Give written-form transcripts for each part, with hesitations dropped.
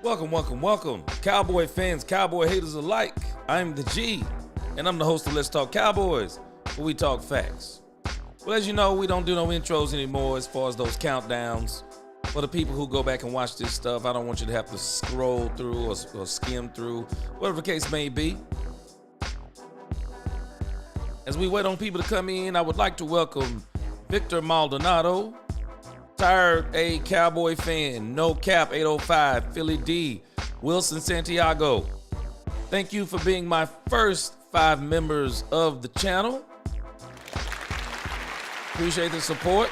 Welcome. Cowboy fans, Cowboy haters alike. I'm the G, and I'm the host of Let's Talk Cowboys, where we talk facts. Well, as you know, we don't do no intros anymore as far as those countdowns. For the people who go back and watch this stuff, I don't want you to have to scroll through or skim through, whatever the case may be. As we wait on people to come in, I would like to welcome Victor Maldonado, Tired A Cowboy fan, No Cap 805, Philly D, Wilson Santiago. Thank you for being my first 5 members of the channel. Appreciate the support.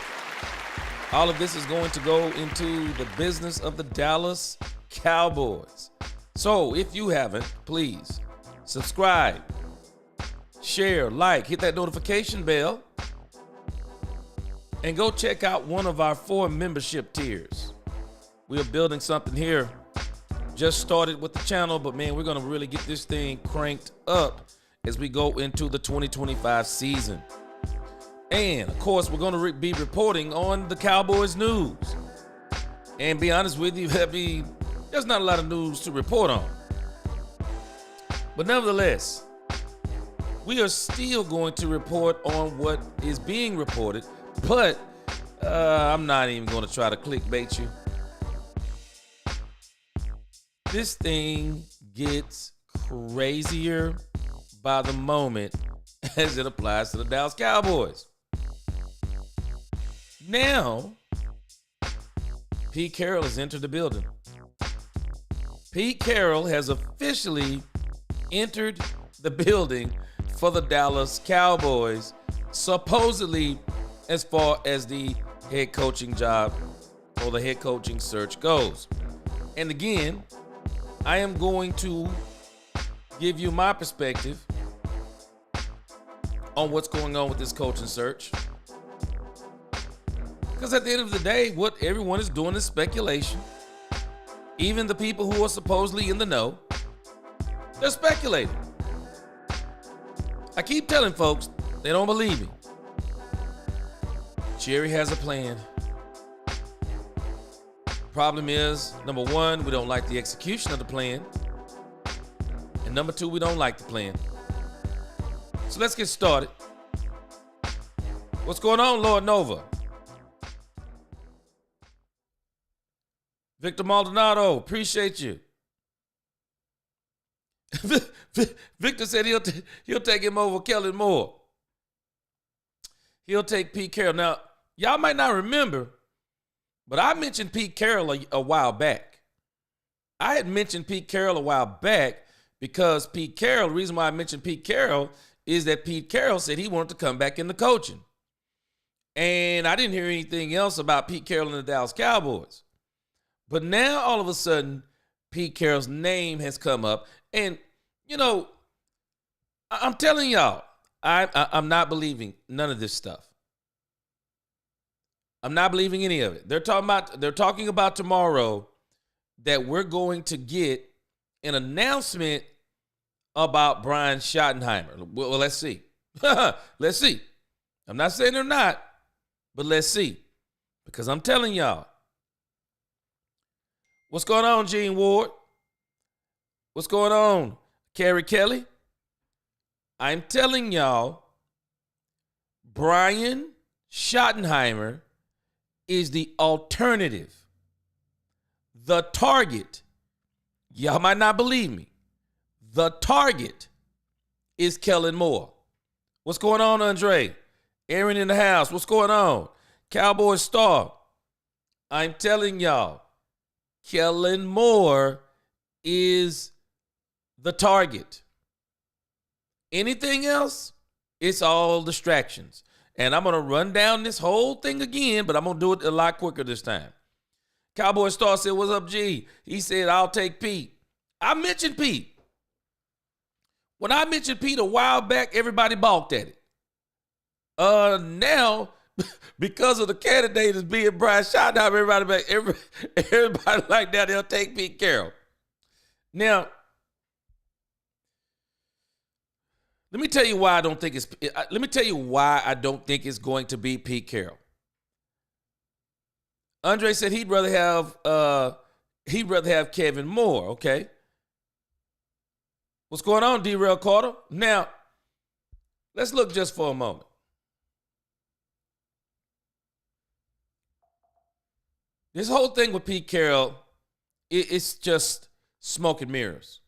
All of this is going to go into the business of the Dallas Cowboys. So if you haven't, please subscribe, share, like, hit that notification bell, and go check out one of our 4 membership tiers. We are building something here. Just started with the channel, but man, we're gonna really get this thing cranked up as we go into the 2025 season. And of course, we're gonna be reporting on the Cowboys news. And be honest with you, there's not a lot of news to report on. But nevertheless, we are still going to report on what is being reported. But I'm not even going to try to clickbait you. This thing gets crazier by the moment as it applies to the Dallas Cowboys. Now, Pete Carroll has entered the building. Pete Carroll has officially entered the building for the Dallas Cowboys, supposedly as far as the head coaching job or the head coaching search goes. And again, I am going to give you my perspective on what's going on with this coaching search. Because at the end of the day, what everyone is doing is speculation. Even the people who are supposedly in the know, they're speculating. I keep telling folks, they don't believe me. Jerry has a plan. Problem is, number 1, we don't like the execution of the plan. And number 2, we don't like the plan. So let's get started. What's going on, Lord Nova? Victor Maldonado, appreciate you. Victor said he'll take him over Kellen Moore. He'll take Pete Carroll. Now, y'all might not remember, but I mentioned Pete Carroll a while back. I had mentioned Pete Carroll a while back because Pete Carroll, the reason why I mentioned Pete Carroll is that Pete Carroll said he wanted to come back into coaching. And I didn't hear anything else about Pete Carroll and the Dallas Cowboys. But now, all of a sudden, Pete Carroll's name has come up. And, you know, I'm telling y'all, I'm not believing none of this stuff. I'm not believing any of it. They're talking about tomorrow that we're going to get an announcement about Brian Schottenheimer. Well, let's see. Let's see. I'm not saying they're not, but let's see. Because I'm telling y'all. What's going on, Gene Ward? What's going on, Carrie Kelly? I'm telling y'all, Brian Schottenheimer is the alternative. The target, y'all might not believe me, the target is Kellen Moore. What's going on, Andre? Aaron in the house, what's going on? Cowboy Star. I'm telling y'all, Kellen Moore is the target. Anything else, it's all distractions. And I'm going to run down this whole thing again, but I'm going to do it a lot quicker this time. Cowboy Star said, what's up, G? He said, I'll take Pete. I mentioned Pete. When I mentioned Pete a while back, everybody balked at it. Now, because of the candidate as being Brian Schottenheimer, everybody like that, they'll take Pete Carroll. Now, let me tell you why I don't think it's going to be Pete Carroll. Andre said he'd rather have He'd rather have Kevin Moore, okay? What's going on, D-Rail Carter? Now, let's look just for a moment. This whole thing with Pete Carroll, it's just smoke and mirrors.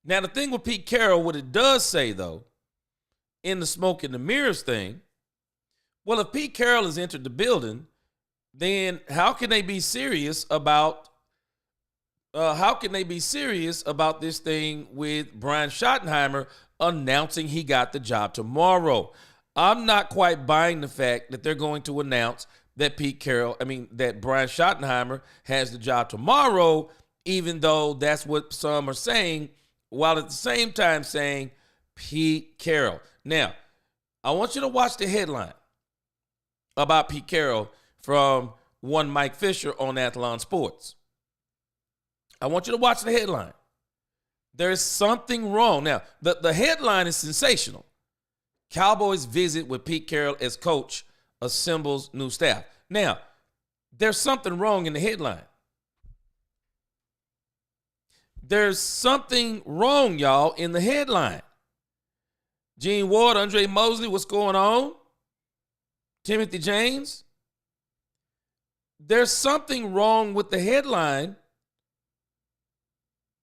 Now, the thing with Pete Carroll, what it does say, though, in the smoke and the mirrors thing, well, if Pete Carroll has entered the building, then how can they be serious about this thing with Brian Schottenheimer announcing he got the job tomorrow? I'm not quite buying the fact that they're going to announce that that Brian Schottenheimer has the job tomorrow, even though that's what some are saying, while at the same time saying Pete Carroll. Now, I want you to watch the headline about Pete Carroll from one Mike Fisher on Athlon Sports. I want you to watch the headline. There's something wrong. Now, the headline is sensational. Cowboys visit with Pete Carroll as coach assembles new staff. Now, there's something wrong in the headline. There's something wrong, y'all, in the headline. Gene Ward, Andre Mosley, what's going on? Timothy James. There's something wrong with the headline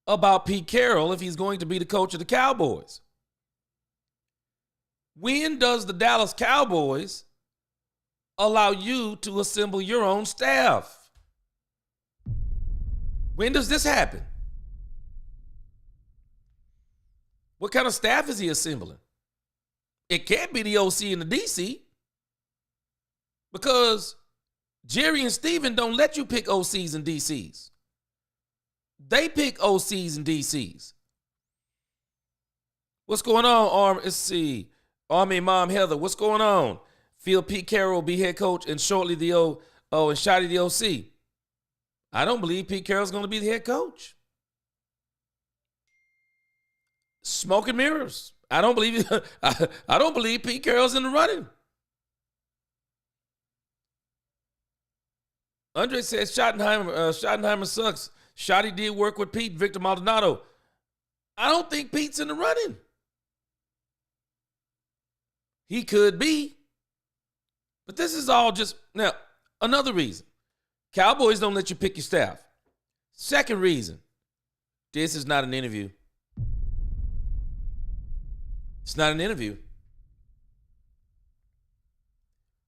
about Pete Carroll if he's going to be the coach of the Cowboys. When does the Dallas Cowboys allow you to assemble your own staff? When does this happen? What kind of staff is he assembling? It can't be the OC and the DC, because Jerry and Steven don't let you pick OCs and DCs. They pick OCs and DCs. What's going on, Let's see. Army Mom Heather, what's going on? Feel Pete Carroll will be head coach and shortly and Shotty the OC. I don't believe Pete Carroll's going to be the head coach. Smoke and mirrors. I don't believe Pete Carroll's in the running. Andre says Schottenheimer sucks. Shotty did work with Pete, Victor Maldonado. I don't think Pete's in the running. He could be. But this is all just, now, another reason. Cowboys don't let you pick your staff. Second reason, this is not an interview. It's not an interview.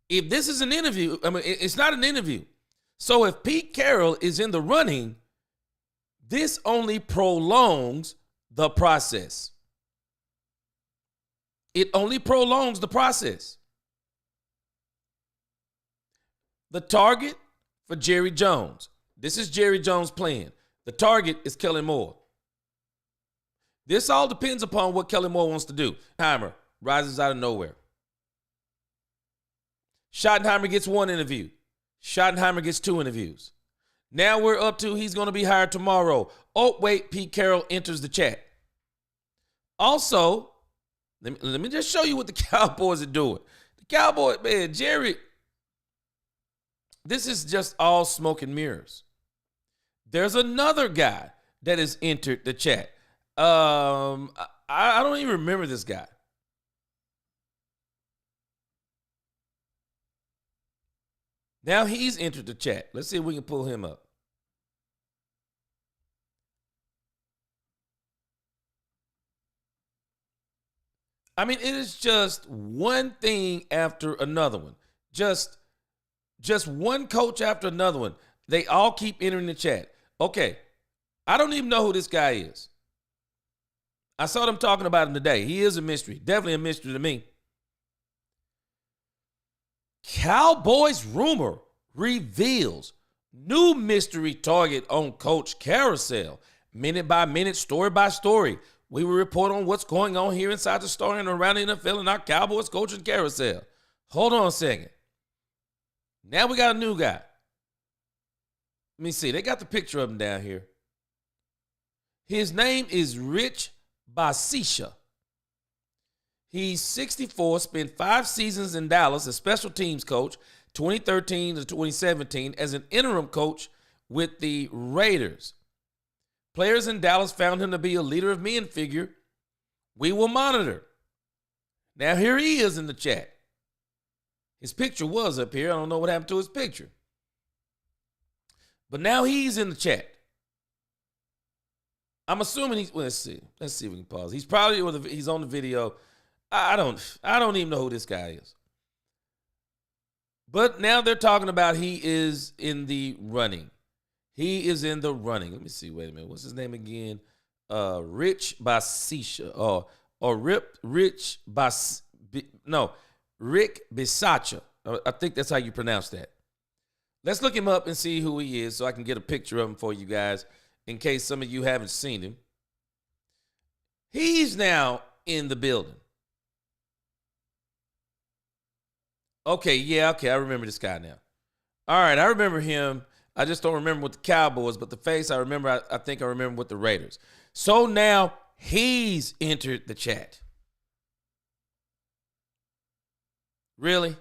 If this is an interview, it's not an interview. So if Pete Carroll is in the running, this only prolongs the process. It only prolongs the process. The target for Jerry Jones. This is Jerry Jones' plan. The target is Kellen Moore. This all depends upon what Kellen Moore wants to do. Schottenheimer rises out of nowhere. Schottenheimer gets one interview. Schottenheimer gets two interviews. Now we're up to he's going to be hired tomorrow. Oh, wait, Pete Carroll enters the chat. Also, let me just show you what the Cowboys are doing. The Cowboys, man, Jerry, this is just all smoke and mirrors. There's another guy that has entered the chat. I don't even remember this guy. Now he's entered the chat. Let's see if we can pull him up. It is just one thing after another one. Just one coach after another one. They all keep entering the chat. Okay, I don't even know who this guy is. I saw them talking about him today. He is a mystery. Definitely a mystery to me. Cowboys rumor reveals new mystery target on Coach Carousel. Minute by minute, story by story. We will report on what's going on here inside the story and around the NFL and our Cowboys coaching carousel. Hold on a second. Now we got a new guy. Let me see. They got the picture of him down here. His name is Rich Basisha. He's 64, spent 5 seasons in Dallas as special teams coach, 2013 to 2017 as an interim coach with the Raiders. Players in Dallas found him to be a leader of men figure. We will monitor. Now here he is in the chat. His picture was up here. I don't know what happened to his picture. But now he's in the chat. I'm assuming he's, well, let's see if we can pause. He's probably, he's on the video. I don't even know who this guy is. But now they're talking about he is in the running. He is in the running. Let me see. Wait a minute. What's his name again? Rich Bisaccia. Rick Bisaccia. I think that's how you pronounce that. Let's look him up and see who he is so I can get a picture of him for you guys in case some of you haven't seen him. He's now in the building. Okay, I remember this guy now. All right, I remember him. I just don't remember with the Cowboys, but the face I remember, I think I remember with the Raiders. So now he's entered the chat. Really?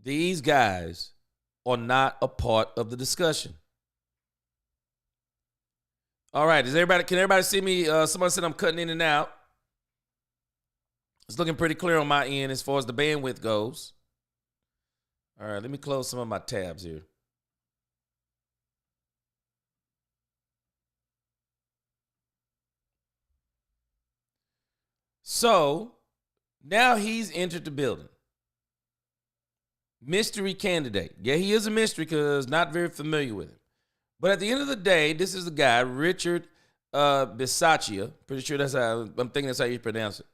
These guys are not a part of the discussion. All right, can everybody see me? Somebody said I'm cutting in and out. It's looking pretty clear on my end as far as the bandwidth goes. All right, let me close some of my tabs here. So now he's entered the building. Mystery candidate. Yeah, he is a mystery because not very familiar with him. But at the end of the day, this is the guy, Richard Bisaccia. Pretty sure I'm thinking that's how you pronounce it.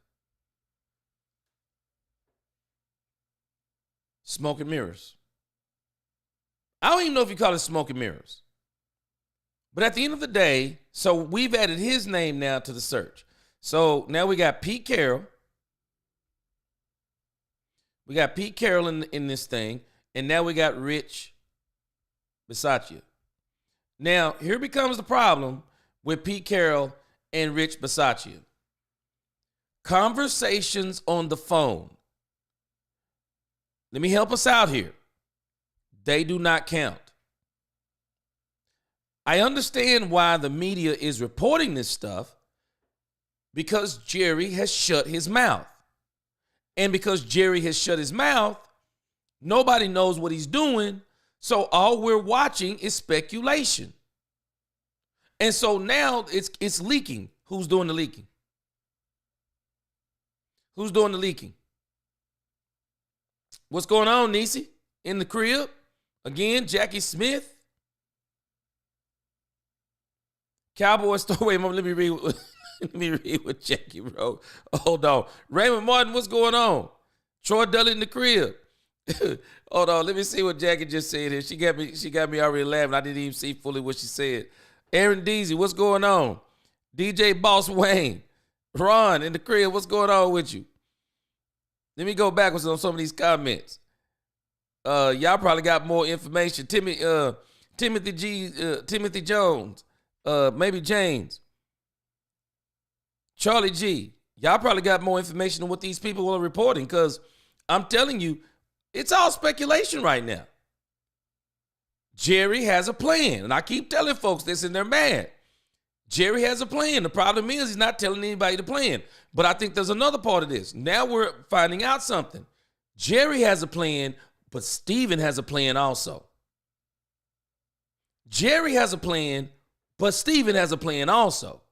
Smoke and mirrors. I don't even know if you call it smoke and mirrors. But at the end of the day, so we've added his name now to the search. So now we got Pete Carroll. We got Pete Carroll in this thing. And now we got Rich Bisaccia. Now, here becomes the problem with Pete Carroll and Rich Bisaccia. Conversations on the phone. Let me help us out here. They do not count. I understand why the media is reporting this stuff because Jerry has shut his mouth. And because Jerry has shut his mouth, nobody knows what he's doing. So all we're watching is speculation. And so now it's leaking. Who's doing the leaking? Who's doing the leaking? What's going on, Niecy? In the crib? Again, Jackie Smith. Cowboys store. Wait, let me read. Let me read what Jackie wrote. Hold on. Raymond Martin, what's going on? Troy Dudley in the crib. Hold on. Let me see what Jackie just said here. She got me already laughing. I didn't even see fully what she said. Aaron Deasy, what's going on? DJ Boss Wayne. Ron in the crib, what's going on with you? Let me go backwards on some of these comments. Y'all probably got more information. Timothy Jones. Maybe James. Charlie G. Y'all probably got more information than what these people are reporting because I'm telling you, it's all speculation right now. Jerry has a plan, and I keep telling folks this and they're mad. Jerry has a plan. The problem is he's not telling anybody the plan. But I think there's another part of this. Now we're finding out something. Jerry has a plan, but Steven has a plan also. Jerry has a plan, but Steven has a plan also.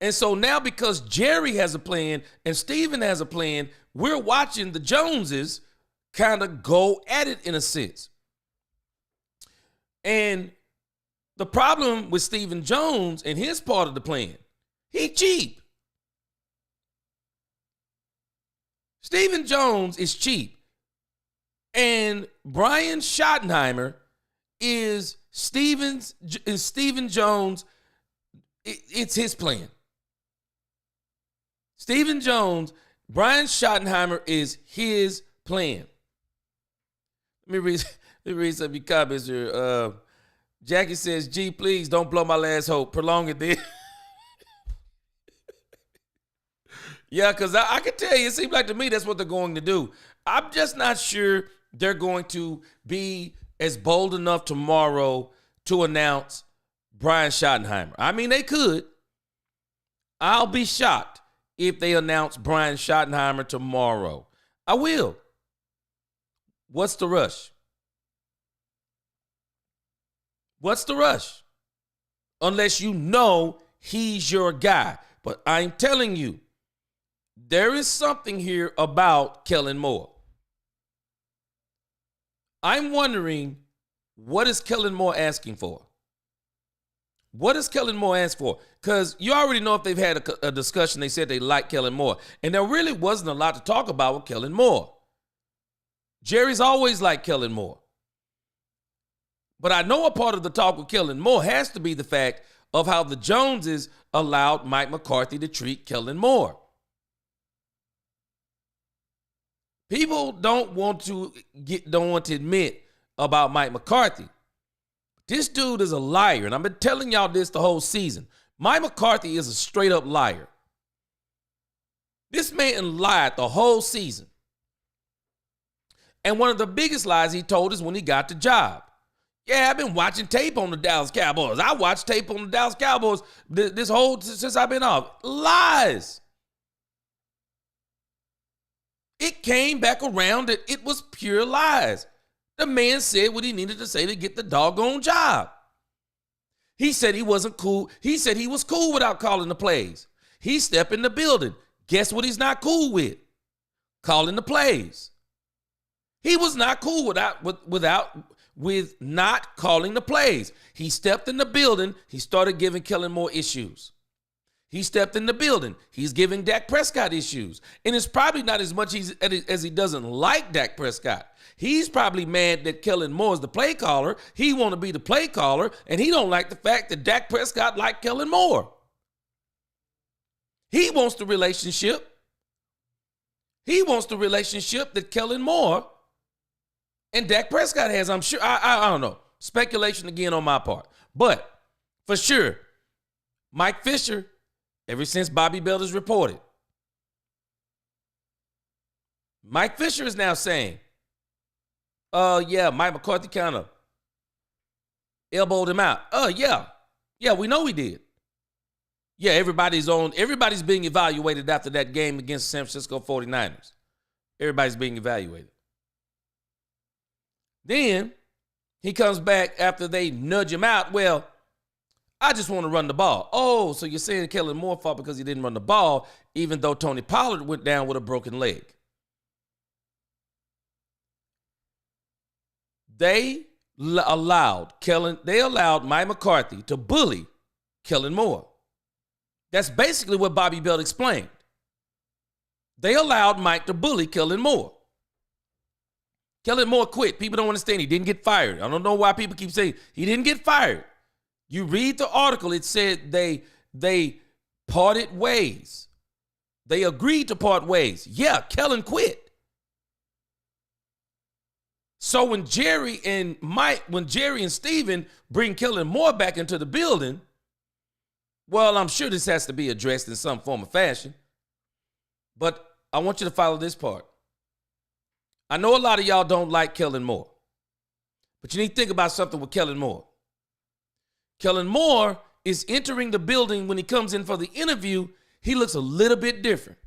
And so now because Jerry has a plan and Steven has a plan, we're watching the Joneses kind of go at it in a sense. And the problem with Stephen Jones and his part of the plan, he cheap. Stephen Jones is cheap. And Brian Schottenheimer is Stephen Jones. It's his plan. Stephen Jones, Brian Schottenheimer is his plan. Let me read some of your comments here. Jackie says, "Gee, please don't blow my last hope. Prolong it then." Yeah, because I can tell you, it seems like to me that's what they're going to do. I'm just not sure they're going to be as bold enough tomorrow to announce Brian Schottenheimer. I mean, they could. I'll be shocked if they announce Brian Schottenheimer tomorrow. I will. What's the rush? What's the rush? Unless you know he's your guy. But I'm telling you, there is something here about Kellen Moore. I'm wondering, what is Kellen Moore asking for? What does Kellen Moore ask for? Because you already know if they've had a discussion, they said they like Kellen Moore. And there really wasn't a lot to talk about with Kellen Moore. Jerry's always liked Kellen Moore. But I know a part of the talk with Kellen Moore has to be the fact of how the Joneses allowed Mike McCarthy to treat Kellen Moore. People don't want to admit about Mike McCarthy. This dude is a liar, and I've been telling y'all this the whole season. Mike McCarthy is a straight-up liar. This man lied the whole season. And one of the biggest lies he told is when he got the job. Yeah, I've been watching tape on the Dallas Cowboys. I watched tape on the Dallas Cowboys since I've been off. Lies. It came back around that it was pure lies. The man said what he needed to say to get the doggone job. He said he wasn't cool. He said he was cool without calling the plays. He stepped in the building. Guess what he's not cool with? Calling the plays. He was not cool with not calling the plays. He stepped in the building. He started giving Kellen Moore issues. He stepped in the building. He's giving Dak Prescott issues. And it's probably not as much as he doesn't like Dak Prescott. He's probably mad that Kellen Moore is the play caller. He want to be the play caller, and he don't like the fact that Dak Prescott liked Kellen Moore. He wants the relationship. He wants the relationship that Kellen Moore and Dak Prescott has. I'm sure. I don't know. Speculation again on my part. But for sure, Mike Fisher, ever since Bobby Bell has reported, Mike Fisher is now saying, yeah, Mike McCarthy kind of elbowed him out. Yeah, we know he did. Yeah, everybody's being evaluated after that game against the San Francisco 49ers. Everybody's being evaluated. Then he comes back after they nudge him out. Well, I just want to run the ball. Oh, so you're saying Kellen Moore fought because he didn't run the ball, even though Tony Pollard went down with a broken leg. They allowed Mike McCarthy to bully Kellen Moore. That's basically what Bobby Bell explained. They allowed Mike to bully Kellen Moore. Kellen Moore quit. People don't understand. He didn't get fired. I don't know why people keep saying he didn't get fired. You read the article, it said they parted ways. They agreed to part ways. Yeah, Kellen quit. So when Jerry and Steven bring Kellen Moore back into the building, well, I'm sure this has to be addressed in some form or fashion. But I want you to follow this part. I know a lot of y'all don't like Kellen Moore, but you need to think about something with Kellen Moore. Kellen Moore is entering the building. When he comes in for the interview, he looks a little bit different.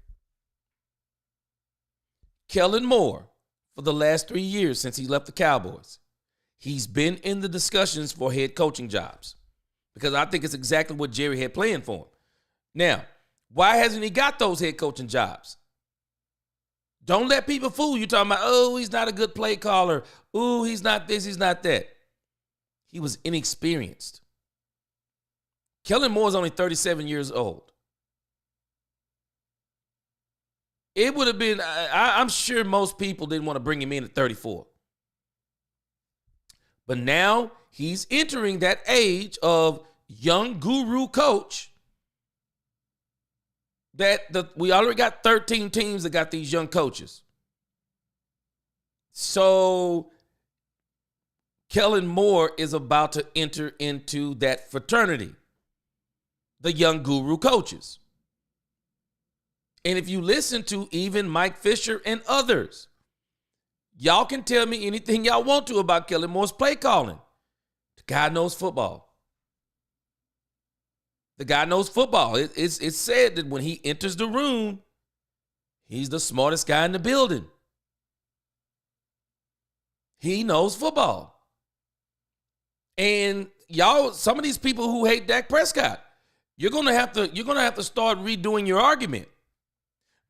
Kellen Moore, for the last 3 years since he left the Cowboys, he's been in the discussions for head coaching jobs because I think it's exactly what Jerry had planned for him. Now, why hasn't he got those head coaching jobs? Don't let people fool you talking about, oh, he's not a good play caller. Oh, he's not this, he's not that. He was inexperienced. Kellen Moore is only 37 years old. It would have been, I'm sure most people didn't want to bring him in at 34. But now he's entering that age of young guru coach we already got 13 teams that got these young coaches. So Kellen Moore is about to enter into that fraternity, the young guru coaches. And if you listen to even Mike Fisher and others, y'all can tell me anything y'all want to about Kellen Moore's play calling. The guy knows football. The guy knows football. It's said that when he enters the room, he's the smartest guy in the building. He knows football. And y'all, some of these people who hate Dak Prescott, you're gonna have to start redoing your argument.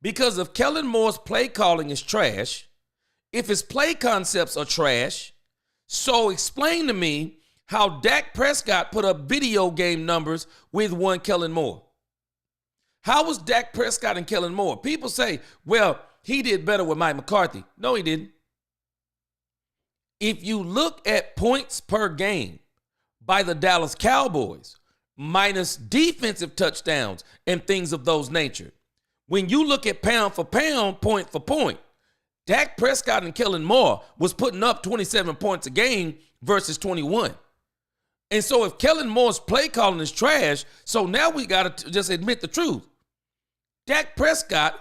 Because if Kellen Moore's play calling is trash, if his play concepts are trash, so explain to me how Dak Prescott put up video game numbers with one Kellen Moore. How was Dak Prescott and Kellen Moore? People say, well, he did better with Mike McCarthy. No, he didn't. If you look at points per game by the Dallas Cowboys, minus defensive touchdowns and things of those nature, when you look at pound for pound, point for point, Dak Prescott and Kellen Moore was putting up 27 points a game versus 21. And so if Kellen Moore's play calling is trash, so now we got to just admit the truth. Dak Prescott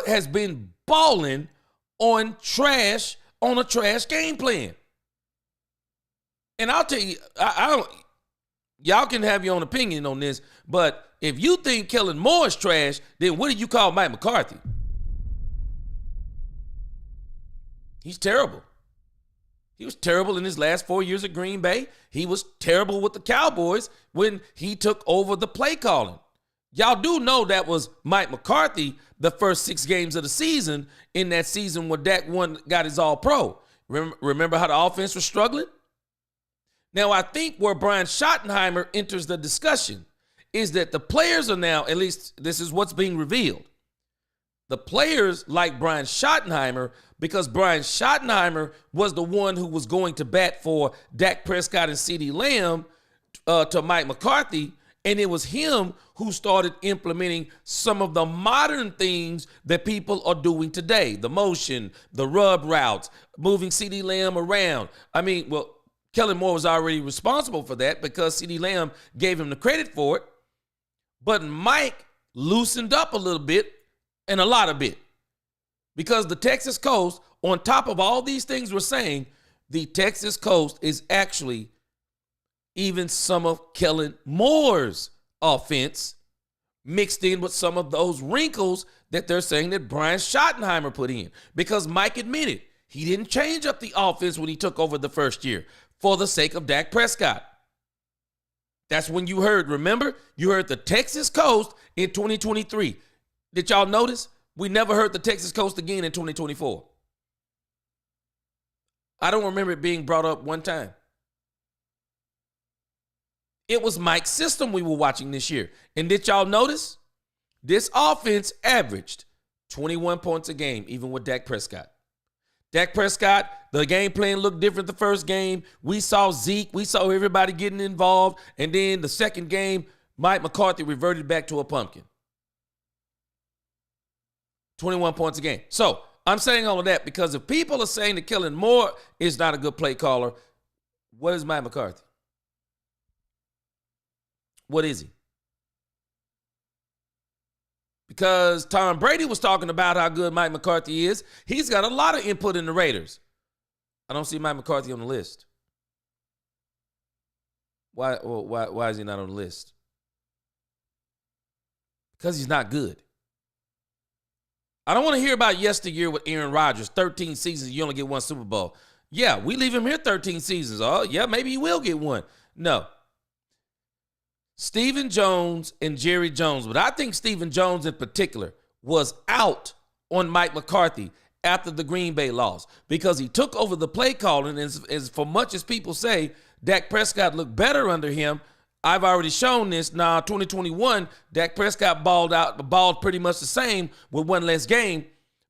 has been balling on a trash game plan. And I'll tell you, I don't, y'all can have your own opinion on this, but if you think Kellen Moore is trash, then what do you call Mike McCarthy? He's terrible. He was terrible in his last 4 years at Green Bay. He was terrible with the Cowboys when he took over the play calling. Y'all do know that was Mike McCarthy the first 6 games of the season, in that season when Dak got his all-pro. Remember how the offense was struggling? Now, I think where Brian Schottenheimer enters the discussion is that the players are now, at least this is what's being revealed, the players like Brian Schottenheimer, because Brian Schottenheimer was the one who was going to bat for Dak Prescott and CeeDee Lamb to Mike McCarthy, and it was him who started implementing some of the modern things that people are doing today. The motion, the rub routes, moving CeeDee Lamb around. I mean, well, Kellen Moore was already responsible for that because CeeDee Lamb gave him the credit for it. But Mike loosened up a little bit, and a lot of it. Because the Texas coast, on top of all these things we're saying, the Texas coast is actually even some of Kellen Moore's offense mixed in with some of those wrinkles that they're saying that Brian Schottenheimer put in. Because Mike admitted he didn't change up the offense when he took over the first year for the sake of Dak Prescott. That's when you heard, remember? You heard the Texas coast in 2023. Did y'all notice? We never heard the Texas coast again in 2024. I don't remember it being brought up one time. It was Mike's system we were watching this year. And did y'all notice? This offense averaged 21 points a game, even with Dak Prescott. Dak Prescott, the game plan looked different the first game. We saw Zeke. We saw everybody getting involved. And then the second game, Mike McCarthy reverted back to a pumpkin. 21 points a game. So I'm saying all of that because if people are saying that Kellen Moore is not a good play caller, what is Mike McCarthy? What is he? Because Tom Brady was talking about how good Mike McCarthy is. He's got a lot of input in the Raiders. I don't see Mike McCarthy on the list. Why is he not on the list? Because he's not good. I don't want to hear about yesteryear with Aaron Rodgers. 13 seasons, you only get one Super Bowl. Yeah, we leave him here 13 seasons. Oh, yeah, maybe he will get one. No. Stephen Jones and Jerry Jones, but I think Stephen Jones in particular was out on Mike McCarthy after the Green Bay loss because he took over the play calling. And as for much as people say Dak Prescott looked better under him, I've already shown this. Now, 2021, Dak Prescott balled pretty much the same with one less game.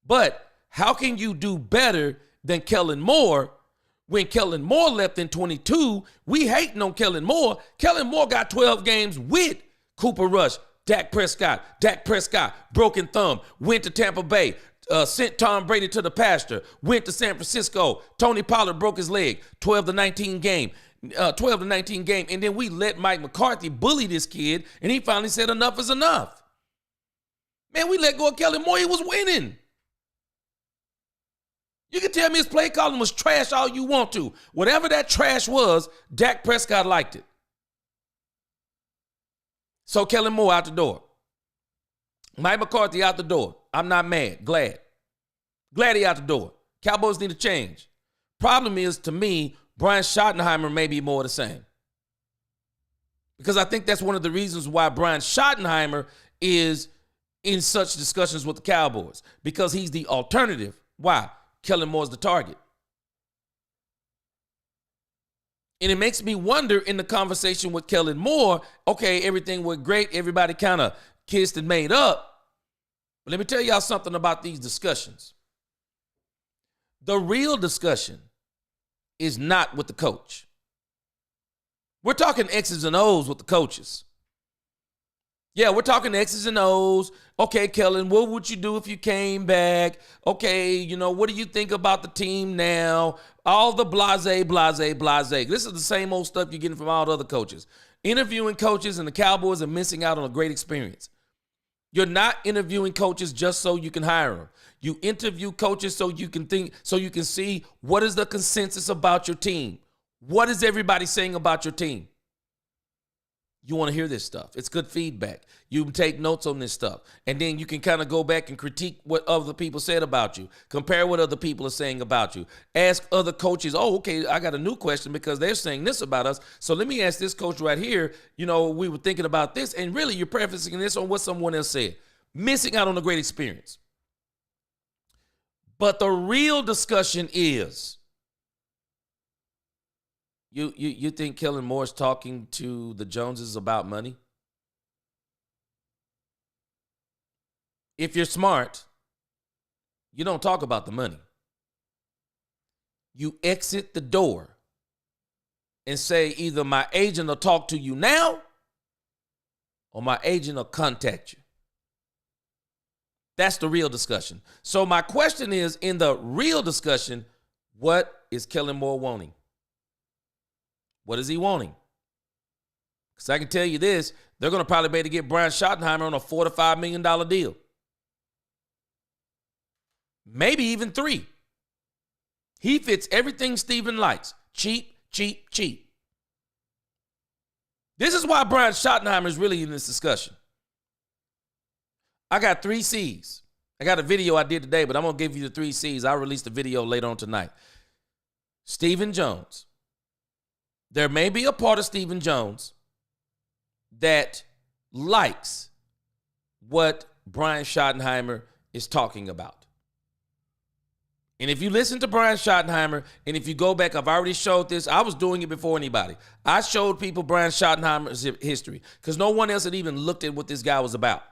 But how can you do better than Kellen Moore? When Kellen Moore left in 22, we hating on Kellen Moore. Kellen Moore got 12 games with Cooper Rush, Dak Prescott. Dak Prescott, broken thumb, went to Tampa Bay, sent Tom Brady to the pasture, went to San Francisco. Tony Pollard broke his leg, 12-19 game. And then we let Mike McCarthy bully this kid, and he finally said enough is enough. Man, we let go of Kellen Moore. He was winning. You can tell me his play calling was trash all you want to. Whatever that trash was, Dak Prescott liked it. So Kellen Moore out the door. Mike McCarthy out the door. I'm not mad. Glad he out the door. Cowboys need to change. Problem is, to me, Brian Schottenheimer may be more of the same. Because I think that's one of the reasons why Brian Schottenheimer is in such discussions with the Cowboys. Because he's the alternative. Why? Kellen Moore's the target. And it makes me wonder in the conversation with Kellen Moore, okay, everything went great. Everybody kind of kissed and made up. But let me tell y'all something about these discussions. The real discussion is not with the coach. We're talking X's and O's with the coaches. Yeah, we're talking X's and O's. Okay, Kellen, what would you do if you came back? Okay, what do you think about the team now? All the blase. This is the same old stuff you're getting from all the other coaches. Interviewing coaches, and the Cowboys are missing out on a great experience. You're not interviewing coaches just so you can hire them. You interview coaches so you can see what is the consensus about your team. What is everybody saying about your team? You want to hear this stuff. It's good feedback. You take notes on this stuff. And then you can kind of go back and critique what other people said about you. Compare what other people are saying about you. Ask other coaches, okay, I got a new question because they're saying this about us. So let me ask this coach right here. We were thinking about this. And really, you're prefacing this on what someone else said. Missing out on a great experience. But the real discussion is, You think Kellen Moore's talking to the Joneses about money? If you're smart, you don't talk about the money. You exit the door and say either my agent will talk to you now or my agent will contact you. That's the real discussion. So my question is, in the real discussion, what is Kellen Moore wanting? What is he wanting? Because I can tell you this, they're going to probably be able to get Brian Schottenheimer on a $4 to $5 million deal. Maybe even 3. He fits everything Steven likes. Cheap, cheap, cheap. This is why Brian Schottenheimer is really in this discussion. I got 3 C's. I got a video I did today, but I'm going to give you the 3 C's. I'll release the video later on tonight. Stephen Jones. There may be a part of Stephen Jones that likes what Brian Schottenheimer is talking about. And if you listen to Brian Schottenheimer, and if you go back, I've already showed this. I was doing it before anybody. I showed people Brian Schottenheimer's history because no one else had even looked at what this guy was about.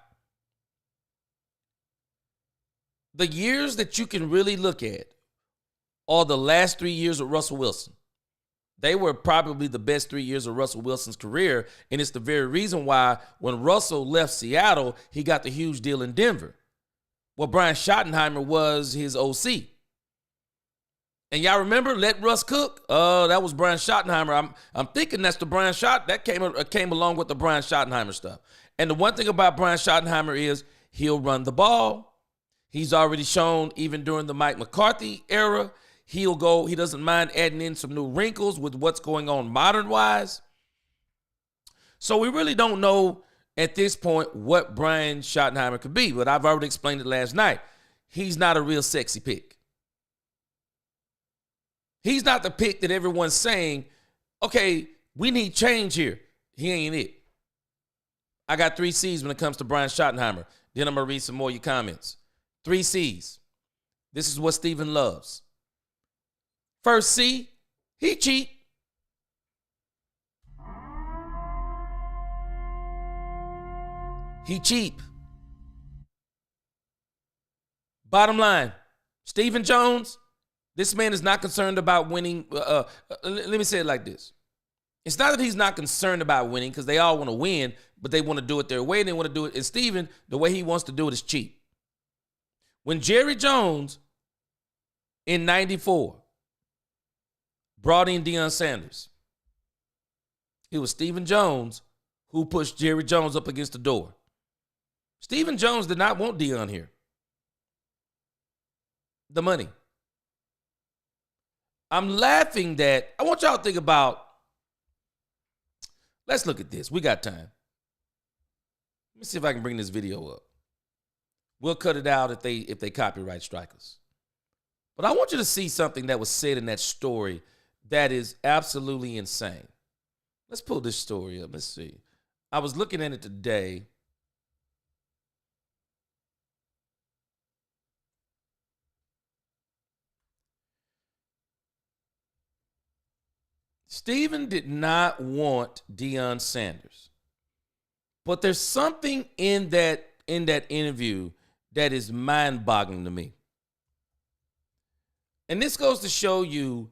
The years that you can really look at are the last 3 years of Russell Wilson. They were probably the best 3 years of Russell Wilson's career, and it's the very reason why when Russell left Seattle, he got the huge deal in Denver. Well, Brian Schottenheimer was his OC. And y'all remember Let Russ Cook? That was Brian Schottenheimer. I'm thinking that's the Brian Schott that came along with the Brian Schottenheimer stuff. And the one thing about Brian Schottenheimer is he'll run the ball. He's already shown even during the Mike McCarthy era, he doesn't mind adding in some new wrinkles with what's going on modern-wise. So we really don't know at this point what Brian Schottenheimer could be, but I've already explained it last night. He's not a real sexy pick. He's not the pick that everyone's saying, okay, we need change here. He ain't it. I got 3 C's when it comes to Brian Schottenheimer. Then I'm going to read some more of your comments. 3 C's. This is what Steven loves. First C, he cheap. He cheap. Bottom line, Stephen Jones, this man is not concerned about winning. Let me say it like this. It's not that he's not concerned about winning because they all want to win, but they want to do it their way and they want to do it. And Stephen, the way he wants to do it is cheap. When Jerry Jones in 94 brought in Deion Sanders, it was Stephen Jones who pushed Jerry Jones up against the door. Stephen Jones did not want Deion here. The money. I'm laughing that I want y'all to think about, let's look at this. We got time. Let me see if I can bring this video up. We'll cut it out if they copyright strike us. But I want you to see something that was said in that story that is absolutely insane. Let's pull this story up. Let's see. I was looking at it today. Stephen did not want Deion Sanders. But there's something in that interview that is mind-boggling to me. And this goes to show you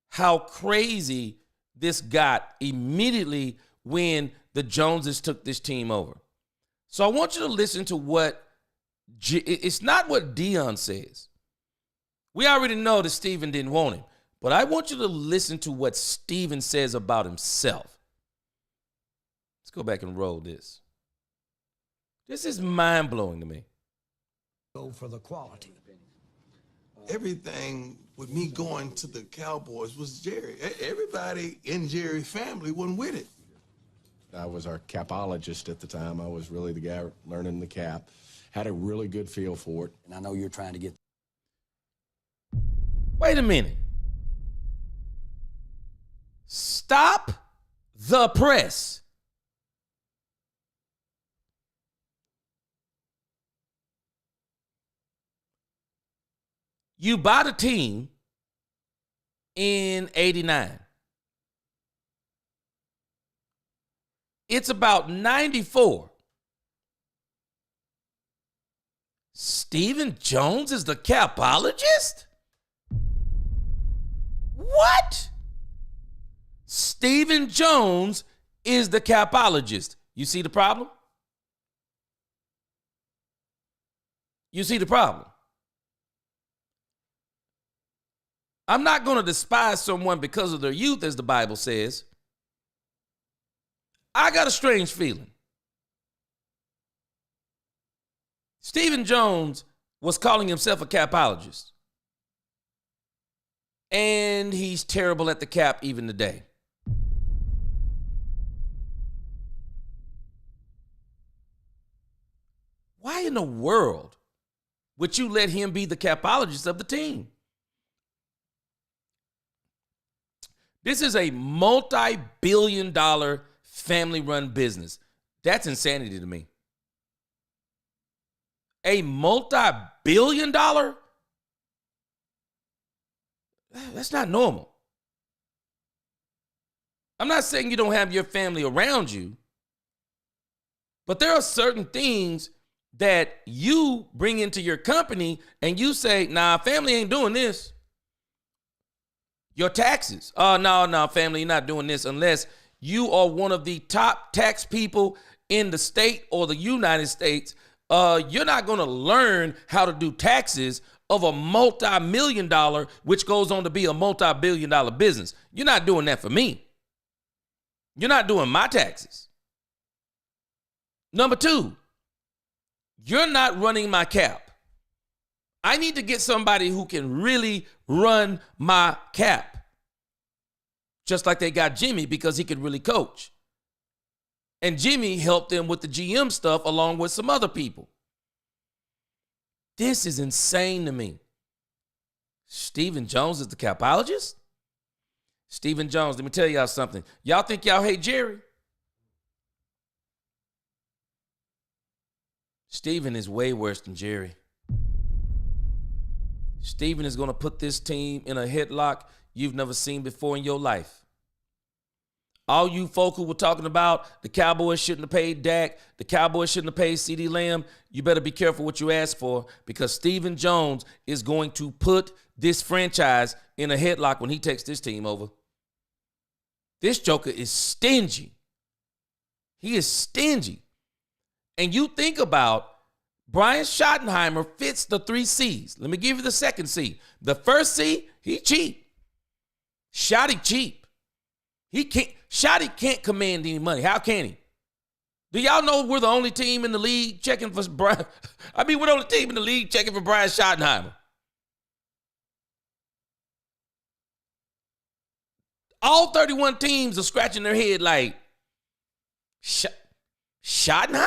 how crazy this got immediately when the Joneses took this team over. So I want you to listen to what, it's not what Deion says. We already know that Stephen didn't want him. But I want you to listen to what Stephen says about himself. Let's go back and roll this. This is mind-blowing to me. Go for the quality. Everything with me going to the Cowboys was Jerry. Everybody in Jerry's family wasn't with it. I was our capologist at the time. I was really the guy learning the cap. Had a really good feel for it. And I know you're trying to get... Wait a minute. Stop the press. You bought a team in 89. It's about 94. Stephen Jones is the capologist? What? Stephen Jones is the capologist. You see the problem? You see the problem? I'm not going to despise someone because of their youth, as the Bible says. I got a strange feeling. Stephen Jones was calling himself a capologist. And he's terrible at the cap even today. Why in the world would you let him be the capologist of the team? This is a multi-billion-dollar family-run business. That's insanity to me. A multi-billion-dollar? That's not normal. I'm not saying you don't have your family around you, but there are certain things that you bring into your company and you say, nah, family ain't doing this. Your taxes. Oh, no, family, you're not doing this unless you are one of the top tax people in the state or the United States. You're not going to learn how to do taxes of a multi-million-dollar, which goes on to be a multi-billion-dollar business. You're not doing that for me. You're not doing my taxes. Number two, you're not running my cap. I need to get somebody who can really run my cap. Just like they got Jimmy because he could really coach. And Jimmy helped them with the GM stuff along with some other people. This is insane to me. Stephen Jones is the capologist? Stephen Jones, let me tell y'all something. Y'all think y'all hate Jerry? Stephen is way worse than Jerry. Stephen is going to put this team in a headlock you've never seen before in your life. All you folk who were talking about the Cowboys shouldn't have paid Dak, the Cowboys shouldn't have paid CeeDee Lamb, you better be careful what you ask for because Stephen Jones is going to put this franchise in a headlock when he takes this team over. This joker is stingy. He is stingy. And you think about Brian Schottenheimer fits the 3 C's. Let me give you the second C. The first C, he cheap. Shotty cheap. Shotty can't command any money. How can he? Do y'all know we're the only team in the league checking for Brian? We're the only team in the league checking for Brian Schottenheimer. All 31 teams are scratching their head like, Schottenheimer?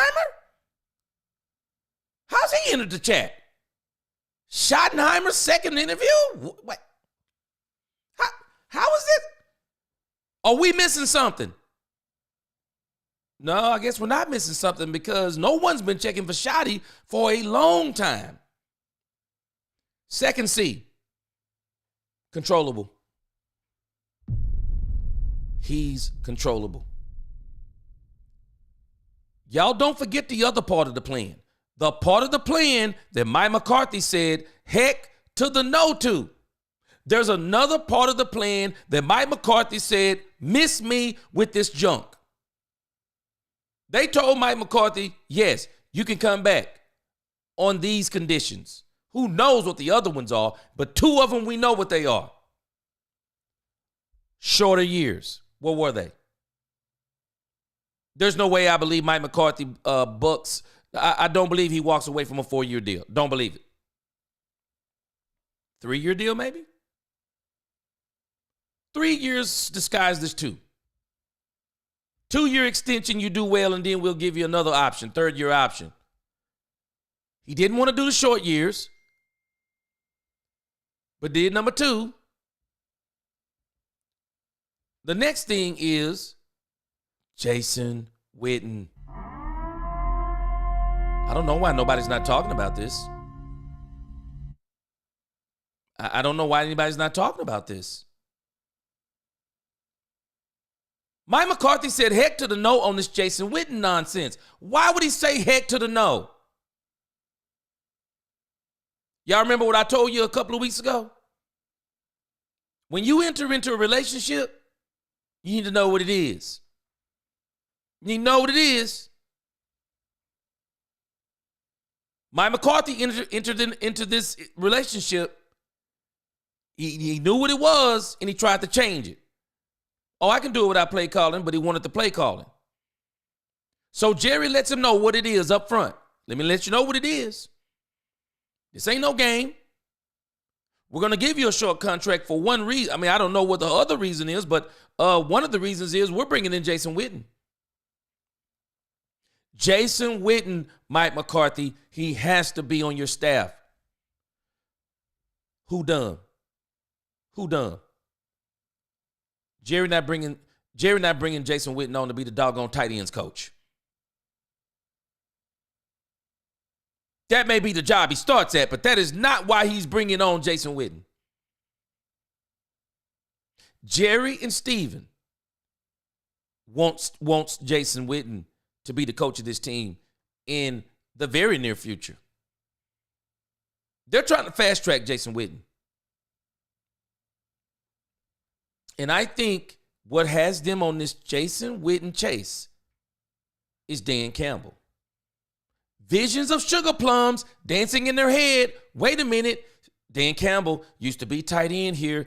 How's he entered the chat? Schottenheimer's second interview? What? How is it? Are we missing something? No, I guess we're not missing something because no one's been checking for Shotty for a long time. Second C, controllable. He's controllable. Y'all don't forget the other part of the plan. The part of the plan that Mike McCarthy said, heck to the no to. There's another part of the plan that Mike McCarthy said, miss me with this junk. They told Mike McCarthy, yes, you can come back on these conditions. Who knows what the other ones are, but two of them we know what they are. Shorter years. What were they? There's no way I believe Mike McCarthy books. I don't believe he walks away from a 4-year deal. Don't believe it. 3-year deal, maybe? 3 years disguised as 2. 2-year extension, you do well, and then we'll give you another option, 3rd-year option. He didn't want to do the short years, but did number 2. The next thing is Jason Witten. I don't know why nobody's not talking about this. I don't know why anybody's not talking about this. Mike McCarthy said heck to the no on this Jason Witten nonsense. Why would he say heck to the no? Y'all remember what I told you a couple of weeks ago? When you enter into a relationship, you need to know what it is. You need to know what it is. Mike McCarthy entered into this relationship. He knew what it was, and he tried to change it. Oh, I can do it without play calling, but he wanted the play calling. So Jerry lets him know what it is up front. Let me let you know what it is. This ain't no game. We're going to give you a short contract for one reason. I don't know what the other reason is, but one of the reasons is we're bringing in Jason Witten. Jason Witten, Mike McCarthy, he has to be on your staff. Who done? Jerry not bringing Jason Witten on to be the doggone tight ends coach. That may be the job he starts at, but that is not why he's bringing on Jason Witten. Jerry and Steven wants Jason Witten to be the coach of this team in the very near future. They're trying to fast track Jason Witten. And I think what has them on this Jason Witten chase is Dan Campbell. Visions of sugar plums dancing in their head. Wait a minute. Dan Campbell used to be tight end here.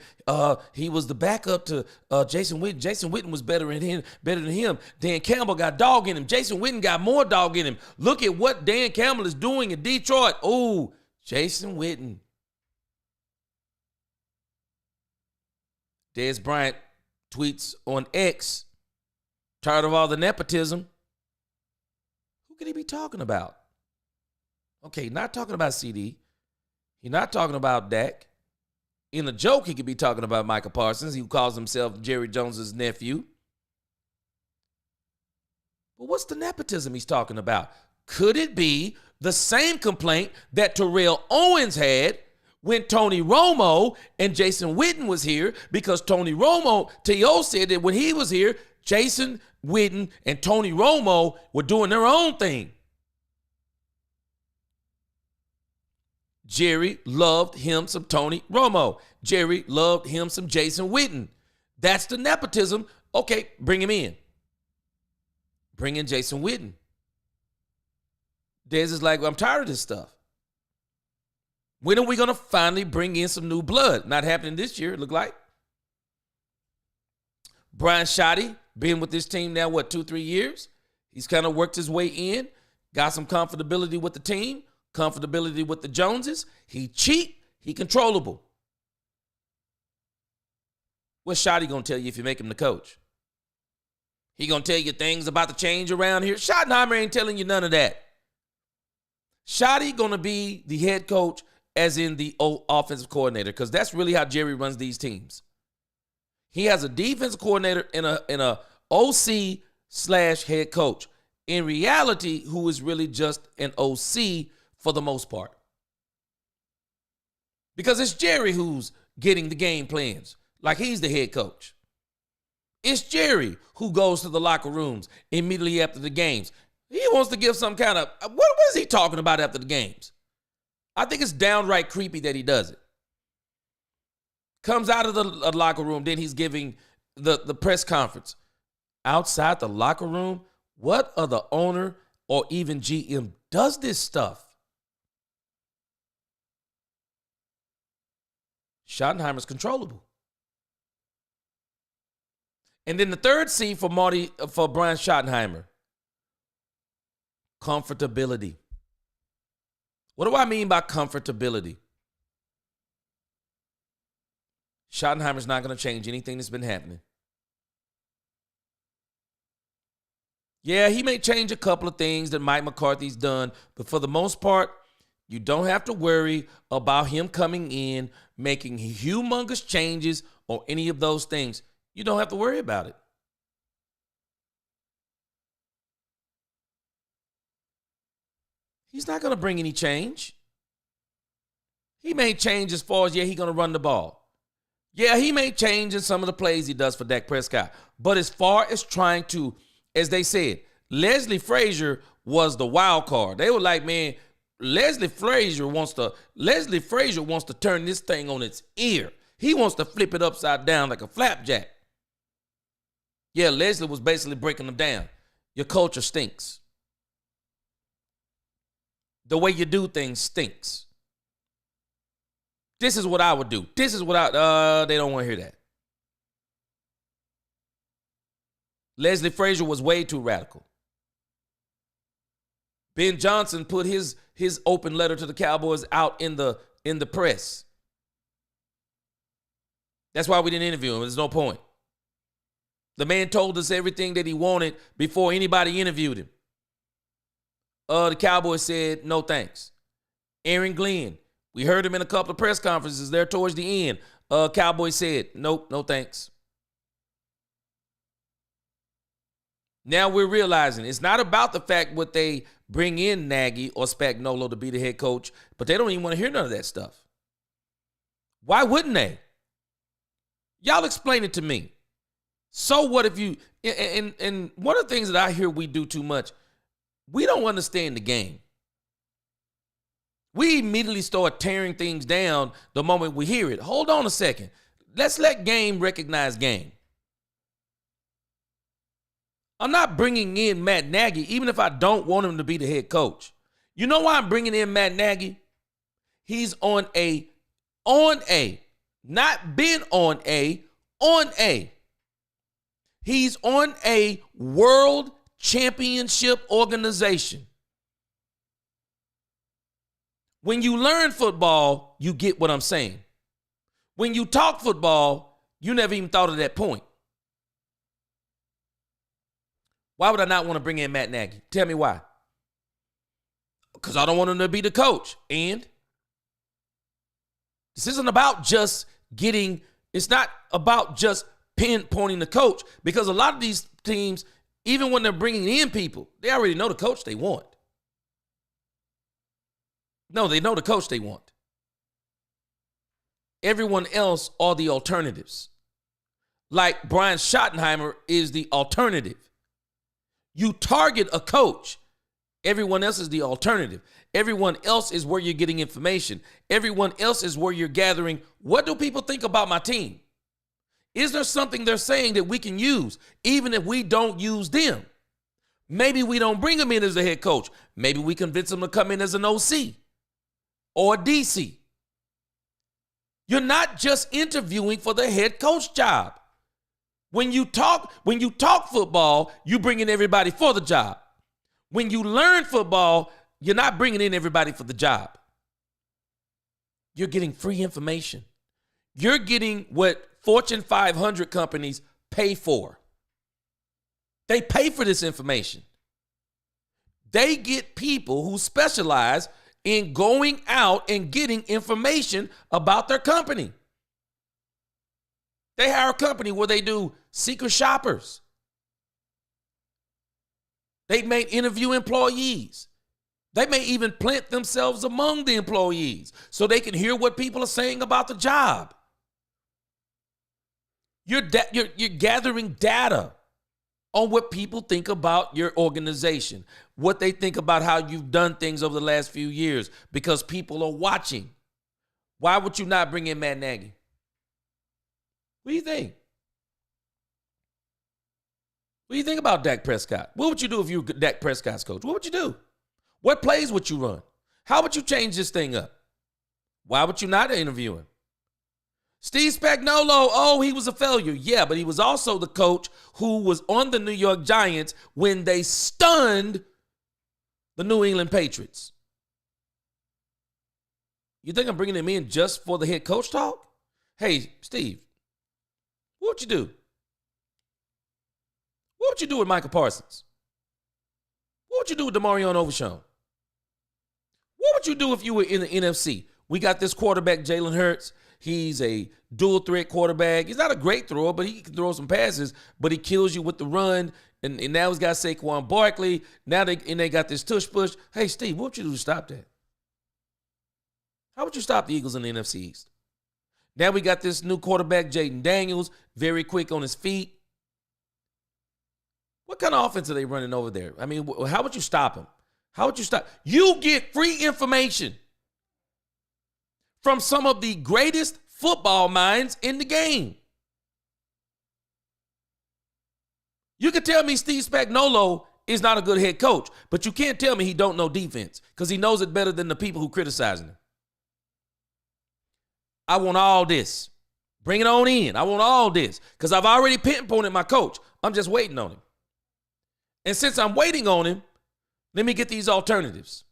He was the backup to Jason Witten. Jason Witten was better than him. Dan Campbell got dog in him. Jason Witten got more dog in him. Look at what Dan Campbell is doing in Detroit. Oh, Jason Witten. Dez Bryant tweets on X, tired of all the nepotism. Who could he be talking about? Okay, not talking about CD. He's not talking about Dak. In a joke, he could be talking about Micah Parsons, who calls himself Jerry Jones's nephew. But what's the nepotism he's talking about? Could it be the same complaint that Terrell Owens had when Tony Romo and Jason Witten was here? Because Tony Romo, T.O. said that when he was here, Jason Witten and Tony Romo were doing their own thing. Jerry loved him some Tony Romo. Jerry loved him some Jason Witten. That's the nepotism. Okay, bring him in. Bring in Jason Witten. Dez is like, well, I'm tired of this stuff. When are we going to finally bring in some new blood? Not happening this year, it look like. Brian Schotty, been with this team now, 2-3 years? He's kind of worked his way in, got some comfortability with the team, comfortability with the Joneses. He cheap, he controllable. What's Shotty going to tell you if you make him the coach? He going to tell you things about the change around here? Schottenheimer ain't telling you none of that. Shotty going to be the head coach as in the offensive coordinator, because that's really how Jerry runs these teams. He has a defensive coordinator and a OC / head coach. In reality, who is really just an OC for the most part. Because it's Jerry who's getting the game plans, like he's the head coach. It's Jerry who goes to the locker rooms immediately after the games. He wants to give some kind of, what is he talking about after the games? I think it's downright creepy that he does it. Comes out of the locker room, then he's giving the press conference. Outside the locker room, what other owner or even GM does this stuff? Schottenheimer's controllable. And then the third C for Brian Schottenheimer, comfortability. What do I mean by comfortability? Schottenheimer's not going to change anything that's been happening. Yeah, he may change a couple of things that Mike McCarthy's done, but for the most part, you don't have to worry about him coming in, making humongous changes or any of those things. You don't have to worry about it. He's not going to bring any change. He may change as far as, he's going to run the ball. Yeah, he may change in some of the plays he does for Dak Prescott. But as far as trying to, as they said, Leslie Frazier was the wild card. They were like, man, Leslie Frazier wants to turn this thing on its ear. He wants to flip it upside down like a flapjack. Yeah, Leslie was basically breaking them down. Your culture stinks. The way you do things stinks. This is what I would do. This is what they don't want to hear that. Leslie Frazier was way too radical. Ben Johnson put his open letter to the Cowboys out in the press. That's why we didn't interview him. There's no point. The man told us everything that he wanted before anybody interviewed him. The Cowboys said, no thanks. Aaron Glenn, we heard him in a couple of press conferences there towards the end. Cowboys said, nope, no thanks. Now we're realizing it's not about the fact what they bring in Nagy or Spagnuolo to be the head coach, but they don't even want to hear none of that stuff. Why wouldn't they? Y'all explain it to me. So what if you, and one of the things that I hear we do too much, we don't understand the game. We immediately start tearing things down the moment we hear it. Hold on a second. Let's let game recognize game. I'm not bringing in Matt Nagy, even if I don't want him to be the head coach. You know why I'm bringing in Matt Nagy? He's on a, not been on a. He's on a world championship organization. When you learn football, you get what I'm saying. When you talk football, you never even thought of that point. Why would I not want to bring in Matt Nagy? Tell me why. Because I don't want him to be the coach. And this isn't about just it's not about just pinpointing the coach, because a lot of these teams, even when they're bringing in people, they already know the coach they want. No, they know the coach they want. Everyone else are the alternatives. Like Brian Schottenheimer is the alternative. You target a coach. Everyone else is the alternative. Everyone else is where you're getting information. Everyone else is where you're gathering. What do people think about my team? Is there something they're saying that we can use, even if we don't use them? Maybe we don't bring them in as a head coach. Maybe we convince them to come in as an OC or a DC. You're not just interviewing for the head coach job. When you talk football, you bring in everybody for the job. When you learn football, you're not bringing in everybody for the job. You're getting free information. You're getting what Fortune 500 companies pay for. They pay for this information. They get people who specialize in going out and getting information about their company. They hire a company where they do secret shoppers. They may interview employees. They may even plant themselves among the employees so they can hear what people are saying about the job. You're gathering data on what people think about your organization, what they think about how you've done things over the last few years, because people are watching. Why would you not bring in Matt Nagy? What do you think? What do you think about Dak Prescott? What would you do if you were Dak Prescott's coach? What would you do? What plays would you run? How would you change this thing up? Why would you not interview him? Steve Spagnuolo, oh, he was a failure. Yeah, but he was also the coach who was on the New York Giants when they stunned the New England Patriots. You think I'm bringing him in just for the head coach talk? Hey, Steve, what would you do? What would you do with Michael Parsons? What would you do with DeMarion Overshown? What would you do if you were in the NFC? We got this quarterback, Jalen Hurts. He's a dual threat quarterback. He's not a great thrower, but he can throw some passes, but he kills you with the run. And now he's got Saquon Barkley. Now they got this tush push. Hey, Steve, what would you do to stop that? How would you stop the Eagles in the NFC East? Now we got this new quarterback, Jaden Daniels, very quick on his feet. What kind of offense are they running over there? I mean, how would you stop him? How would you stop? You get free information from some of the greatest football minds in the game. You can tell me Steve Spagnuolo is not a good head coach, but you can't tell me he don't know defense because he knows it better than the people who criticizing him. I want all this. Bring it on in. I want all this because I've already pinpointed my coach. I'm just waiting on him. And since I'm waiting on him, let me get these alternatives.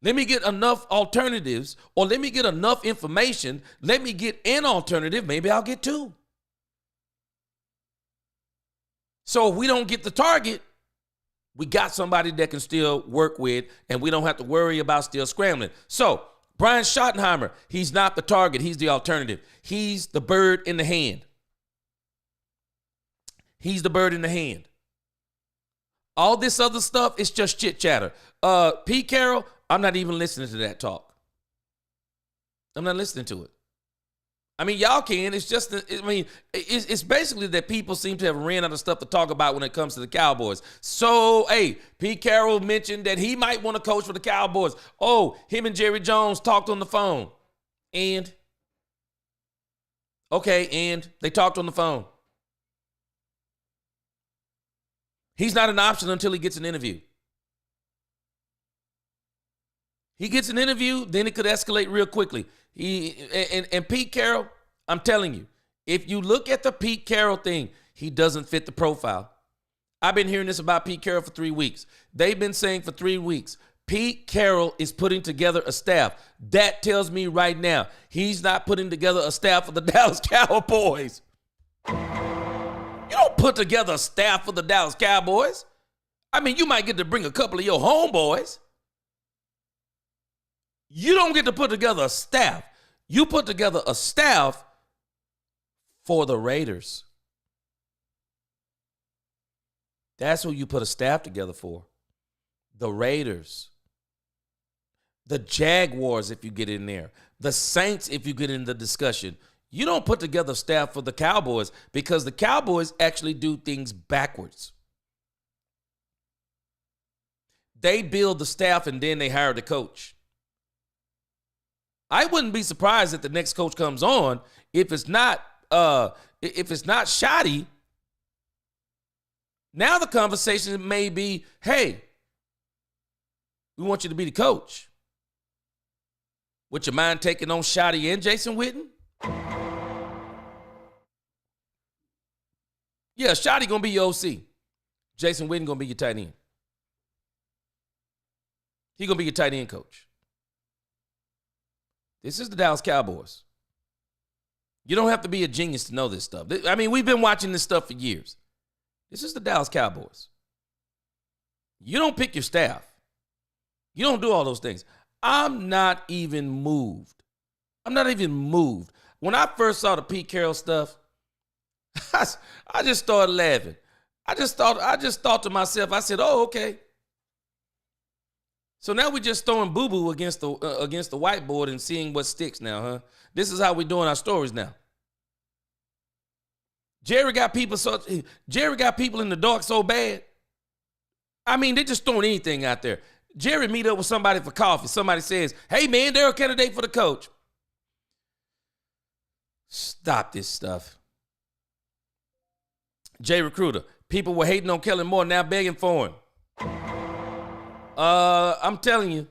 Let me get enough alternatives, or let me get enough information. Let me get an alternative. Maybe I'll get two. So if we don't get the target, we got somebody that can still work with, and we don't have to worry about still scrambling. So Brian Schottenheimer, he's not the target. He's the alternative. He's the bird in the hand. He's the bird in the hand. All this other stuff is just chit chatter. Pete Carroll, I'm not even listening to that talk. I'm not listening to it. I mean, y'all can. It's just, it's basically that people seem to have ran out of stuff to talk about when it comes to the Cowboys. So, hey, Pete Carroll mentioned that he might want to coach for the Cowboys. Oh, him and Jerry Jones talked on the phone. And? Okay, and they talked on the phone. He's not an option until he gets an interview. He gets an interview, then it could escalate real quickly. And Pete Carroll, I'm telling you, if you look at the Pete Carroll thing, he doesn't fit the profile. I've been hearing this about Pete Carroll for 3 weeks. They've been saying for 3 weeks, Pete Carroll is putting together a staff. That tells me right now, he's not putting together a staff for the Dallas Cowboys. You don't put together a staff for the Dallas Cowboys. I mean, you might get to bring a couple of your homeboys. You don't get to put together a staff. You put together a staff for the Raiders. That's who you put a staff together for. The Raiders. The Jaguars, if you get in there. The Saints, if you get in the discussion. You don't put together staff for the Cowboys because the Cowboys actually do things backwards. They build the staff and then they hire the coach. I wouldn't be surprised if the next coach comes on if it's not shoddy. Now the conversation may be, hey, we want you to be the coach. Would you mind taking on Shoddy and Jason Witten? Yeah, Shoddy gonna be your OC. Jason Witten gonna be your tight end. He's going to be your tight end coach. This is the Dallas Cowboys. You don't have to be a genius to know this stuff. I mean, we've been watching this stuff for years. This is the Dallas Cowboys. You don't pick your staff. You don't do all those things. I'm not even moved. When I first saw the Pete Carroll stuff, I just started laughing. I just thought to myself, I said, oh, okay. So now we're just throwing boo-boo against the whiteboard and seeing what sticks now, huh? This is how we're doing our stories now. Jerry got people in the dark so bad. I mean, they're just throwing anything out there. Jerry meet up with somebody for coffee. Somebody says, hey, man, they're a candidate for the coach. Stop this stuff. Jay Recruiter, people were hating on Kellen Moore, now begging for him. I'm telling you,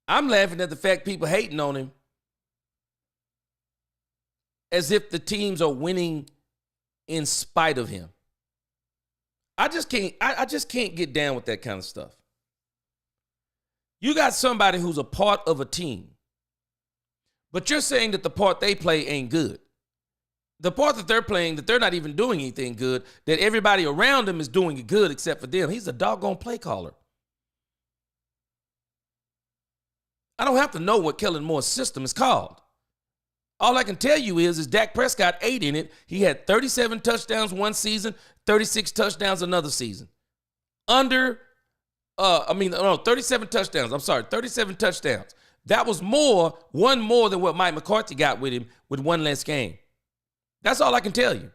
I'm laughing at the fact people hating on him as if the teams are winning in spite of him. I just can't get down with that kind of stuff. You got somebody who's a part of a team, but you're saying that the part they play ain't good. The part that they're playing, that they're not even doing anything good, that everybody around them is doing it good except for them. He's a doggone play caller. I don't have to know what Kellen Moore's system is called. All I can tell you is Dak Prescott ate in it. He had 37 touchdowns one season, 36 touchdowns another season. 37 touchdowns. I'm sorry, 37 touchdowns. That was one more than what Mike McCarthy got with him with one less game. That's all I can tell you.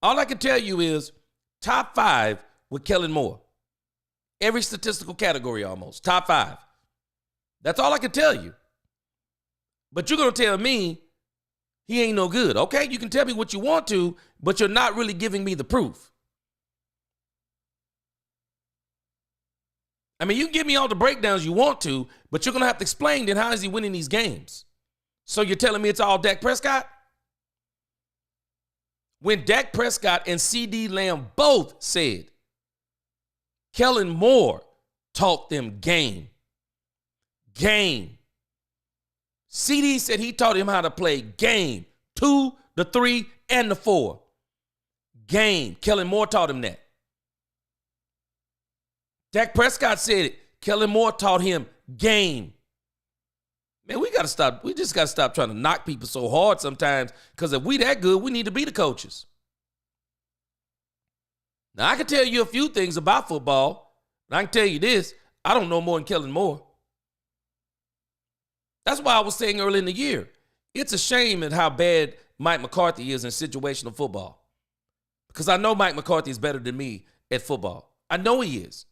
All I can tell you is top 5 with Kellen Moore. Every statistical category almost. Top 5. That's all I can tell you. But you're going to tell me he ain't no good. Okay, you can tell me what you want to, but you're not really giving me the proof. I mean, you can give me all the breakdowns you want to, but you're going to have to explain then how is he winning these games? So you're telling me it's all Dak Prescott? When Dak Prescott and CD Lamb both said Kellen Moore taught them game. Game. CD said he taught him how to play game. 2, the 3, and the 4. Game. Kellen Moore taught him that. Dak Prescott said it. Kellen Moore taught him game. Man, we just got to stop trying to knock people so hard sometimes, because if we that good, we need to be the coaches. Now, I can tell you a few things about football, but I can tell you this, I don't know more than Kellen Moore. That's why I was saying early in the year, it's a shame at how bad Mike McCarthy is in situational football, because I know Mike McCarthy is better than me at football. I know he is.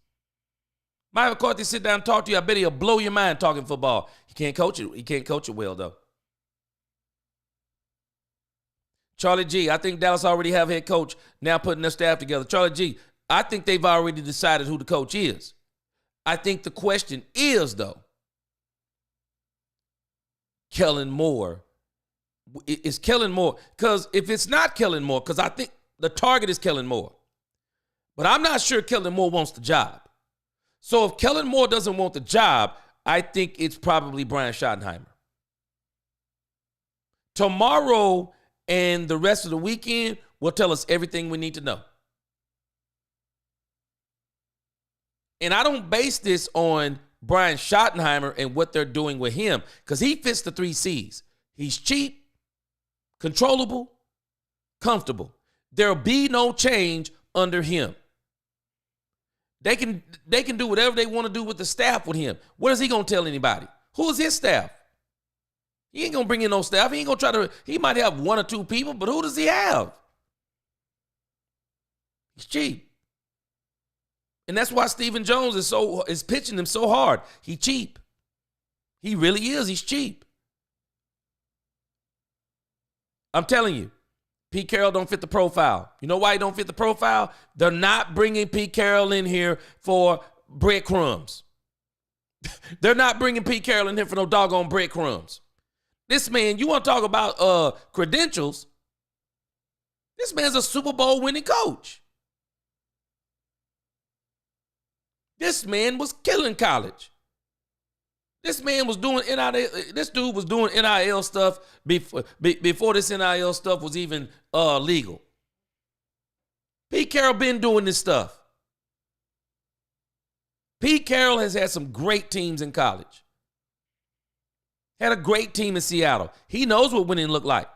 Mike McCarthy sit down and talk to you, I bet he'll blow your mind talking football. He can't coach it. He can't coach it well, though. Charlie G, I think Dallas already have head coach now putting their staff together. Charlie G, I think they've already decided who the coach is. I think the question is, though, Kellen Moore. Is Kellen Moore? Because if it's not Kellen Moore, because I think the target is Kellen Moore. But I'm not sure Kellen Moore wants the job. So if Kellen Moore doesn't want the job, I think it's probably Brian Schottenheimer. Tomorrow and the rest of the weekend will tell us everything we need to know. And I don't base this on Brian Schottenheimer and what they're doing with him, because he fits the 3 C's. He's cheap, controllable, comfortable. There'll be no change under him. They can do whatever they want to do with the staff with him. What is he going to tell anybody? Who is his staff? He ain't going to bring in no staff. He ain't going to he might have 1 or 2 people, but who does he have? He's cheap. And that's why Stephen Jones is pitching him so hard. He's cheap. He really is. He's cheap. I'm telling you. Pete Carroll don't fit the profile. You know why he don't fit the profile? They're not bringing Pete Carroll in here for breadcrumbs. They're not bringing Pete Carroll in here for no doggone breadcrumbs. This man, you want to talk about credentials? This man's a Super Bowl winning coach. This man was killing college. This man was doing NIL. This dude was doing NIL stuff before this NIL stuff was even legal. Pete Carroll been doing this stuff. Pete Carroll has had some great teams in college. Had a great team in Seattle. He knows what winning looked like.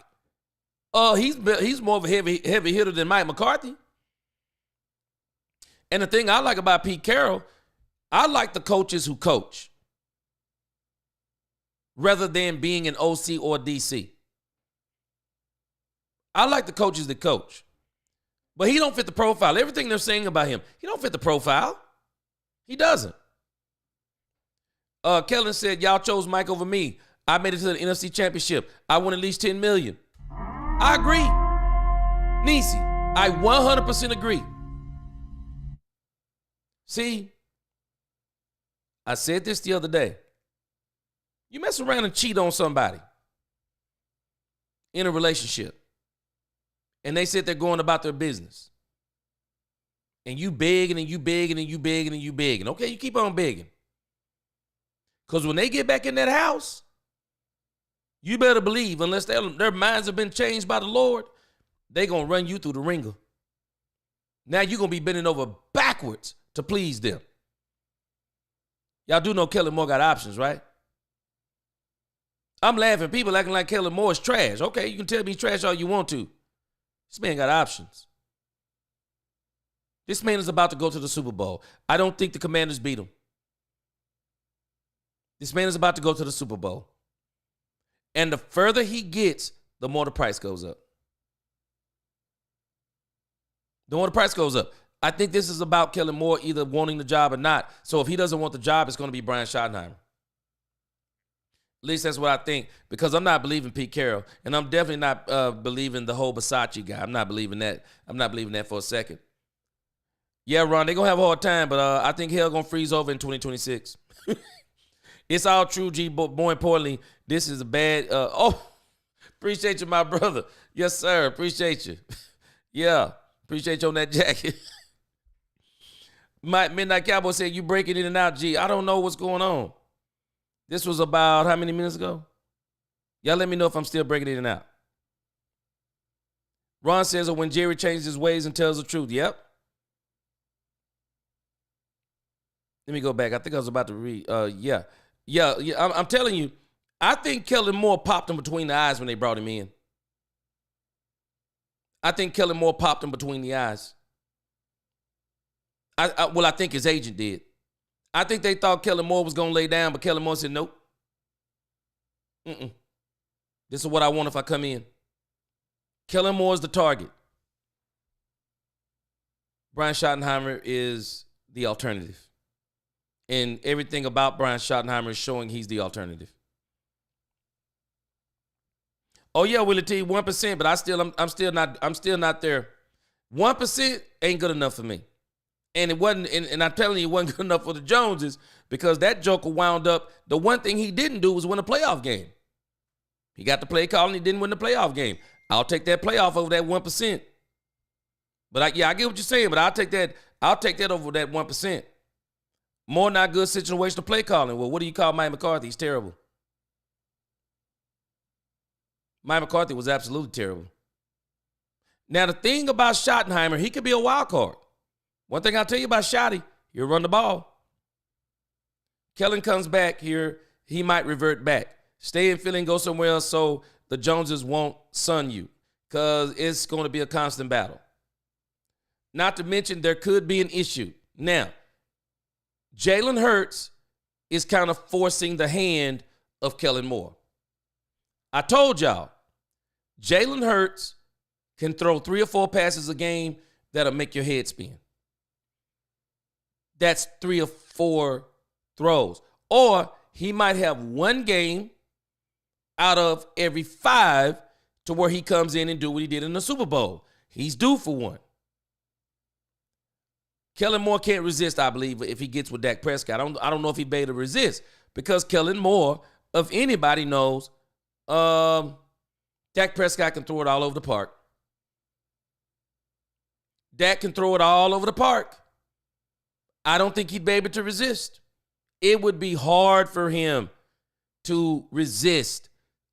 He's more of a heavy hitter than Mike McCarthy. And the thing I like about Pete Carroll, I like the coaches who coach rather than being an OC or DC. I like the coaches that coach. But he don't fit the profile. Everything they're saying about him, he don't fit the profile. He doesn't. Kellen said, y'all chose Mike over me. I made it to the NFC Championship. I won at least $10 million. I agree. Nisi, I 100% agree. See, I said this the other day. You mess around and cheat on somebody in a relationship, and they said they're going about their business. And you begging and you begging and you begging and you begging. Okay, you keep on begging. Because when they get back in that house, you better believe, unless their minds have been changed by the Lord, they're going to run you through the ringer. Now you're going to be bending over backwards to please them. Y'all do know Kellen Moore got options, right? I'm laughing. People acting like Kellen Moore is trash. Okay, you can tell me he's trash all you want to. This man got options. This man is about to go to the Super Bowl. I don't think the Commanders beat him. This man is about to go to the Super Bowl. And the further he gets, the more the price goes up. The more the price goes up. I think this is about Kellen Moore either wanting the job or not. So if he doesn't want the job, it's going to be Brian Schottenheimer. At least that's what I think, because I'm not believing Pete Carroll, and I'm definitely not believing the whole Versace guy. I'm not believing that. I'm not believing that for a second. Yeah, Ron, they're going to have a hard time, but I think hell going to freeze over in 2026. It's all true, G. But more importantly, this is a bad. Appreciate you, my brother. Yes, sir. Appreciate you. Yeah, appreciate you on that jacket. My Midnight Cowboy said, you breaking in and out, G. I don't know what's going on. This was about how many minutes ago? Y'all let me know if I'm still breaking in and out. Ron says, when Jerry changes his ways and tells the truth. Yep. Let me go back. I think I was about to read. Yeah. I'm telling you, I think Kellen Moore popped him between the eyes when they brought him in. I think Kellen Moore popped him between the eyes. I think his agent did. I think they thought Kellen Moore was going to lay down, but Kellen Moore said, nope. This is what I want if I come in. Kellen Moore is the target. Brian Schottenheimer is the alternative. And everything about Brian Schottenheimer is showing he's the alternative. Oh yeah, Willie T, 1%, but I'm still not there. 1% ain't good enough for me. And it wasn't, and I'm telling you, it wasn't good enough for the Joneses, because that joker wound up, the one thing he didn't do was win a playoff game. He got the play call and he didn't win the playoff game. I'll take that playoff over that 1%. But I get what you're saying, but I'll take that over that 1%. More not good situational play calling. Well, what do you call Mike McCarthy? He's terrible. Mike McCarthy was absolutely terrible. Now, the thing about Schottenheimer, he could be a wild card. One thing I'll tell you about Schotty, he'll run the ball. Kellen comes back here, he might revert back. Stay in Philly and go somewhere else so the Joneses won't sun you, because it's going to be a constant battle. Not to mention there could be an issue. Now, Jalen Hurts is kind of forcing the hand of Kellen Moore. I told y'all, Jalen Hurts can throw 3 or 4 passes a game that'll make your head spin. That's 3 or 4 throws. Or he might have one game out of every 5 to where he comes in and do what he did in the Super Bowl. He's due for one. Kellen Moore can't resist, I believe, if he gets with Dak Prescott. I don't know if he'd be able to resist, because Kellen Moore, if anybody knows, Dak Prescott can throw it all over the park. Dak can throw it all over the park. I don't think he'd be able to resist. It would be hard for him to resist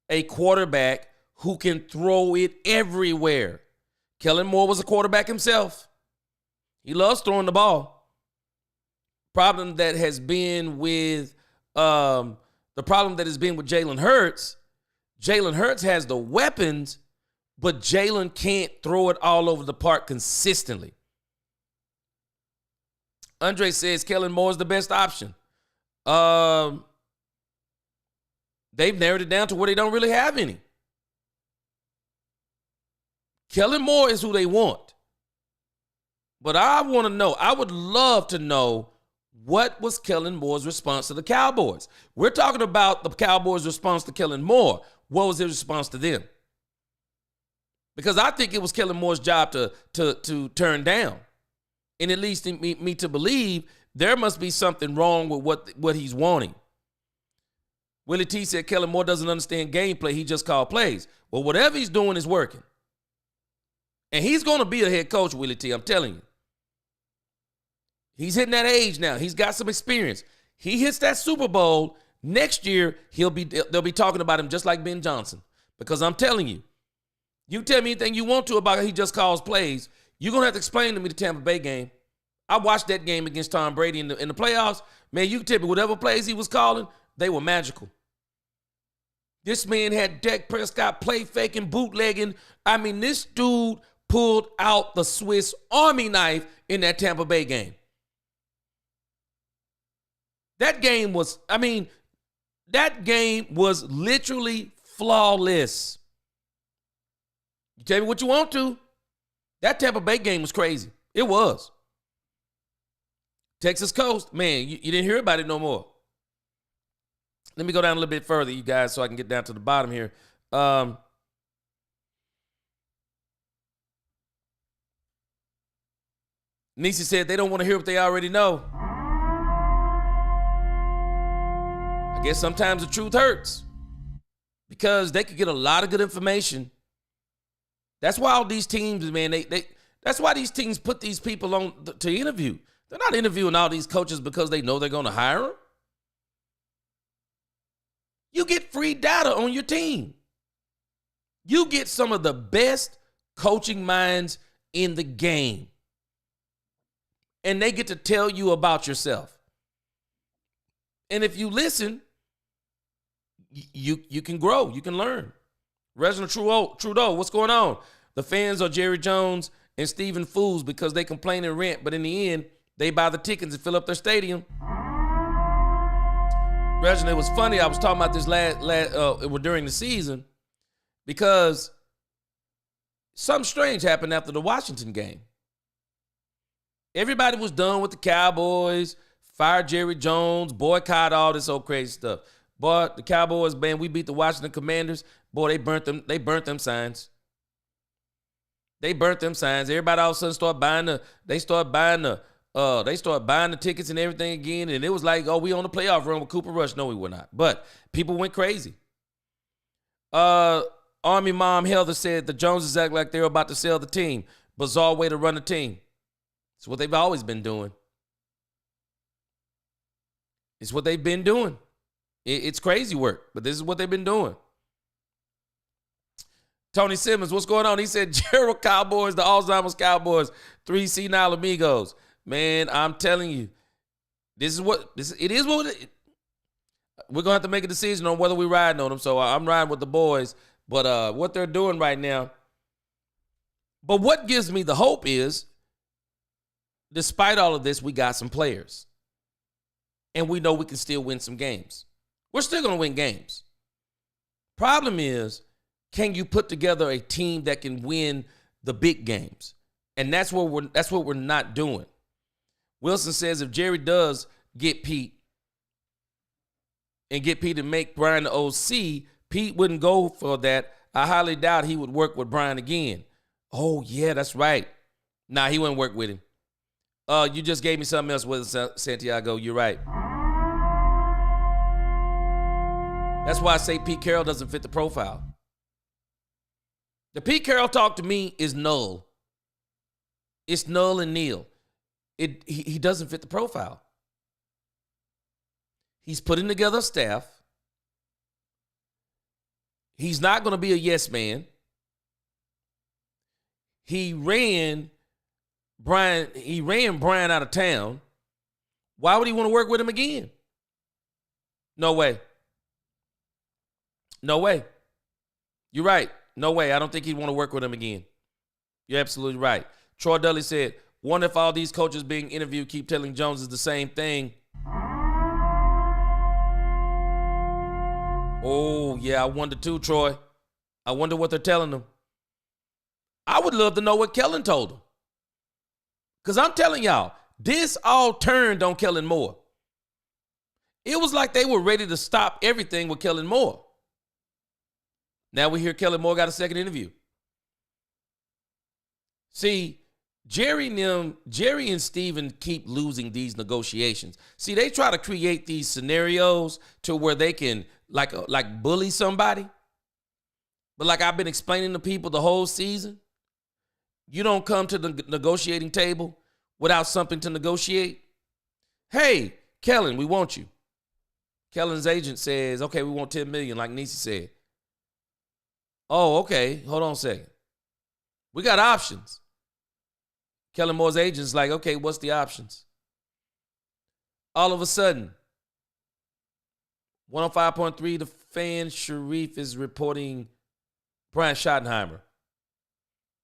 a quarterback who can throw it everywhere. Kellen Moore was a quarterback himself. He loves throwing the ball. Problem that has been with Jalen Hurts. Jalen Hurts has the weapons, but Jalen can't throw it all over the park consistently. Andre says Kellen Moore is the best option. They've narrowed it down to where they don't really have any. Kellen Moore is who they want. But I want to know, I would love to know, what was Kellen Moore's response to the Cowboys? We're talking about the Cowboys' response to Kellen Moore. What was his response to them? Because I think it was Kellen Moore's job to turn down. And it leads me to believe there must be something wrong with what he's wanting. Willie T said Kellen Moore doesn't understand gameplay. He just called plays. Well, whatever he's doing is working. And he's going to be a head coach, Willie T, I'm telling you. He's hitting that age now. He's got some experience. He hits that Super Bowl, next year they'll be talking about him just like Ben Johnson. Because I'm telling you, you tell me anything you want to about how he just calls plays, you're going to have to explain to me the Tampa Bay game. I watched that game against Tom Brady in the playoffs. Man, you can tell me whatever plays he was calling, they were magical. This man had Dak Prescott play faking, bootlegging. I mean, this dude pulled out the Swiss Army knife in that Tampa Bay game. That game was literally flawless. You tell me what you want to. That Tampa Bay game was crazy. It was. Texas Coast, man, you didn't hear about it no more. Let me go down a little bit further, you guys, so I can get down to the bottom here. Nisi said they don't want to hear what they already know. I guess sometimes the truth hurts because they could get a lot of good information. That's why all these teams, man, that's why these teams put these people on to interview. They're not interviewing all these coaches because they know they're going to hire them. You get free data on your team. You get some of the best coaching minds in the game. And they get to tell you about yourself. And if you listen, you can grow. You can learn. Reginald Trudeau, what's going on? The fans are Jerry Jones and Stephen Fools because they complain and rent, but in the end, they buy the tickets and fill up their stadium. Reginald, it was funny. I was talking about this during the season because something strange happened after the Washington game. Everybody was done with the Cowboys, fired Jerry Jones, boycott all this old crazy stuff. But the Cowboys, man, we beat the Washington Commanders. Boy, they burnt them signs. Everybody all of a sudden started buying the tickets and everything again. And it was like, oh, we on the playoff run with Cooper Rush. No, we were not. But people went crazy. Army Mom Heather said the Joneses act like they're about to sell the team. Bizarre way to run the team. It's what they've always been doing. It's crazy work, but this is what they've been doing. Tony Simmons, what's going on? He said, Gerald Cowboys, the Alzheimer's Cowboys, 3 senile amigos. Man, I'm telling you, it is what it, we're going to have to make a decision on whether we're riding on them. So I'm riding with the boys, but what they're doing right now. But what gives me the hope is, despite all of this, we got some players. And we know we can still win some games. We're still going to win games. Problem is, can you put together a team that can win the big games? And that's what we're not doing. Wilson says if Jerry does get Pete and get Pete to make Brian the OC, Pete wouldn't go for that. I highly doubt he would work with Brian again. Oh, yeah, that's right. Nah, he wouldn't work with him. You just gave me something else with Santiago. You're right. That's why I say Pete Carroll doesn't fit the profile. The Pete Carroll talk to me is null. It's null and nil. he doesn't fit the profile. He's putting together a staff. He's not going to be a yes man. He ran Brian out of town. Why would he want to work with him again? No way. No way. You're right. No way. I don't think he'd want to work with him again. You're absolutely right. Troy Dudley said, wonder if all these coaches being interviewed keep telling Jones is the same thing. Oh, yeah, I wonder too, Troy. I wonder what they're telling them. I would love to know what Kellen told them. Because I'm telling y'all, this all turned on Kellen Moore. It was like they were ready to stop everything with Kellen Moore. Now we hear Kellen Moore got a second interview. See, Jerry and Steven keep losing these negotiations. See, they try to create these scenarios to where they can like bully somebody. But like I've been explaining to people the whole season, you don't come to the negotiating table without something to negotiate. Hey, Kellen, we want you. Kellen's agent says, okay, we want $10 million, like Niecy said. Oh, okay. Hold on a second. We got options. Kellen Moore's agent's like, okay, what's the options? All of a sudden, 105.3, the fan Sharif is reporting Brian Schottenheimer.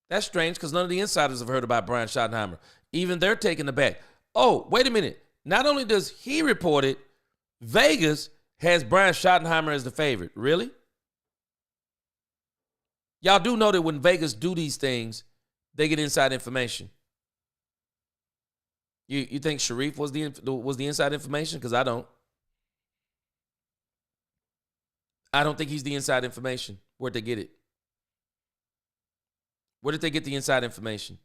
That's strange because none of the insiders have heard about Brian Schottenheimer. Even they're taken aback. Oh, wait a minute. Not only does he report it, Vegas has Brian Schottenheimer as the favorite. Really? Y'all do know that when Vegas do these things, they get inside information. You think Sharif was the inside information? Because I don't. I don't think he's the inside information. Where'd they get it? Where did they get the inside information?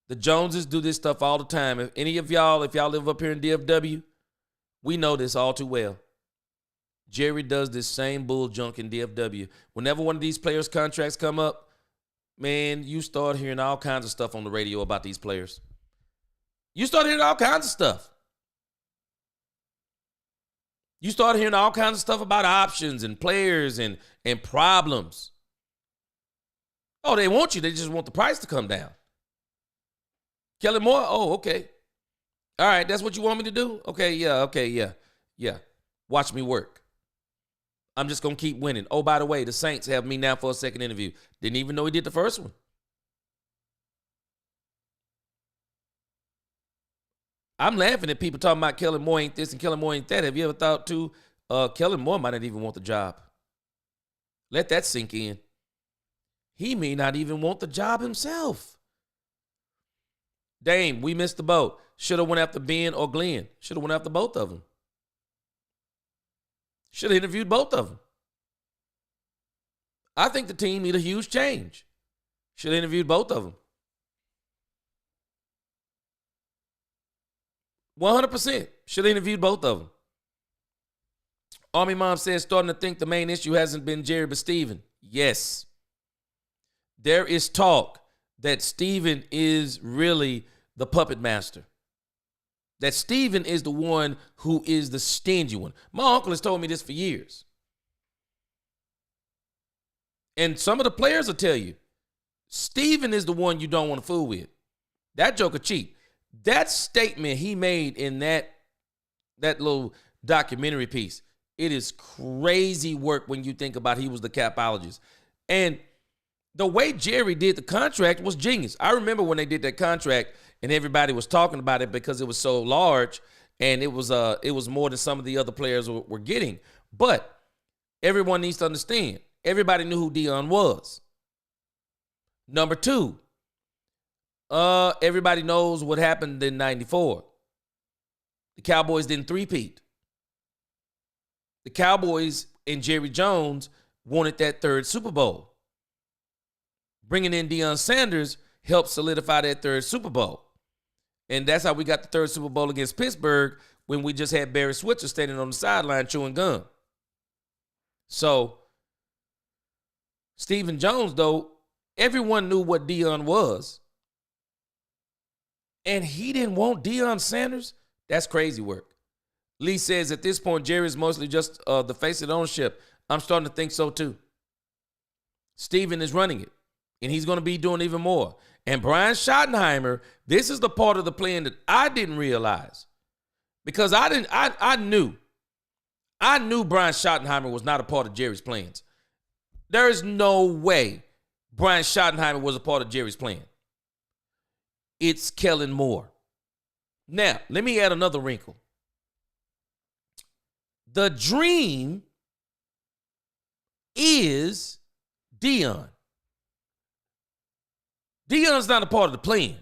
The Joneses do this stuff all the time. If any of y'all, if y'all live up here in DFW, we know this all too well. Jerry does this same bull junk in DFW. Whenever one of these players' contracts come up, man, you start hearing all kinds of stuff on the radio about these players. You start hearing all kinds of stuff. You start hearing all kinds of stuff about options and players and problems. Oh, they want you. They just want the price to come down. Kellen Moore? Oh, okay. All right, that's what you want me to do? Okay, yeah. Watch me work. I'm just going to keep winning. Oh, by the way, the Saints have me now for a second interview. Didn't even know he did the first one. I'm laughing at people talking about Kellen Moore ain't this and Kellen Moore ain't that. Have you ever thought, too, Kellen Moore might not even want the job? Let that sink in. He may not even want the job himself. Dame, we missed the boat. Should have went after Ben or Glenn. Should have went after both of them. Should have interviewed both of them. I think the team need a huge change. Should have interviewed both of them. 100%. Should have interviewed both of them. Army Mom says, starting to think the main issue hasn't been Jerry but Steven. Yes. There is talk that Steven is really the puppet master. That Steven is the one who is the stingy one. My uncle has told me this for years. And some of the players will tell you, Steven is the one you don't want to fool with. That joker cheap. That statement he made in that little documentary piece, it is crazy work when you think about he was the capologist. And the way Jerry did the contract was genius. I remember when they did that contract and everybody was talking about it because it was so large and it was more than some of the other players were getting. But everyone needs to understand, everybody knew who Deion was. Number two, everybody knows what happened in 94. The Cowboys didn't three-peat. The Cowboys and Jerry Jones wanted that third Super Bowl. Bringing in Deion Sanders helped solidify that third Super Bowl. And that's how we got the third Super Bowl against Pittsburgh when we just had Barry Switzer standing on the sideline chewing gum. So, Stephen Jones, though, everyone knew what Deion was. And he didn't want Deion Sanders? That's crazy work. Lee says at this point, Jerry is mostly just the face of the ownership. I'm starting to think so too. Steven is running it, and he's going to be doing even more. And Brian Schottenheimer, this is the part of the plan that I didn't realize, because I knew Brian Schottenheimer was not a part of Jerry's plans. There is no way Brian Schottenheimer was a part of Jerry's plan. It's Kellen Moore. Now, let me add another wrinkle. The dream is Deion. Deion's not a part of the plan.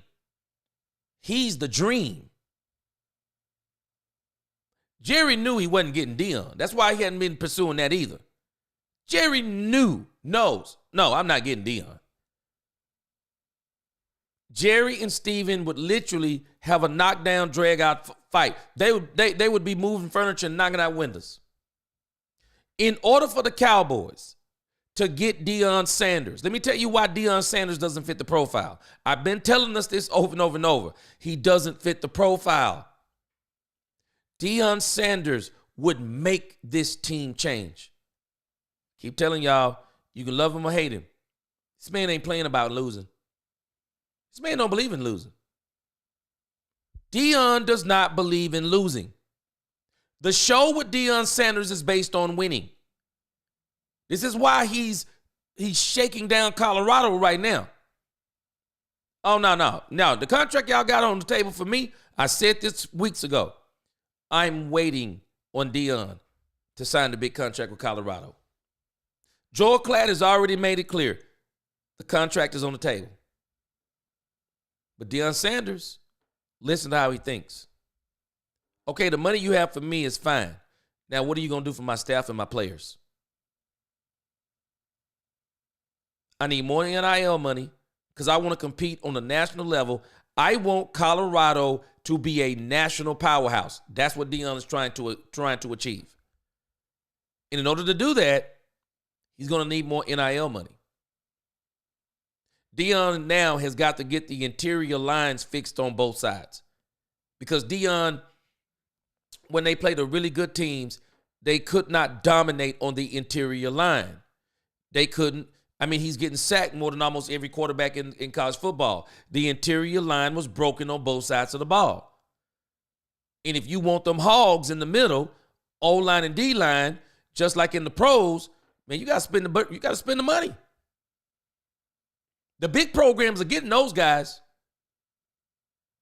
He's the dream. Jerry knew he wasn't getting Deion. That's why he hadn't been pursuing that either. Jerry knows, no, I'm not getting Deion. Jerry and Steven would literally have a knockdown, drag-out fight. They would be moving furniture and knocking out windows. In order for the Cowboys to get Deion Sanders, let me tell you why Deion Sanders doesn't fit the profile. I've been telling us this over and over and over. He doesn't fit the profile. Deion Sanders would make this team change. Keep telling y'all, you can love him or hate him. This man ain't playing about losing. This man don't believe in losing. Deion does not believe in losing. The show with Deion Sanders is based on winning. This is why he's shaking down Colorado right now. Oh, no. The contract y'all got on the table for me, I said this weeks ago. I'm waiting on Deion to sign the big contract with Colorado. Joel Klatt has already made it clear. The contract is on the table. But Deion Sanders, listen to how he thinks. Okay, the money you have for me is fine. Now, what are you going to do for my staff and my players? I need more NIL money because I want to compete on the national level. I want Colorado to be a national powerhouse. That's what Deion is trying to achieve. And in order to do that, he's going to need more NIL money. Deion now has got to get the interior lines fixed on both sides. Because Deion, when they played the really good teams, they could not dominate on the interior line. They couldn't. I mean, he's getting sacked more than almost every quarterback in college football. The interior line was broken on both sides of the ball. And if you want them hogs in the middle, O-line and D-line, just like in the pros, man, you got to spend the money. The big programs are getting those guys.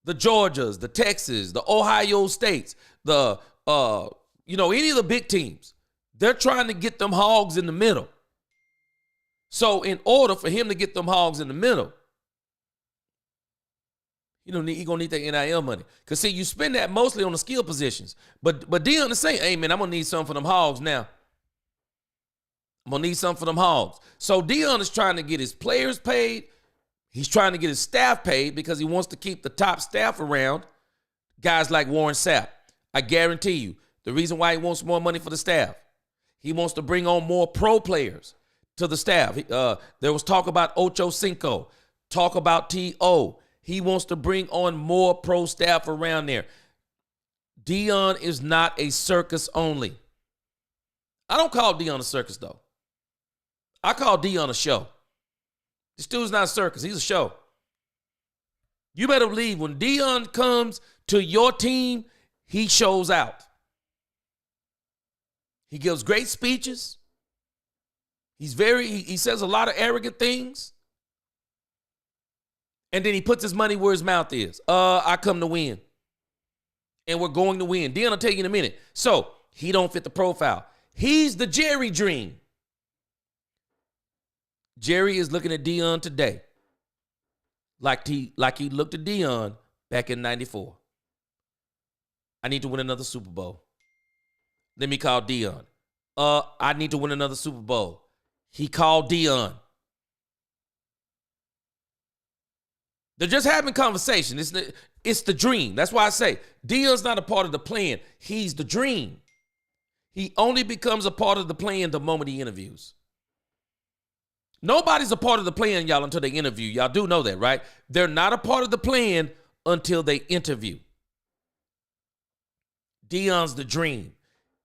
The Georgias, the Texas, the Ohio States, any of the big teams. They're trying to get them hogs in the middle. So in order for him to get them hogs in the middle, he's going to need that NIL money. Because, see, you spend that mostly on the skill positions. But Deion is saying, hey, man, I'm going to need something for them hogs now. I'm going to need something for them hogs. So Deion is trying to get his players paid. He's trying to get his staff paid because he wants to keep the top staff around, guys like Warren Sapp. I guarantee you, the reason why he wants more money for the staff, he wants to bring on more pro players to the staff. There was talk about Ocho Cinco, talk about T.O. He wants to bring on more pro staff around there. Deion is not a circus only. I don't call Deion a circus, though. I call Deion a show. This dude's not a circus. He's a show. You better believe when Deion comes to your team, he shows out. He gives great speeches. He says a lot of arrogant things. And then he puts his money where his mouth is. I come to win. And we're going to win. Deion will tell you in a minute. So, he don't fit the profile. He's the Jerry dream. Jerry is looking at Deion today like he looked at Deion back in 94. I need to win another Super Bowl. Let me call Deion. I need to win another Super Bowl. He called Deion. They're just having conversation. It's the dream. That's why I say Deion's not a part of the plan. He's the dream. He only becomes a part of the plan the moment he interviews. Nobody's a part of the plan, y'all, until they interview. Y'all do know that, right? They're not a part of the plan until they interview. Deion's the dream.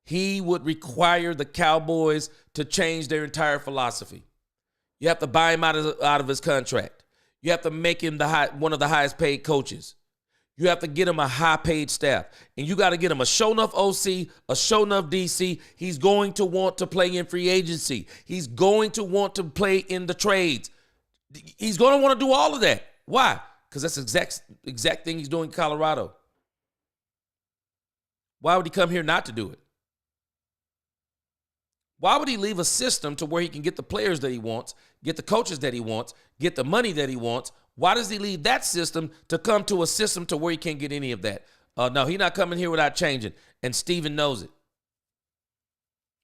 He would require the Cowboys to change their entire philosophy. You have to buy him out of his contract. You have to make him one of the highest paid coaches. You have to get him a high-paid staff. And you got to get him a show-enough OC, a show-enough DC. He's going to want to play in free agency. He's going to want to play in the trades. He's going to want to do all of that. Why? Because that's the exact thing he's doing in Colorado. Why would he come here not to do it? Why would he leave a system to where he can get the players that he wants, get the coaches that he wants, get the money that he wants? Why does he leave that system to come to a system to where he can't get any of that? No, he's not coming here without changing, and Steven knows it.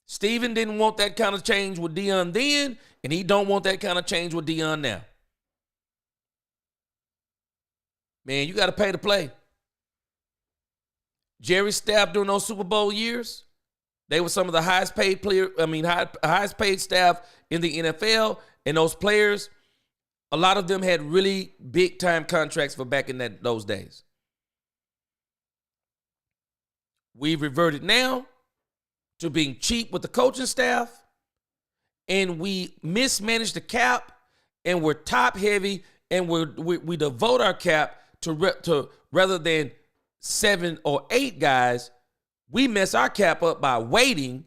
Steven didn't want that kind of change with Deion then, and he don't want that kind of change with Deion now. Man, you got to pay to play. Jerry's staff during those Super Bowl years, they were some of the highest paid highest paid staff in the NFL, and those players, a lot of them had really big time contracts for back in those days. We've reverted now to being cheap with the coaching staff, and we mismanage the cap, and we're top heavy, and we devote our cap to rather than 7 or 8 guys, we mess our cap up by waiting,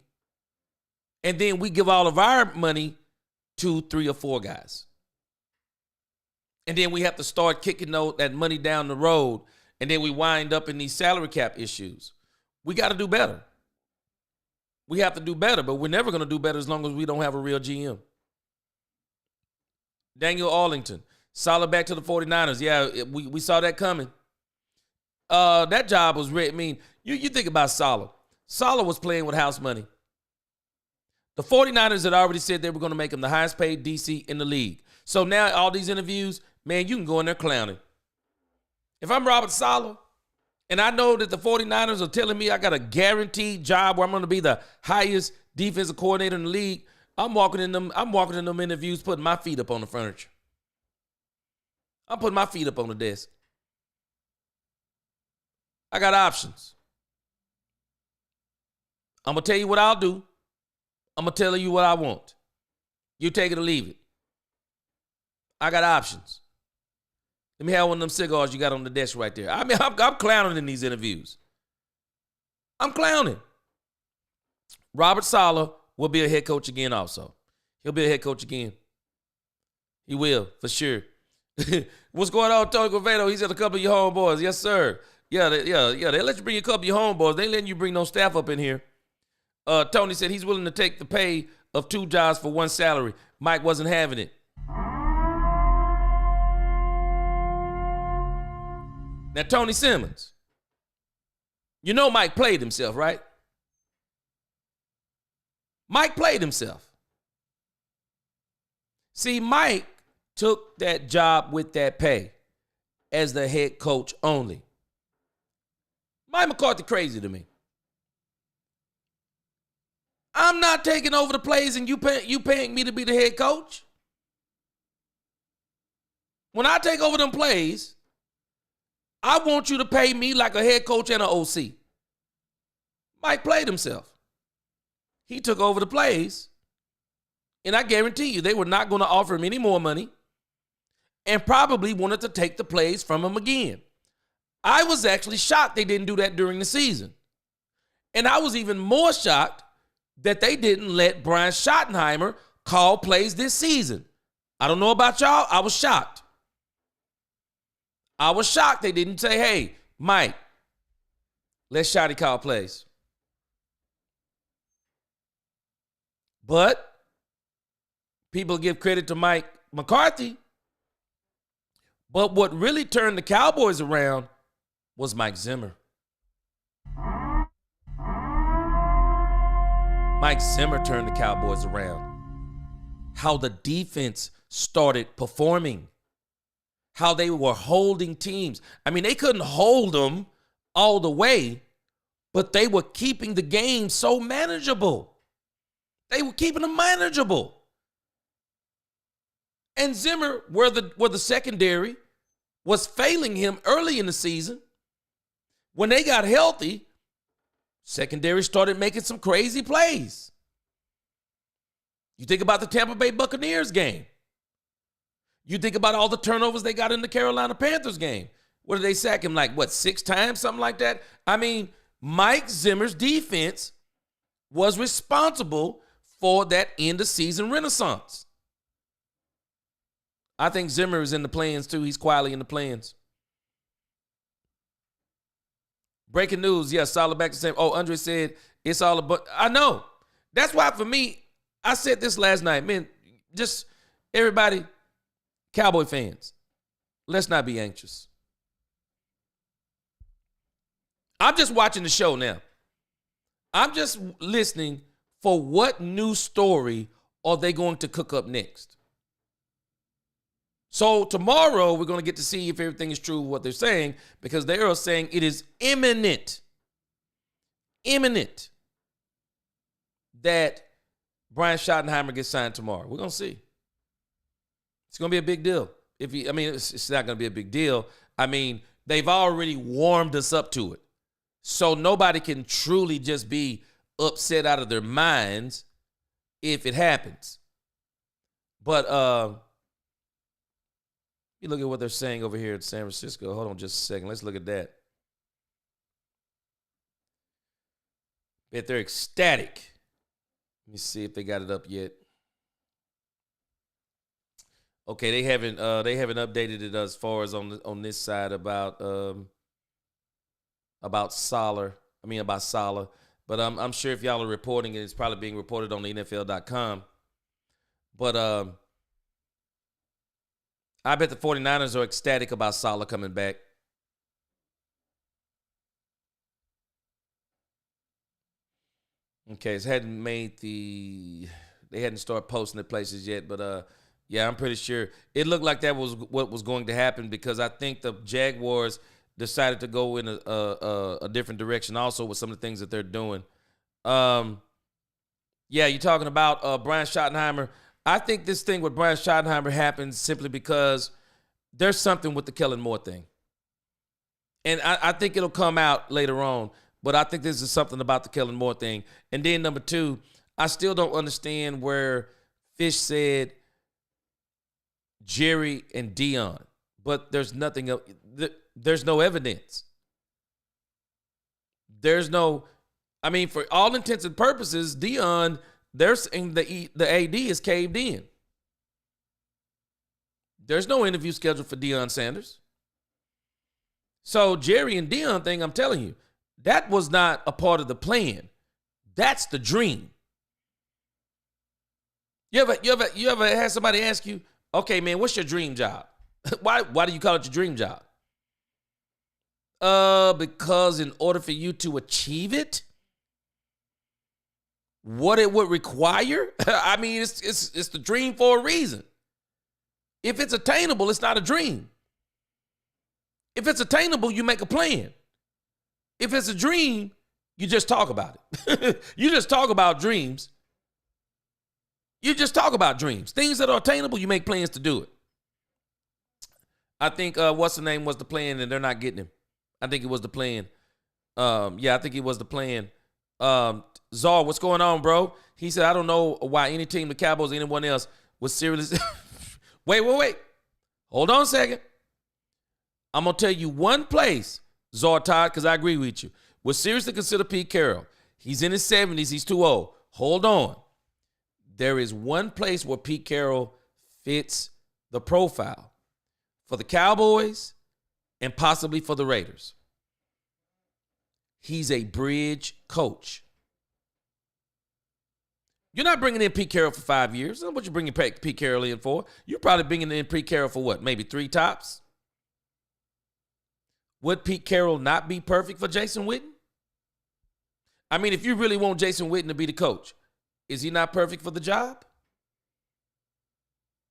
and then we give all of our money to 3 or 4 guys. And then we have to start kicking that money down the road, and then we wind up in these salary cap issues. We got to do better. We have to do better, but we're never going to do better as long as we don't have a real GM. Daniel Arlington, solid back to the 49ers. Yeah, we saw that coming. That job was great. I mean, you think about Saleh. Saleh was playing with house money. The 49ers had already said they were going to make him the highest paid DC in the league. So now all these interviews, man, you can go in there clowning. If I'm Robert Saleh and I know that the 49ers are telling me I got a guaranteed job where I'm going to be the highest defensive coordinator in the league, I'm walking in them interviews putting my feet up on the furniture. I'm putting my feet up on the desk. I got options. I'm going to tell you what I'll do. I'm going to tell you what I want. You take it or leave it. I got options. Let me have one of them cigars you got on the desk right there. I mean, I'm clowning in these interviews. I'm clowning. Robert Saleh will be a head coach again also. He'll be a head coach again. He will, for sure. What's going on, Tony Corvedo? He said a couple of your homeboys. Yes, sir. Yeah. They let you bring a couple of your homeboys. They ain't letting you bring no staff up in here. Tony said he's willing to take the pay of 2 jobs for 1 salary. Mike wasn't having it. Now, Tony Simmons, you know Mike played himself, right? Mike played himself. See, Mike took that job with that pay as the head coach only. Mike McCarthy crazy to me. I'm not taking over the plays and you paying me to be the head coach. When I take over them plays, I want you to pay me like a head coach and an OC. Mike played himself. He took over the plays, and I guarantee you they were not going to offer him any more money and probably wanted to take the plays from him again. I was actually shocked they didn't do that during the season. And I was even more shocked that they didn't let Brian Schottenheimer call plays this season. I don't know about y'all. I was shocked. I was shocked they didn't say, hey, Mike, let Shotty call plays. But people give credit to Mike McCarthy. But what really turned the Cowboys around was Mike Zimmer. Mike Zimmer turned the Cowboys around. How the defense started performing. How they were holding teams. I mean, they couldn't hold them all the way, but they were keeping the game so manageable. They were keeping them manageable. And Zimmer were the secondary was failing him early in the season. When they got healthy, secondary started making some crazy plays. You think about the Tampa Bay Buccaneers game. You think about all the turnovers they got in the Carolina Panthers game. What did they sack him, like, 6 times, something like that? I mean, Mike Zimmer's defense was responsible for that end-of-season renaissance. I think Zimmer is in the plans, too. He's quietly in the plans. Breaking news, yes, solid back to same. Oh, Andre said it's all about. I know. That's why, for me, I said this last night. Man, just everybody, Cowboy fans, let's not be anxious. I'm just watching the show now. I'm just listening for what new story are they going to cook up next. So tomorrow we're going to get to see if everything is true what they're saying, because they are saying it is imminent that Brian Schottenheimer gets signed tomorrow. We're going to see. It's going to be a big deal. It's not going to be a big deal. I mean, they've already warmed us up to it. So nobody can truly just be upset out of their minds if it happens. But you look at what they're saying over here in San Francisco. Hold on just a second. Let's look at that. Bet they're ecstatic. Let me see if they got it up yet. Okay, they haven't updated it as far as on this side about Saleh. But I'm sure if y'all are reporting it, it's probably being reported on the NFL.com. But I bet the 49ers are ecstatic about Saleh coming back. Okay, they hadn't started posting the places yet, but yeah, I'm pretty sure it looked like that was what was going to happen, because I think the Jaguars decided to go in a different direction also with some of the things that they're doing. Yeah, you're talking about Brian Schottenheimer. I think this thing with Brian Schottenheimer happens simply because there's something with the Kellen Moore thing. And I think it'll come out later on, but I think this is something about the Kellen Moore thing. And then number 2, I still don't understand where Fish said Jerry and Dion, but there's nothing else. There's no evidence. For all intents and purposes, Dion, they're saying the AD is caved in. There's no interview scheduled for Deion Sanders. So Jerry and Dion thing, I'm telling you, that was not a part of the plan. That's the dream. You ever had somebody ask you, okay, man, what's your dream job? Why do you call it your dream job? Because in order for you to achieve it, what it would require, it's the dream for a reason. If it's attainable, it's not a dream. If it's attainable, you make a plan. If it's a dream, you just talk about it. You just talk about dreams. You just talk about dreams. Things that are attainable, you make plans to do it. I think what's the name was the plan, and they're not getting him. I think it was the plan. I think it was the plan. Czar, what's going on, bro? He said, I don't know why any team, the Cowboys, or anyone else was seriously. Wait. Hold on a second. I'm going to tell you one place, Czar Todd, because I agree with you, would seriously consider Pete Carroll. He's in his 70s. He's too old. Hold on. There is one place where Pete Carroll fits the profile for the Cowboys and possibly for the Raiders. He's a bridge coach. You're not bringing in Pete Carroll for 5 years. That's what you're bringing Pete Carroll in for. You're probably bringing in Pete Carroll for what? Maybe 3 tops? Would Pete Carroll not be perfect for Jason Witten? If you really want Jason Witten to be the coach, is he not perfect for the job?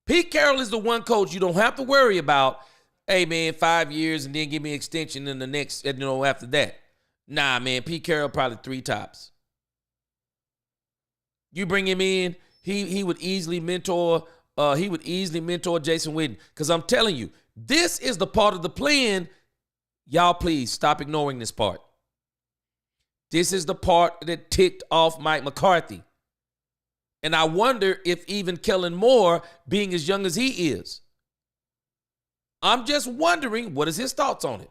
Pete Carroll is the one coach you don't have to worry about, hey, man, 5 years and then give me an extension in the next, after that. Nah, man, Pete Carroll probably 3 tops. You bring him in, he would easily mentor Jason Witten. Because I'm telling you, This is the part of the plan. Y'all, please stop ignoring this part. This is the part that ticked off Mike McCarthy. And I wonder if even Kellen Moore, being as young as he is, I'm just wondering, what is his thoughts on it?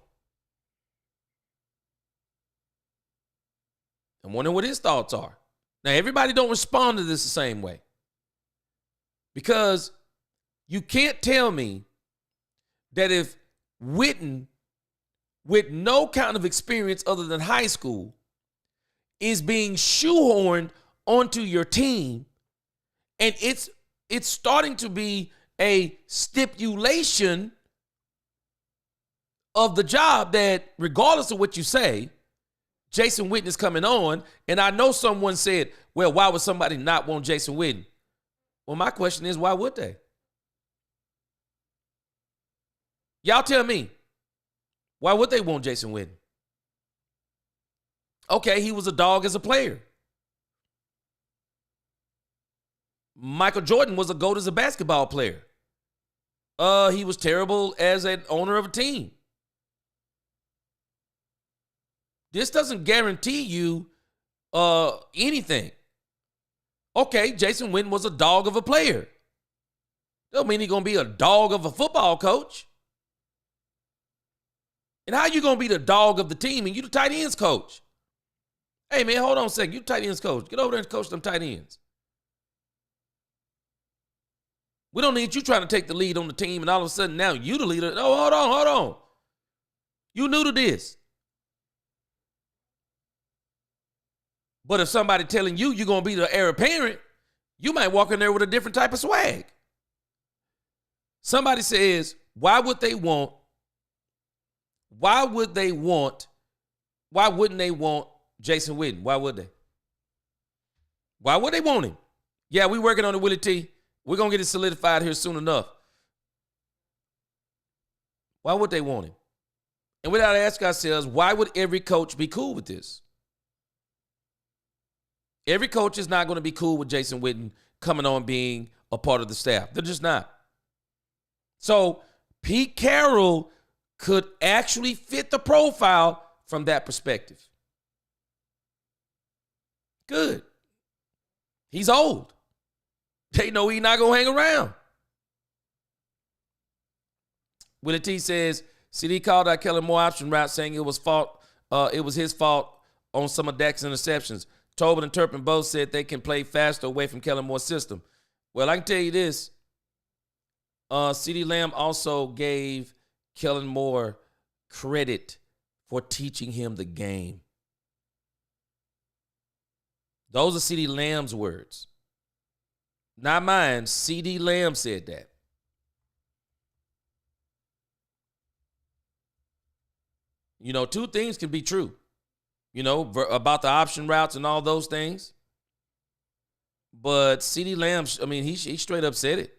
I'm wondering what his thoughts are. Now, everybody don't respond to this the same way. Because you can't tell me that if Witten, with no kind of experience other than high school, is being shoehorned onto your team, and it's starting to be a stipulation of the job that, regardless of what you say, Jason Witten is coming on. And I know someone said, well, why would somebody not want Jason Witten? Well, my question is, why would they? Y'all tell me. Why would they want Jason Witten? Okay, he was a dog as a player. Michael Jordan was a GOAT as a basketball player. He was terrible as an owner of a team. This doesn't guarantee you anything. Okay, Jason Witten was a dog of a player. Doesn't mean he's going to be a dog of a football coach. And how you going to be the dog of the team and you the tight ends coach? Hey, man, hold on a second. You the tight ends coach. Get over there and coach them tight ends. We don't need you trying to take the lead on the team and all of a sudden now you the leader. Oh, hold on. You new to this. But if somebody telling you you're going to be the heir apparent, you might walk in there with a different type of swag. Somebody says, why wouldn't they want Jason Witten? Why would they? Why would they want him? Yeah, we working on it, Willie T. We're going to get it solidified here soon enough. Why would they want him? And we got to ask ourselves, why would every coach be cool with this? Every coach is not going to be cool with Jason Witten coming on being a part of the staff. They're just not. So Pete Carroll could actually fit the profile from that perspective. Good. He's old. They know he's not going to hang around. Willie T says, CD called out Kellen Moore option route saying it was his fault on some of Dak's interceptions. Tobin and Turpin both said they can play faster away from Kellen Moore's system. Well, I can tell you this. CeeDee Lamb also gave Kellen Moore credit for teaching him the game. Those are CeeDee Lamb's words. Not mine. CeeDee Lamb said that. You know, two things can be true. You know, about the option routes and all those things. But CeeDee Lamb, I mean, he straight up said it.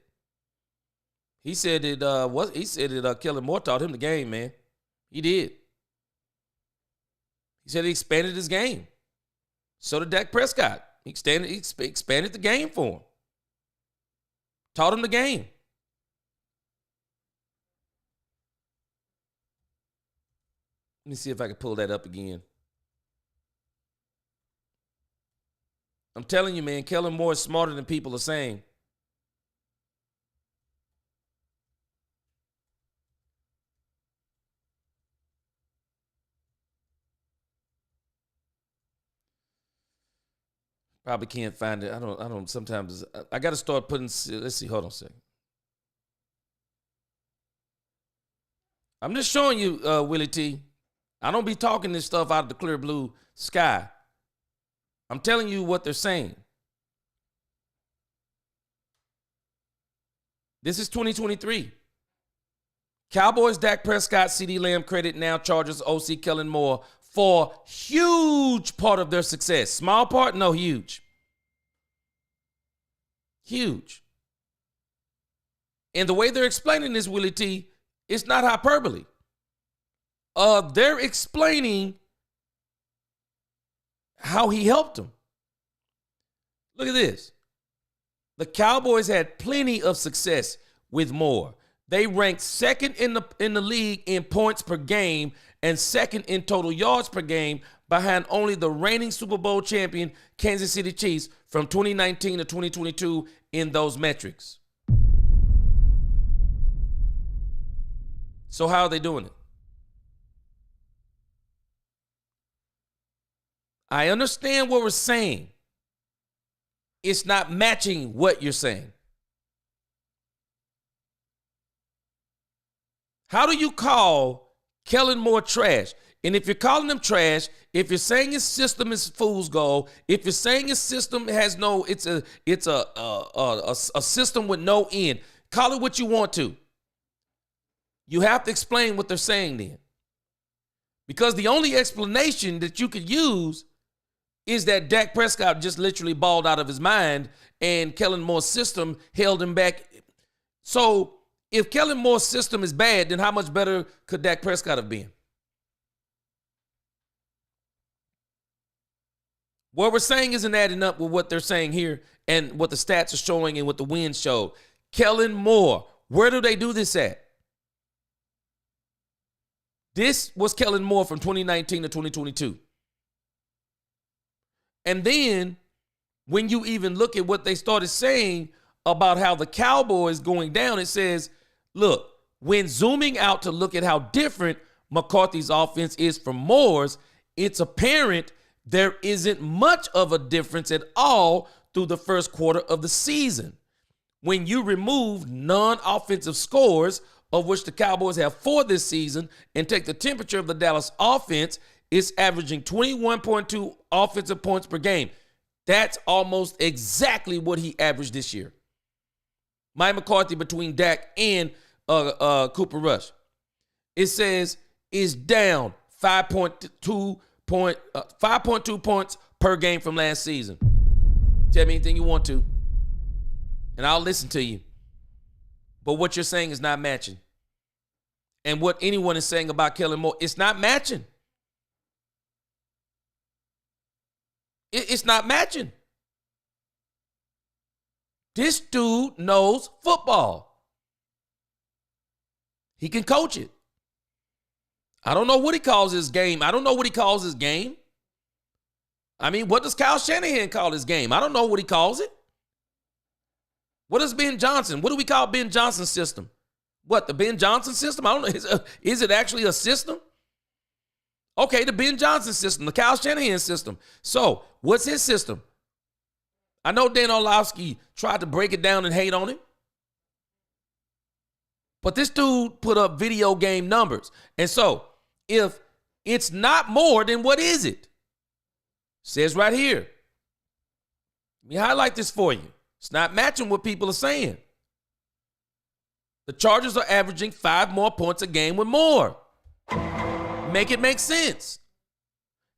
He said that Kellen Moore taught him the game, man. He did. He said he expanded his game. So did Dak Prescott. He expanded the game for him. Taught him the game. Let me see if I can pull that up again. I'm telling you, man, Kellen Moore is smarter than people are saying. Probably can't find it. I don't sometimes I got to start putting, let's see, hold on a second. I'm just showing you, Willie T. I don't be talking this stuff out of the clear blue sky. I'm telling you what they're saying. This is 2023. Cowboys, Dak Prescott, CeeDee Lamb credit now charges OC Kellen Moore for huge part of their success. Small part? No, huge. Huge. And the way they're explaining this, Willie T, it's not hyperbole. They're explaining how he helped them. Look at this. The Cowboys had plenty of success with Moore. They ranked second in the league in points per game and second in total yards per game, behind only the reigning Super Bowl champion Kansas City Chiefs from 2019 to 2022 in those metrics. So how are they doing it? I understand what we're saying. It's not matching what you're saying. How do you call Kellen Moore trash? And if you're calling him trash, if you're saying his system is fool's gold, if you're saying his system has no, it's a system with no end, call it what you want to. You have to explain what they're saying then. Because the only explanation that you could use is that Dak Prescott just literally balled out of his mind and Kellen Moore's system held him back. So if Kellen Moore's system is bad, then how much better could Dak Prescott have been? What we're saying isn't adding up with what they're saying here and what the stats are showing and what the wins show. Kellen Moore, where do they do this at? This was Kellen Moore from 2019 to 2022. And then when you even look at what they started saying about how the Cowboys going down, it says, look, when zooming out to look at how different McCarthy's offense is from Moore's, it's apparent there isn't much of a difference at all through the first quarter of the season. When you remove non-offensive scores, of which the Cowboys have 4 this season, and take the temperature of the Dallas offense, it's averaging 21.2 offensive points per game. That's almost exactly what he averaged this year. Mike McCarthy between Dak and Cooper Rush. It says is down 5.2 points per game from last season. Tell me anything you want to, and I'll listen to you. But what you're saying is not matching. And what anyone is saying about Kellen Moore, it's not matching. It's not matching. This dude knows football. He can coach it. I don't know what he calls his game. I don't know what he calls his game. I mean, what does Kyle Shanahan call his game? I don't know what he calls it. What is Ben Johnson? What do we call Ben Johnson's system? What, the Ben Johnson system? I don't know. Is it actually a system? Okay, the Ben Johnson system, the Kyle Shanahan system. So, what's his system? I know Dan Orlovsky tried to break it down and hate on him. But this dude put up video game numbers. And so, if it's not more, then what is it? Says right here. Let me highlight this for you. It's not matching what people are saying. The Chargers are averaging 5 more points a game with Moore. Make it make sense.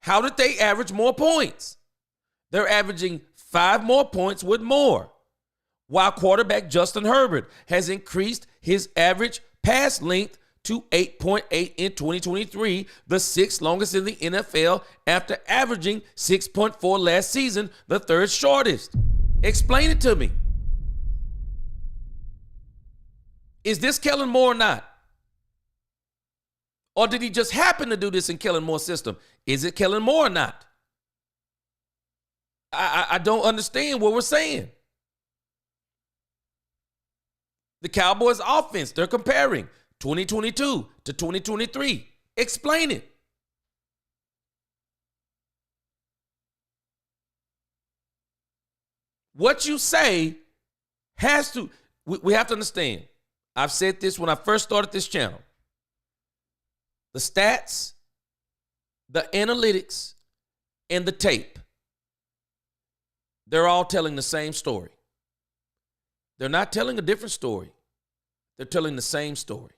How did they average more points? They're averaging 5 more points with Moore, while quarterback Justin Herbert has increased his average pass length to 8.8 in 2023, the 6th longest in the NFL, after averaging 6.4 last season, the 3rd shortest. Explain it to me. Is this Kellen Moore or not? Or did he just happen to do this in Kellen Moore's system? Is it Kellen Moore or not? I don't understand what we're saying. The Cowboys offense, they're comparing 2022 to 2023. Explain it. What you say has to, we have to understand. I've said this when I first started this channel. The stats, the analytics, and the tape, they're all telling the same story. They're not telling a different story. They're telling the same story.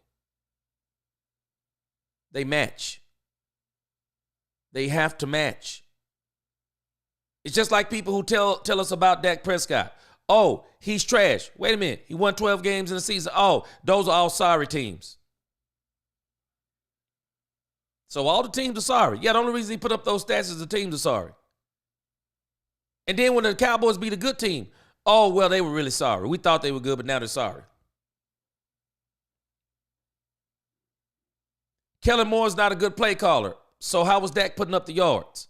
They match. They have to match. It's just like people who tell us about Dak Prescott. Oh, he's trash. Wait a minute. He won 12 games in the season. Oh, those are all sorry teams. So all the teams are sorry. Yeah, the only reason he put up those stats is the teams are sorry. And then when the Cowboys beat a good team, oh, well, they were really sorry. We thought they were good, but now they're sorry. Kellen Moore's not a good play caller. So how was Dak putting up the yards?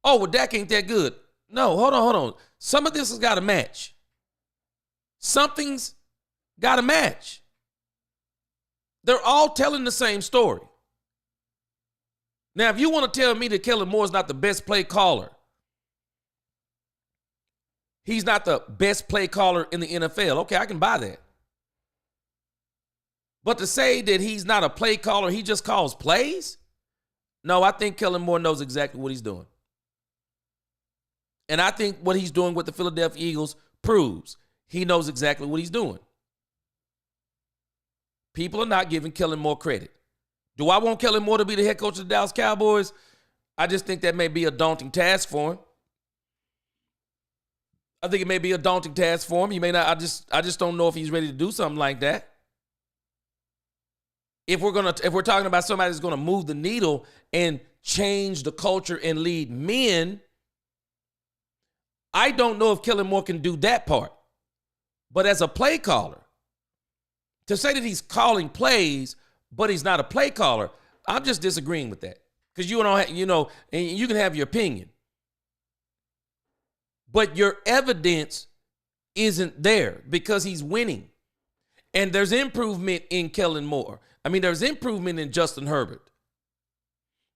Oh, well, Dak ain't that good. No, hold on. Some of this has got to match. Something's got to match. They're all telling the same story. Now, if you want to tell me that Kellen Moore's not the best play caller, he's not the best play caller in the NFL, okay, I can buy that. But to say that he's not a play caller, he just calls plays? No, I think Kellen Moore knows exactly what he's doing. And I think what he's doing with the Philadelphia Eagles proves he knows exactly what he's doing. People are not giving Kellen Moore credit. Do I want Kellen Moore to be the head coach of the Dallas Cowboys? I just think that may be a daunting task for him. I think it may be a daunting task for him. He may not. I just don't know if he's ready to do something like that. If we're talking about somebody that's going to move the needle and change the culture and lead men, I don't know if Kellen Moore can do that part. But as a play caller, to say that he's calling plays, but he's not a play caller, I'm just disagreeing with that. Because and you can have your opinion. But your evidence isn't there because he's winning. And there's improvement in Kellen Moore. There's improvement in Justin Herbert.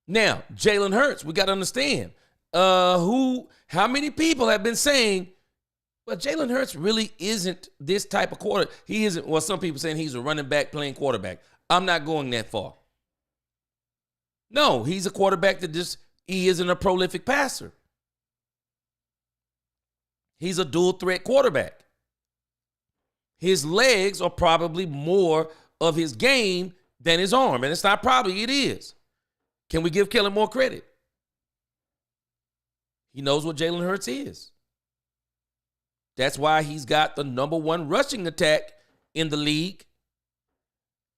Now, Jalen Hurts, we got to understand how many people have been saying, well, Jalen Hurts really isn't this type of quarterback. He isn't, well, some people saying he's a running back playing quarterback. I'm not going that far. No, he's a quarterback he isn't a prolific passer. He's a dual threat quarterback. His legs are probably more of his game than his arm. And it's not probably, it is. Can we give Kellen Moore credit? He knows what Jalen Hurts is. That's why he's got the number one rushing attack in the league.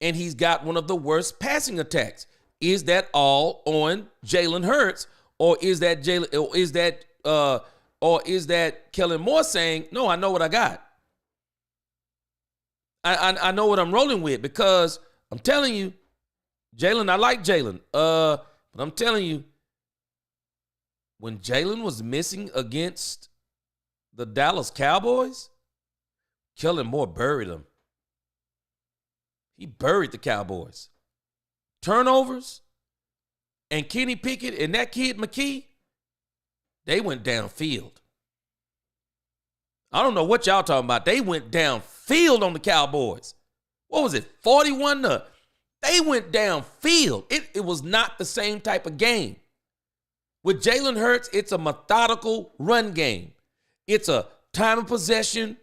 And he's got one of the worst passing attacks. Is that all on Jalen Hurts? Or is that Kellen Moore saying, no, I know what I got. I know what I'm rolling with, because I'm telling you, Jalen, I like Jalen. But I'm telling you, when Jalen was missing against the Dallas Cowboys, Kellen Moore buried him. He buried the Cowboys. Turnovers, and Kenny Pickett and that kid McKee, they went downfield. I don't know what y'all talking about. They went downfield on the Cowboys. What was it, 41-0? They went downfield. It was not the same type of game. With Jalen Hurts, it's a methodical run game. It's a time of possession,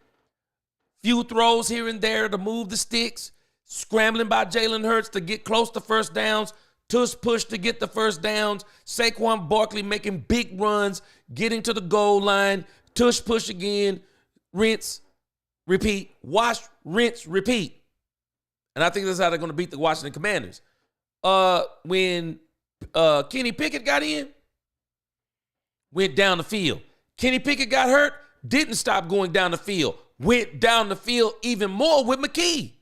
few throws here and there to move the sticks, scrambling by Jalen Hurts to get close to first downs, tush push to get the first downs, Saquon Barkley making big runs, getting to the goal line, tush push again, rinse, repeat, wash, rinse, repeat. And I think that's how they're going to beat the Washington Commanders. When Kenny Pickett got in, went down the field. Kenny Pickett got hurt, didn't stop going down the field, went down the field even more with McKee.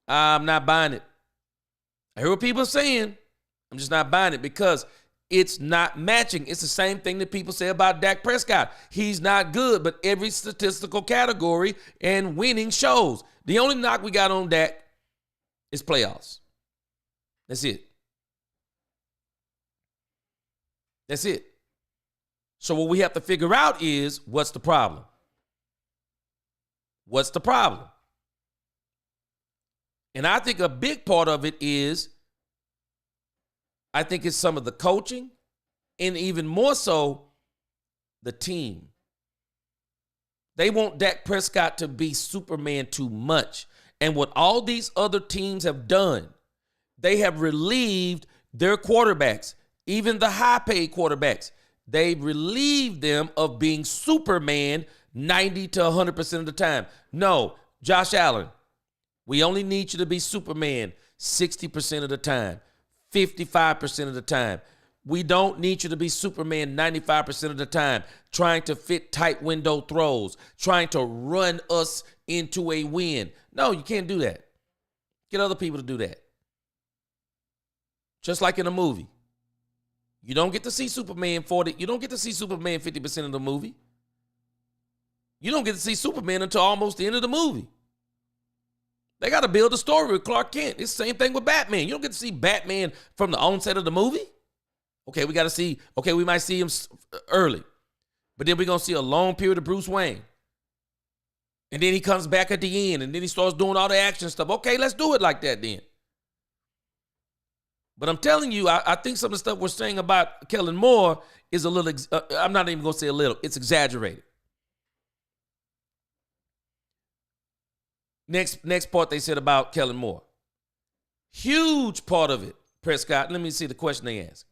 I'm not buying it. I hear what people are saying. I'm just not buying it because it's not matching. It's the same thing that people say about Dak Prescott. He's not good, but every statistical category and winning shows. The only knock we got on Dak is playoffs. That's it. That's it. So what we have to figure out is, what's the problem? What's the problem? And I think a big part of it is, I think it's some of the coaching, and even more so, the team. They want Dak Prescott to be Superman too much. And what all these other teams have done, they have relieved their quarterbacks, even the high-paid quarterbacks. They've relieved them of being Superman 90 to 100% of the time. No, Josh Allen, we only need you to be Superman 60% of the time, 55% of the time. We don't need you to be Superman 95% of the time, trying to fit tight window throws, trying to run us into a win. No, you can't do that. Get other people to do that. just like in a movie. You don't get to see Superman 40. You don't get to see Superman 50% of the movie. You don't get to see Superman until almost the end of the movie. They got to build a story with Clark Kent. It's the same thing with Batman. You don't get to see Batman from the onset of the movie. Okay, we got to see, okay, we might see him early. But then we're going to see a long period of Bruce Wayne. And then he comes back at the end, and then he starts doing all the action stuff. Okay, let's do it like that then. But I'm telling you, I think some of the stuff we're saying about Kellen Moore is a little, I'm not even going to say a little, it's exaggerated. Next part they said about Kellen Moore. Huge part of it, Prescott. Let me see the question they asked.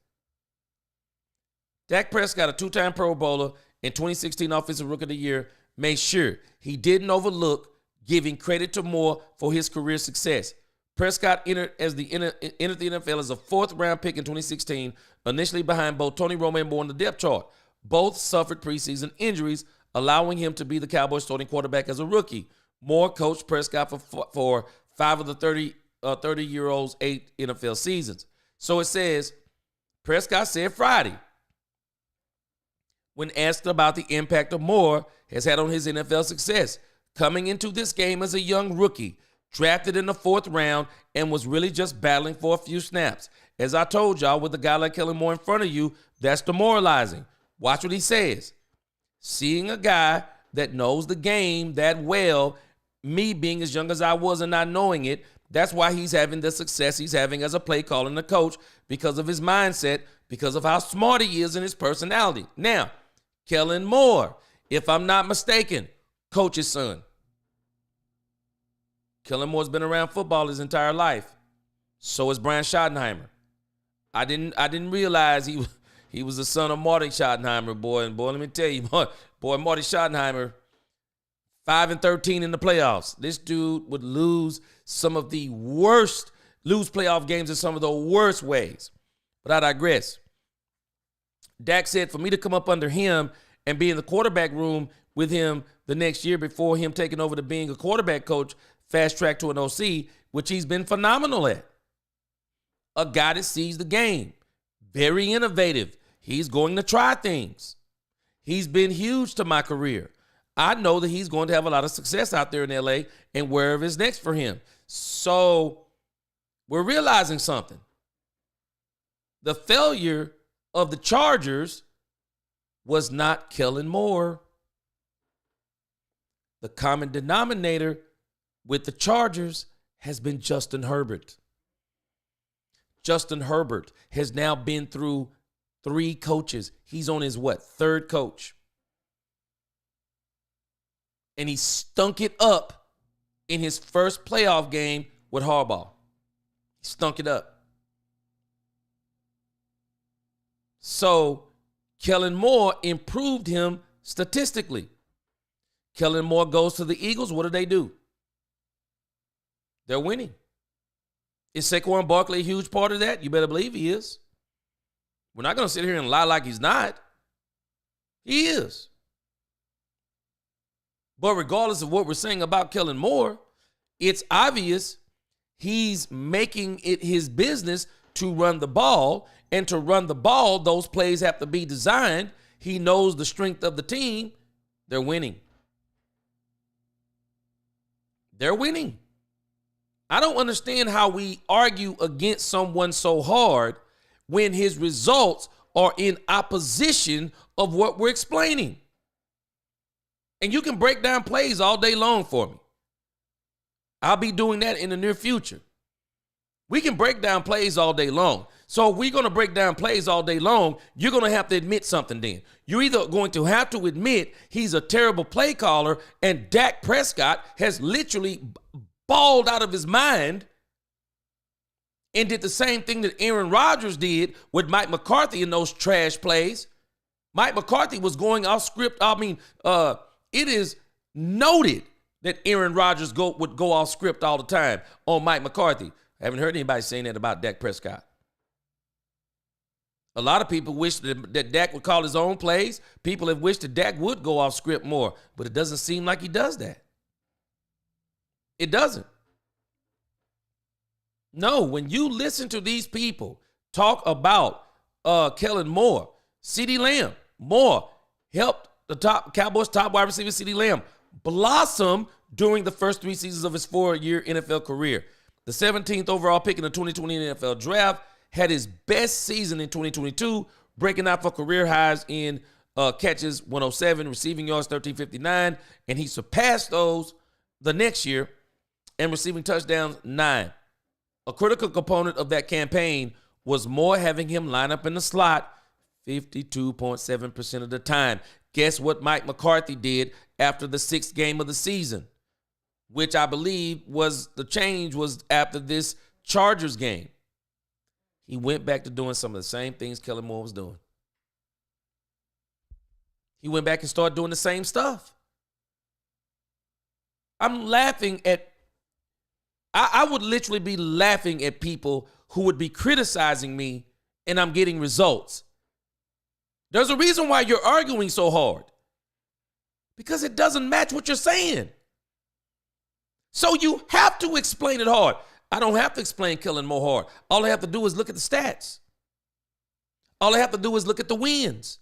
Dak Prescott, a two-time Pro Bowler and 2016 Offensive Rookie of the Year, made sure he didn't overlook giving credit to Moore for his career success. Prescott entered the NFL as a fourth-round pick in 2016, initially behind both Tony Romo and Moore on the depth chart. Both suffered preseason injuries, allowing him to be the Cowboys' starting quarterback as a rookie. Moore coached Prescott for 5 of the 30-year-old's 8 NFL seasons. So it says, Prescott said Friday, when asked about the impact of Moore has had on his NFL success, coming into this game as a young rookie, drafted in the 4th round, and was really just battling for a few snaps. As I told y'all, with a guy like Kellen Moore in front of you, that's demoralizing. Watch what he says. Seeing a guy that knows the game that well, me being as young as I was and not knowing it, that's why he's having the success he's having as a play caller and a coach, because of his mindset, because of how smart he is and his personality. Now, Kellen Moore, if I'm not mistaken, coach's son. Kellen Moore's been around football his entire life. So is Brian Schottenheimer. I didn't realize he was the son of Marty Schottenheimer, boy. And boy, let me tell you, boy, Marty Schottenheimer, 5-13 in the playoffs. This dude would lose playoff games in some of the worst ways. But I digress. Dak said for me to come up under him and be in the quarterback room with him the next year before him taking over to being a quarterback coach, fast track to an OC, which he's been phenomenal at. A guy that sees the game. Very innovative. He's going to try things. He's been huge to my career. I know that he's going to have a lot of success out there in LA and wherever is next for him. So we're realizing something. The failure of the Chargers was not Kellen Moore. The common denominator with the Chargers has been Justin Herbert. Justin Herbert has now been through 3 coaches. He's on his, 3rd coach. And he stunk it up in his first playoff game with Harbaugh. He stunk it up. So Kellen Moore improved him statistically. Kellen Moore goes to the Eagles. What do? They're winning. Is Saquon Barkley a huge part of that? You better believe he is. We're not going to sit here and lie like he's not. He is. But regardless of what we're saying about Kellen Moore, it's obvious he's making it his business to run the ball. And to run the ball, those plays have to be designed. He knows the strength of the team. They're winning. They're winning. I don't understand how we argue against someone so hard when his results are in opposition of what we're explaining. And you can break down plays all day long for me. I'll be doing that in the near future. We can break down plays all day long. So if we're going to break down plays all day long, you're going to have to admit something then. You're either going to have to admit he's a terrible play caller and Dak Prescott has literally balled out of his mind and did the same thing that Aaron Rodgers did with Mike McCarthy in those trash plays. Mike McCarthy was going off script. It is noted that Aaron Rodgers would go off script all the time on Mike McCarthy. I haven't heard anybody saying that about Dak Prescott. A lot of people wish that Dak would call his own plays. People have wished that Dak would go off script more, but it doesn't seem like he does that. It doesn't. No, when you listen to these people talk about Kellen Moore, CeeDee Lamb. Moore helped the Cowboys' top wide receiver, CeeDee Lamb, blossom during the first 3 seasons of his 4-year NFL career. The 17th overall pick in the 2020 NFL Draft, had his best season in 2022, breaking out for career highs in catches 107, receiving yards 1359, and he surpassed those the next year and receiving touchdowns 9. A critical component of that campaign was Moore having him line up in the slot 52.7% of the time. Guess what Mike McCarthy did after the 6th game of the season, which I believe was the change was after this Chargers game. He went back to doing some of the same things Kellen Moore was doing. He went back and started doing the same stuff. I'm laughing at, I would literally be laughing at people who would be criticizing me and I'm getting results. There's a reason why you're arguing so hard. Because it doesn't match what you're saying. So you have to explain it hard. I don't have to explain Kellen Moore hard. All I have to do is look at the stats. All I have to do is look at the wins.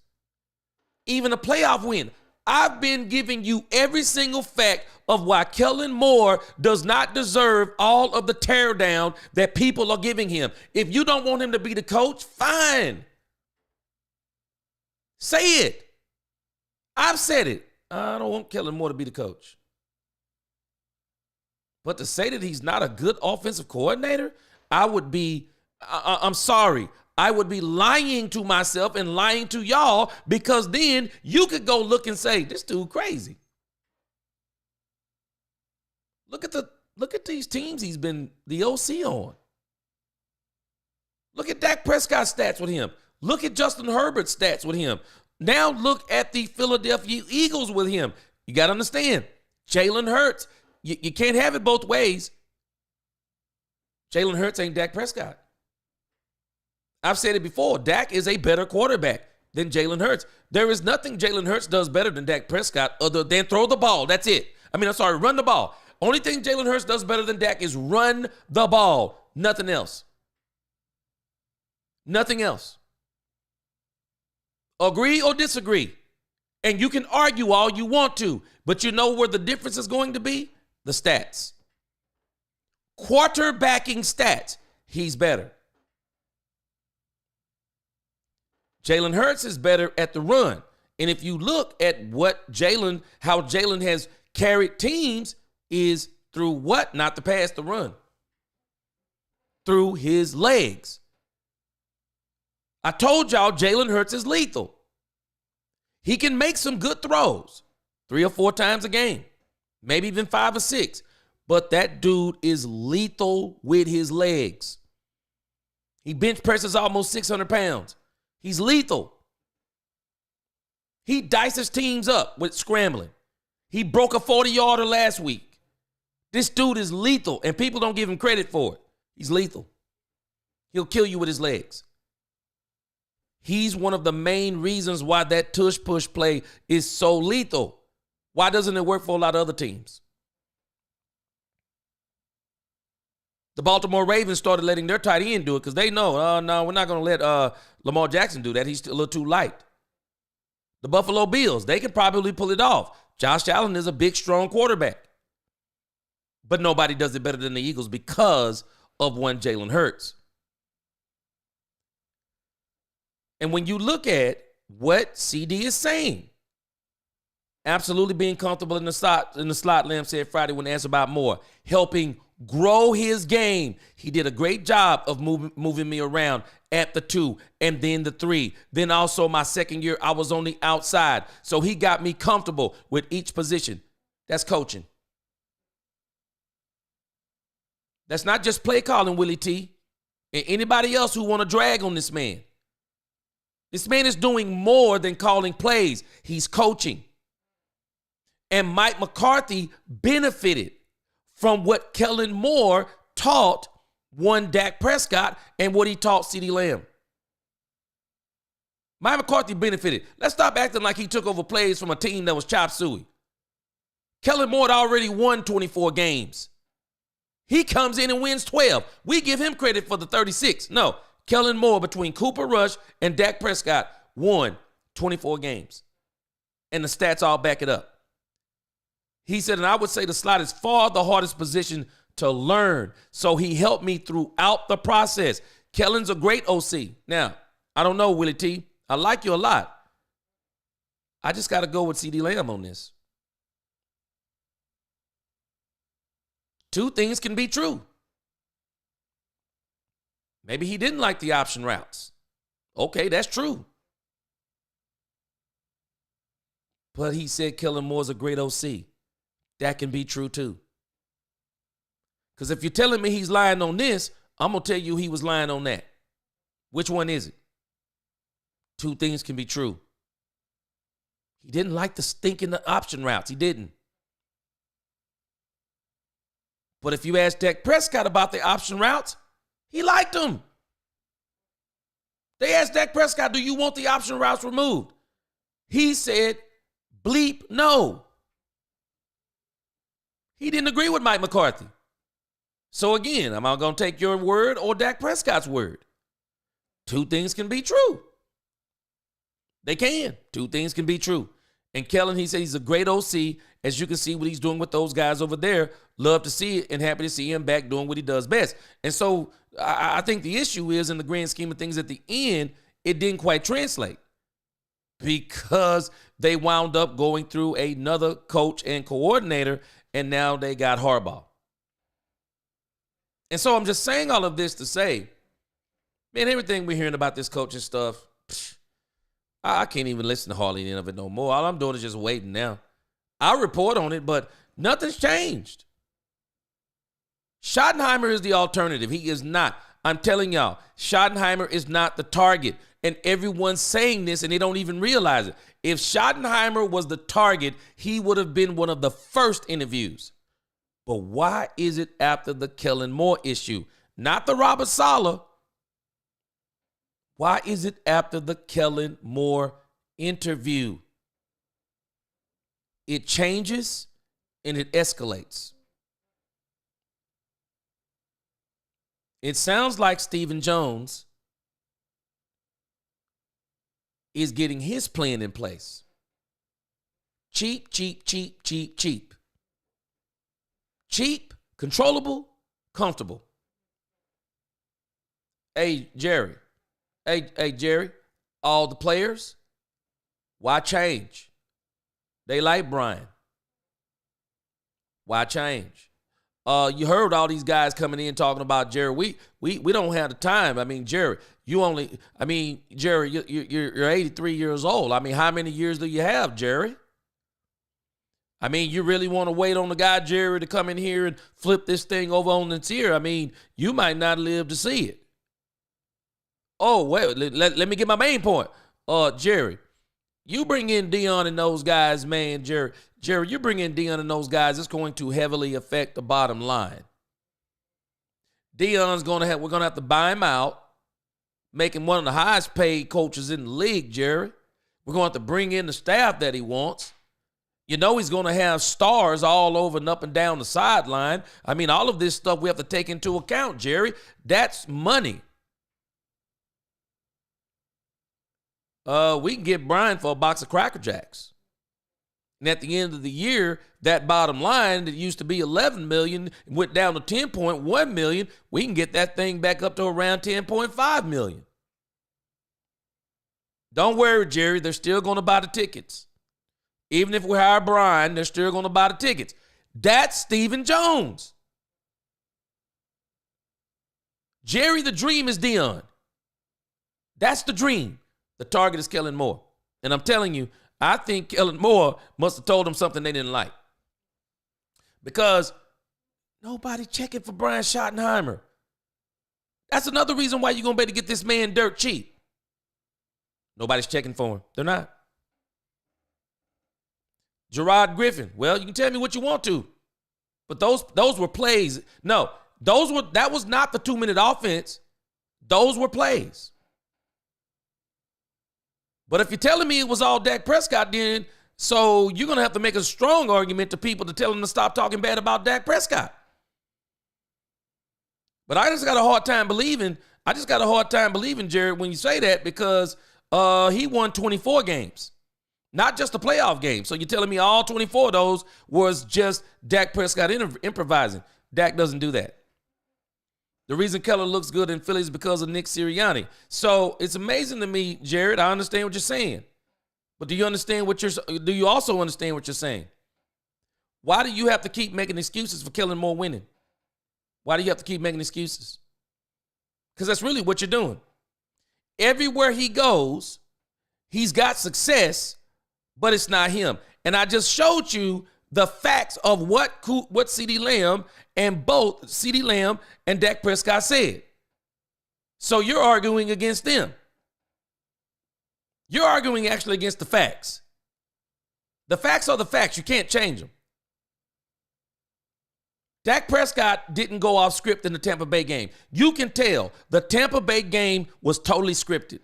Even a playoff win. I've been giving you every single fact of why Kellen Moore does not deserve all of the teardown that people are giving him. If you don't want him to be the coach, fine. Say it. I've said it. I don't want Kellen Moore to be the coach. But to say that he's not a good offensive coordinator, I'm sorry. I would be lying to myself and lying to y'all, because then you could go look and say, this dude crazy. Look at these teams he's been the OC on. Look at Dak Prescott's stats with him. Look at Justin Herbert's stats with him. Now look at the Philadelphia Eagles with him. You got to understand, Jalen Hurts, you can't have it both ways. Jalen Hurts ain't Dak Prescott. I've said it before. Dak is a better quarterback than Jalen Hurts. There is nothing Jalen Hurts does better than Dak Prescott other than throw the ball. That's it. Run the ball. Only thing Jalen Hurts does better than Dak is run the ball. Nothing else. Nothing else. Agree or disagree. And you can argue all you want to, but you know where the difference is going to be? The stats. Quarterbacking stats, he's better. Jalen Hurts is better at the run. And if you look at how Jalen has carried teams is through what? Not the pass, the run. Through his legs. I told y'all Jalen Hurts is lethal. He can make some good throws 3 or 4 times a game, maybe even 5 or 6. But that dude is lethal with his legs. He bench presses almost 600 pounds. He's lethal. He dices teams up with scrambling. He broke a 40-yarder last week. This dude is lethal, and people don't give him credit for it. He's lethal. He'll kill you with his legs. He's one of the main reasons why that tush-push play is so lethal. Why doesn't it work for a lot of other teams? The Baltimore Ravens started letting their tight end do it because they know, no, we're not going to let Lamar Jackson do that. He's still a little too light. The Buffalo Bills, they could probably pull it off. Josh Allen is a big, strong quarterback. But nobody does it better than the Eagles because of one Jalen Hurts. And when you look at what CD is saying, absolutely being comfortable in the slot, Lamb said Friday when asked about Moore, helping grow his game. He did a great job of moving me around at the 2 and then the 3. Then also my second year, I was on the outside. So he got me comfortable with each position. That's coaching. That's not just play calling, Willie T. And anybody else who want to drag on this man. This man is doing more than calling plays. He's coaching. And Mike McCarthy benefited from what Kellen Moore taught one Dak Prescott and what he taught CeeDee Lamb. Mike McCarthy benefited. Let's stop acting like he took over plays from a team that was chop suey. Kellen Moore had already won 24 games. He comes in and wins 12. We give him credit for the 36. No, Kellen Moore, between Cooper Rush and Dak Prescott, won 24 games. And the stats all back it up. He said, and I would say the slot is far the hardest position to learn. So he helped me throughout the process. Kellen's a great OC. Now, I don't know, Willie T. I like you a lot. I just got to go with CeeDee Lamb on this. Two things can be true. Maybe he didn't like the option routes. Okay, that's true. But he said Kellen Moore's a great OC. That can be true too. Because if you're telling me he's lying on this, I'm going to tell you he was lying on that. Which one is it? Two things can be true. He didn't like the stinking option routes. He didn't. But if you ask Dak Prescott about the option routes, he liked them. They asked Dak Prescott, do you want the option routes removed? He said, bleep, no. He didn't agree with Mike McCarthy. So again, am I going to take your word or Dak Prescott's word? Two things can be true. They can. Two things can be true. And Kellen, he said he's a great OC. As you can see what he's doing with those guys over there. Love to see it and happy to see him back doing what he does best. And so I think the issue is, in the grand scheme of things, at the end, it didn't quite translate because they wound up going through another coach and coordinator, and now they got Harbaugh. And so I'm just saying all of this to say, man, everything we're hearing about this coaching stuff, I can't even listen to hardly any of it no more. All I'm doing is just waiting now. I'll report on it, but nothing's changed. Schottenheimer is the alternative. He is not. I'm telling y'all, Schottenheimer is not the target. And everyone's saying this, and they don't even realize it. If Schottenheimer was the target, he would have been one of the first interviews. But why is it after the Kellen Moore issue? Not the Robert Saleh. Why is it after the Kellen Moore interview? It changes and it escalates. It sounds like Stephen Jones is getting his plan in place. Cheap, cheap, cheap, cheap, cheap. Cheap, controllable, comfortable. Hey, Jerry. Hey, Jerry. All the players, why change? They like Brian. Why change? You heard all these guys coming in talking about Jerry. We don't have the time. I mean, Jerry, Jerry, you're 83 years old. I mean, how many years do you have, Jerry? I mean, you really want to wait on the guy, Jerry, to come in here and flip this thing over on its ear? I mean, you might not live to see it. Oh, wait, let me get my main point. Jerry, you bring in Deion and those guys, man, Jerry, you bring in Deion and those guys, it's going to heavily affect the bottom line. We're going to have to buy him out, make him one of the highest paid coaches in the league, Jerry. We're going to have to bring in the staff that he wants. You know he's going to have stars all over and up and down the sideline. I mean, all of this stuff we have to take into account, Jerry. That's money. We can get Brian for a box of Cracker Jacks. And at the end of the year, that bottom line that used to be $11 million went down to $10.1 million. We can get that thing back up to around $10.5 million. Don't worry, Jerry. They're still going to buy the tickets. Even if we hire Brian, they're still going to buy the tickets. That's Stephen Jones. Jerry, the dream is Deion. That's the dream. The target is Kellen Moore. And I'm telling you, I think Kellen Moore must have told him something they didn't like. Because nobody checking for Brian Schottenheimer. That's another reason why you're going to be able to get this man dirt cheap. Nobody's checking for him. They're not. Gerard Griffin. Well, you can tell me what you want to. But those were plays. No, that was not the 2-minute offense. Those were plays. But if you're telling me it was all Dak Prescott, then so you're going to have to make a strong argument to people to tell them to stop talking bad about Dak Prescott. But I just got a hard time believing I just got a hard time believing, Jared, when you say that because he won 24 games, not just a playoff game. So you're telling me all 24 of those was just Dak Prescott improvising. Dak doesn't do that. The reason Keller looks good in Philly is because of Nick Sirianni. So it's amazing to me, Jared. I understand what you're saying. But do you also understand what you're saying? Why do you have to keep making excuses for Kellen Moore winning? Why do you have to keep making excuses? Because that's really what you're doing. Everywhere he goes, he's got success, but it's not him. And I just showed you the facts of what CeeDee Lamb and both CeeDee Lamb and Dak Prescott said. So you're arguing against them. You're arguing actually against the facts. The facts are the facts. You can't change them. Dak Prescott didn't go off script in the Tampa Bay game. You can tell the Tampa Bay game was totally scripted.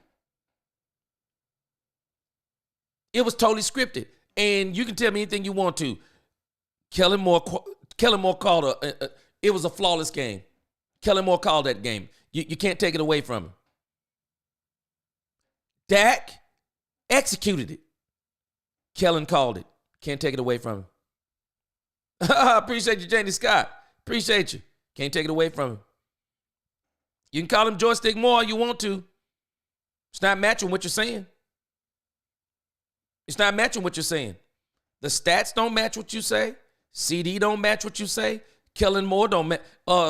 It was totally scripted. And you can tell me anything you want to. Kellen Moore called it was a flawless game. Kellen Moore called that game. You can't take it away from him. Dak executed it. Kellen called it. Can't take it away from him. Appreciate you, Janie Scott. Appreciate you. Can't take it away from him. You can call him joystick more all you want to. It's not matching what you're saying. It's not matching what you're saying. The stats don't match what you say. CD don't match what you say. Kellen Moore don't match.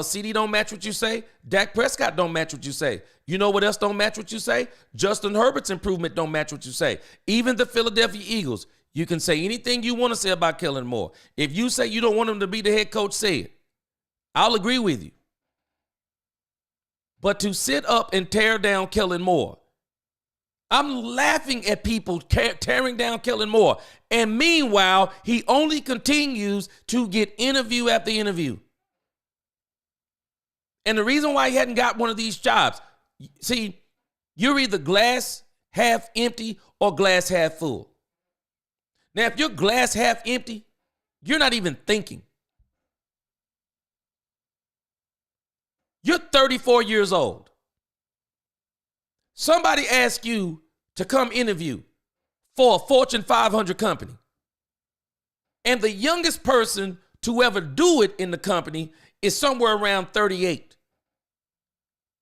CD don't match what you say. Dak Prescott don't match what you say. You know what else don't match what you say? Justin Herbert's improvement don't match what you say. Even the Philadelphia Eagles. You can say anything you want to say about Kellen Moore. If you say you don't want him to be the head coach, say it. I'll agree with you. But to sit up and tear down Kellen Moore, I'm laughing at people tearing down Kellen Moore. And meanwhile, he only continues to get interview after interview. And the reason why he hadn't got one of these jobs, see, you're either glass half empty or glass half full. Now, if you're glass half empty, you're not even thinking. You're 34 years old. Somebody asks you to come interview for a Fortune 500 company. And the youngest person to ever do it in the company is somewhere around 38.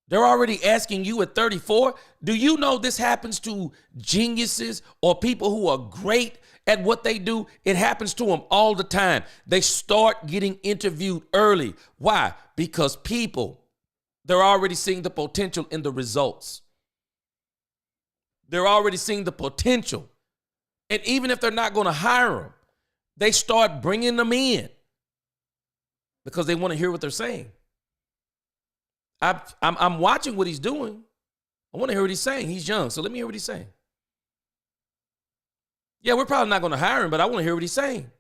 They're already asking you at 34. Do you know this happens to geniuses or people who are great at what they do? It happens to them all the time. They start getting interviewed early. Why? Because people, they're already seeing the potential in the results. They're already seeing the potential. And even if they're not going to hire them, they start bringing them in because they want to hear what they're saying. I'm watching what he's doing. I want to hear what he's saying. He's young, so let me hear what he's saying. Yeah, we're probably not going to hire him, but I want to hear what he's saying.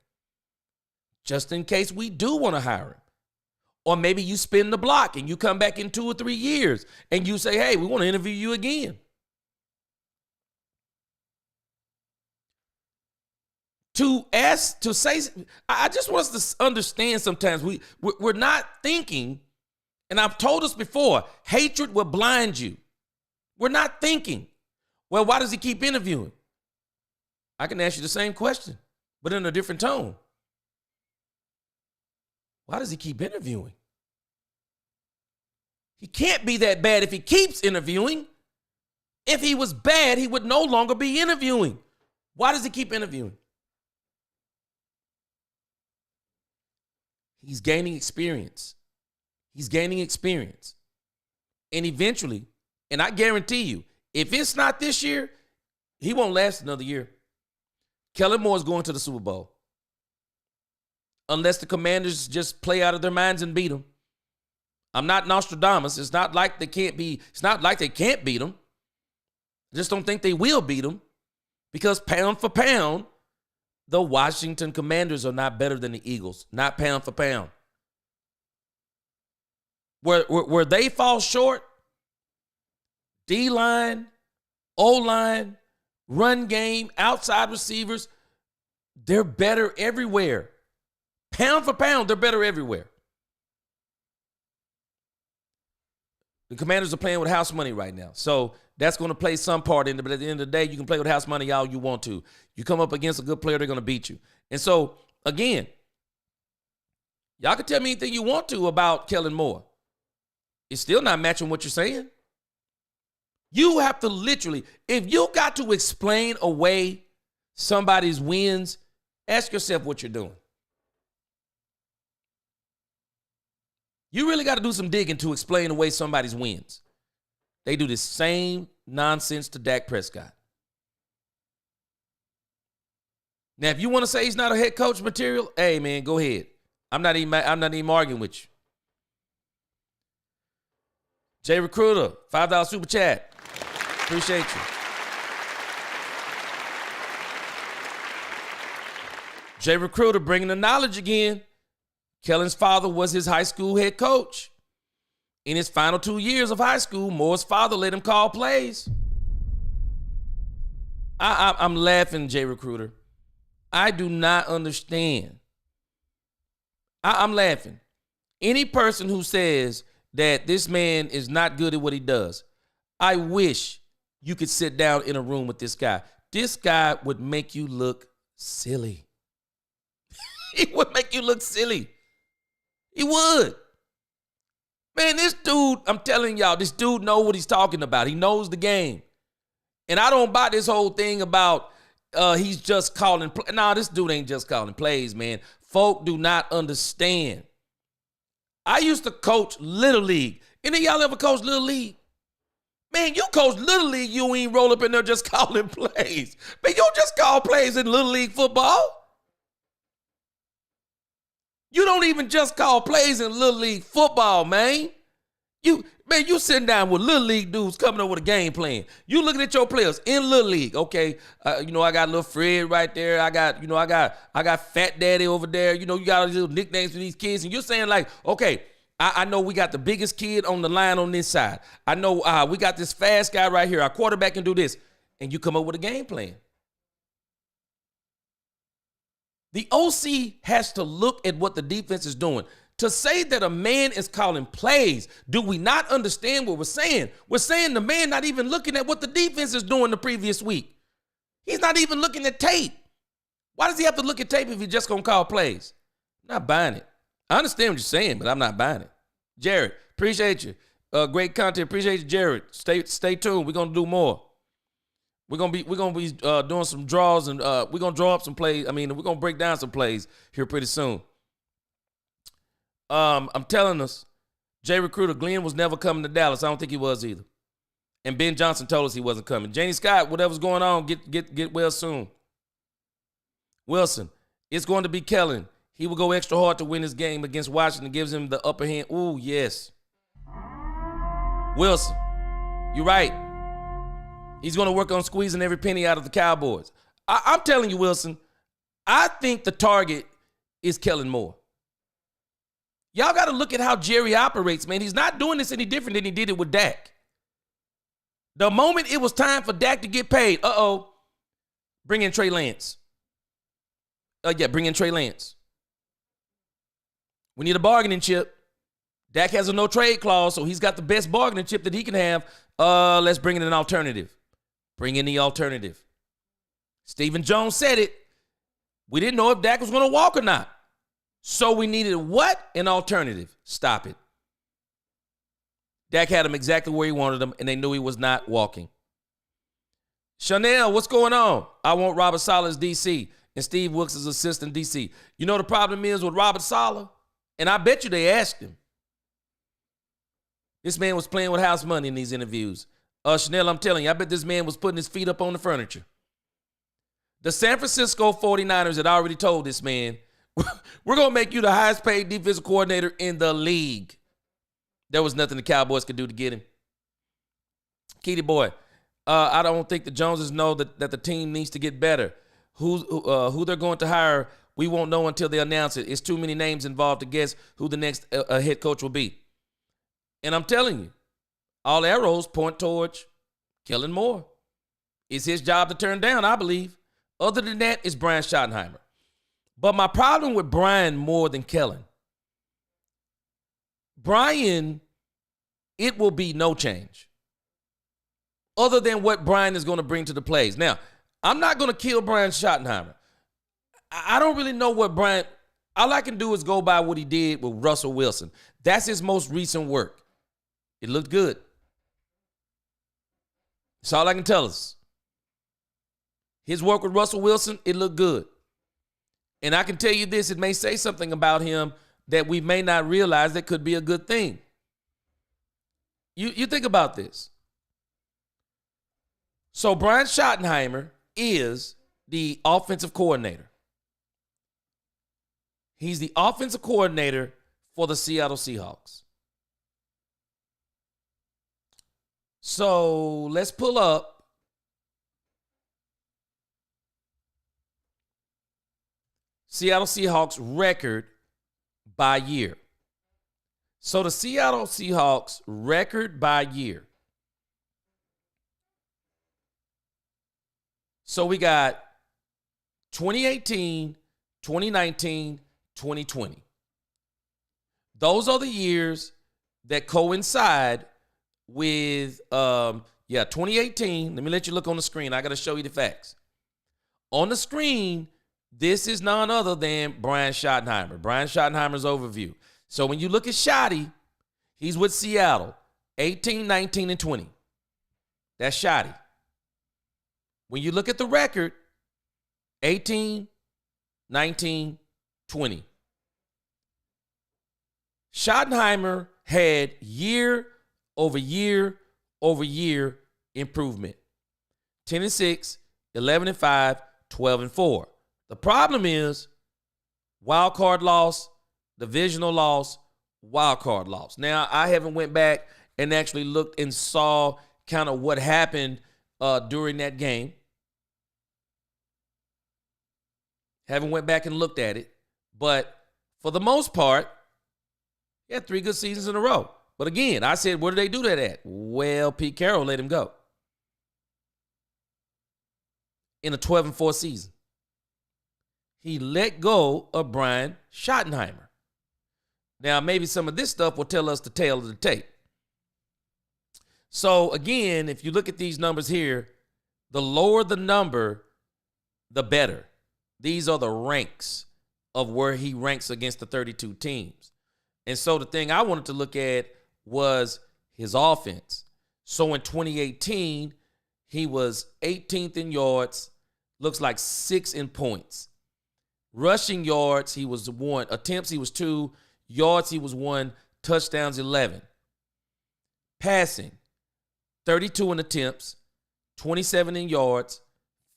Just in case we do want to hire him. Or maybe you spin the block and you come back in 2 or 3 years and you say, hey, we want to interview you again. I just want us to understand sometimes we're not thinking, and I've told us before, hatred will blind you. We're not thinking, well, why does he keep interviewing? I can ask you the same question, but in a different tone. Why does he keep interviewing? He can't be that bad if he keeps interviewing. If he was bad, he would no longer be interviewing. Why does he keep interviewing? He's gaining experience. He's gaining experience. And eventually, and I guarantee you, if it's not this year, he won't last another year. Kellen Moore is going to the Super Bowl. Unless the Commanders just play out of their minds and beat them. I'm not Nostradamus. It's not like they can't beat them. I just don't think they will beat them. Because pound for pound, the Washington Commanders are not better than the Eagles. Not pound for pound. Where they fall short, D-line, O-line, run game, outside receivers, they're better everywhere. Pound for pound, they're better everywhere. The Commanders are playing with house money right now. So that's going to play some part in it. But at the end of the day, you can play with house money all you want to. You come up against a good player, they're going to beat you. And so, again, y'all can tell me anything you want to about Kellen Moore. It's still not matching what you're saying. You have to literally, if you got to explain away somebody's wins, ask yourself what you're doing. You really got to do some digging to explain away somebody's wins. They do the same nonsense to Dak Prescott. Now, if you want to say he's not a head coach material, hey, man, go ahead. I'm not even arguing with you. Jay Recruiter, $5 super chat. Appreciate you. Jay Recruiter bringing the knowledge again. Kellen's father was his high school head coach. In his final 2 years of high school, Moore's father let him call plays. I'm laughing, Jay Recruiter. I do not understand. I'm laughing. Any person who says that this man is not good at what he does, I wish you could sit down in a room with this guy. This guy would make you look silly. He would make you look silly. He would. Man, this dude, I'm telling y'all, this dude knows what he's talking about. He knows the game. And I don't buy this whole thing about he's just calling. Nah, this dude ain't just calling plays, man. Folk do not understand. I used to coach Little League. Any of y'all ever coach Little League? Man, you coach Little League, you ain't roll up in there just calling plays. Man, you don't just call plays in Little League football. You don't even just call plays in Little League football, man. You sitting down with Little League dudes coming up with a game plan. You looking at your players in Little League. Okay, I got little Fred right there. I got Fat Daddy over there. You got all these little nicknames for these kids. And you're saying like, okay, I know we got the biggest kid on the line on this side. I know we got this fast guy right here. Our quarterback can do this. And you come up with a game plan. The OC has to look at what the defense is doing. To say that a man is calling plays, do we not understand what we're saying? We're saying the man not even looking at what the defense is doing the previous week. He's not even looking at tape. Why does he have to look at tape if he's just going to call plays? I'm not buying it. I understand what you're saying, but I'm not buying it. Jared, appreciate you. Great content. Appreciate you, Jared. Stay tuned. We're going to do more. We're gonna be doing some draws and we're gonna draw up some plays. I mean, we're gonna break down some plays here pretty soon. I'm telling us, Jay Recruiter, Glenn was never coming to Dallas. I don't think he was either. And Ben Johnson told us he wasn't coming. Janie Scott, whatever's going on, get well soon. Wilson, it's going to be Kellen. He will go extra hard to win this game against Washington. Gives him the upper hand. Ooh, yes. Wilson, you're right. He's going to work on squeezing every penny out of the Cowboys. I'm telling you, Wilson, I think the target is Kellen Moore. Y'all got to look at how Jerry operates, man. He's not doing this any different than he did it with Dak. The moment it was time for Dak to get paid, bring in Trey Lance. Bring in Trey Lance. We need a bargaining chip. Dak has a no-trade clause, so he's got the best bargaining chip that he can have. Let's bring in an alternative. Bring in the alternative. Stephen Jones said it. We didn't know if Dak was going to walk or not. So we needed what? An alternative. Stop it. Dak had him exactly where he wanted him, and they knew he was not walking. Chanel, what's going on? I want Robert Saleh as DC and Steve Wilkes as assistant DC. You know the problem is with Robert Saleh? And I bet you they asked him. This man was playing with house money in these interviews. Chanel, I'm telling you, I bet this man was putting his feet up on the furniture. The San Francisco 49ers had already told this man, we're going to make you the highest paid defensive coordinator in the league. There was nothing the Cowboys could do to get him. Keedy boy, I don't think the Joneses know that the team needs to get better. Who they're going to hire, we won't know until they announce it. It's too many names involved to guess who the next head coach will be. And I'm telling you, all arrows point towards Kellen Moore. It's his job to turn down, I believe. Other than that, it's Brian Schottenheimer. But my problem with Brian more than Kellen, Brian it will be no change other than what Brian is going to bring to the plays. Now, I'm not going to kill Brian Schottenheimer. I don't really know what Brian, all I can do is go by what he did with Russell Wilson. That's his most recent work. It looked good. That's all I can tell us. His work with Russell Wilson, it looked good. And I can tell you this, it may say something about him that we may not realize that could be a good thing. You think about this. So Brian Schottenheimer is the offensive coordinator. He's the offensive coordinator for the Seattle Seahawks. So let's pull up Seattle Seahawks record by year. So the Seattle Seahawks record by year. So we got 2018, 2019, 2020. Those are the years that coincide with 2018. Let me let you look on the screen. I got to show you the facts. On the screen, this is none other than Brian Schottenheimer. Brian Schottenheimer's overview. So when you look at Shotty, he's with Seattle, 18, 19, and 20. That's Shotty. When you look at the record, 18, 19, 20. Schottenheimer had year over year over year improvement. 10-6, 11-5, 12-4. The problem is wild card loss, divisional loss, wild card loss. Now, I haven't went back and actually looked and saw kind of what happened during that game. Haven't went back and looked at it. But for the most part, he had 3 good seasons in a row. But again, I said, where did they do that at? Well, Pete Carroll let him go in a 12-4 season. He let go of Brian Schottenheimer. Now, maybe some of this stuff will tell us the tale of the tape. So, again, if you look at these numbers here, the lower the number, the better. These are the ranks of where he ranks against the 32 teams. And so the thing I wanted to look at was his offense. So in 2018, he was 18th in yards, looks like 6th in points. Rushing yards, he was 1. Attempts, he was 2. Yards, he was 1. Touchdowns, 11. Passing, 32 in attempts, 27 in yards,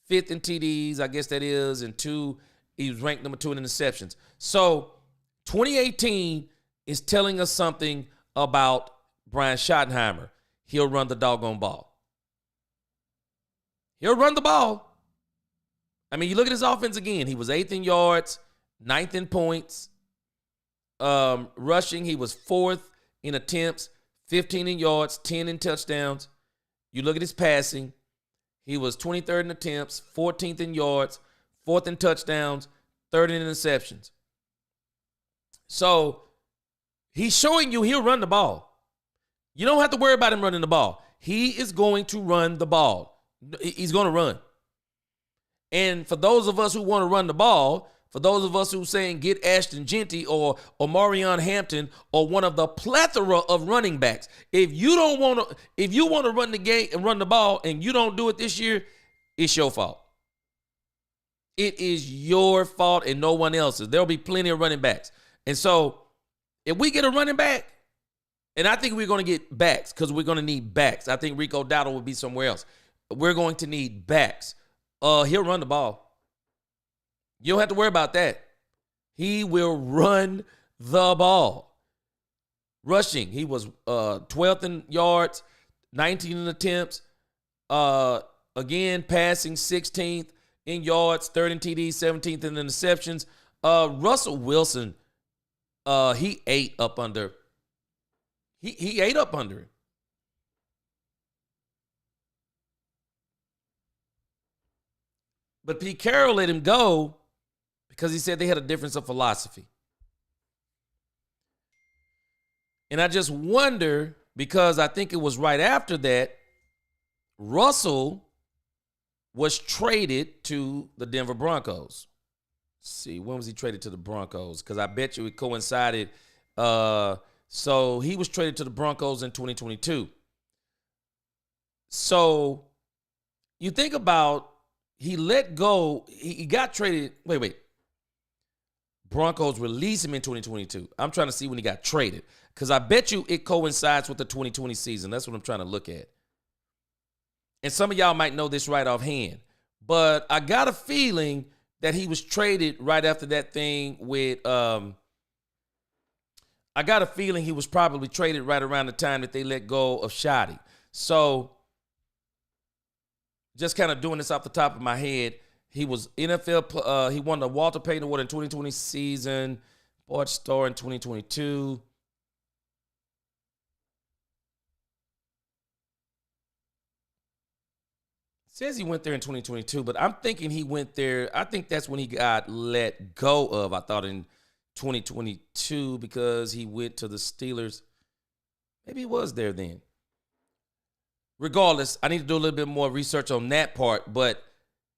5th in TDs, I guess that is, and 2, he was ranked number 2 in interceptions. So 2018 is telling us something about Brian Schottenheimer. He'll run the doggone ball. He'll run the ball. I mean, you look at his offense again. He was 8th in yards, 9th in points. Rushing, he was 4th in attempts, 15 in yards, 10 in touchdowns. You look at his passing. He was 23rd in attempts, 14th in yards, 4th in touchdowns, 3rd in interceptions. So he's showing you he'll run the ball. You don't have to worry about him running the ball. He is going to run the ball. He's going to run. And for those of us who want to run the ball, for those of us who saying get Ashton Genty or Marion Hampton or one of the plethora of running backs, if you want to run the game and run the ball and you don't do it this year, it's your fault. It is your fault and no one else's. There'll be plenty of running backs. And so if we get a running back, and I think we're going to get backs because we're going to need backs. I think Rico Dowdle will be somewhere else. We're going to need backs. He'll run the ball. You don't have to worry about that. He will run the ball. Rushing, he was 12th in yards, 19 in attempts. Again, passing 16th in yards, 3rd in TDs, 17th in interceptions. Russell Wilson, he ate up under. He ate up under him. But Pete Carroll let him go because he said they had a difference of philosophy. And I just wonder because I think it was right after that, Russell was traded to the Denver Broncos. Let's see, when was he traded to the Broncos? Because I bet you it coincided. So he was traded to the Broncos in 2022. So you think about, he let go. He got traded. Wait. Broncos released him in 2022. I'm trying to see when he got traded, because I bet you it coincides with the 2020 season. That's what I'm trying to look at. And some of y'all might know this right offhand, but I got a feeling that he was traded right after that thing with, I got a feeling he was probably traded right around the time that they let go of Shoddy. So just kind of doing this off the top of my head, he was NFL, he won the Walter Payton Award in 2020 season, Bart Starr in 2022. Says he went there in 2022, but I'm thinking he went there. I think that's when he got let go of. I thought in 2022, because he went to the Steelers. Maybe he was there then. Regardless, I need to do a little bit more research on that part, but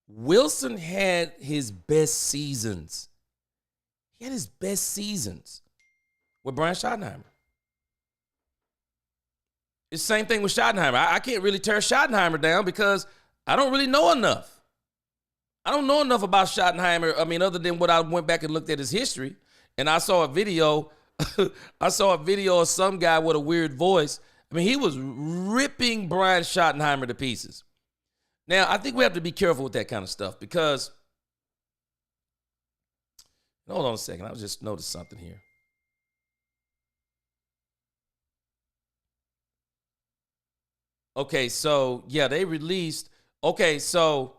Wilson had his best seasons. He had his best seasons with Brian Schottenheimer. It's the same thing with Schottenheimer. I can't really tear Schottenheimer down because I don't really know enough. I don't know enough about Schottenheimer. I mean, other than what I went back and looked at his history, and I saw a video. I saw a video of some guy with a weird voice. I mean, he was ripping Brian Schottenheimer to pieces. Now, I think we have to be careful with that kind of stuff because, hold on a second, I just noticed something here. Okay, so, yeah, they released, okay, so,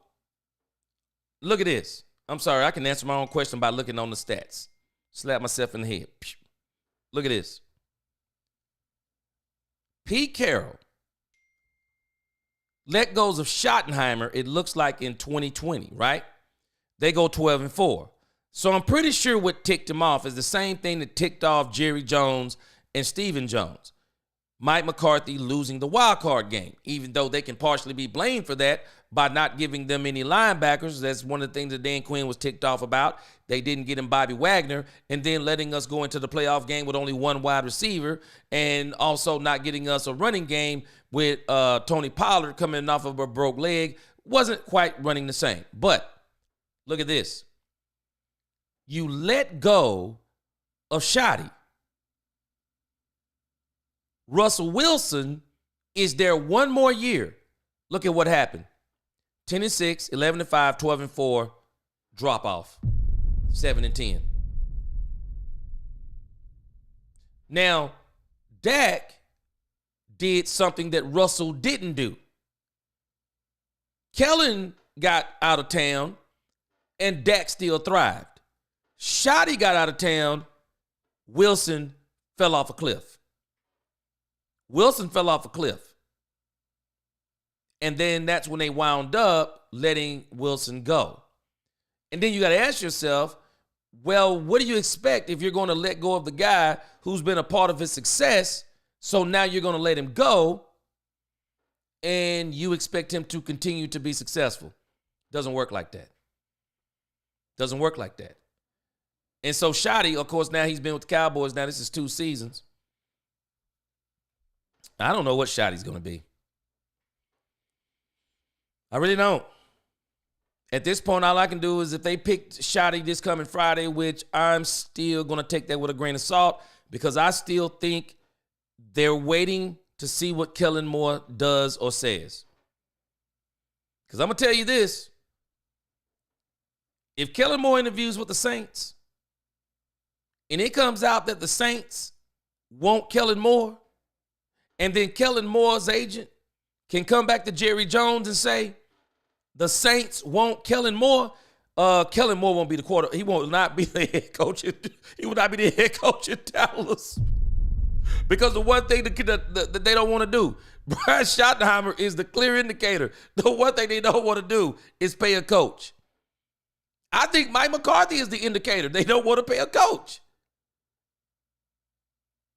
look at this. I'm sorry, I can answer my own question by looking on the stats. Slap myself in the head. Look at this. Pete Carroll let goes of Schottenheimer, it looks like in 2020, right? They go 12-4. So I'm pretty sure what ticked him off is the same thing that ticked off Jerry Jones and Stephen Jones. Mike McCarthy losing the wild card game, even though they can partially be blamed for that by not giving them any linebackers. That's one of the things that Dan Quinn was ticked off about. They didn't get him Bobby Wagner, and then letting us go into the playoff game with only one wide receiver, and also not getting us a running game with Tony Pollard coming off of a broke leg. Wasn't quite running the same. But look at this. You let go of Shoddy. Russell Wilson is there one more year. Look at what happened. 10-6, 11-5, 12-4, drop off. 7-10. Now, Dak did something that Russell didn't do. Kellen got out of town, and Dak still thrived. Shoddy got out of town, Wilson fell off a cliff. Wilson fell off a cliff. And then that's when they wound up letting Wilson go. And then you got to ask yourself, well, what do you expect if you're going to let go of the guy who's been a part of his success? So now you're going to let him go and you expect him to continue to be successful. Doesn't work like that. Doesn't work like that. And so Shoddy, of course, now he's been with the Cowboys. Now this is 2 seasons. I don't know what Shoddy's going to be. I really don't. At this point, all I can do is if they pick Shoddy this coming Friday, which I'm still going to take that with a grain of salt because I still think they're waiting to see what Kellen Moore does or says. Because I'm going to tell you this. If Kellen Moore interviews with the Saints and it comes out that the Saints want Kellen Moore, and then Kellen Moore's agent can come back to Jerry Jones and say, the Saints want Kellen Moore. Kellen Moore won't be the quarterback. He will not be the head coach. He will not be the head coach in Dallas. Because the one thing that they don't want to do, Brian Schottenheimer is the clear indicator. The one thing they don't want to do is pay a coach. I think Mike McCarthy is the indicator. They don't want to pay a coach.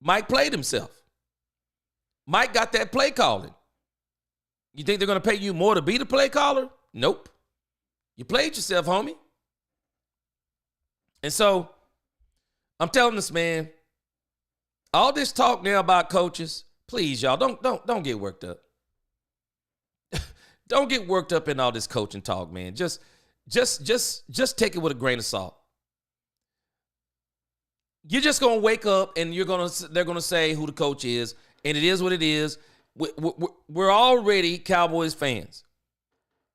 Mike played himself. Mike got that play calling. You think they're going to pay you more to be the play caller? Nope. You played yourself, homie. And so I'm telling this man, all this talk now about coaches, please, y'all, don't get worked up. Don't get worked up in all this coaching talk, man. Just take it with a grain of salt. You're just gonna wake up and they're gonna say who the coach is, and it is what it is. We're already Cowboys fans.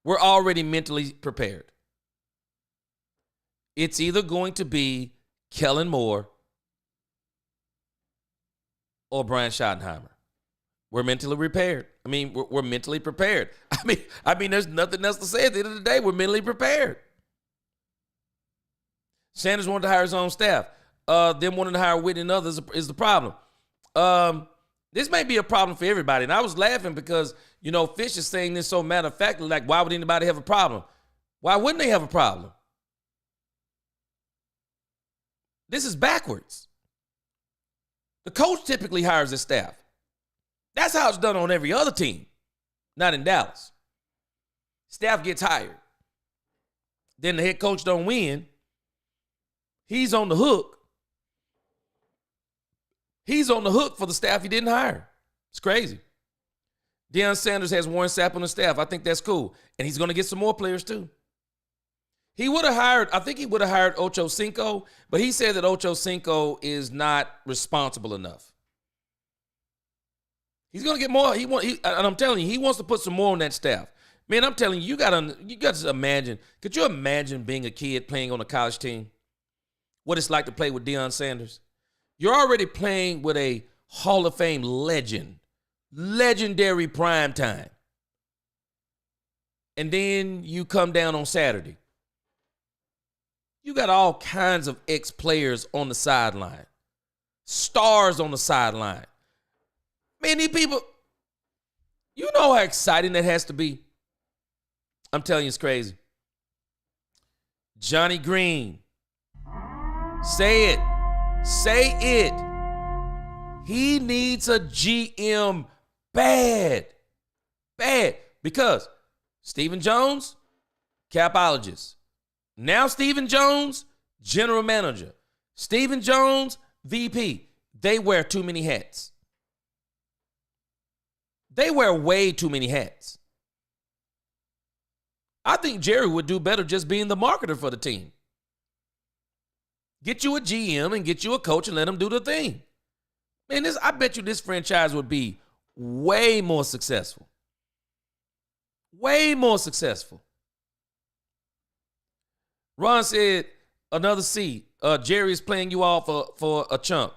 We're already mentally prepared. It's either going to be Kellen Moore or Brian Schottenheimer. We're mentally prepared. We're mentally prepared. There's nothing else to say. At the end of the day, we're mentally prepared. Sanders wanted to hire his own staff. Them wanting to hire Whitney and others is the problem. This may be a problem for everybody. And I was laughing because, Fish is saying this so matter-of-factly, like, why would anybody have a problem? Why wouldn't they have a problem? This is backwards. The coach typically hires his staff. That's how it's done on every other team, not in Dallas. Staff gets hired. Then the head coach don't win. He's on the hook. He's on the hook for the staff he didn't hire. It's crazy. Deion Sanders has Warren Sapp on the staff. I think that's cool. And he's going to get some more players too. He would have hired Ocho Cinco, but he said that Ocho Cinco is not responsible enough. He's going to get more. And I'm telling you, he wants to put some more on that staff. Man, I'm telling you, you got to imagine. Could you imagine being a kid playing on a college team? What it's like to play with Deion Sanders? You're already playing with a Hall of Fame legend, legendary prime time. And then you come down on Saturday. You got all kinds of ex-players on the sideline, stars on the sideline. Man, these people, you know how exciting that has to be. I'm telling you, it's crazy. Johnny Green, say it. Say it. He needs a GM bad. Bad. Because Stephen Jones, capologist. Now Stephen Jones, general manager. Stephen Jones, VP. They wear too many hats. They wear way too many hats. I think Jerry would do better just being the marketer for the team. Get you a GM and get you a coach and let them do the thing. Man, I bet you this franchise would be way more successful. Way more successful. Ron said, another C. Jerry is playing you all for a chump.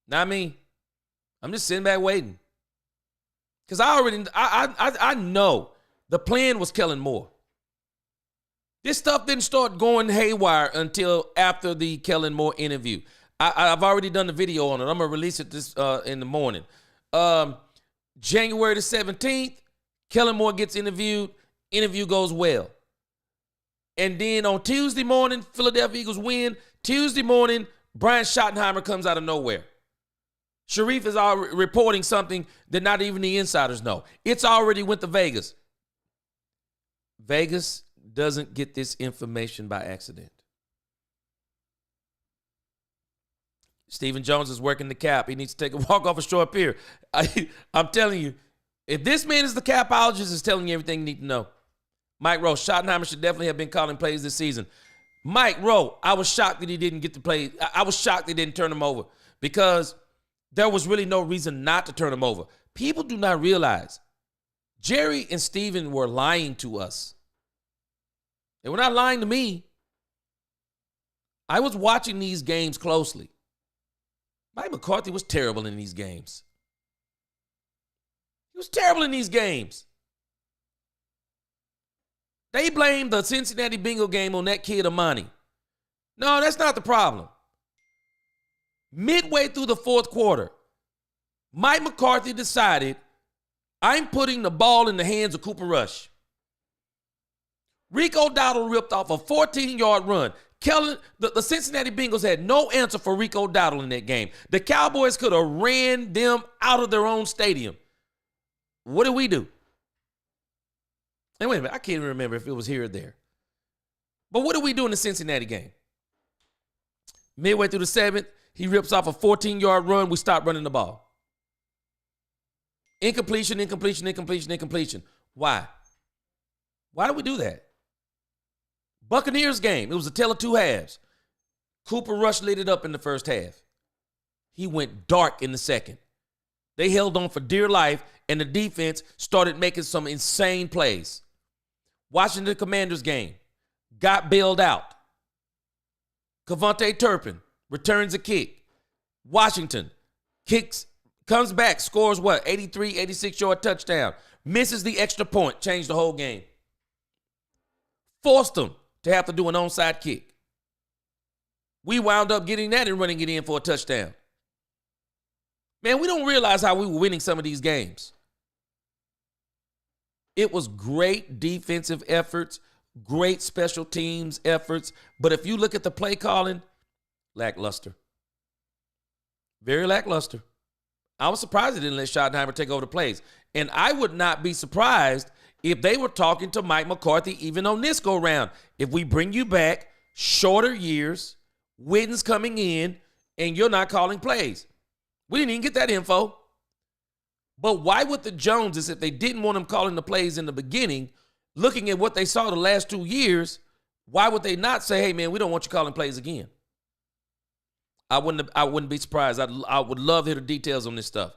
Not me. I'm just sitting back waiting. Because I know the plan was Kellen Moore. This stuff didn't start going haywire until after the Kellen Moore interview. I've already done the video on it. I'm going to release it this in the morning. January the 17th, Kellen Moore gets interviewed. Interview goes well. And then on Tuesday morning, Philadelphia Eagles win. Tuesday morning, Brian Schottenheimer comes out of nowhere. Sharif is already reporting something that not even the insiders know. It's already went to Vegas. Vegas doesn't get this information by accident. Stephen Jones is working the cap. He needs to take a walk off a short pier. I'm telling you, if this man is the capologist, is telling you everything you need to know. Mike Rowe, Schottenheimer should definitely have been calling plays this season. Mike Rowe, I was shocked that he didn't get to play. I was shocked they didn't turn him over because there was really no reason not to turn him over. People do not realize Jerry and Stephen were lying to us. They were not lying to me. I was watching these games closely. Mike McCarthy was terrible in these games. He was terrible in these games. They blamed the Cincinnati Bengal game on that kid Amani. No, that's not the problem. Midway through the fourth quarter, Mike McCarthy decided, I'm putting the ball in the hands of Cooper Rush. Rico Dowdle ripped off a 14-yard run. The Cincinnati Bengals had no answer for Rico Dowdle in that game. The Cowboys could have ran them out of their own stadium. What did we do? And wait a minute, I can't even remember if it was here or there. But what did we do in the Cincinnati game? Midway through the 7th, he rips off a 14-yard run. We stop running the ball. Incompletion. Why? Why did we do that? Buccaneers game. It was a tale of two halves. Cooper Rush lit it up in the first half. He went dark in the second. They held on for dear life, and the defense started making some insane plays. Washington Commanders game. Got bailed out. Cavante Turpin returns a kick. Washington comes back, scores what? 83, 86-yard touchdown. Misses the extra point, changed the whole game. Forced them to have to do an onside kick. We wound up getting that and running it in for a touchdown. Man, we don't realize how we were winning some of these games. It was great defensive efforts, great special teams efforts, but if you look at the play calling, lackluster. Very lackluster. I was surprised they didn't let Schottenheimer take over the plays. And I would not be surprised if they were talking to Mike McCarthy even on this go-round. If we bring you back, shorter years, Witten's coming in, and you're not calling plays. We didn't even get that info. But why would the Joneses, if they didn't want him calling the plays in the beginning, looking at what they saw the last 2 years, why would they not say, hey, man, we don't want you calling plays again? I wouldn't be surprised. I would love to hear the details on this stuff.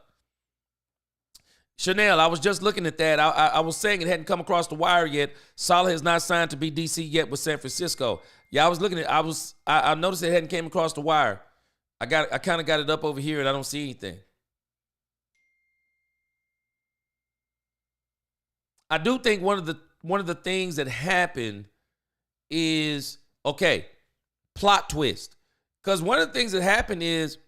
Chanel, I was just looking at that. I was saying it hadn't come across the wire yet. Saleh has not signed to be DC yet with San Francisco. Yeah, I was looking at I noticed it hadn't came across the wire. I kind of got it up over here and I don't see anything. I do think one of the things that happened is, okay, plot twist. Because one of the things that happened is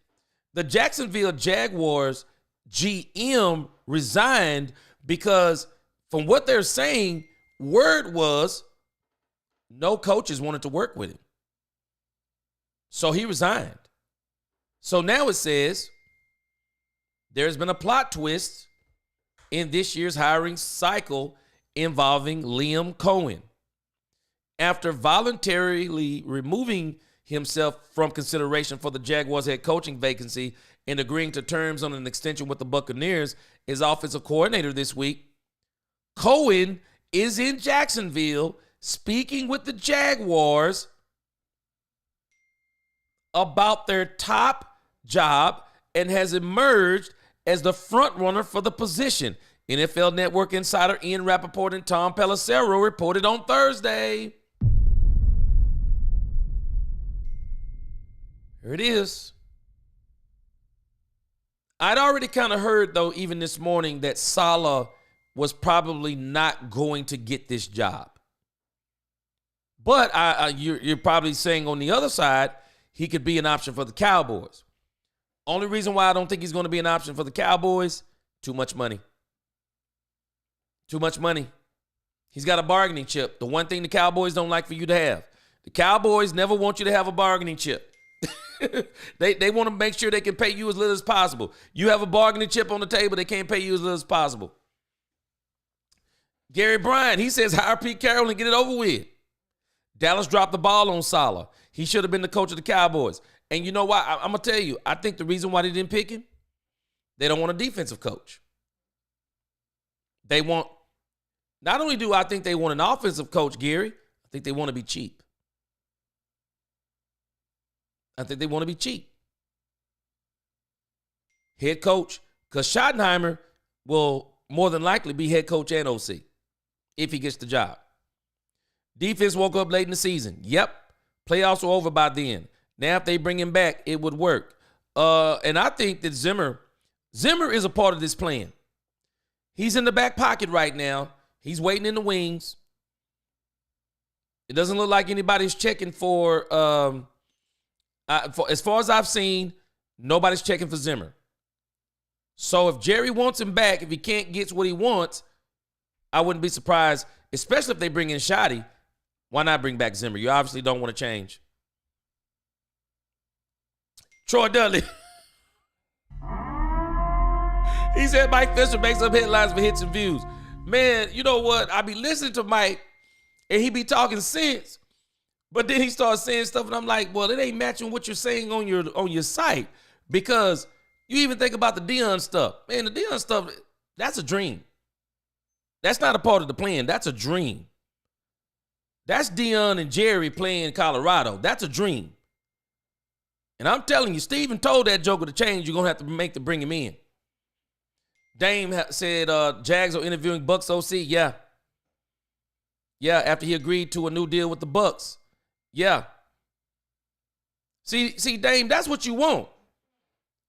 the Jacksonville Jaguars GM resigned because from what they're saying, word was no coaches wanted to work with him. So he resigned. So now it says there's been a plot twist in this year's hiring cycle involving Liam Cohen. After voluntarily removing himself from consideration for the Jaguars head coaching vacancy and agreeing to terms on an extension with the Buccaneers as offensive coordinator this week, Cohen is in Jacksonville speaking with the Jaguars about their top job and has emerged as the front runner for the position. NFL Network insider Ian Rappaport and Tom Pelissero reported on Thursday. Here it is. I'd already kind of heard, though, even this morning, that Saleh was probably not going to get this job. But you're probably saying on the other side, he could be an option for the Cowboys. Only reason why I don't think he's going to be an option for the Cowboys, too much money. Too much money. He's got a bargaining chip. The one thing the Cowboys don't like for you to have. The Cowboys never want you to have a bargaining chip. They want to make sure they can pay you as little as possible. You have a bargaining chip on the table, they can't pay you as little as possible. Gary Bryant, he says hire Pete Carroll and get it over with. Dallas dropped the ball on Saleh. He should have been the coach of the Cowboys. And you know why? I'm going to tell you, I think the reason why they didn't pick him, they don't want a defensive coach. They want, not only do I think they want an offensive coach, Gary, I think they want to be cheap. I think they want to be cheap. Head coach, because Schottenheimer will more than likely be head coach and OC if he gets the job. Defense woke up late in the season. Yep. Playoffs are over by then. Now, if they bring him back, it would work. And I think that Zimmer is a part of this plan. He's in the back pocket right now. He's waiting in the wings. It doesn't look like anybody's checking for as far as I've seen, nobody's checking for Zimmer. So if Jerry wants him back, if he can't get what he wants, I wouldn't be surprised, especially if they bring in Shotty. Why not bring back Zimmer? You obviously don't want to change. Troy Dudley. He said Mike Fisher makes up headlines for hits and views. Man, you know what? I be listening to Mike, and he be talking sense, but then he starts saying stuff, and I'm like, well, it ain't matching what you're saying on your site, because you even think about the Deion stuff. Man, the Deion stuff, that's a dream. That's not a part of the plan. That's a dream. That's Deion and Jerry playing Colorado. That's a dream. And I'm telling you, Steven told that joker to change. You're going to have to make to bring him in. Dame said Jags are interviewing Bucks OC. Yeah. Yeah, after he agreed to a new deal with the Bucks. Yeah. See, Dame, that's what you want.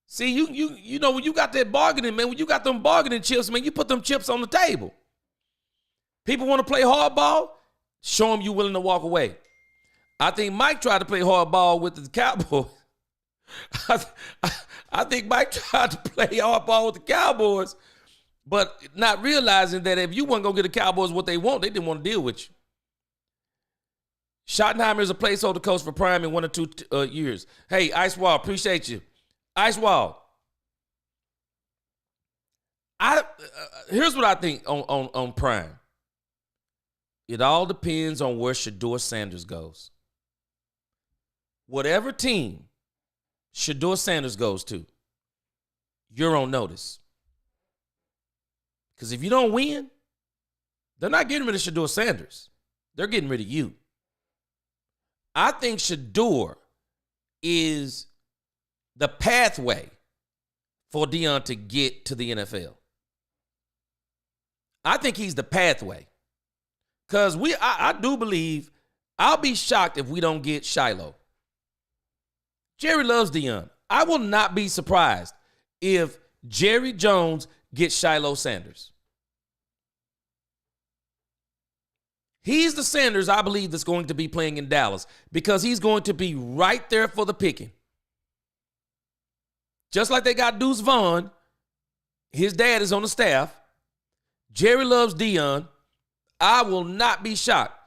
See, you know, when you got that bargaining, man, when you got them bargaining chips, man, you put them chips on the table. People want to play hardball, show them you're willing to walk away. I think Mike tried to play hardball with the Cowboys. I think Mike tried to play hardball with the Cowboys, but not realizing that if you weren't going to get the Cowboys what they want, they didn't want to deal with you. Schottenheimer is a placeholder coach for Prime in 1 or 2 years. Hey, Ice Wall, appreciate you. Ice Wall. Here's what I think on Prime. It all depends on where Shedeur Sanders goes. Whatever team Shedeur Sanders goes to, you're on notice. Because if you don't win, they're not getting rid of Shedeur Sanders. They're getting rid of you. I think Shedeur is the pathway for Deion to get to the NFL. I think he's the pathway. Because I do believe, I'll be shocked if we don't get Shiloh. Jerry loves Deion. I will not be surprised if Jerry Jones gets Shiloh Sanders. He's the Sanders, I believe, that's going to be playing in Dallas because he's going to be right there for the picking. Just like they got Deuce Vaughn, his dad is on the staff. Jerry loves Deion. I will not be shocked.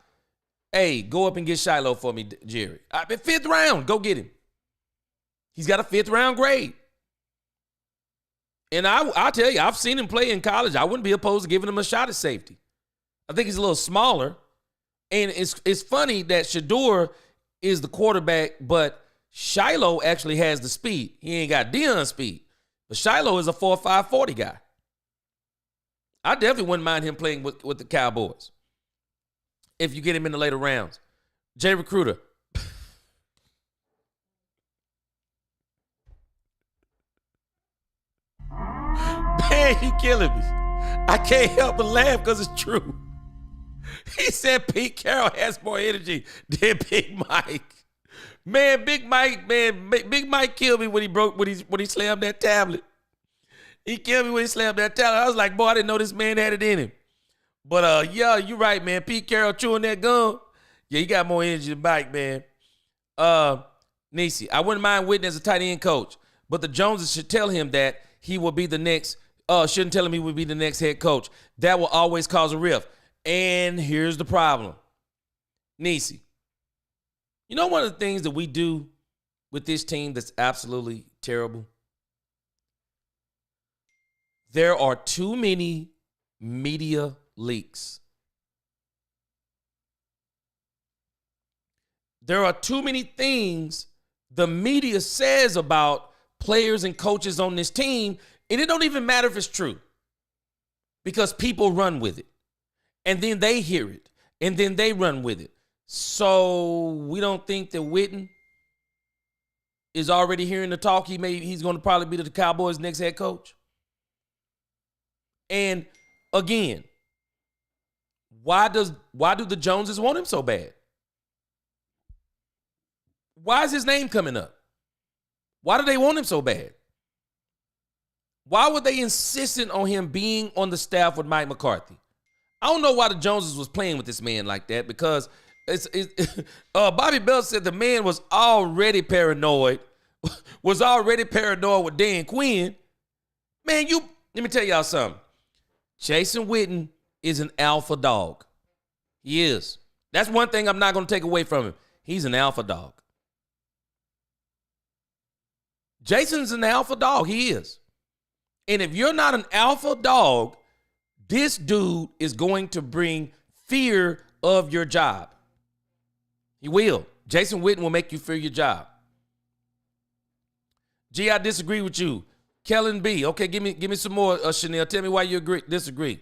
Hey, go up and get Shiloh for me, Jerry. 5th round, go get him. He's got a 5th round grade. And I'll tell you, I've seen him play in college. I wouldn't be opposed to giving him a shot at safety. I think he's a little smaller. And it's funny that Shedeur is the quarterback, but Shiloh actually has the speed. He ain't got Deion's speed. But Shiloh is a 4.5 40 guy. I definitely wouldn't mind him playing with the Cowboys if you get him in the later rounds. Jay Recruiter. Man, you killing me. I can't help but laugh because it's true. He said Pete Carroll has more energy than Big Mike. Man, Big Mike killed me when he slammed that tablet. He killed me when he slammed that tablet. I was like, boy, I didn't know this man had it in him. But yeah, you're right, man. Pete Carroll chewing that gum. Yeah, he got more energy than Mike, man. Nisi, I wouldn't mind Whitten as a tight end coach, but the Joneses should tell him that he will be the next. Shouldn't tell him he would be the next head coach. That will always cause a rift. And here's the problem. Nisi, you know one of the things that we do with this team that's absolutely terrible? There are too many media leaks. There are too many things the media says about players and coaches on this team, and it don't even matter if it's true because people run with it. And then they hear it, and then they run with it. So we don't think that Whitten is already hearing the talk. He's going to probably be the Cowboys' next head coach. And again, why do the Joneses want him so bad? Why is his name coming up? Why do they want him so bad? Why were they insistent on him being on the staff with Mike McCarthy? I don't know why the Joneses was playing with this man like that because Bobby Bell said the man was already paranoid with Dan Quinn. Man, let me tell y'all something. Jason Witten is an alpha dog. He is. That's one thing I'm not going to take away from him. He's an alpha dog. Jason's an alpha dog. He is. And if you're not an alpha dog, this dude is going to bring fear of your job. He will. Jason Witten will make you fear your job. G, I disagree with you. Kellen B. Okay, give me some more, Chanel. Tell me why you disagree.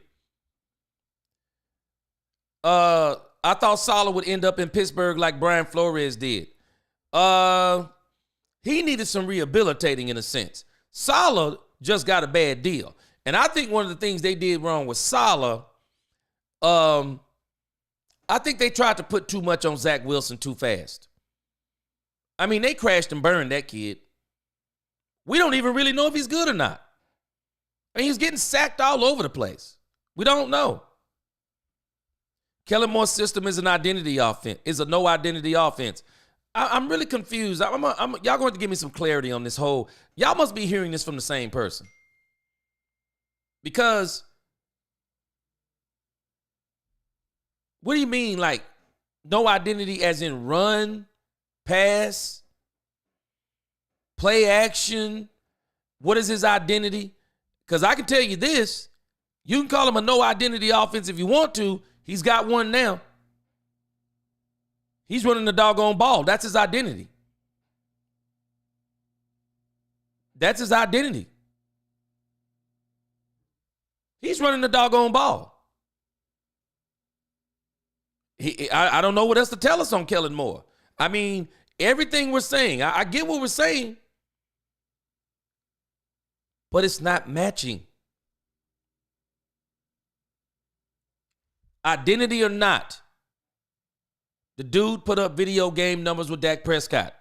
I thought Saleh would end up in Pittsburgh like Brian Flores did. He needed some rehabilitating in a sense. Saleh just got a bad deal. And I think one of the things they did wrong with Saleh, I think they tried to put too much on Zach Wilson too fast. I mean, they crashed and burned that kid. We don't even really know if he's good or not. I mean, he's getting sacked all over the place. We don't know. Kellen Moore's system is an identity offense, is a no identity offense. I'm really confused. Y'all going to give me some clarity on this whole. Y'all must be hearing this from the same person. Because what do you mean, like, no identity as in run, pass, play action? What is his identity? Because I can tell you this. You can call him a no identity offense if you want to. He's got one now. He's running the doggone ball. That's his identity. That's his identity. He's running the doggone ball. I don't know what else to tell us on Kellen Moore. I mean, everything we're saying, I get what we're saying, but it's not matching. Identity or not, the dude put up video game numbers with Dak Prescott.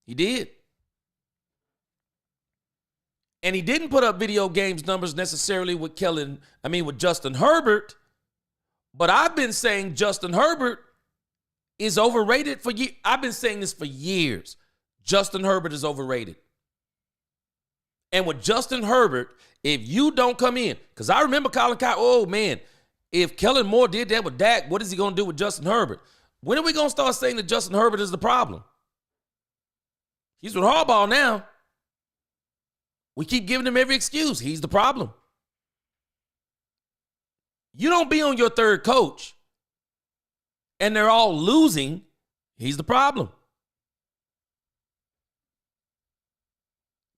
He did. And he didn't put up video games numbers necessarily with Justin Herbert. But I've been saying Justin Herbert is overrated for years. I've been saying this for years. Justin Herbert is overrated. And with Justin Herbert, if you don't come in, because I remember Colin Cowherd, oh man, if Kellen Moore did that with Dak, what is he going to do with Justin Herbert? When are we going to start saying that Justin Herbert is the problem? He's with Harbaugh now. We keep giving him every excuse. He's the problem. You don't be on your third coach and they're all losing. He's the problem.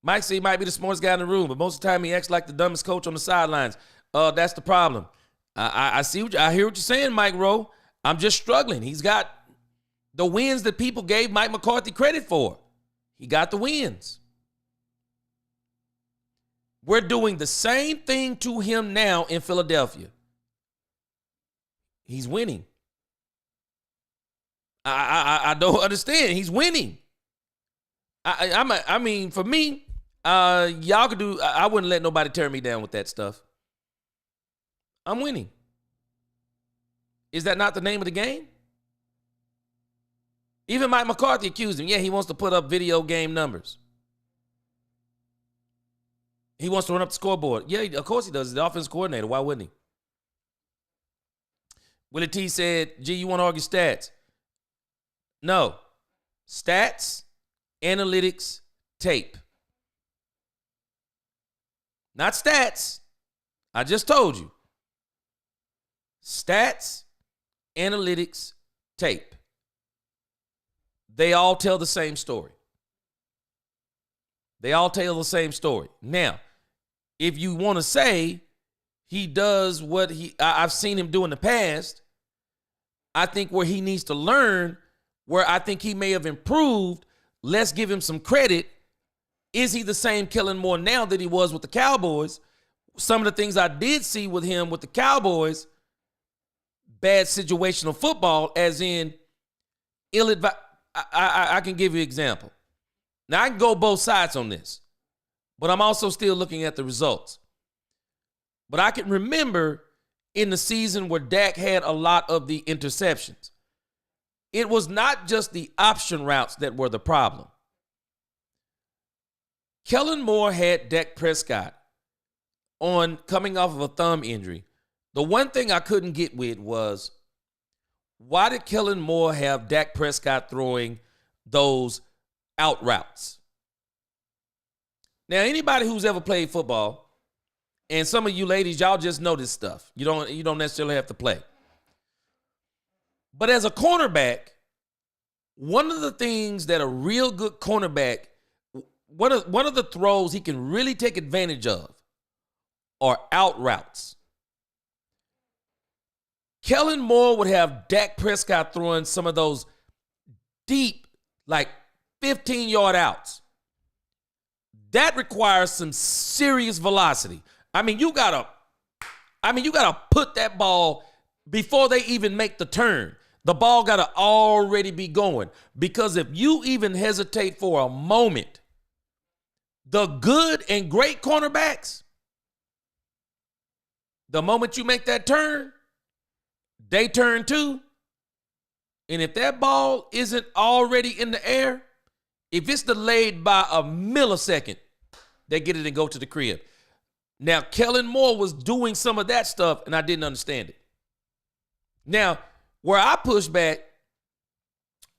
Mike said he might be the smartest guy in the room, but most of the time he acts like the dumbest coach on the sidelines. That's the problem. I hear what you're saying, Mike Rowe. I'm just struggling. He's got the wins that people gave Mike McCarthy credit for. He got the wins. We're doing the same thing to him now in Philadelphia. He's winning. I don't understand. He's winning. I mean, for me, y'all could do. I wouldn't let nobody turn me down with that stuff. I'm winning. Is that not the name of the game? Even Mike McCarthy accused him. Yeah, he wants to put up video game numbers. He wants to run up the scoreboard. Yeah, of course he does. He's the offensive coordinator. Why wouldn't he? Willie T said, G, you want to argue stats? No. Stats, analytics, tape. Not stats. I just told you. Stats, analytics, tape. They all tell the same story. They all tell the same story. Now, if you want to say he does what I've seen him do in the past, I think where he needs to learn, where I think he may have improved, let's give him some credit. Is he the same Kellen Moore now that he was with the Cowboys? Some of the things I did see with him with the Cowboys, bad situational football, as in ill-advised. I can give you an example. Now, I can go both sides on this, but I'm also still looking at the results. But I can remember in the season where Dak had a lot of the interceptions. It was not just the option routes that were the problem. Kellen Moore had Dak Prescott on coming off of a thumb injury. The one thing I couldn't get with was, why did Kellen Moore have Dak Prescott throwing those out routes? Now, anybody who's ever played football, and some of you ladies, y'all just know this stuff. You don't necessarily have to play. But as a cornerback, one of the things that a real good cornerback, one of the throws he can really take advantage of are out routes. Kellen Moore would have Dak Prescott throwing some of those deep, like 15-yard outs. That requires some serious velocity. You gotta put that ball before they even make the turn. The ball gotta already be going, because if you even hesitate for a moment, the good and great cornerbacks, the moment you make that turn, they turn too. And if that ball isn't already in the air, if it's delayed by a millisecond, they get it and go to the crib. Now, Kellen Moore was doing some of that stuff, and I didn't understand it. Now, where I push back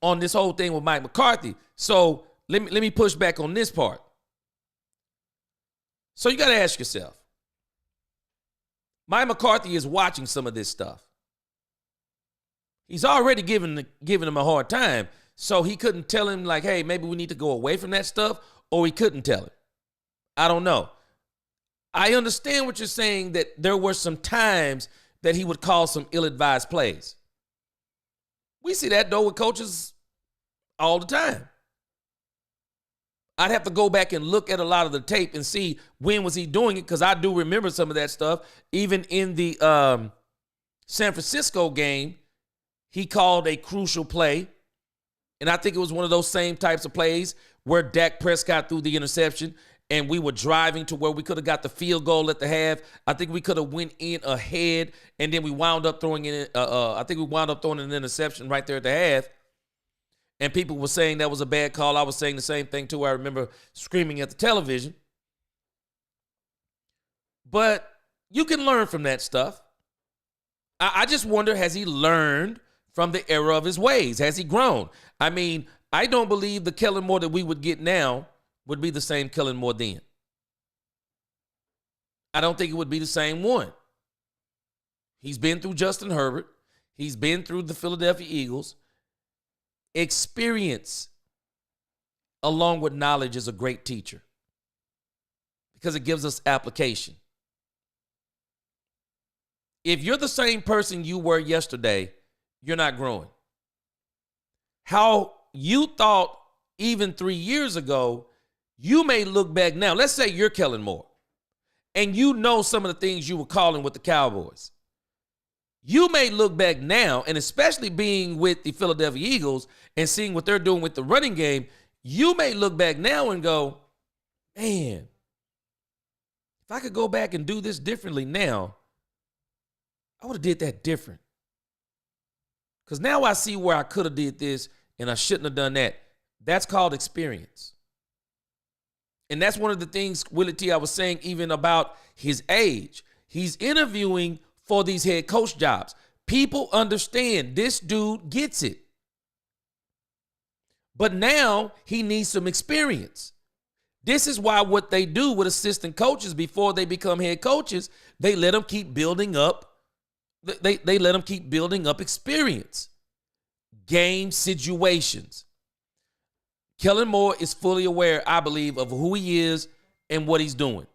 on this whole thing with Mike McCarthy, so let me push back on this part. So you got to ask yourself, Mike McCarthy is watching some of this stuff. He's already giving him a hard time, so he couldn't tell him, like, hey, maybe we need to go away from that stuff, or he couldn't tell him. I don't know. I understand what you're saying, that there were some times that he would call some ill-advised plays. We see that, though, with coaches all the time. I'd have to go back and look at a lot of the tape and see when was he doing it, because I do remember some of that stuff. Even in the San Francisco game, he called a crucial play, and I think it was one of those same types of plays where Dak Prescott threw the interception, and we were driving to where we could have got the field goal at the half. I think we could have went in ahead, and then we wound up throwing in. I think we wound up throwing an interception right there at the half. And people were saying that was a bad call. I was saying the same thing too. I remember screaming at the television. But you can learn from that stuff. I just wonder, has he learned from the error of his ways? Has he grown? I don't believe the Kellen Moore that we would get now would be the same Kellen Moore then. I don't think it would be the same one. He's been through Justin Herbert. He's been through the Philadelphia Eagles. Experience, along with knowledge, is a great teacher because it gives us application. If you're the same person you were yesterday, you're not growing. How you thought even 3 years ago, you may look back now. Let's say you're Kellen Moore, and you know some of the things you were calling with the Cowboys. You may look back now, and especially being with the Philadelphia Eagles and seeing what they're doing with the running game, you may look back now and go, man, if I could go back and do this differently now, I would have did that different. Because now I see where I could have did this and I shouldn't have done that. That's called experience. And that's one of the things, Willie T, I was saying even about his age. He's interviewing for these head coach jobs. People understand this dude gets it. But now he needs some experience. This is why what they do with assistant coaches before they become head coaches, they let them keep building up. They let them keep building up experience. Game situations. Kellen Moore is fully aware, I believe, of who he is and what he's doing.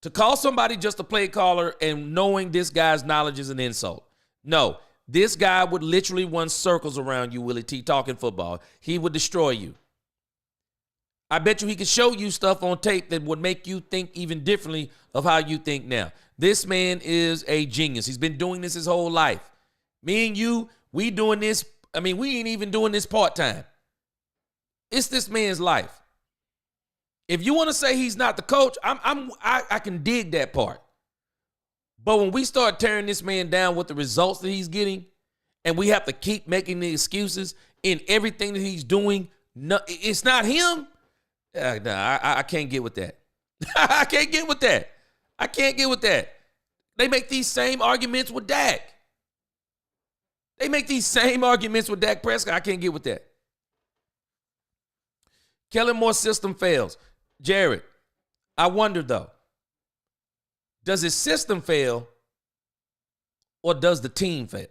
To call somebody just a play caller and knowing this guy's knowledge is an insult. No, this guy would literally run circles around you, Willie T, talking football. He would destroy you. I bet you he could show you stuff on tape that would make you think even differently of how you think now. This man is a genius. He's been doing this his whole life. Me and you, we doing this. We ain't even doing this part-time. It's this man's life. If you want to say he's not the coach, I can dig that part. But when we start tearing this man down with the results that he's getting, and we have to keep making the excuses in everything that he's doing, no, it's not him. I can't get with that. I can't get with that. I can't get with that. They make these same arguments with Dak. They make these same arguments with Dak Prescott. I can't get with that. Kellen Moore's system fails. Jared, I wonder though, does his system fail or does the team fail?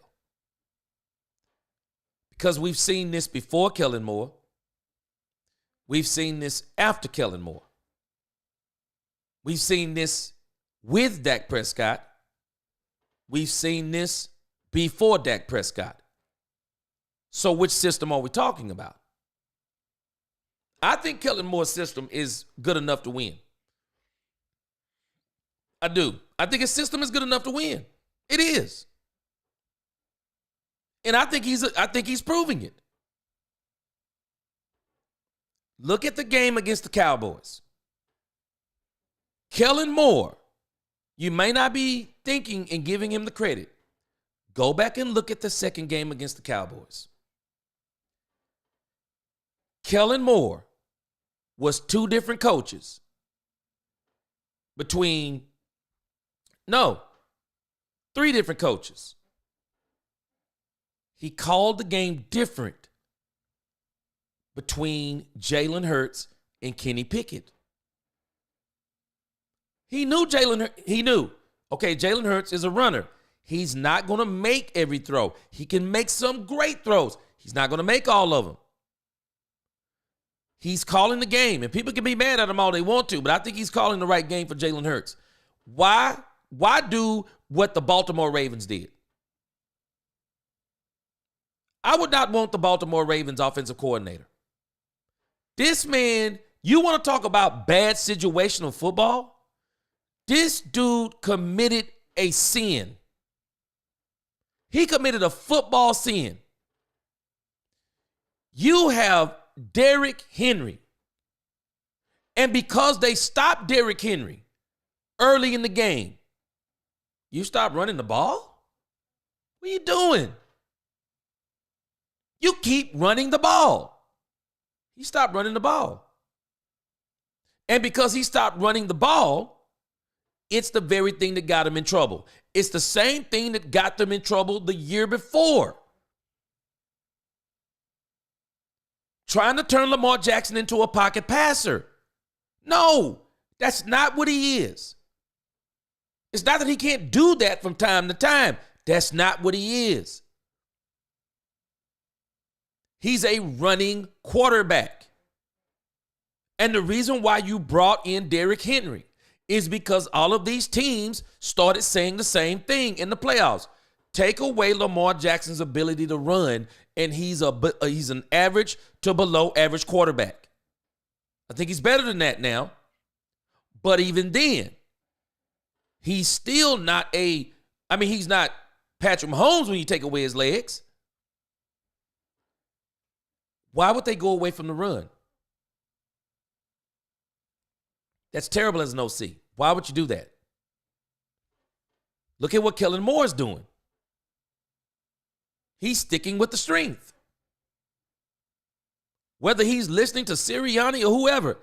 Because we've seen this before Kellen Moore. We've seen this after Kellen Moore. We've seen this with Dak Prescott. We've seen this before Dak Prescott. So which system are we talking about? I think Kellen Moore's system is good enough to win. I do. I think his system is good enough to win. It is. And I think he's proving it. Look at the game against the Cowboys. Kellen Moore, you may not be thinking and giving him the credit. Go back and look at the second game against the Cowboys. Kellen Moore was two different coaches three different coaches. He called the game different between Jalen Hurts and Kenny Pickett. He knew, okay, Jalen Hurts is a runner. He's not going to make every throw. He can make some great throws. He's not going to make all of them. He's calling the game, and people can be mad at him all they want to, but I think he's calling the right game for Jalen Hurts. Why do what the Baltimore Ravens did? I would not want the Baltimore Ravens offensive coordinator. This man, you want to talk about bad situational football? This dude committed a sin. He committed a football sin. You have Derrick Henry. And because they stopped Derrick Henry early in the game, you stop running the ball? What are you doing? You keep running the ball. He stopped running the ball. And because he stopped running the ball, it's the very thing that got him in trouble. It's the same thing that got them in trouble the year before. Trying to turn Lamar Jackson into a pocket passer. No, that's not what he is. It's not that he can't do that from time to time. That's not what he is. He's a running quarterback. And the reason why you brought in Derrick Henry is because all of these teams started saying the same thing in the playoffs. Take away Lamar Jackson's ability to run, and he's an average to below average quarterback. I think he's better than that now. But even then, he's still not he's not Patrick Mahomes when you take away his legs. Why would they go away from the run? That's terrible as an OC. Why would you do that? Look at what Kellen Moore's doing. He's sticking with the strength. Whether he's listening to Sirianni or whoever,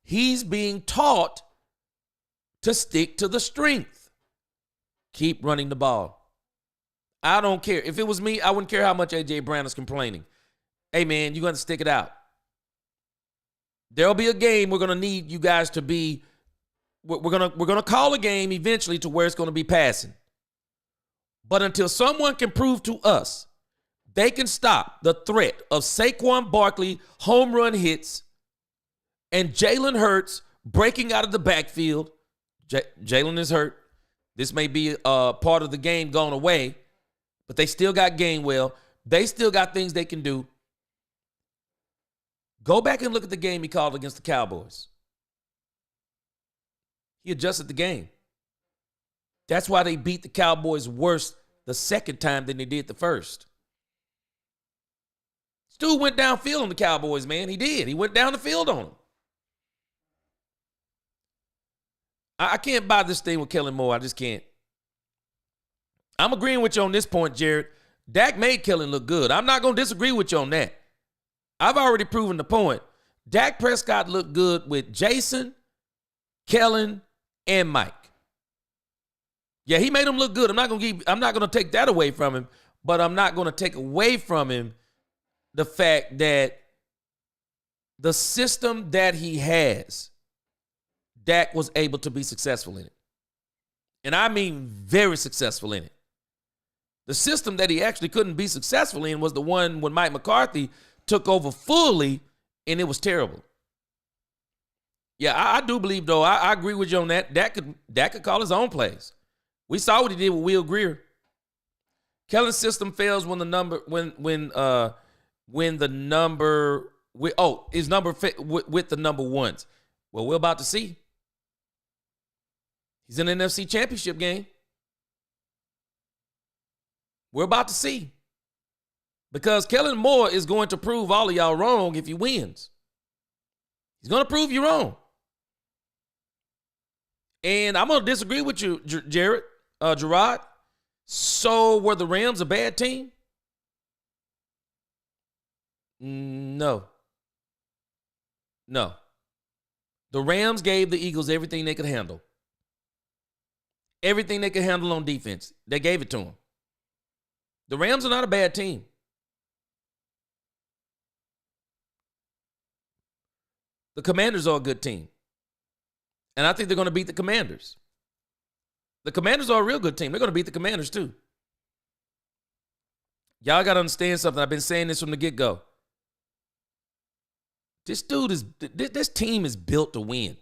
he's being taught to stick to the strength. Keep running the ball. I don't care. If it was me, I wouldn't care how much A.J. Brown is complaining. Hey, man, you're going to stick it out. There'll be a game we're going to need you guys to be. We're going to call a game eventually to where it's going to be passing. But until someone can prove to us they can stop the threat of Saquon Barkley home run hits and Jalen Hurts breaking out of the backfield. Jalen is hurt. This may be part of the game gone away, but they still got Gainwell. They still got things they can do. Go back and look at the game he called against the Cowboys. He adjusted the game. That's why they beat the Cowboys worse the second time than they did the first. Stu went downfield on the Cowboys, man. He did. He went down the field on them. I can't buy this thing with Kellen Moore. I just can't. I'm agreeing with you on this point, Jared. Dak made Kellen look good. I'm not going to disagree with you on that. I've already proven the point. Dak Prescott looked good with Jason, Kellen, and Mike. Yeah, he made him look good. I'm not going to take that away from him, but I'm not going to take away from him the fact that the system that he has, Dak was able to be successful in it. And I mean very successful in it. The system that he actually couldn't be successful in was the one when Mike McCarthy took over fully, and it was terrible. Yeah, I do believe, though, I agree with you on that. Dak could call his own plays. We saw what he did with Will Greer. Kellen's system fails when the number his number fit with the number ones. Well, we're about to see. He's in the NFC Championship game. We're about to see. Because Kellen Moore is going to prove all of y'all wrong if he wins. He's going to prove you wrong. And I'm going to disagree with you, Gerard. So were the Rams a bad team? No. The Rams gave the Eagles everything they could handle. Everything they could handle on defense. They gave it to them. The Rams are not a bad team. The Commanders are a good team. And I think they're going to beat the Commanders. The Commanders are a real good team. They're going to beat the Commanders too. Y'all got to understand something. I've been saying this from the get-go. This team is built to win.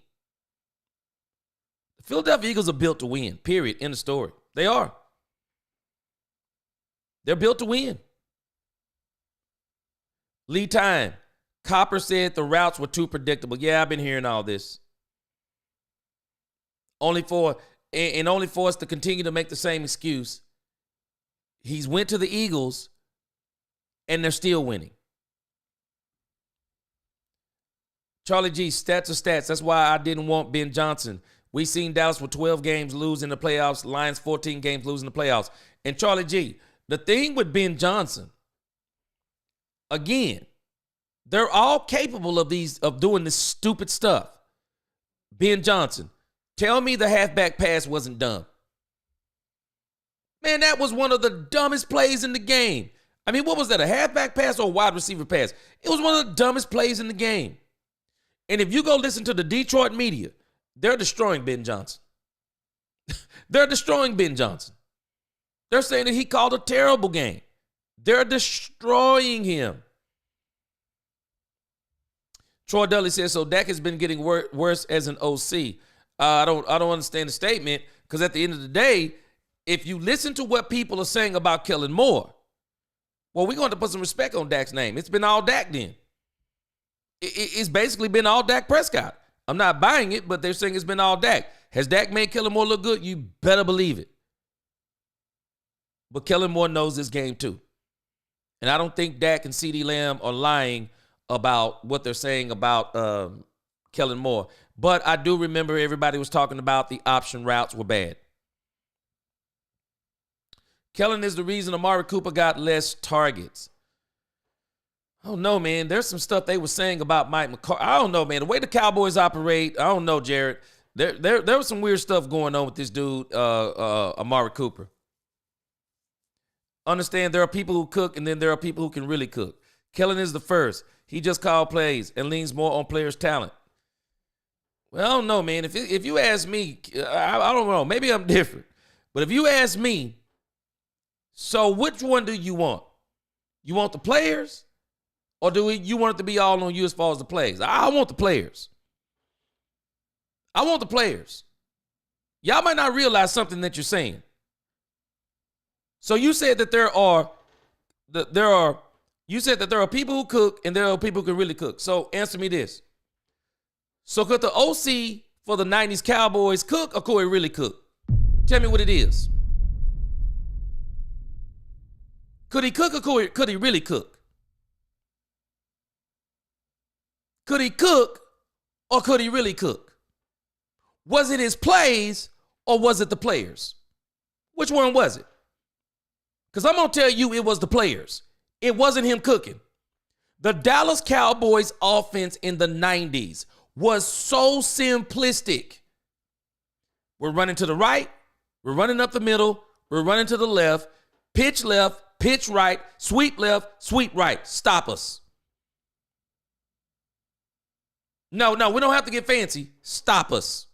The Philadelphia Eagles are built to win, period, end of story. They are. They're built to win. Lead time. Copper said the routes were too predictable. Yeah, I've been hearing all this. Only for us to continue to make the same excuse. He's went to the Eagles, and they're still winning. Charlie G, stats are stats. That's why I didn't want Ben Johnson. We seen Dallas with 12 games lose in the playoffs. Lions 14 games lose in the playoffs. And Charlie G, the thing with Ben Johnson, again, they're all capable of doing this stupid stuff. Ben Johnson, tell me the halfback pass wasn't dumb. Man, that was one of the dumbest plays in the game. I mean, what was that, a halfback pass or a wide receiver pass? It was one of the dumbest plays in the game. And if you go listen to the Detroit media, they're destroying Ben Johnson. They're destroying Ben Johnson. They're saying that he called a terrible game. They're destroying him. Troy Dudley says, so Dak has been getting worse as an OC. I don't understand the statement, because at the end of the day, if you listen to what people are saying about Kellen Moore, well, we're going to put some respect on Dak's name. It's been all Dak then. It's basically been all Dak Prescott. I'm not buying it, but they're saying it's been all Dak. Has Dak made Kellen Moore look good? You better believe it. But Kellen Moore knows this game too. And I don't think Dak and CeeDee Lamb are lying about what they're saying about Kellen Moore. But I do remember everybody was talking about the option routes were bad. Kellen is the reason Amari Cooper got less targets. I don't know, man. There's some stuff they were saying about Mike McCarthy. I don't know, man. The way the Cowboys operate, I don't know, Jared. There was some weird stuff going on with this dude, Amari Cooper. Understand there are people who cook, and then there are people who can really cook. Kellen is the first. He just called plays and leans more on players' talent. Well, I don't know, man. If you ask me, I don't know. Maybe I'm different. But if you ask me, so which one do you want? You want the players? Or do you want it to be all on you as far as the plays? I want the players. I want the players. Y'all might not realize something that you're saying. So you said that there are people who cook and there are people who can really cook. So answer me this. So could the OC for the 90s Cowboys cook, or could he really cook? Tell me what it is. Could he cook, or could he really cook? Could he cook, or could he really cook? Was it his plays, or was it the players? Which one was it? Because I'm going to tell you it was the players. It wasn't him cooking. The Dallas Cowboys offense in the 90s was so simplistic. We're running to the right. We're running up the middle. We're running to the left, pitch right, sweep left, sweep right. Stop us. No, we don't have to get fancy. Stop us.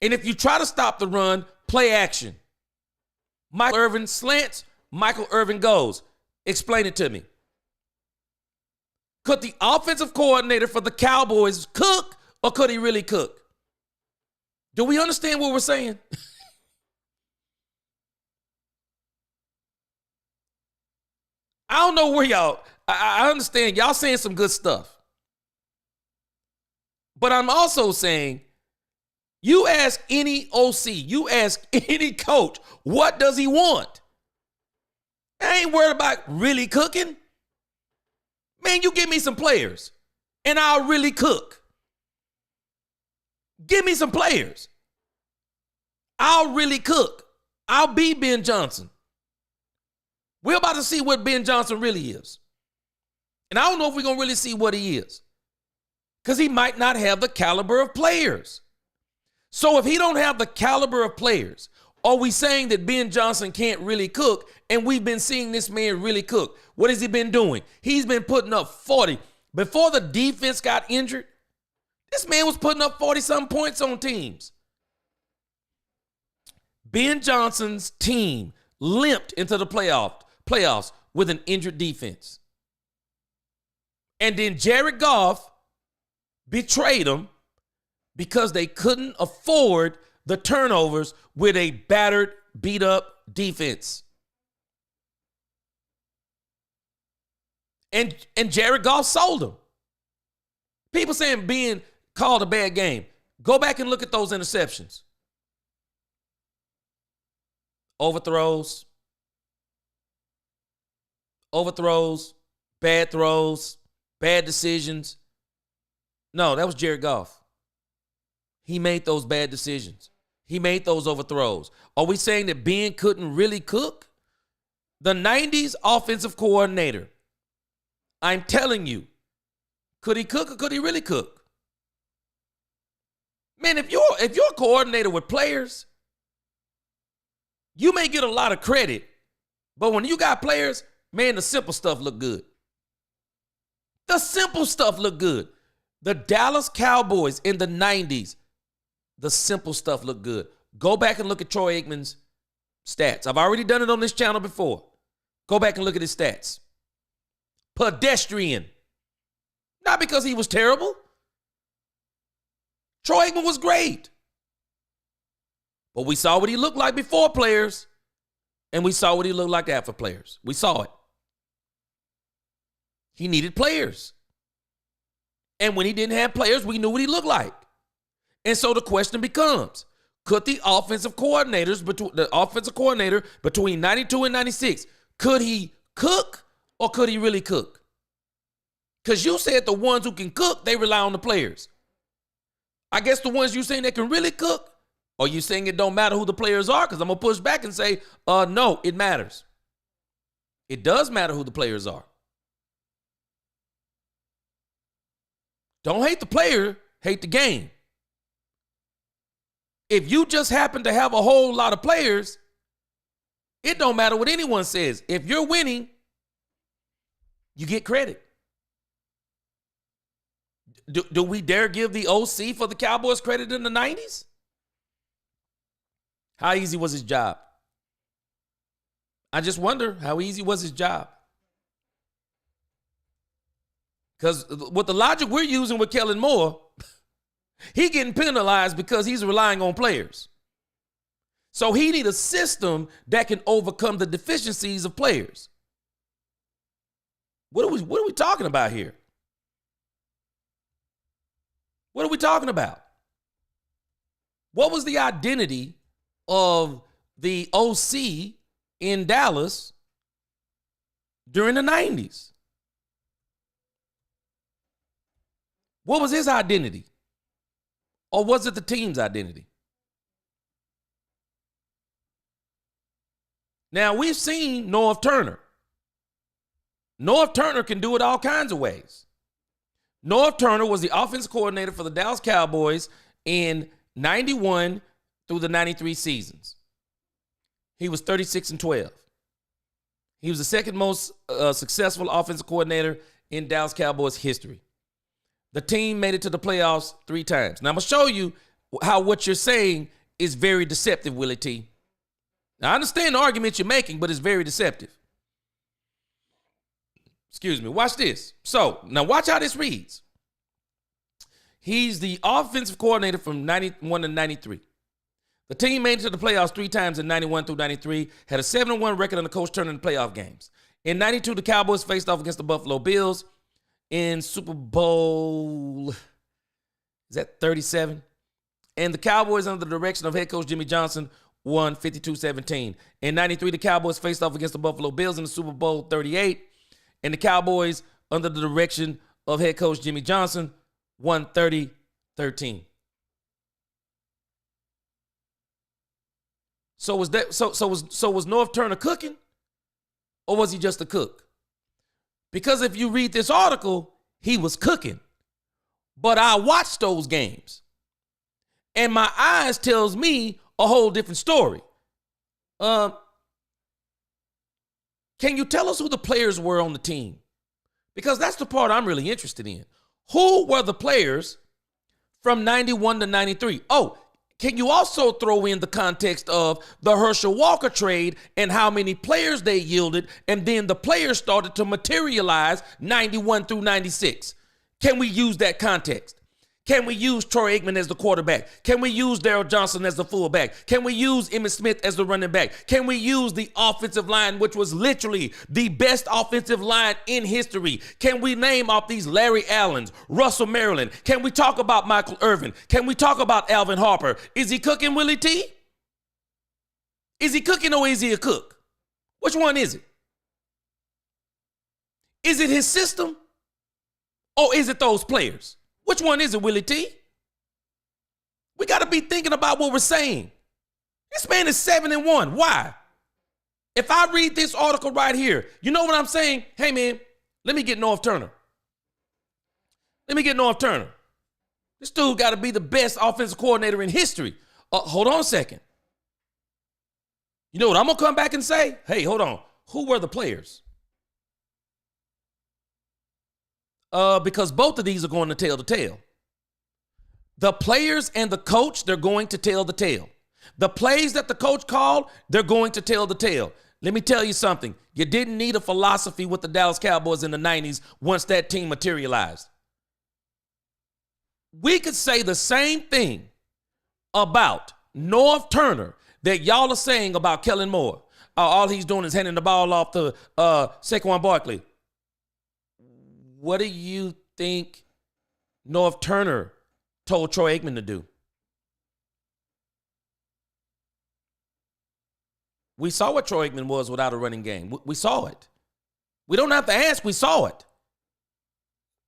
And if you try to stop the run, play action. Michael Irvin slants, Michael Irvin goes. Explain it to me. Could the offensive coordinator for the Cowboys cook, or could he really cook? Do we understand what we're saying? I don't know where y'all, I understand y'all saying some good stuff. But I'm also saying, you ask any OC, you ask any coach, what does he want? I ain't worried about really cooking. Man, you give me some players and I'll really cook. Give me some players. I'll really cook. I'll be Ben Johnson. We're about to see what Ben Johnson really is. And I don't know if we're going to really see what he is, because he might not have the caliber of players. So if he don't have the caliber of players, are we saying that Ben Johnson can't really cook? And we've been seeing this man really cook. What has he been doing? He's been putting up 40. Before the defense got injured, this man was putting up 40-something points on teams. Ben Johnson's team limped into the playoffs with an injured defense. And then Jared Goff betrayed him because they couldn't afford the turnovers with a battered, beat-up defense. And Jared Goff sold him. People saying Ben called a bad game. Go back and look at those interceptions. Overthrows, bad throws, bad decisions. No, that was Jared Goff. He made those bad decisions. He made those overthrows. Are we saying that Ben couldn't really cook? The 90s offensive coordinator, I'm telling you, could he cook or could he really cook? Man, if you're a coordinator with players, you may get a lot of credit, but when you got players, man, the simple stuff look good. The simple stuff look good. The Dallas Cowboys in the 90s, the simple stuff looked good. Go back and look at Troy Aikman's stats. I've already done it on this channel before. Go back and look at his stats. Pedestrian. Not because he was terrible. Troy Aikman was great. But we saw what he looked like before players, and we saw what he looked like after players. We saw it. He needed players. And when he didn't have players, we knew what he looked like. And so the question becomes, could the offensive coordinator between 92 and 96, could he cook or could he really cook? Because you said the ones who can cook, they rely on the players. I guess the ones you saying that can really cook, or you saying it don't matter who the players are? Because I'm going to push back and say, no, it matters. It does matter who the players are. Don't hate the player, hate the game. If you just happen to have a whole lot of players, it don't matter what anyone says. If you're winning, you get credit. Do we dare give the OC for the Cowboys credit in the 90s? How easy was his job? I just wonder how easy was his job. Because with the logic we're using with Kellen Moore, he getting penalized because he's relying on players. So he need a system that can overcome the deficiencies of players. What are we talking about here? What are we talking about? What was the identity of the OC in Dallas during the 90s? What was his identity? Or was it the team's identity? Now, we've seen Norv Turner. Norv Turner can do it all kinds of ways. Norv Turner was the offensive coordinator for the Dallas Cowboys in 91 through the 93 seasons. He was 36-12. He was the second most successful offensive coordinator in Dallas Cowboys history. The team made it to the playoffs 3 times. Now, I'm going to show you how what you're saying is very deceptive, Willie T. Now, I understand the argument you're making, but it's very deceptive. Excuse me. Watch this. So, now watch how this reads. He's the offensive coordinator from 91 to 93. The team made it to the playoffs 3 times in 91 through 93, had a 7-1 record on the coach turning the playoff games. In 92, the Cowboys faced off against the Buffalo Bills in Super Bowl, is that 37? And the Cowboys, under the direction of head coach Jimmy Johnson, won 52-17. In 93, the Cowboys faced off against the Buffalo Bills in the Super Bowl 38. And the Cowboys, under the direction of head coach Jimmy Johnson, won 30-13. So was North Turner cooking, or was he just a cook? Because if you read this article, he was cooking. But I watched those games, and my eyes tells me a whole different story. Can you tell us who the players were on the team? Because that's the part I'm really interested in. Who were the players from 91 to 93? Oh, can you also throw in the context of the Herschel Walker trade and how many players they yielded, and then the players started to materialize 91 through 96? Can we use that context? Can we use Troy Aikman as the quarterback? Can we use Daryl Johnson as the fullback? Can we use Emmitt Smith as the running back? Can we use the offensive line, which was literally the best offensive line in history? Can we name off these Larry Allens, Russell Maryland? Can we talk about Michael Irvin? Can we talk about Alvin Harper? Is he cooking, Willie T? Is he cooking, or is he a cook? Which one is it? Is it his system, or is it those players? Which one is it, Willie T? We got to be thinking about what we're saying. This man is 7-1. Why? If I read this article right here, you know what I'm saying? Hey, man, let me get North Turner. This dude got to be the best offensive coordinator in history. Hold on a second. You know what I'm going to come back and say? Hey, hold on. Who were the players? Because both of these are going to tell the tale. The players and the coach, they're going to tell the tale. The plays that the coach called, they're going to tell the tale. Let me tell you something. You didn't need a philosophy with the Dallas Cowboys in the 90s once that team materialized. We could say the same thing about North Turner that y'all are saying about Kellen Moore. All he's doing is handing the ball off to Saquon Barkley. What do you think North Turner told Troy Aikman to do? We saw what Troy Aikman was without a running game. We saw it. We don't have to ask. We saw it.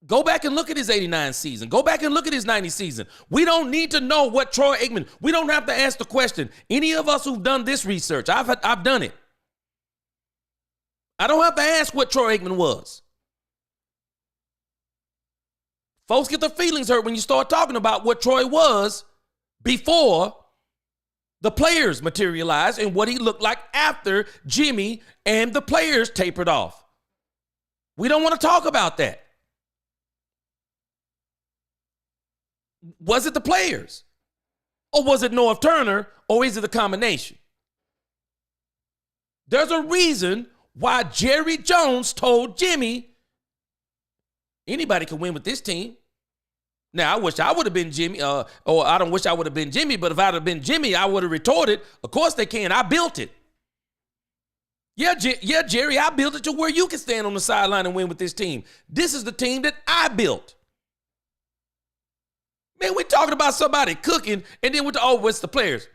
Go back and look at his 89 season. Go back and look at his 90 season. We don't need to know what Troy Aikman, we don't have to ask the question. Any of us who've done this research, I've done it. I don't have to ask what Troy Aikman was. Folks get their feelings hurt when you start talking about what Troy was before the players materialized and what he looked like after Jimmy and the players tapered off. We don't want to talk about that. Was it the players? Or was it North Turner? Or is it a combination? There's a reason why Jerry Jones told Jimmy, anybody can win with this team. Now, I wish I would have been Jimmy, or I don't wish I would have been Jimmy, but if I'd have been Jimmy, I would have retorted, of course they can. I built it. Yeah, Jerry, I built it to where you can stand on the sideline and win with this team. This is the team that I built. Man, we're talking about somebody cooking, and then it's the players.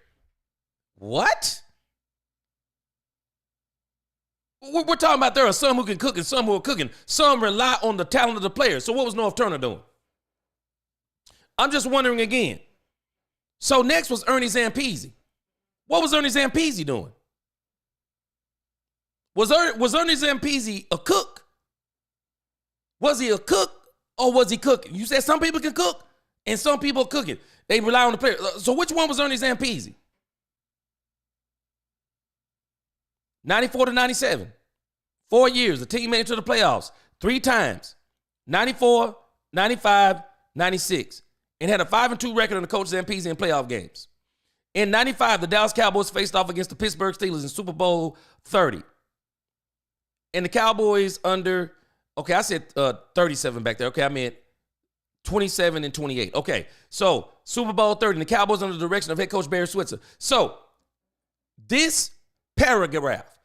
What? We're talking about there are some who can cook and some who are cooking. Some rely on the talent of the players. So what was North Turner doing? I'm just wondering again. So next was Ernie Zampese. What was Ernie Zampese doing? Was Ernie Zampese a cook? Was he a cook, or was he cooking? You said some people can cook and some people are cooking. They rely on the players. So which one was Ernie Zampese? 94 to 97. 4 years. The team made it to the playoffs 3 times. 94, 95, 96, and had a 5-2 record on the Coach Zampese in playoff games. In 95, the Dallas Cowboys faced off against the Pittsburgh Steelers in Super Bowl 30. And the Cowboys under, okay, I said 37 back there. Okay, I meant 27 and 28. Okay, so Super Bowl 30, and the Cowboys under the direction of head coach Barry Switzer. So this paragraph,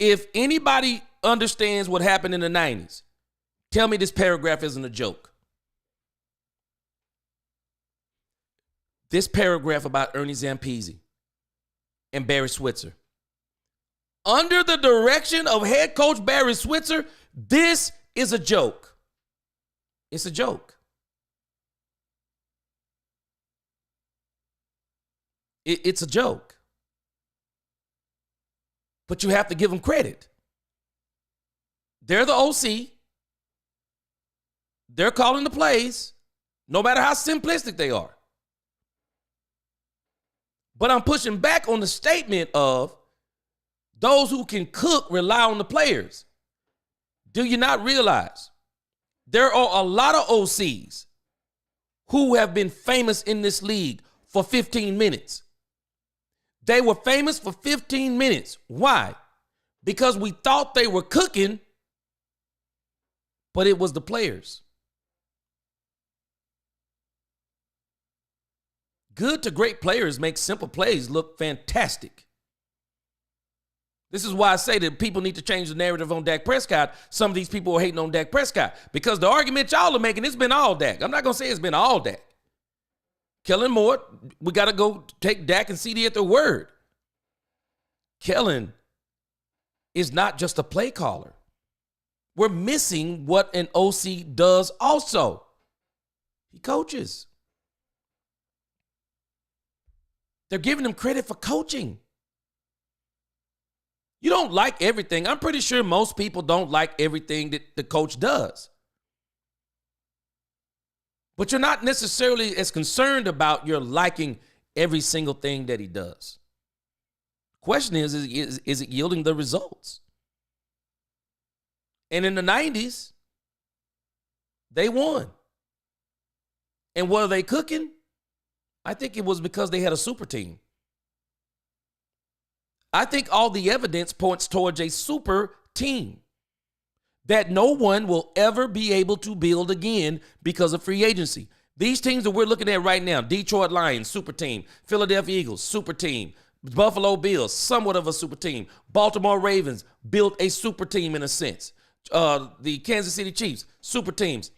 if anybody understands what happened in the 90s, tell me this paragraph isn't a joke. This paragraph about Ernie Zampese and Barry Switzer. Under the direction of head coach Barry Switzer, this is a joke. It's a joke. It's a joke. But you have to give them credit. They're the OC. They're calling the plays, no matter how simplistic they are. But I'm pushing back on the statement of those who can cook rely on the players. Do you not realize there are a lot of OCs who have been famous in this league for 15 minutes? They were famous for 15 minutes. Why? Because we thought they were cooking, but it was the players. Good to great players make simple plays look fantastic. This is why I say that people need to change the narrative on Dak Prescott. Some of these people are hating on Dak Prescott because the argument y'all are making, it's been all Dak. I'm not going to say it's been all Dak. Kellen Moore, we got to go take Dak and CD at their word. Kellen is not just a play caller. We're missing what an OC does also. He coaches. They're giving him credit for coaching. You don't like everything. I'm pretty sure most people don't like everything that the coach does. But you're not necessarily as concerned about your liking every single thing that he does. The question is it yielding the results? And in the 90s, they won. And were they cooking? I think it was because they had a super team. I think all the evidence points towards a super team that no one will ever be able to build again because of free agency. These teams that we're looking at right now, Detroit Lions, super team, Philadelphia Eagles, super team, Buffalo Bills, somewhat of a super team, Baltimore Ravens built a super team in a sense. The Kansas City Chiefs, super teams.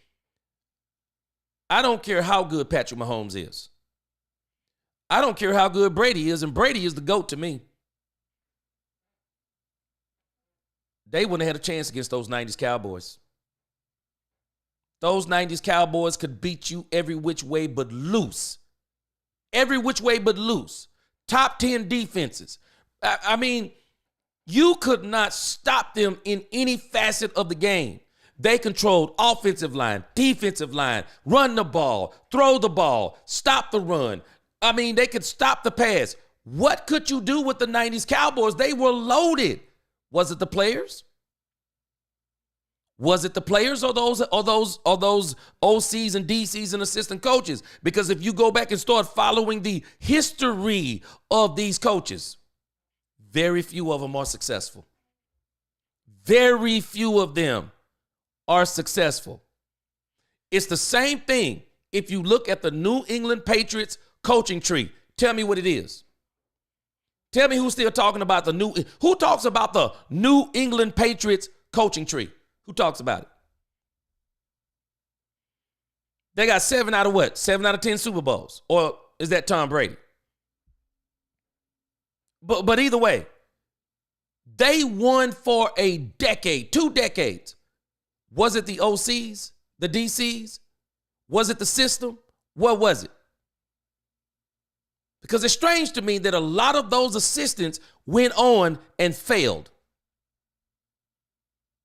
I don't care how good Patrick Mahomes is. I don't care how good Brady is, and Brady is the GOAT to me. They wouldn't have had a chance against those 90s Cowboys. Those 90s Cowboys could beat you every which way but loose. Every which way but loose. Top 10 defenses. I mean, you could not stop them in any facet of the game. They controlled offensive line, defensive line, run the ball, throw the ball, stop the run. I mean, they could stop the pass. What could you do with the 90s Cowboys? They were loaded. Was it the players? Was it the players or those OCs and DCs and assistant coaches? Because if you go back and start following the history of these coaches, very few of them are successful. Very few of them are successful. It's the same thing if you look at the New England Patriots coaching tree. Tell me what it is. Tell me who's still talking about who talks about the New England Patriots coaching tree? Who talks about it? They got 7 out of what? 7 out of 10 Super Bowls. Or is that Tom Brady? But either way, they won for a decade, 2 decades. Was it the OCs, the DCs? Was it the system? What was it? Because it's strange to me that a lot of those assistants went on and failed.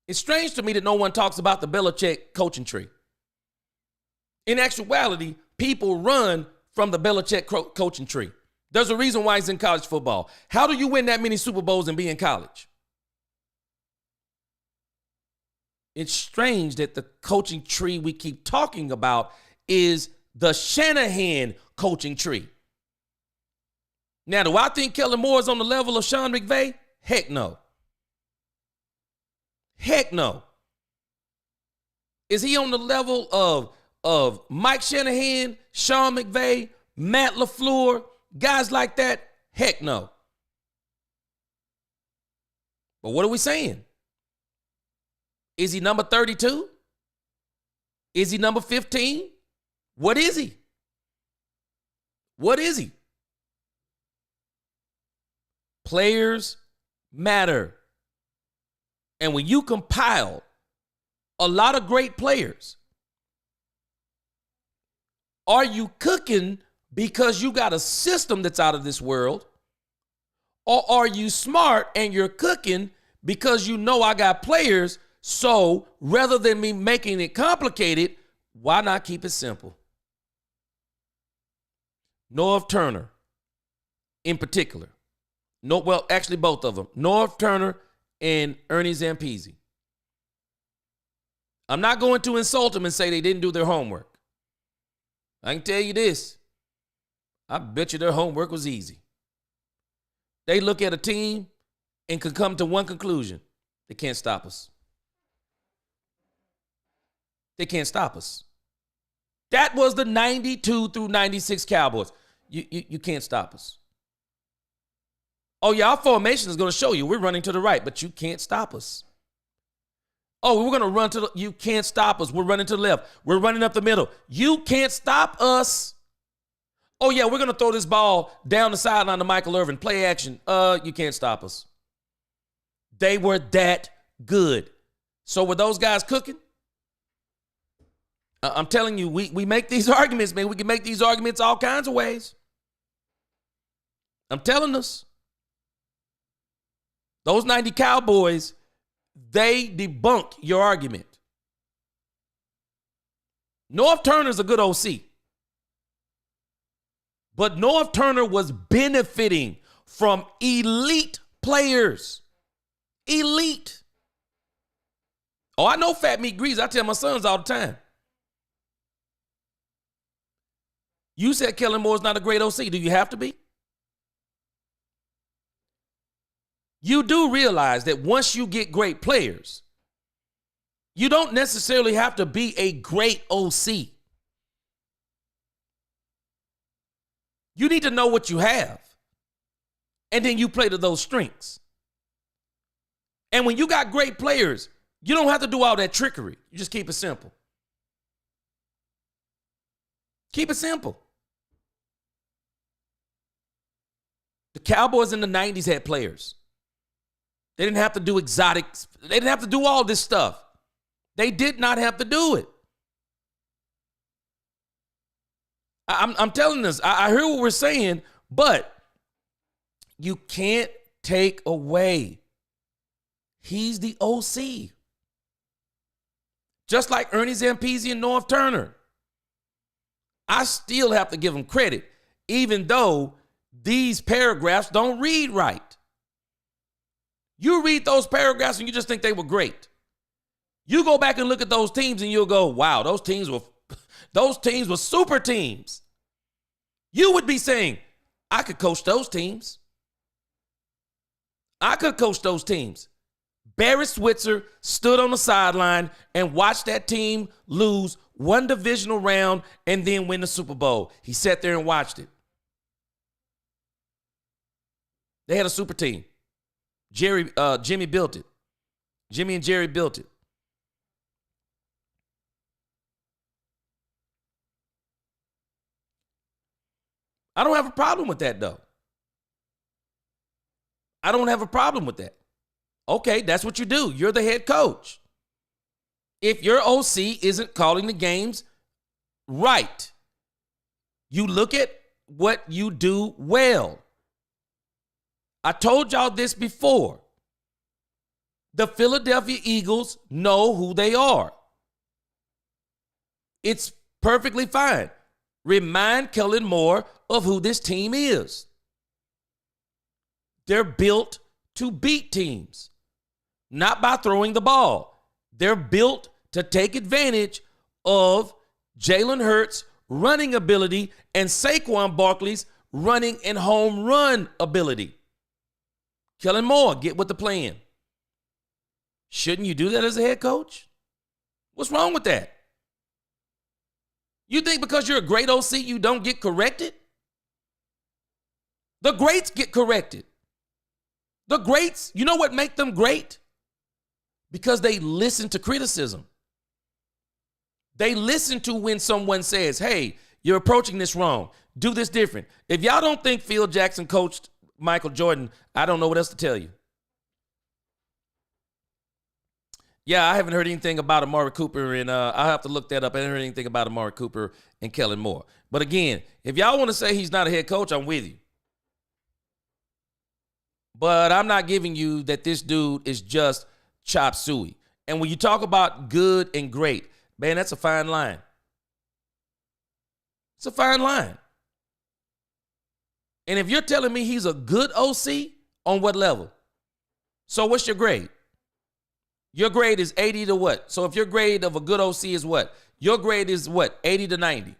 It's strange to me that no one talks about the Belichick coaching tree. In actuality, people run from the Belichick coaching tree. There's a reason why he's in college football. How do you win that many Super Bowls and be in college? It's strange that the coaching tree we keep talking about is the Shanahan coaching tree. Now, do I think Kellen Moore is on the level of Sean McVay? Heck no. Heck no. Is he on the level of Mike Shanahan, Sean McVay, Matt LaFleur, guys like that? Heck no. But what are we saying? Is he number 32? Is he number 15? What is he? What is he? Players matter. And when you compile a lot of great players, are you cooking because you got a system that's out of this world? Or are you smart and you're cooking because you know I got players, so rather than me making it complicated, why not keep it simple? Norv Turner in particular. No, well, actually both of them. Norv Turner and Ernie Zampese. I'm not going to insult them and say they didn't do their homework. I can tell you this. I bet you their homework was easy. They look at a team and can come to one conclusion. They can't stop us. They can't stop us. That was the 92 through 96 Cowboys. You can't stop us. Oh, yeah, our formation is going to show you we're running to the right, but you can't stop us. Oh, we're going to run to the, you can't stop us. We're running to the left. We're running up the middle. You can't stop us. Oh, yeah, we're going to throw this ball down the sideline to Michael Irvin. Play action. You can't stop us. They were that good. So were those guys cooking? I'm telling you, we make these arguments, man. We can make these arguments all kinds of ways. I'm telling us. Those 90 Cowboys, they debunk your argument. Norv Turner's a good OC. But Norv Turner was benefiting from elite players. Elite. Oh, I know Fat Meat Grease. I tell my sons all the time. You said Kellen Moore's not a great OC. Do you have to be? You do realize that once you get great players, you don't necessarily have to be a great OC. You need to know what you have, and then you play to those strengths. And when you got great players, you don't have to do all that trickery. You just keep it simple. Keep it simple. The Cowboys in the 90s had players. They didn't have to do exotics. They didn't have to do all this stuff. They did not have to do it. I'm telling this. I hear what we're saying, but you can't take away. He's the OC. Just like Ernie Zampese and Norv Turner. I still have to give them credit, even though these paragraphs don't read right. You read those paragraphs and you just think they were great. You go back and look at those teams and you'll go, wow, those teams were super teams. You would be saying, I could coach those teams. I could coach those teams. Barry Switzer stood on the sideline and watched that team lose one divisional round and then win the Super Bowl. He sat there and watched it. They had a super team. Jimmy built it. Jimmy and Jerry built it. I don't have a problem with that, though. I don't have a problem with that. Okay, that's what you do. You're the head coach. If your OC isn't calling the games right, you look at what you do well. I told y'all this before. The Philadelphia Eagles know who they are. It's perfectly fine. Remind Kellen Moore of who this team is. They're built to beat teams, not by throwing the ball. They're built to take advantage of Jalen Hurts' running ability and Saquon Barkley's running and home run ability. Kellen Moore, get with the plan. Shouldn't you do that as a head coach? What's wrong with that? You think because you're a great OC, you don't get corrected? The greats get corrected. The greats, you know what make them great? Because they listen to criticism. They listen to when someone says, hey, you're approaching this wrong. Do this different. If y'all don't think Phil Jackson coached Michael Jordan, I don't know what else to tell you. Yeah, I haven't heard anything about Amari Cooper, and I'll have to look that up. I haven't heard anything about Amari Cooper and Kellen Moore. But again, if y'all want to say he's not a head coach, I'm with you. But I'm not giving you that this dude is just chop suey. And when you talk about good and great, man, that's a fine line. It's a fine line. And if you're telling me he's a good OC, on what level? So what's your grade? Your grade is 80 to what? So if your grade of a good OC is what? Your grade is what? 80 to 90.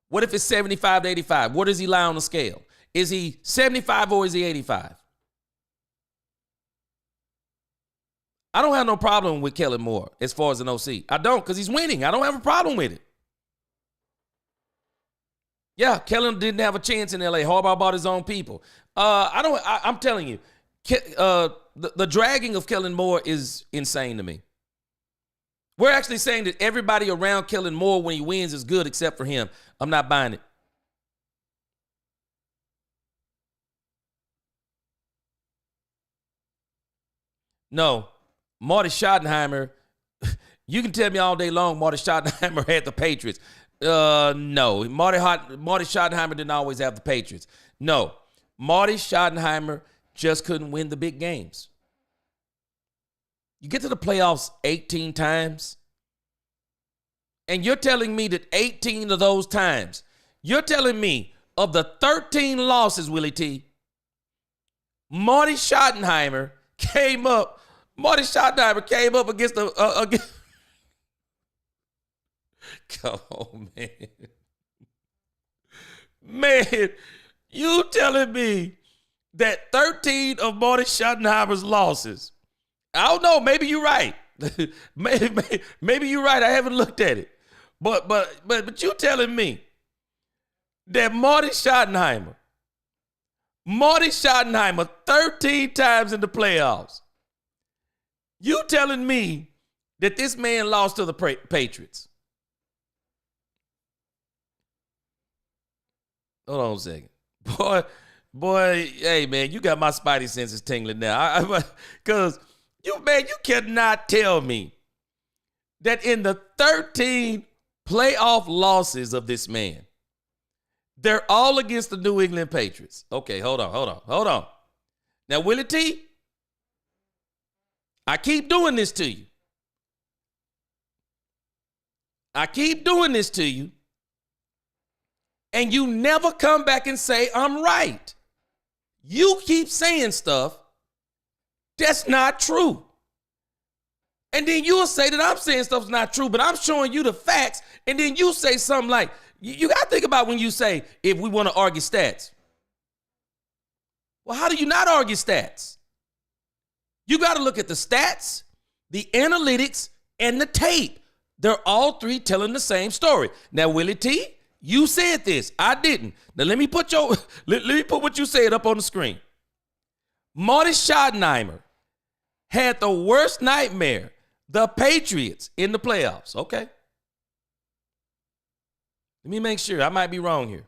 What if it's 75 to 85? Where does he lie on the scale? Is he 75 or is he 85? I don't have no problem with Kellen Moore as far as an OC. I don't, because he's winning. I don't have a problem with it. Yeah, Kellen didn't have a chance in LA. Harbaugh bought his own people. I'm telling you, the dragging of Kellen Moore is insane to me. We're actually saying that everybody around Kellen Moore when he wins is good except for him. I'm not buying it. No, Marty Schottenheimer, you can tell me all day long Marty Schottenheimer had the Patriots. No, Marty Schottenheimer didn't always have the Patriots. No, Marty Schottenheimer just couldn't win the big games. You get to the playoffs 18 times, and you're telling me that 18 of those times, you're telling me of the 13 losses, Willie T, Marty Schottenheimer came up against the come on, man. Man, you telling me that 13 of Marty Schottenheimer's losses, I don't know, maybe you're right. maybe you're right. I haven't looked at it. But you telling me that Marty Schottenheimer 13 times in the playoffs. You telling me that this man lost to the Patriots? Hold on a second. Boy, hey, man, you got my spidey senses tingling now. Because, you cannot tell me that in the 13 playoff losses of this man, they're all against the New England Patriots. Okay, hold on. Now, Willie T, I keep doing this to you. And you never come back and say, I'm right. You keep saying stuff that's not true. And then you'll say that I'm saying stuff's not true, but I'm showing you the facts. And then you say something like, you got to think about when you say, if we want to argue stats. Well, how do you not argue stats? You got to look at the stats, the analytics, and the tape. They're all three telling the same story. Now, Willie T, you said this. I didn't. Now, let me put what you said up on the screen. Marty Schottenheimer had the worst nightmare, the Patriots, in the playoffs. Okay. Let me make sure. I might be wrong here.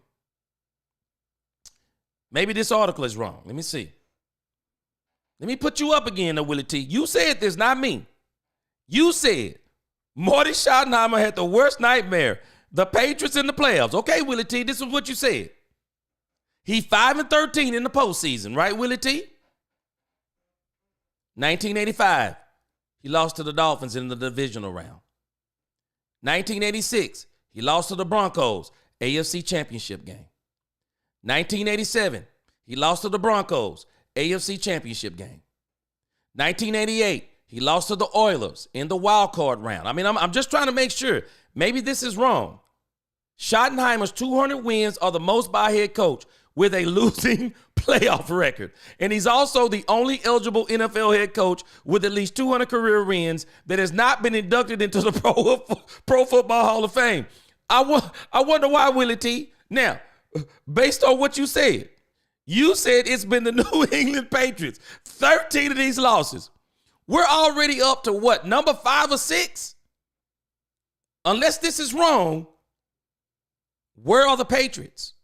Maybe this article is wrong. Let me see. Let me put you up again, Willie T. You said this, not me. You said Marty Schottenheimer had the worst nightmare, the Patriots in the playoffs. Okay, Willie T, this is what you said. He 5-13 in the postseason, right, Willie T? 1985, he lost to the Dolphins in the divisional round. 1986, he lost to the Broncos, AFC Championship game. 1987, he lost to the Broncos, AFC Championship game. 1988, he lost to the Oilers in the wild card round. I mean, I'm just trying to make sure. Maybe this is wrong. Schottenheimer's 200 wins are the most by a head coach with a losing playoff record. And he's also the only eligible NFL head coach with at least 200 career wins that has not been inducted into the Pro Football Hall of Fame. I wonder why, Willie T. Now, based on what you said it's been the New England Patriots. 13 of these losses. We're already up to what, number 5 or 6? Unless this is wrong, where are the Patriots?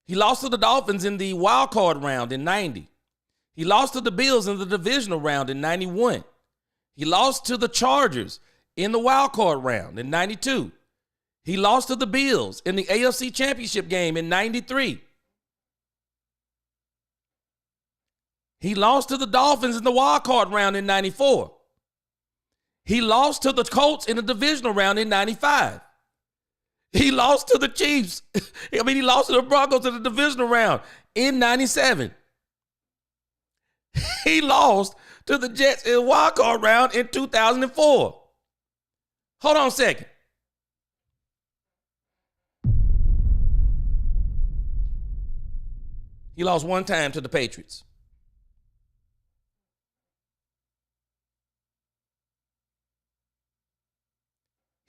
He lost to the Dolphins in the wild card round in 90. He lost to the Bills in the divisional round in 91. He lost to the Chargers in the wild card round in 92. He lost to the Bills in the AFC Championship game in 93. He lost to the Dolphins in the wild card round in 94. He lost to the Colts in the divisional round in 95. He lost to the Chiefs. He lost to the Broncos in the divisional round in 97. He lost to the Jets in the wild card round in 2004. Hold on a second. He lost one time to the Patriots.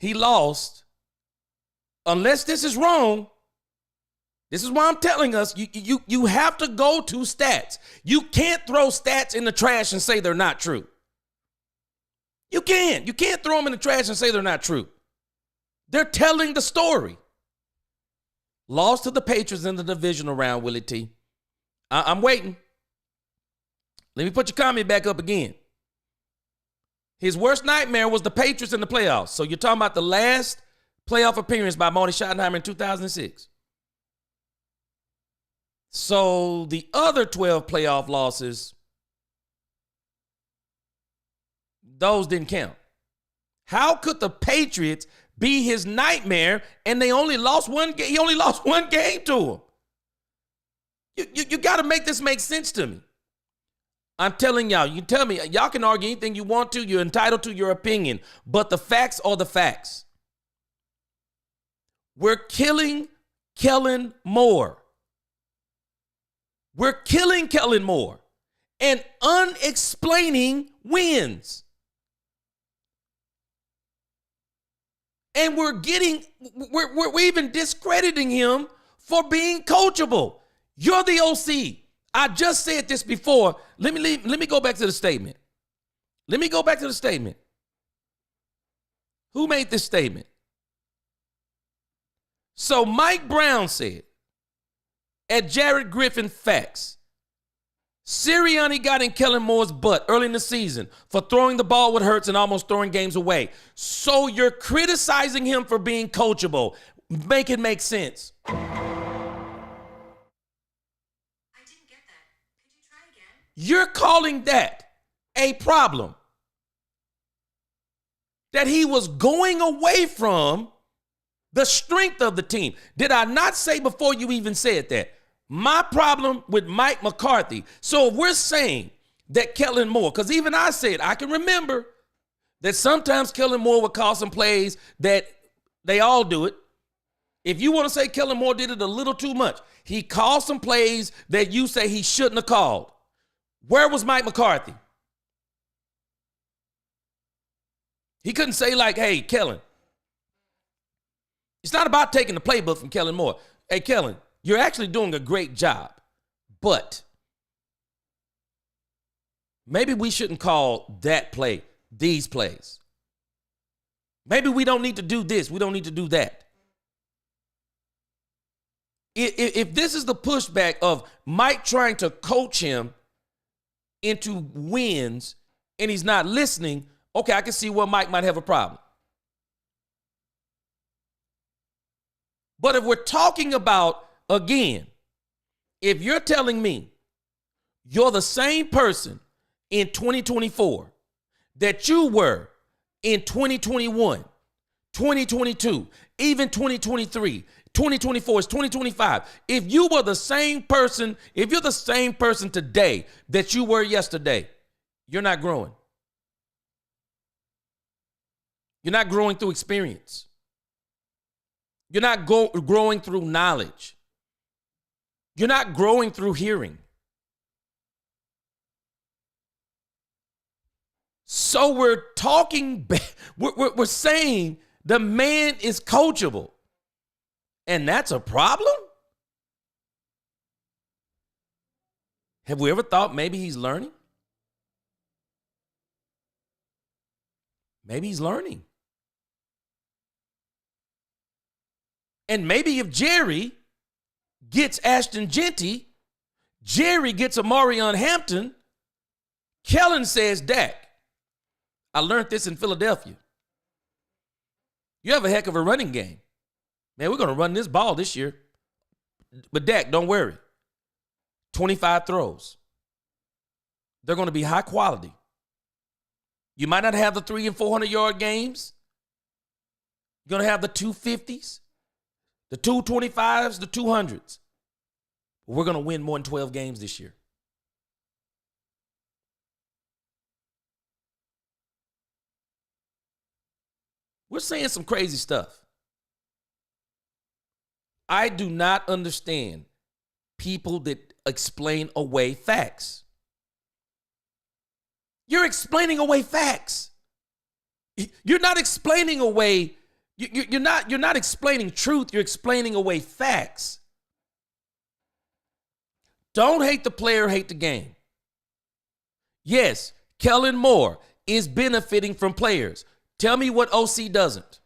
He lost, unless this is wrong, this is why I'm telling us, you have to go to stats. You can't throw stats in the trash and say they're not true. You can't. You can't throw them in the trash and say they're not true. They're telling the story. Lost to the Patriots in the divisional round, Willie T. I'm waiting. Let me put your comment back up again. His worst nightmare was the Patriots in the playoffs. So you're talking about the last playoff appearance by Marty Schottenheimer in 2006. So the other 12 playoff losses, those didn't count. How could the Patriots be his nightmare and they only lost one game? He only lost one game to him. You got to make this make sense to me. I'm telling y'all, you tell me, y'all can argue anything you want to. You're entitled to your opinion. But the facts are the facts. We're killing Kellen Moore. We're killing Kellen Moore. And unexplaining wins. And we're even discrediting him for being coachable. You're the OC. I just said this before. Let me go back to the statement. Let me go back to the statement. Who made this statement? So Mike Brown said, at Jared Griffin Facts, Sirianni got in Kellen Moore's butt early in the season for throwing the ball with Hurts and almost throwing games away. So you're criticizing him for being coachable. Make it make sense. You're calling that a problem. That he was going away from the strength of the team. Did I not say before you even said that? My problem with Mike McCarthy. So if we're saying that Kellen Moore, because even I said, I can remember that sometimes Kellen Moore would call some plays that they all do it. If you want to say Kellen Moore did it a little too much, he called some plays that you say he shouldn't have called. Where was Mike McCarthy? He couldn't say like, hey, Kellen. It's not about taking the playbook from Kellen Moore. Hey, Kellen, you're actually doing a great job, but maybe we shouldn't call that play these plays. Maybe we don't need to do this. We don't need to do that. If this is the pushback of Mike trying to coach him into wins and he's not listening, okay, I can see where Mike might have a problem. But if we're talking about, again, if you're telling me you're the same person in 2024 that you were in 2021, 2022, even 2023, 2024 is 2025. If you were the same person, if you're the same person today that you were yesterday, you're not growing. You're not growing through experience. You're not growing through knowledge. You're not growing through hearing. So we're talking, we're saying the man is coachable. And that's a problem? Have we ever thought maybe he's learning? Maybe he's learning. And maybe if Jerry gets Ashton Genty, Jerry gets Amarion Hampton, Kellen says, Dak, I learned this in Philadelphia. You have a heck of a running game. Man, we're going to run this ball this year. But Dak, don't worry. 25 throws. They're going to be high quality. You might not have the 300 and 400 yard games. You're going to have the 250s, the 225s, the 200s. But we're going to win more than 12 games this year. We're saying some crazy stuff. I do not understand people that explain away facts. You're explaining away facts. You're not explaining away, you're not explaining truth, you're explaining away facts. Don't hate the player, hate the game. Yes, Kellen Moore is benefiting from players. Tell me what OC doesn't.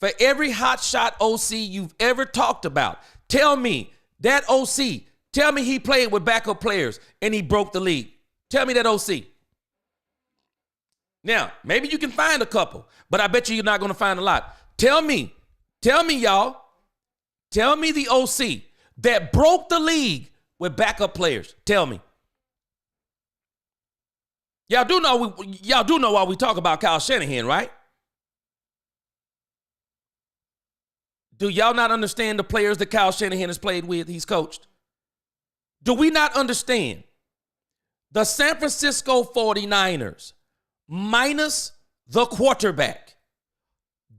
For every hotshot OC you've ever talked about, tell me that OC, tell me he played with backup players and he broke the league. Tell me that OC. Now, maybe you can find a couple, but I bet you're not going to find a lot. Tell me y'all, tell me the OC that broke the league with backup players. Tell me. Y'all do know why we talk about Kyle Shanahan, right? Do y'all not understand the players that Kyle Shanahan has played with, he's coached? Do we not understand the San Francisco 49ers, minus the quarterback,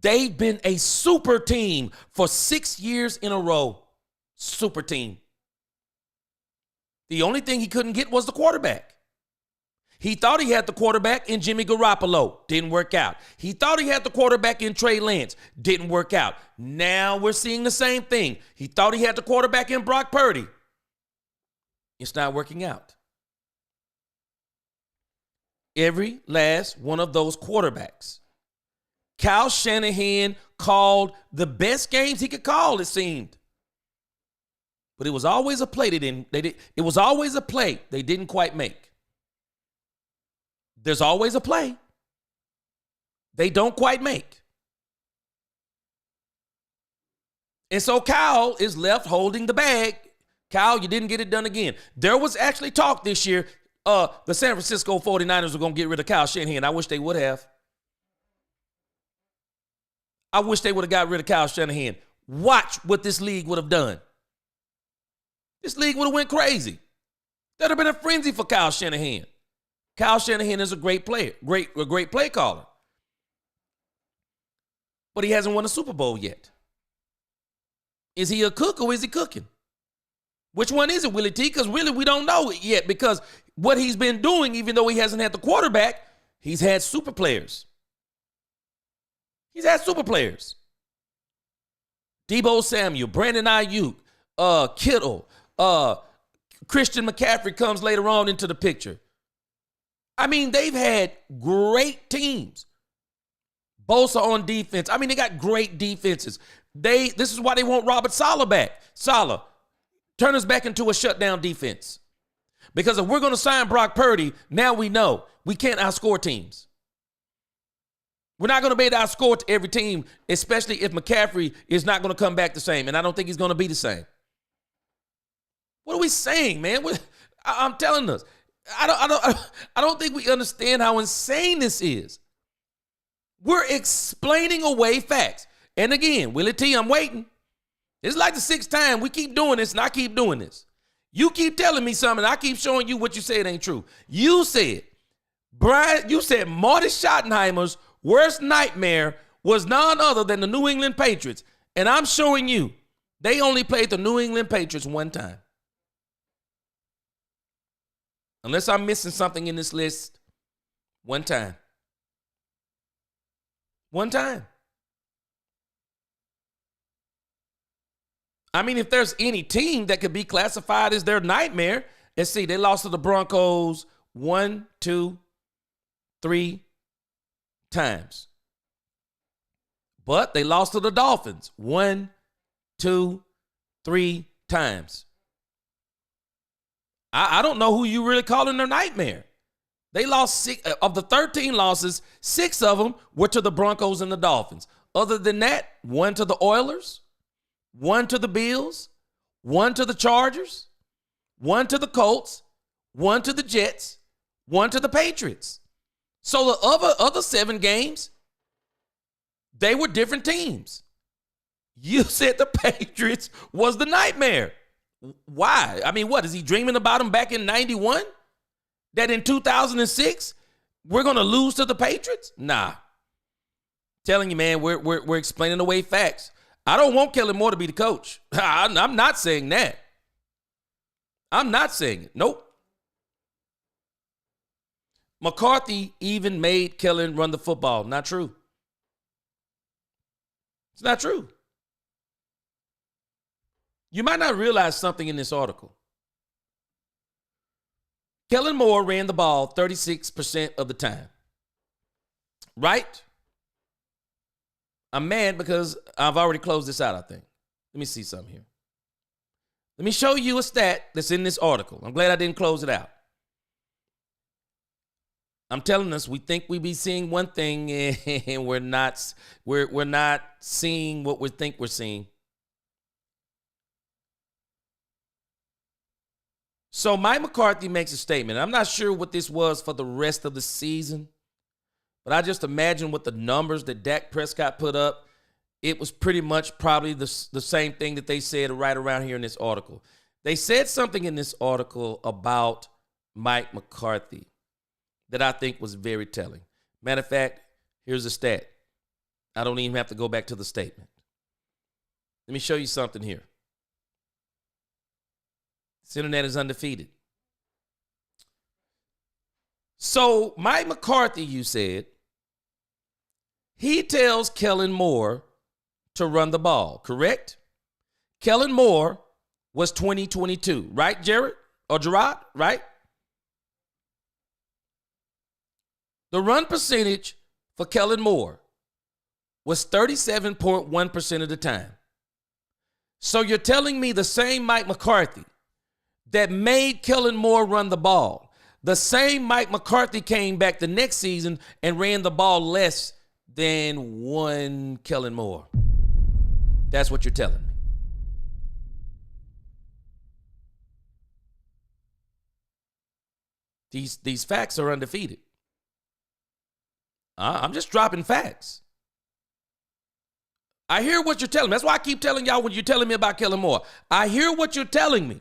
they've been a super team for 6 years in a row. Super team. The only thing he couldn't get was the quarterback. He thought he had the quarterback in Jimmy Garoppolo. Didn't work out. He thought he had the quarterback in Trey Lance. Didn't work out. Now we're seeing the same thing. He thought he had the quarterback in Brock Purdy. It's not working out. Every last one of those quarterbacks, Kyle Shanahan called the best games he could call, it seemed. But it was always a play it was always a play they didn't quite make. There's always a play they don't quite make. And so Kyle is left holding the bag. Kyle, you didn't get it done again. There was actually talk this year, the San Francisco 49ers were going to get rid of Kyle Shanahan. I wish they would have. I wish they would have got rid of Kyle Shanahan. Watch what this league would have done. This league would have went crazy. There'd have been a frenzy for Kyle Shanahan. Kyle Shanahan is a great player, a great play caller. But he hasn't won a Super Bowl yet. Is he a cook or is he cooking? Which one is it, Willie T? Because really we don't know it yet, because what he's been doing, even though he hasn't had the quarterback, he's had super players. He's had super players. Deebo Samuel, Brandon Ayuk, Kittle, Christian McCaffrey comes later on into the picture. I mean, they've had great teams. Bosa on defense. I mean, they got great defenses. This is why they want Robert Saleh back. Saleh, turn us back into a shutdown defense. Because if we're going to sign Brock Purdy, now we know we can't outscore teams. We're not going to be able to outscore every team, especially if McCaffrey is not going to come back the same. And I don't think he's going to be the same. What are we saying, man? I'm telling us. I don't think we understand how insane this is. We're explaining away facts. And again, Willie T, I'm waiting. It's like the sixth time we keep doing this, and I keep doing this. You keep telling me something, I keep showing you what you said ain't true. You said Marty Schottenheimer's worst nightmare was none other than the New England Patriots. And I'm showing you, they only played the New England Patriots one time. Unless I'm missing something in this list, one time. One time. I mean, if there's any team that could be classified as their nightmare, let's see, they lost to the Broncos 1, 2, 3 times. But they lost to the Dolphins 1, 2, 3 times. I don't know who you really calling their nightmare. They lost 6 of the 13 losses, 6 of them were to the Broncos and the Dolphins. Other than that, 1 to the Oilers, 1 to the Bills, 1 to the Chargers, 1 to the Colts, 1 to the Jets, 1 to the Patriots. So the other 7 games, they were different teams. You said the Patriots was the nightmare. Why? I mean, what, is he dreaming about them back in 91? That in 2006, we're going to lose to the Patriots? Nah. Telling you, man, we're explaining away facts. I don't want Kellen Moore to be the coach. I'm not saying that. I'm not saying it. Nope. McCarthy even made Kellen run the football. Not true. It's not true. You might not realize something in this article. Kellen Moore ran the ball 36% of the time. Right? I'm mad because I've already closed this out, I think. Let me see something here. Let me show you a stat that's in this article. I'm glad I didn't close it out. I'm telling us we think we be seeing one thing and we're not seeing what we think we're seeing. So Mike McCarthy makes a statement. I'm not sure what this was for the rest of the season, but I just imagine with the numbers that Dak Prescott put up, it was pretty much probably the same thing that they said right around here in this article. They said something in this article about Mike McCarthy that I think was very telling. Matter of fact, here's a stat. I don't even have to go back to the statement. Let me show you something here. This internet is undefeated. So Mike McCarthy, you said, he tells Kellen Moore to run the ball, correct? Kellen Moore was 2022, right, Jared? Or Gerard, right? The run percentage for Kellen Moore was 37.1% of the time. So you're telling me the same Mike McCarthy that made Kellen Moore run the ball, the same Mike McCarthy came back the next season and ran the ball less than one Kellen Moore. That's what you're telling me. These facts are undefeated. I'm just dropping facts. I hear what you're telling me. That's why I keep telling y'all when you're telling me about Kellen Moore. I hear what you're telling me.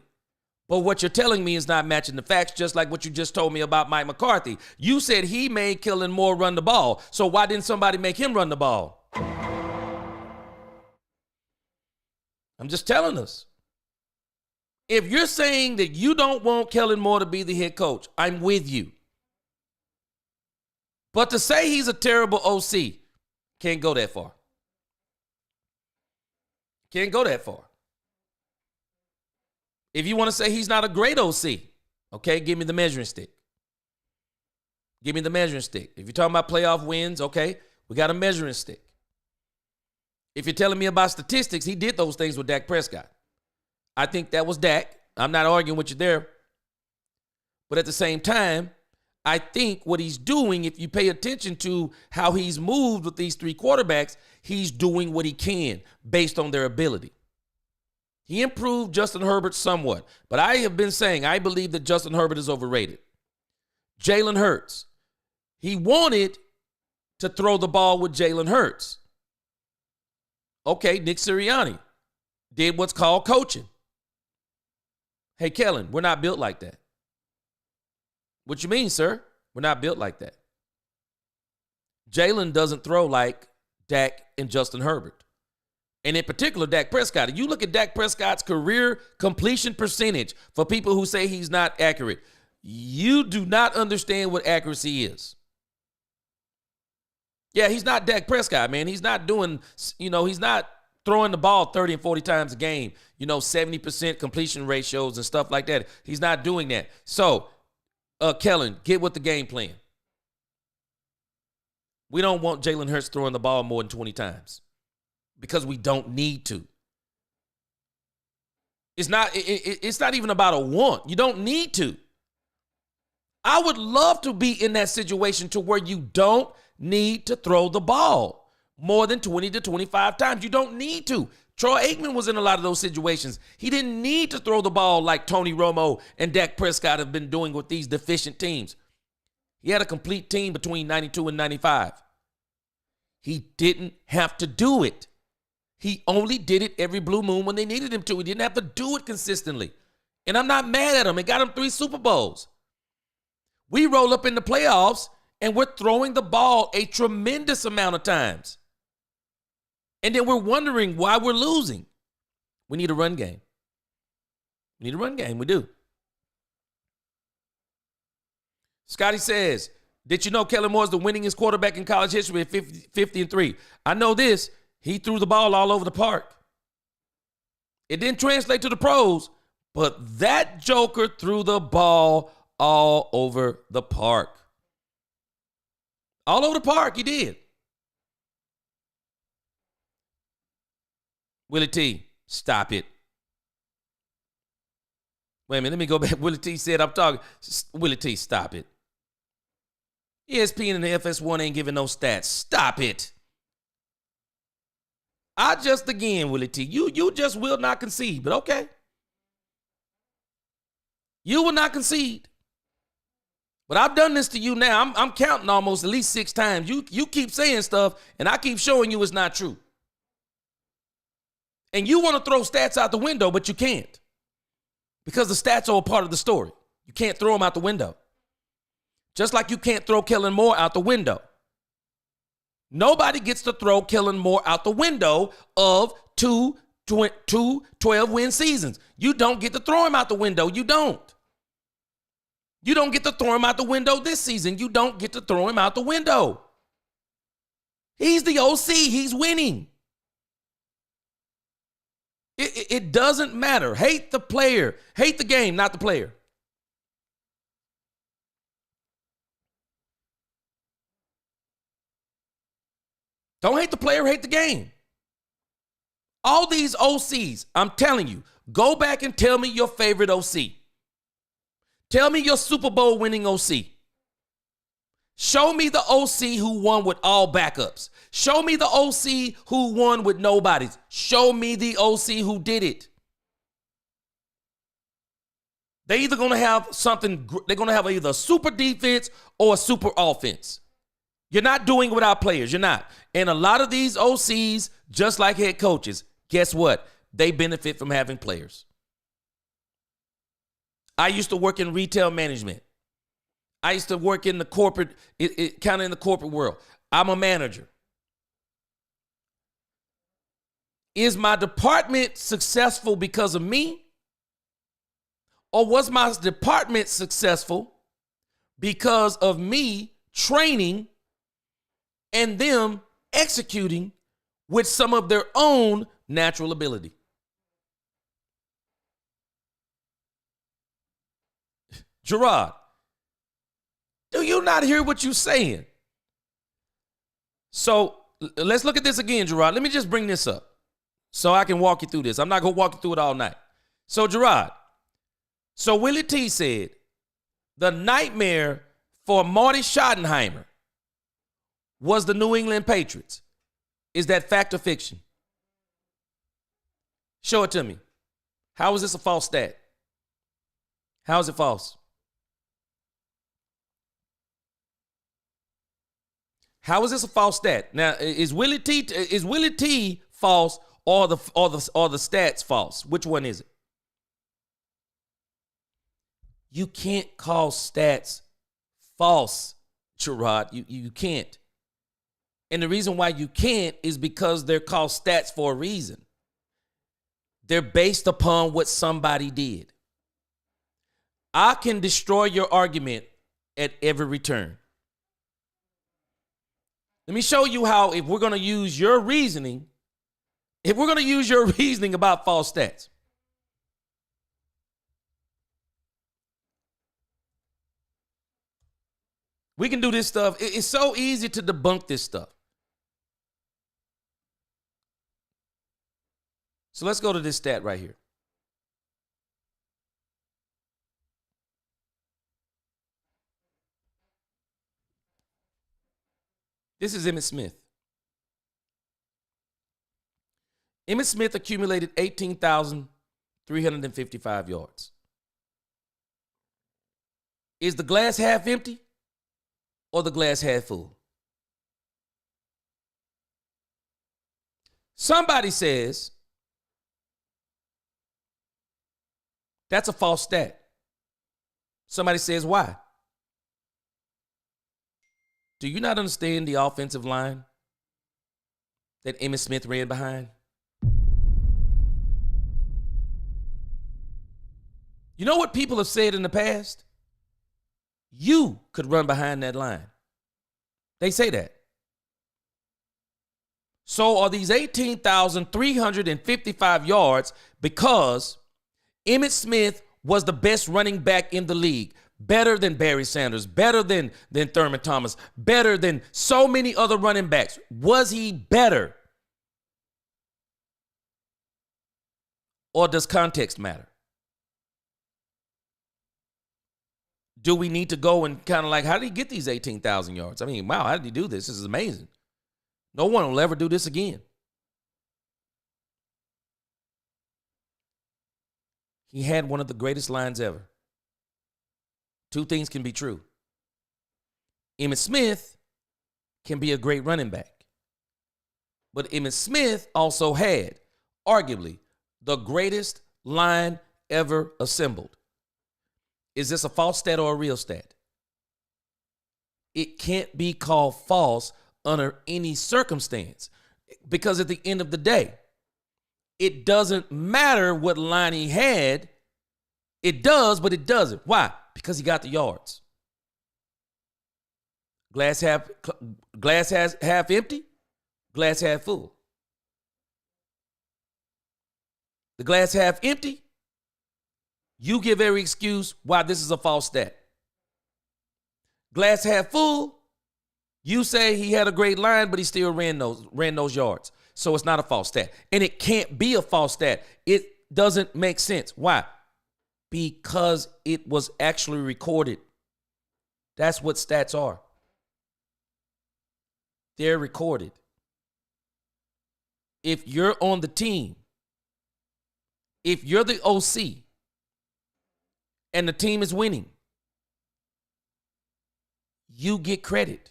But what you're telling me is not matching the facts, just like what you just told me about Mike McCarthy. You said he made Kellen Moore run the ball. So why didn't somebody make him run the ball? I'm just telling us. If you're saying that you don't want Kellen Moore to be the head coach, I'm with you. But to say he's a terrible OC, can't go that far. Can't go that far. If you want to say he's not a great OC, okay, give me the measuring stick. Give me the measuring stick. If you're talking about playoff wins, okay, we got a measuring stick. If you're telling me about statistics, he did those things with Dak Prescott. I think that was Dak. I'm not arguing with you there. But at the same time, I think what he's doing, if you pay attention to how he's moved with these 3 quarterbacks, he's doing what he can based on their ability. He improved Justin Herbert somewhat, but I have been saying I believe that Justin Herbert is overrated. Jalen Hurts. He wanted to throw the ball with Jalen Hurts. Okay, Nick Sirianni did what's called coaching. Hey, Kellen, we're not built like that. What you mean, sir? We're not built like that. Jalen doesn't throw like Dak and Justin Herbert. And in particular, Dak Prescott. If you look at Dak Prescott's career completion percentage, for people who say he's not accurate, you do not understand what accuracy is. Yeah, he's not Dak Prescott, man. He's not doing, he's not throwing the ball 30 and 40 times a game, 70% completion ratios and stuff like that. He's not doing that. So, Kellen, get with the game plan. We don't want Jalen Hurts throwing the ball more than 20 times because we don't need to. It's not even about a want. You don't need to. I would love to be in that situation to where you don't need to throw the ball more than 20 to 25 times. You don't need to. Troy Aikman was in a lot of those situations. He didn't need to throw the ball like Tony Romo and Dak Prescott have been doing with these deficient teams. He had a complete team between 92 and 95. He didn't have to do it. He only did it every blue moon when they needed him to. He didn't have to do it consistently. And I'm not mad at him. It got him 3 Super Bowls. We roll up in the playoffs and we're throwing the ball a tremendous amount of times. And then we're wondering why we're losing. We need a run game. We need a run game. We do. Scotty says, did you know Kellen Moore is the winningest quarterback in college history at 50-3? I know this. He threw the ball all over the park. It didn't translate to the pros, but that joker threw the ball all over the park. All over the park, he did. Willie T, stop it. Wait a minute, let me go back. Willie T said, I'm talking. Willie T, stop it. ESPN and the FS1 ain't giving no stats. Stop it. Willie T, you just will not concede, but okay. You will not concede. But I've done this to you now. I'm counting almost at least 6 times. You keep saying stuff, and I keep showing you it's not true. And you want to throw stats out the window, but you can't. Because the stats are a part of the story. You can't throw them out the window. Just like you can't throw Kellen Moore out the window. Nobody gets to throw Kellen Moore out the window of two 12-win seasons. You don't get to throw him out the window. You don't. You don't get to throw him out the window this season. You don't get to throw him out the window. He's the OC. He's winning. It doesn't matter. Hate the player. Hate the game, not the player. Don't hate the player, hate the game. All these OCs, I'm telling you, go back and tell me your favorite OC. Tell me your Super Bowl winning OC. Show me the OC who won with all backups. Show me the OC who won with nobodies. Show me the OC who did it. They're either going to have something, they're going to have either a super defense or a super offense. You're not doing it without players. You're not. And a lot of these OCs, just like head coaches, guess what? They benefit from having players. I used to work in retail management. I used to work in the corporate, kind of in the corporate world. I'm a manager. Is my department successful because of me? Or was my department successful because of me training and them executing with some of their own natural ability? Gerard, do you not hear what you're saying? So let's look at this again, Gerard. Let me just bring this up so I can walk you through this. I'm not going to walk you through it all night. So, Gerard, so Willie T said the nightmare for Marty Schottenheimer was the New England Patriots. Is that fact or fiction? Show it to me. How is this a false stat? How is it false? How is this a false stat? Now, is Willie T false or the stats false? Which one is it? You can't call stats false, Gerard. You can't. And the reason why you can't is because they're called stats for a reason. They're based upon what somebody did. I can destroy your argument at every return. Let me show you how, if we're going to use your reasoning, about false stats. We can do this stuff. It's so easy to debunk this stuff. So let's go to this stat right here. This is Emmitt Smith. Emmitt Smith accumulated 18,355 yards. Is the glass half empty or the glass half full? Somebody says that's a false stat. Somebody says why? Do you not understand the offensive line that Emmitt Smith ran behind? You know what people have said in the past? You could run behind that line. They say that. So are these 18,355 yards because Emmitt Smith was the best running back in the league? Better than Barry Sanders, better than Thurman Thomas, better than so many other running backs. Was he better? Or does context matter? Do we need to go and kind of like, how did he get these 18,000 yards? I mean, wow, how did he do this? This is amazing. No one will ever do this again. He had one of the greatest lines ever. Two things can be true. Emmitt Smith can be a great running back. But Emmitt Smith also had, arguably, the greatest line ever assembled. Is this a false stat or a real stat? It can't be called false under any circumstance. Because at the end of the day, it doesn't matter what line he had. It does, but it doesn't. Why? Because he got the yards. Glass half empty, glass half full. The glass half empty, you give every excuse why this is a false stat. Glass half full, you say he had a great line, but he still ran those yards. So it's not a false stat. And it can't be a false stat. It doesn't make sense. Why? Because it was actually recorded. That's what stats are. They're recorded. If you're on the team, if you're the OC and the team is winning, you get credit.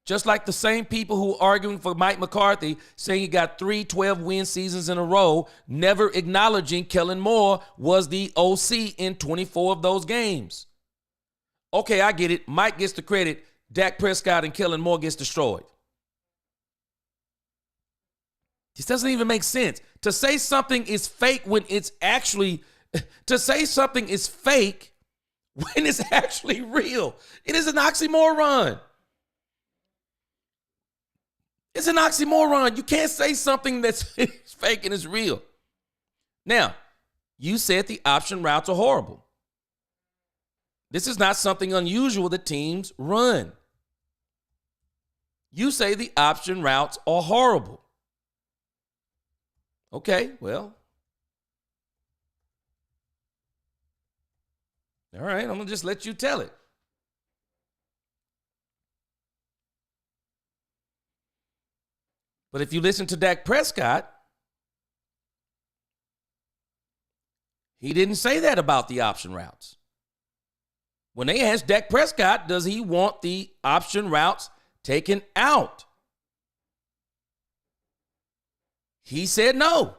Just like the same people who are arguing for Mike McCarthy, saying he got 3 12-win seasons in a row, never acknowledging Kellen Moore was the OC in 24 of those games. Okay, I get it. Mike gets the credit. Dak Prescott and Kellen Moore gets destroyed. This doesn't even make sense. To say something is fake when it's actually, to say something is fake when it's actually real. It is an oxymoron. It's an oxymoron. You can't say something that's fake and it's real. Now, you said the option routes are horrible. This is not something unusual that teams run. You say the option routes are horrible. Okay, well. All right, I'm going to just let you tell it. But if you listen to Dak Prescott, he didn't say that about the option routes. When they asked Dak Prescott, does he want the option routes taken out? He said no.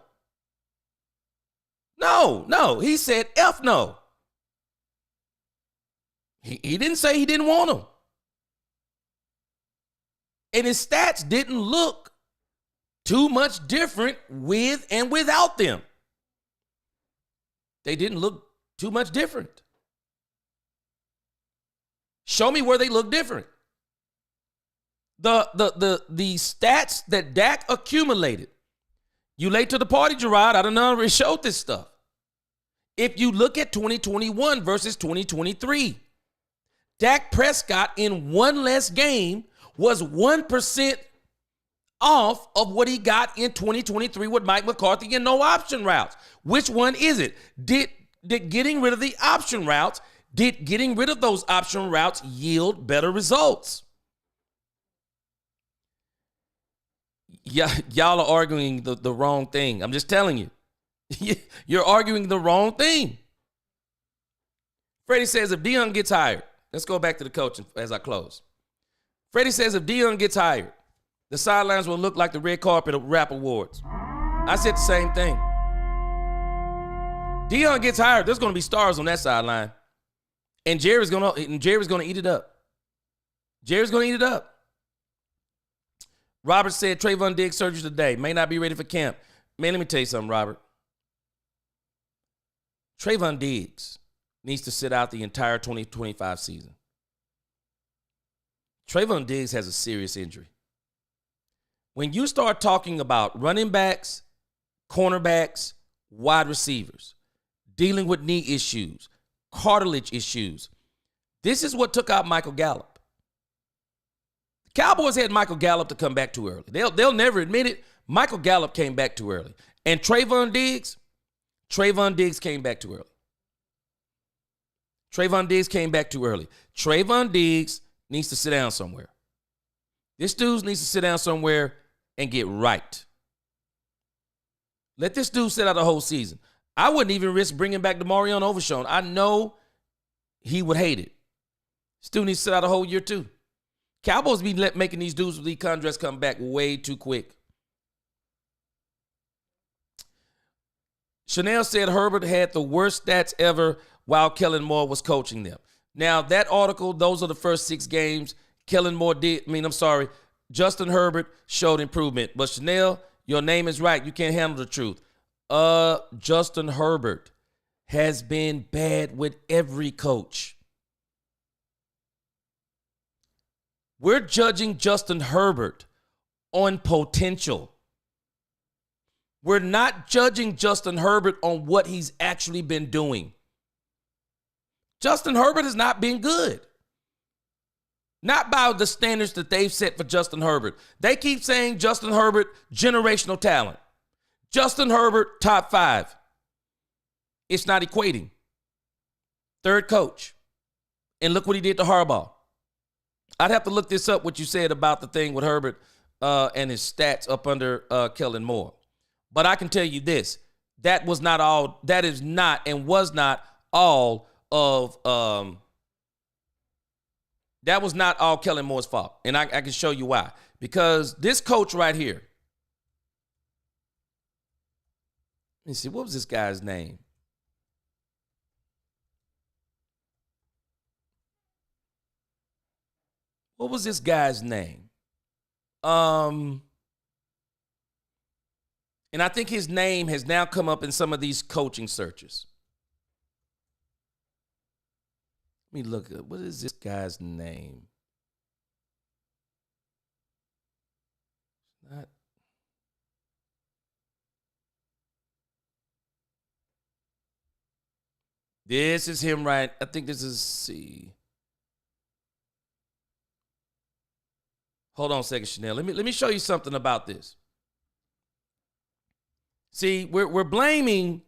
No. He said F no. He didn't say he didn't want them. And his stats didn't look too much different with and without them. They didn't look too much different. Show me where they look different. The stats that Dak accumulated. You late to the party, Gerard. I don't know. I already showed this stuff. If you look at 2021 versus 2023, Dak Prescott in one less game was 1% off of what he got in 2023 with Mike McCarthy and no option routes. Which one is it? Did getting rid of the option routes, did getting rid of those option routes yield better results? Yeah, y'all are arguing the wrong thing. I'm just telling you. You're arguing the wrong thing. Freddie says if Deion gets hired, let's go back to the coaching as I close. Freddie says if Deion gets hired, the sidelines will look like the red carpet of rap awards. I said the same thing. Deion gets hired, there's going to be stars on that sideline. And Jerry's going to eat it up. Jerry's going to eat it up. Robert said Trayvon Diggs surgery today. May not be ready for camp. Man, let me tell you something, Robert. Trayvon Diggs needs to sit out the entire 2025 season. Trayvon Diggs has a serious injury. When you start talking about running backs, cornerbacks, wide receivers, dealing with knee issues, cartilage issues, this is what took out Michael Gallup. Cowboys had Michael Gallup to come back too early. They'll never admit it. Michael Gallup came back too early. And Trayvon Diggs came back too early. Trayvon Diggs came back too early. Trayvon Diggs needs to sit down somewhere. This dude needs to sit down somewhere and get right. Let this dude sit out the whole season. I wouldn't even risk bringing back DeMarion Overshown. I know he would hate it. Still needs to sit out a whole year too. Cowboys be making these dudes with these contracts come back way too quick. Chanel said Herbert had the worst stats ever while Kellen Moore was coaching them. Now, that article, those are the first 6 games. Justin Herbert showed improvement. But Chanel, your name is right. You can't handle the truth. Justin Herbert has been bad with every coach. We're judging Justin Herbert on potential. We're not judging Justin Herbert on what he's actually been doing. Justin Herbert has not been good. Not by the standards that they've set for Justin Herbert. They keep saying Justin Herbert, generational talent. Justin Herbert, top 5. It's not equating. Third coach. And look what he did to Harbaugh. I'd have to look this up, what you said about the thing with Herbert and his stats up under Kellen Moore. But I can tell you this. That is not and was not all of that was not all Kellen Moore's fault. And I can show you why. Because this coach right here. Let me see, what was this guy's name? What was this guy's name? And I think his name has now come up in some of these coaching searches. Let me look at, what is this guy's name? This is him, right? I think this is C. Hold on a second, Chanel. Let me show you something about this. See, we're blaming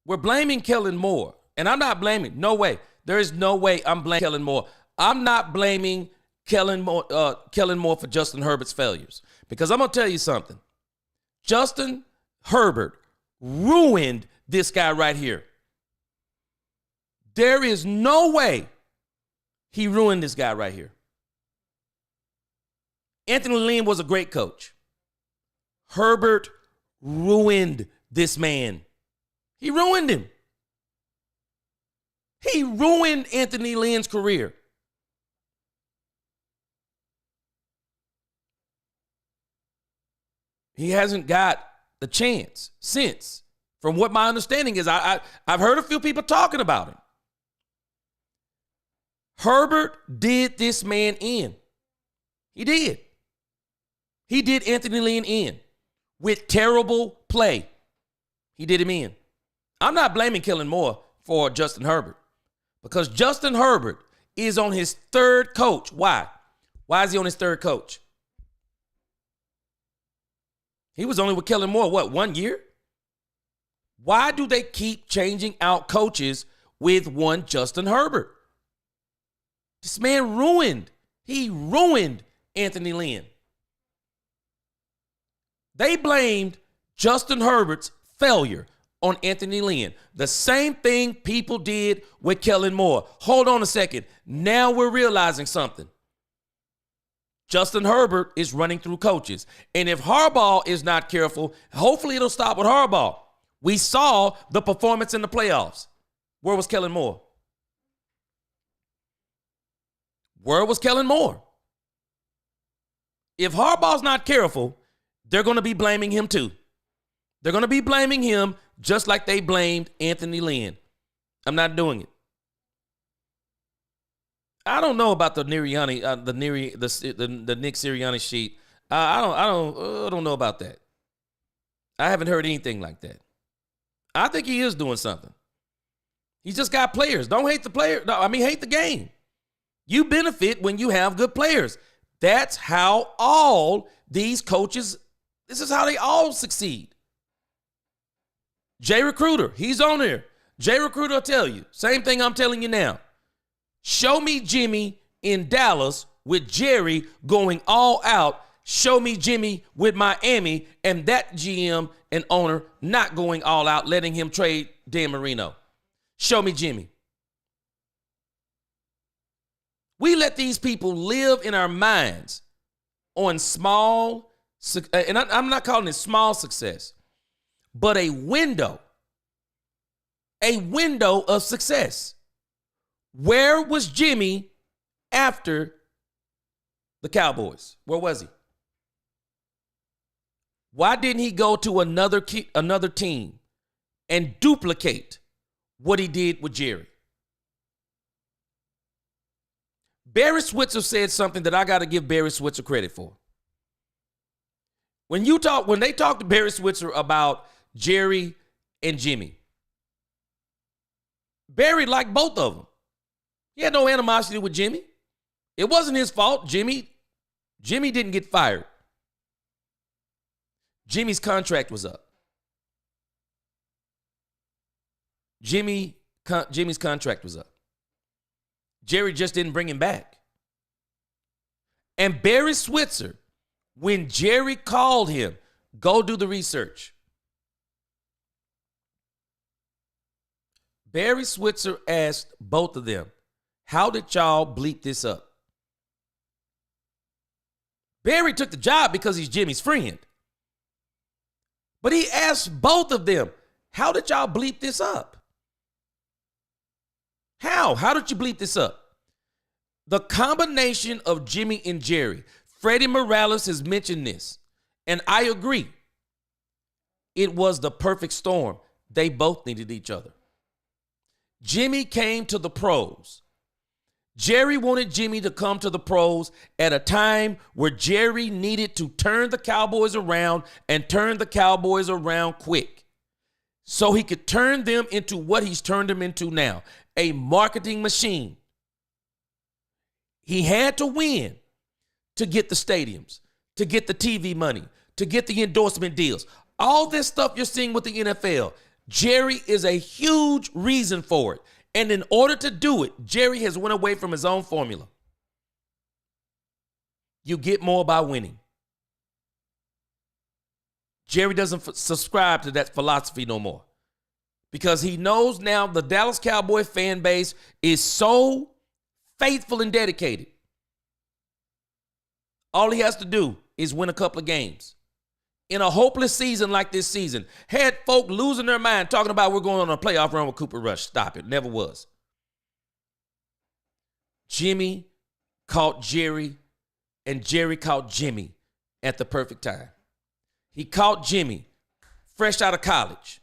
Kellen Moore, and I'm not blaming. No way. There is no way I'm blaming Kellen Moore. I'm not blaming Kellen Moore for Justin Herbert's failures, because I'm gonna tell you something. Justin Herbert ruined this guy right here. There is no way he ruined this guy right here. Anthony Lynn was a great coach. Herbert ruined this man. He ruined him. He ruined Anthony Lynn's career. He hasn't got the chance since. From what my understanding is, I've heard a few people talking about him. Herbert did this man in. He did. He did Anthony Lynn in with terrible play. He did him in. I'm not blaming Kellen Moore for Justin Herbert because Justin Herbert is on his third coach. Why? Why is he on his third coach? He was only with Kellen Moore, 1 year? Why do they keep changing out coaches with one Justin Herbert? This man he ruined Anthony Lynn. They blamed Justin Herbert's failure on Anthony Lynn. The same thing people did with Kellen Moore. Hold on a second. Now we're realizing something. Justin Herbert is running through coaches. And if Harbaugh is not careful, hopefully it'll stop with Harbaugh. We saw the performance in the playoffs. Where was Kellen Moore? Where was Kellen Moore? If Harbaugh's not careful, they're going to be blaming him too. They're going to be blaming him just like they blamed Anthony Lynn. I'm not doing it. I don't know about the Nick Sirianni sheet. I don't know about that. I haven't heard anything like that. I think he is doing something. He's just got players. Don't hate the player. No, hate the game. You benefit when you have good players. That's how all these coaches, this is how they all succeed. Jay Recruiter, he's on there. Jay Recruiter will tell you. Same thing I'm telling you now. Show me Jimmy in Dallas with Jerry going all out. Show me Jimmy with Miami and that GM and owner not going all out, letting him trade Dan Marino. Show me Jimmy. We let these people live in our minds on small, and I'm not calling it small success, but a window of success. Where was Jimmy after the Cowboys? Where was he? Why didn't he go to another team and duplicate what he did with Jerry? Barry Switzer said something that I got to give Barry Switzer credit for. When they talk to Barry Switzer about Jerry and Jimmy, Barry liked both of them. He had no animosity with Jimmy. It wasn't his fault. Jimmy didn't get fired. Jimmy's contract was up. Jimmy's contract was up. Jerry just didn't bring him back. And Barry Switzer, when Jerry called him, go do the research. Barry Switzer asked both of them, how did y'all bleep this up? Barry took the job because he's Jimmy's friend. But he asked both of them, how did y'all bleep this up? How? How did you bleep this up? The combination of Jimmy and Jerry. Freddie Morales has mentioned this, and I agree. It was the perfect storm. They both needed each other. Jimmy came to the pros. Jerry wanted Jimmy to come to the pros at a time where Jerry needed to turn the Cowboys around and turn the Cowboys around quick so he could turn them into what he's turned them into now, a marketing machine. He had to win to get the stadiums, to get the TV money, to get the endorsement deals. All this stuff you're seeing with the NFL, Jerry is a huge reason for it. And in order to do it, Jerry has went away from his own formula. You get more by winning. Jerry doesn't subscribe to that philosophy no more because he knows now the Dallas Cowboy fan base is so faithful and dedicated. All he has to do is win a couple of games. In a hopeless season like this season, had folk losing their mind talking about we're going on a playoff run with Cooper Rush. Stop it. Never was. Jimmy caught Jerry, and Jerry caught Jimmy at the perfect time. He caught Jimmy fresh out of college.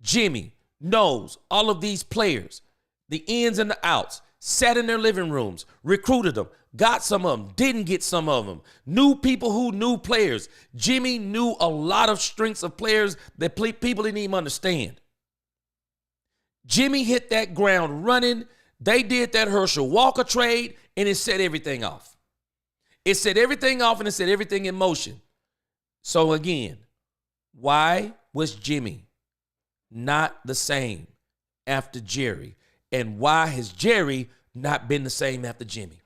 Jimmy knows all of these players, the ins and the outs, sat in their living rooms, recruited them, got some of them, didn't get some of them, knew people who knew players. Jimmy knew a lot of strengths of players that people didn't even understand. Jimmy hit that ground running. They did that Herschel Walker trade, and it set everything off. It set everything off, and it set everything in motion. So again, why was Jimmy not the same after Jerry? And why has Jerry not been the same after Jimmy?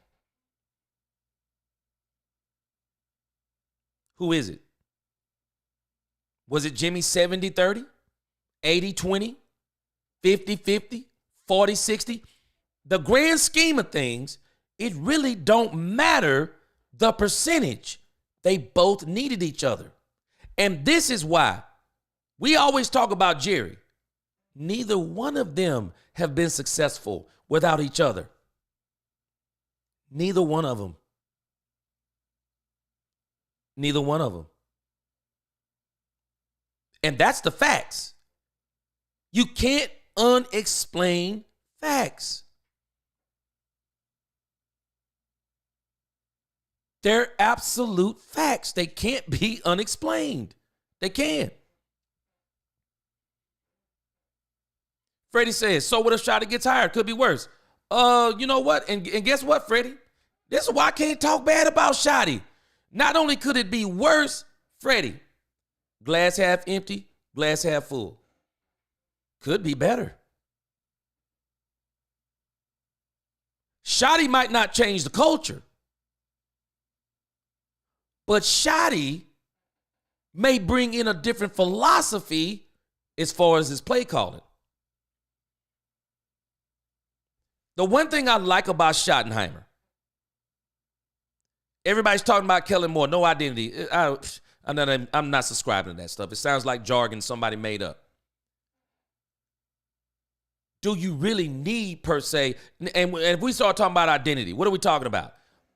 Who is it? Was it Jimmy 70-30, 80-20, 50-50, 40-60? The grand scheme of things, it really don't matter the percentage. They both needed each other. And this is why we always talk about Jerry. Neither one of them have been successful without each other. Neither one of them. Neither one of them. And that's the facts. You can't unexplain facts. They're absolute facts. They can't be unexplained. They can't. Freddie says, so what if Shotty gets hired? Could be worse. You know what? And guess what, Freddie? This is why I can't talk bad about Shotty. Not only could it be worse, Freddie, glass half empty, glass half full. Could be better. Shotty might not change the culture, but Shotty may bring in a different philosophy as far as his play calling. The one thing I like about Schottenheimer, everybody's talking about Kellen Moore, no identity. I'm not subscribing to that stuff. It sounds like jargon somebody made up. Do you really need, per se, and if we start talking about identity, what are we talking about?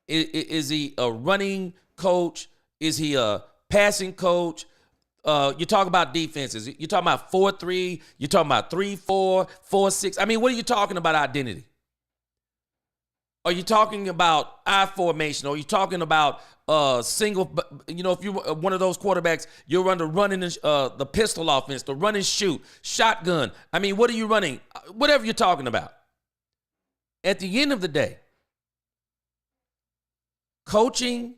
Is he a running coach? Is he a passing coach? You talk about defenses. You're talking about 4-3. You're talking about 3-4, 4-6. I mean, what are you talking about identity? Are you talking about I formation? Or are you talking about single? You know, if you're one of those quarterbacks, you're running the pistol offense, the run and shoot, shotgun. I mean, what are you running? Whatever you're talking about. At the end of the day, coaching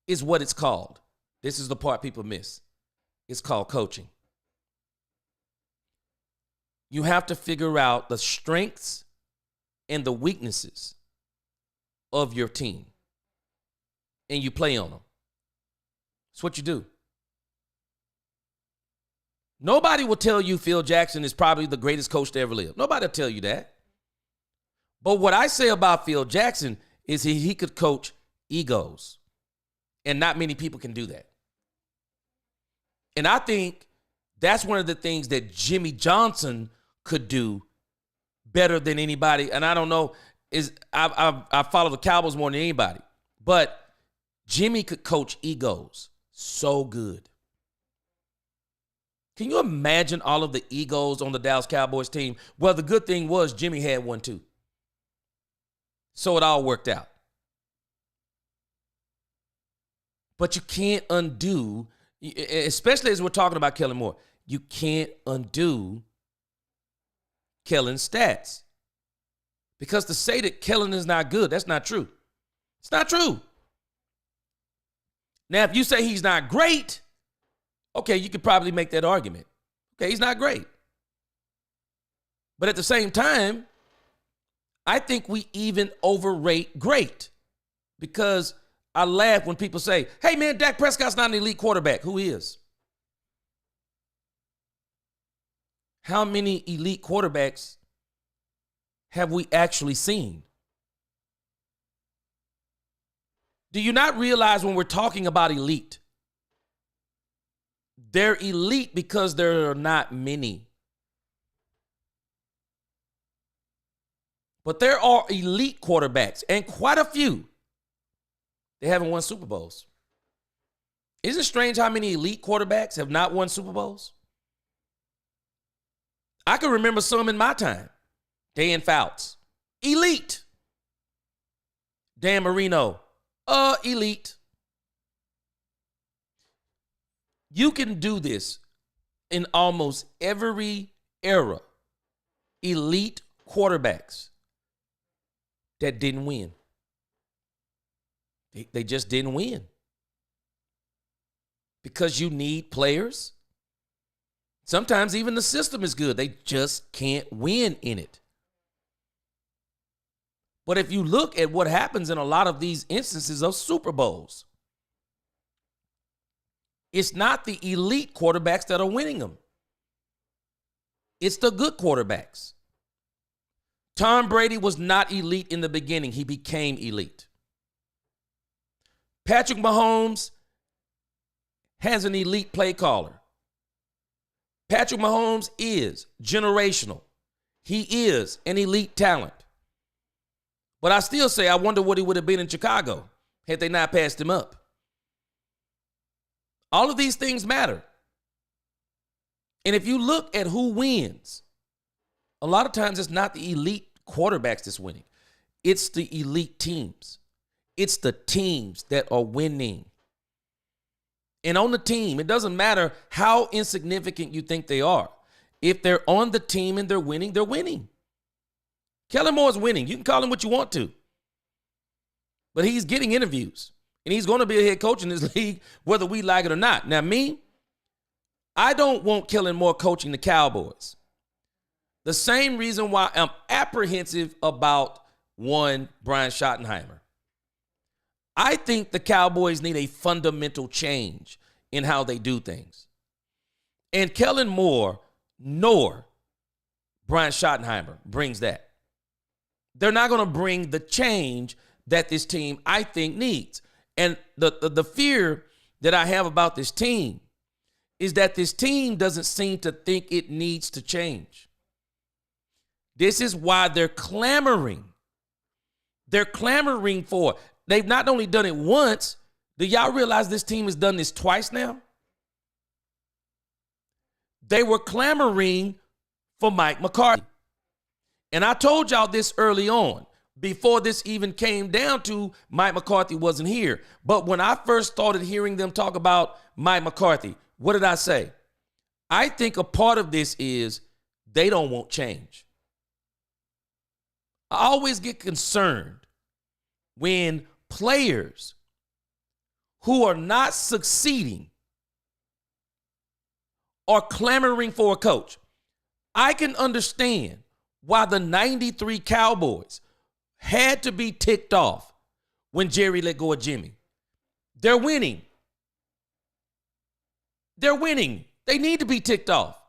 is what it's called. This is the part people miss. It's called coaching. You have to figure out the strengths and the weaknesses of your team, and you play on them. That's what you do. Nobody will tell you Phil Jackson is probably the greatest coach to ever live. Nobody will tell you that. But what I say about Phil Jackson is he could coach egos, and not many people can do that. And I think that's one of the things that Jimmy Johnson could do better than anybody. And I don't know, I follow the Cowboys more than anybody, but Jimmy could coach egos so good. Can you imagine all of the egos on the Dallas Cowboys team? Well, the good thing was Jimmy had one too. So it all worked out. But you can't undo, especially as we're talking about Kellen Moore, you can't undo Kellen's stats. Because to say that Kellen is not good, that's not true. It's not true. Now, if you say he's not great, okay, you could probably make that argument. Okay, he's not great. But at the same time, I think we even overrate great. Because I laugh when people say, hey, man, Dak Prescott's not an elite quarterback. Who is? How many elite quarterbacks have we actually seen? Do you not realize when we're talking about elite, they're elite because there are not many. But there are elite quarterbacks, and quite a few. They haven't won Super Bowls. Isn't it strange how many elite quarterbacks have not won Super Bowls? I can remember some in my time. Dan Fouts, elite. Dan Marino, elite. You can do this in almost every era. Elite quarterbacks that didn't win. They just didn't win. Because you need players. Sometimes even the system is good. They just can't win in it. But if you look at what happens in a lot of these instances of Super Bowls, it's not the elite quarterbacks that are winning them. It's the good quarterbacks. Tom Brady was not elite in the beginning. He became elite. Patrick Mahomes has an elite play caller. Patrick Mahomes is generational. He is an elite talent. But I still say I wonder what he would have been in Chicago had they not passed him up. All of these things matter. And if you look at who wins, a lot of times it's not the elite quarterbacks that's winning. It's the elite teams. It's the teams that are winning. And on the team, it doesn't matter how insignificant you think they are. If they're on the team and they're winning, they're winning. Kellen Moore's winning. You can call him what you want to. But he's getting interviews. And he's going to be a head coach in this league, whether we like it or not. Now, me, I don't want Kellen Moore coaching the Cowboys. The same reason why I'm apprehensive about one Brian Schottenheimer. I think the Cowboys need a fundamental change in how they do things. And Kellen Moore nor Brian Schottenheimer brings that. They're not going to bring the change that this team, I think, needs. And the fear that I have about this team is that this team doesn't seem to think it needs to change. This is why they're clamoring. They're clamoring for it. They've not only done it once, do y'all realize this team has done this twice now? They were clamoring for Mike McCarthy. And I told y'all this early on, before this even came down to Mike McCarthy wasn't here. But when I first started hearing them talk about Mike McCarthy, what did I say? I think a part of this is they don't want change. I always get concerned when players who are not succeeding are clamoring for a coach. I can understand why the 93 Cowboys had to be ticked off when Jerry let go of Jimmy. They're winning. They're winning. They need to be ticked off.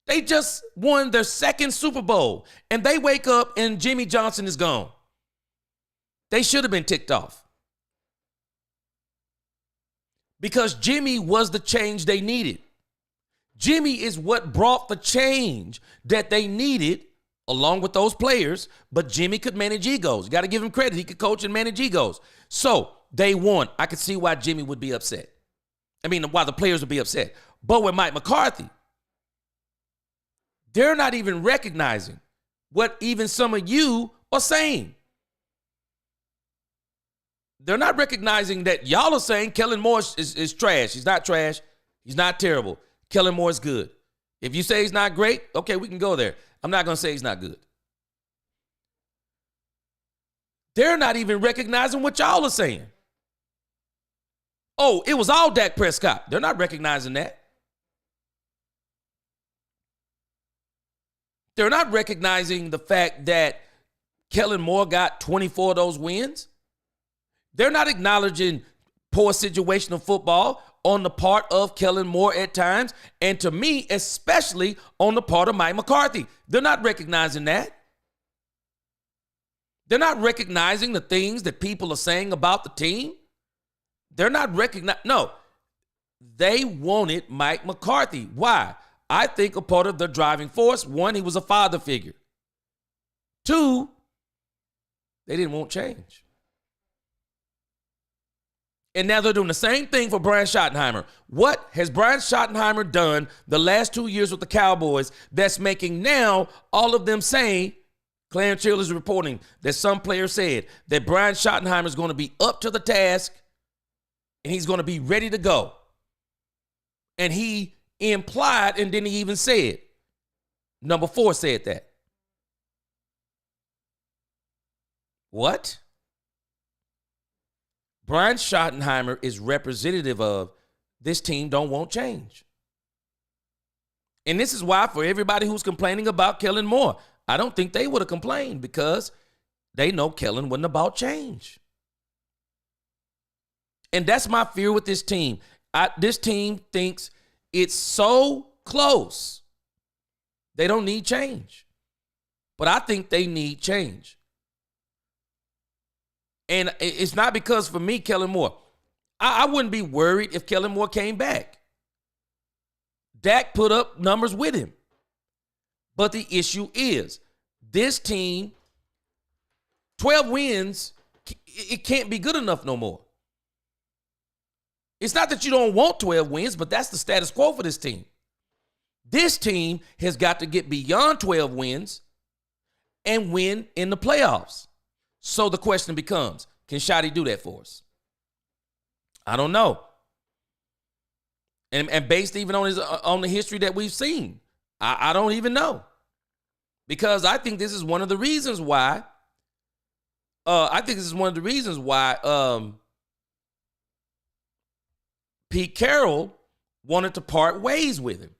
They just won their second Super Bowl, and they wake up and Jimmy Johnson is gone. They should have been ticked off. Because Jimmy was the change they needed. Jimmy is what brought the change that they needed along with those players, but Jimmy could manage egos. You got to give him credit. He could coach and manage egos. So they won. I could see why Jimmy would be upset. Why the players would be upset. But with Mike McCarthy, they're not even recognizing what even some of you are saying. They're not recognizing that y'all are saying Kellen Moore is trash. He's not trash. He's not terrible. Kellen Moore is good. If you say he's not great, okay, we can go there. I'm not going to say he's not good. They're not even recognizing what y'all are saying. Oh, it was all Dak Prescott. They're not recognizing that. They're not recognizing the fact that Kellen Moore got 24 of those wins. They're not acknowledging poor situational football on the part of Kellen Moore at times, and to me, especially on the part of Mike McCarthy. They're not recognizing that. They're not recognizing the things that people are saying about the team. They're not recognizing. No, they wanted Mike McCarthy. Why? I think a part of the driving force, one, he was a father figure. Two, they didn't want change. And now they're doing the same thing for Brian Schottenheimer. What has Brian Schottenheimer done the last 2 years with the Cowboys that's making now all of them say, Clarence Hill is reporting that some player said that Brian Schottenheimer is going to be up to the task and he's going to be ready to go. And he implied, and then he even said, number 4 said that. What? Brian Schottenheimer is representative of this team don't want change. And this is why for everybody who's complaining about Kellen Moore, I don't think they would have complained because they know Kellen wasn't about change. And that's my fear with this team. This team thinks it's so close. They don't need change. But I think they need change. And it's not because, for me, Kellen Moore, I wouldn't be worried if Kellen Moore came back. Dak put up numbers with him. But the issue is, this team, 12 wins, it can't be good enough no more. It's not that you don't want 12 wins, but that's the status quo for this team. This team has got to get beyond 12 wins and win in the playoffs. So the question becomes, can Shotty do that for us? I don't know. And based even on the history that we've seen, I don't even know. Because I think this is one of the reasons why Pete Carroll wanted to part ways with him.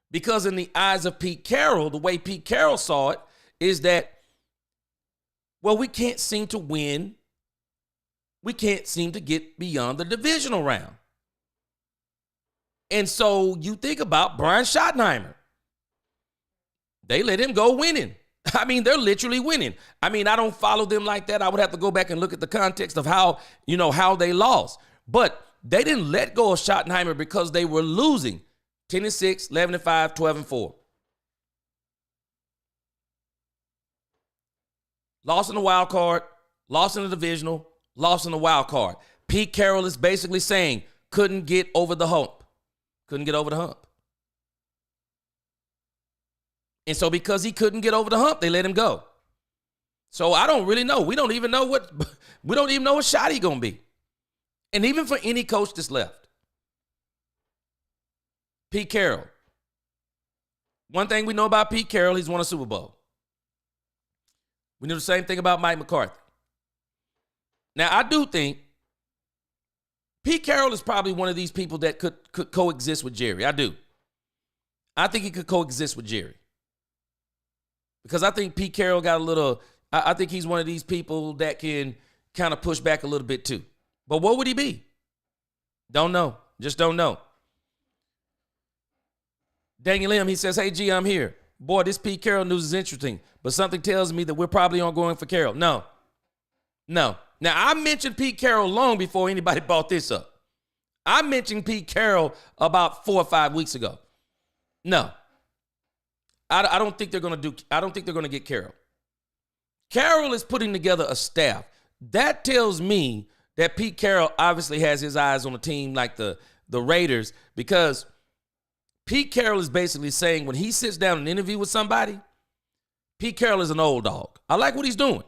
Because in the eyes of Pete Carroll, the way Pete Carroll saw it is that, well, we can't seem to win. We can't seem to get beyond the divisional round. And so you think about Brian Schottenheimer. They let him go winning. I mean, they're literally winning. I mean, I don't follow them like that. I would have to go back and look at the context of how they lost. But they didn't let go of Schottenheimer because they were losing 10-6, 11-5, 12-4. Lost in the wild card, lost in the divisional, lost in the wild card. Pete Carroll is basically saying couldn't get over the hump. Couldn't get over the hump. And so because he couldn't get over the hump, they let him go. So I don't really know. We don't even know what shot he's going to be. And even for any coach that's left. Pete Carroll. One thing we know about Pete Carroll, he's won a Super Bowl. We knew the same thing about Mike McCarthy. Now, I do think Pete Carroll is probably one of these people that could coexist with Jerry. I do. I think he could coexist with Jerry. Because I think Pete Carroll got a little, I think he's one of these people that can kind of push back a little bit too. But what would he be? Don't know. Just don't know. Daniel M., he says, hey, G, I'm here. Boy, this Pete Carroll news is interesting, but something tells me that we're probably on going for Carroll. No. Now, I mentioned Pete Carroll long before anybody brought this up. I mentioned Pete Carroll about 4 or 5 weeks ago. No. I don't think they're going to get Carroll. Carroll is putting together a staff. That tells me that Pete Carroll obviously has his eyes on a team like the Raiders, because Pete Carroll is basically saying when he sits down and interview with somebody, Pete Carroll is an old dog. I like what he's doing.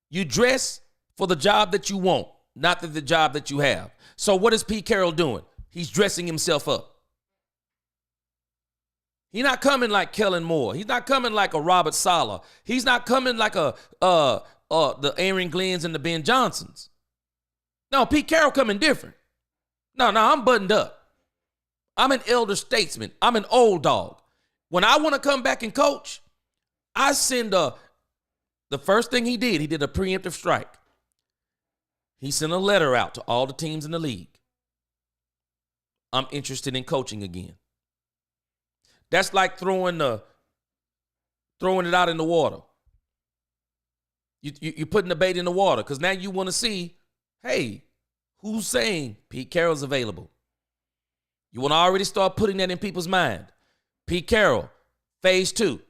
You dress for the job that you want, not the job that you have. So what is Pete Carroll doing? He's dressing himself up. He's not coming like Kellen Moore. He's not coming like a Robert Saleh. He's not coming like the Aaron Glenn's and the Ben Johnsons. No, Pete Carroll coming different. No, I'm buttoned up. I'm an elder statesman. I'm an old dog. When I want to come back and coach, I send the first thing he did a preemptive strike. He sent a letter out to all the teams in the league. I'm interested in coaching again. That's like throwing it out in the water. You're putting the bait in the water because now you want to see, hey, who's saying Pete Carroll's available? You want to already start putting that in people's mind. Pete Carroll, phase 2.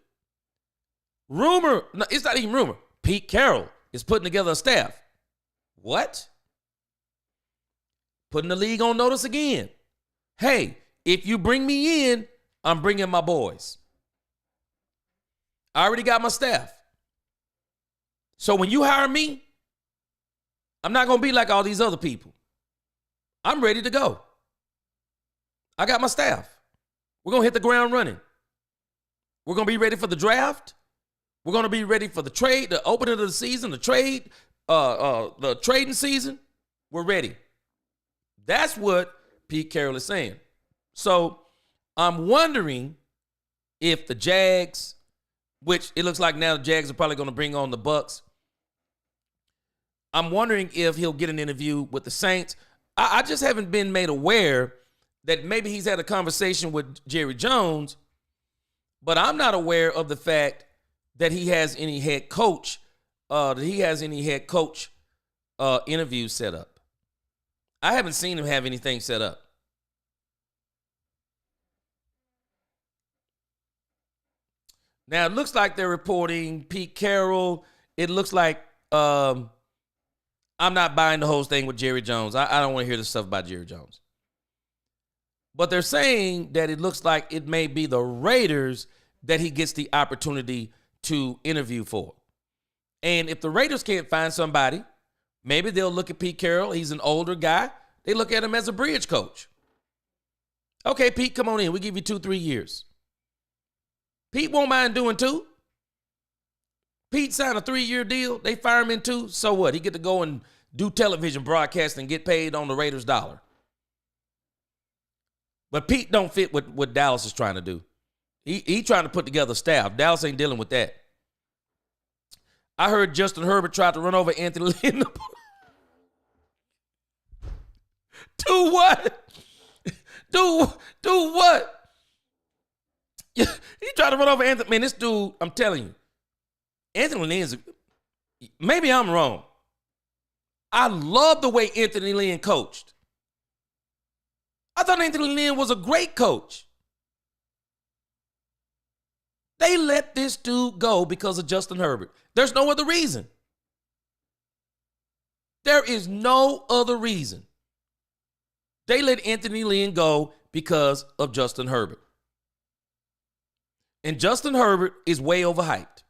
Rumor, no, it's not even rumor. Pete Carroll is putting together a staff. What? putting the league on notice again. Hey, if you bring me in, I'm bringing my boys. I already got my staff. So when you hire me, I'm not going to be like all these other people. I'm ready to go. I got my staff. We're going to hit the ground running. We're going to be ready for the draft. We're going to be ready for the trade, the opening of the season, the trading season. We're ready. That's what Pete Carroll is saying. So I'm wondering if the Jags, which it looks like now the Jags are probably going to bring on the Bucks. I'm wondering if he'll get an interview with the Saints. I just haven't been made aware that maybe he's had a conversation with Jerry Jones, but I'm not aware of the fact that he has any head coach, interviews set up. I haven't seen him have anything set up. Now, it looks like they're reporting Pete Carroll. It looks like I'm not buying the whole thing with Jerry Jones. I don't want to hear this stuff about Jerry Jones. But they're saying that it looks like it may be the Raiders that he gets the opportunity to interview for. And if the Raiders can't find somebody, maybe they'll look at Pete Carroll. He's an older guy. They look at him as a bridge coach. Okay, Pete, come on in. We give you 2-3 years. Pete won't mind doing 2. Pete signed a 3-year deal. They fire him in 2. So what? He get to go and do television broadcast and get paid on the Raiders' dollar. But Pete don't fit what Dallas is trying to do. He trying to put together staff. Dallas ain't dealing with that. I heard Justin Herbert tried to run over Anthony Lynn. Do what? Do what? He tried to run over Anthony. Man, this dude, I'm telling you, Anthony Lynn's, maybe I'm wrong. I love the way Anthony Lynn coached. I thought Anthony Lynn was a great coach. They let this dude go because of Justin Herbert. There's no other reason. There is no other reason. They let Anthony Lynn go because of Justin Herbert. And Justin Herbert is way overhyped.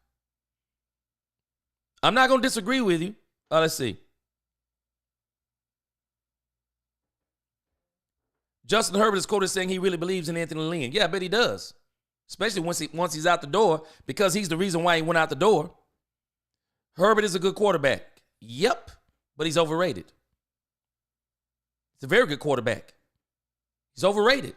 I'm not going to disagree with you. Let's see. Justin Herbert is quoted saying he really believes in Anthony Lynn. Yeah, I bet he does. Especially once he's out the door, because he's the reason why he went out the door. Herbert is a good quarterback. Yep, but he's overrated. He's a very good quarterback. He's overrated.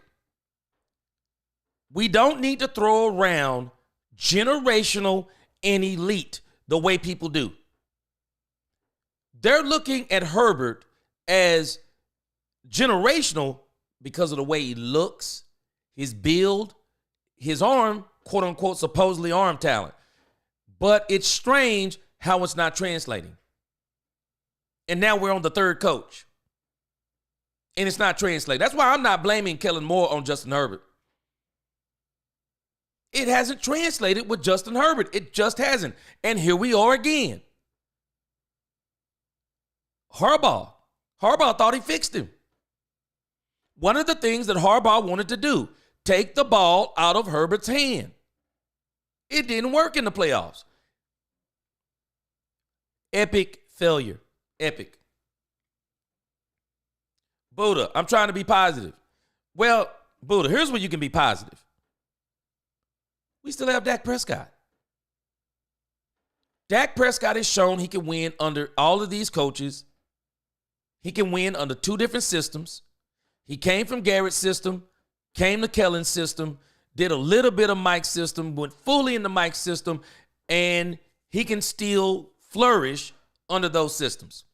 We don't need to throw around generational and elite the way people do. They're looking at Herbert as generational because of the way he looks, his build, his arm, quote unquote, supposedly arm talent. But it's strange how it's not translating. And now we're on the third coach. And it's not translating. That's why I'm not blaming Kellen Moore on Justin Herbert. It hasn't translated with Justin Herbert. It just hasn't. And here we are again. Harbaugh thought he fixed him. One of the things that Harbaugh wanted to do, take the ball out of Herbert's hand. It didn't work in the playoffs. Epic failure. Epic. Buddha, I'm trying to be positive. Well, Buddha, here's where you can be positive. We still have Dak Prescott. Dak Prescott has shown he can win under all of these coaches. He can win under 2 different systems. He came from Garrett's system, came to Kellen's system, did a little bit of Mike's system, went fully into Mike's system, and he can still flourish under those systems.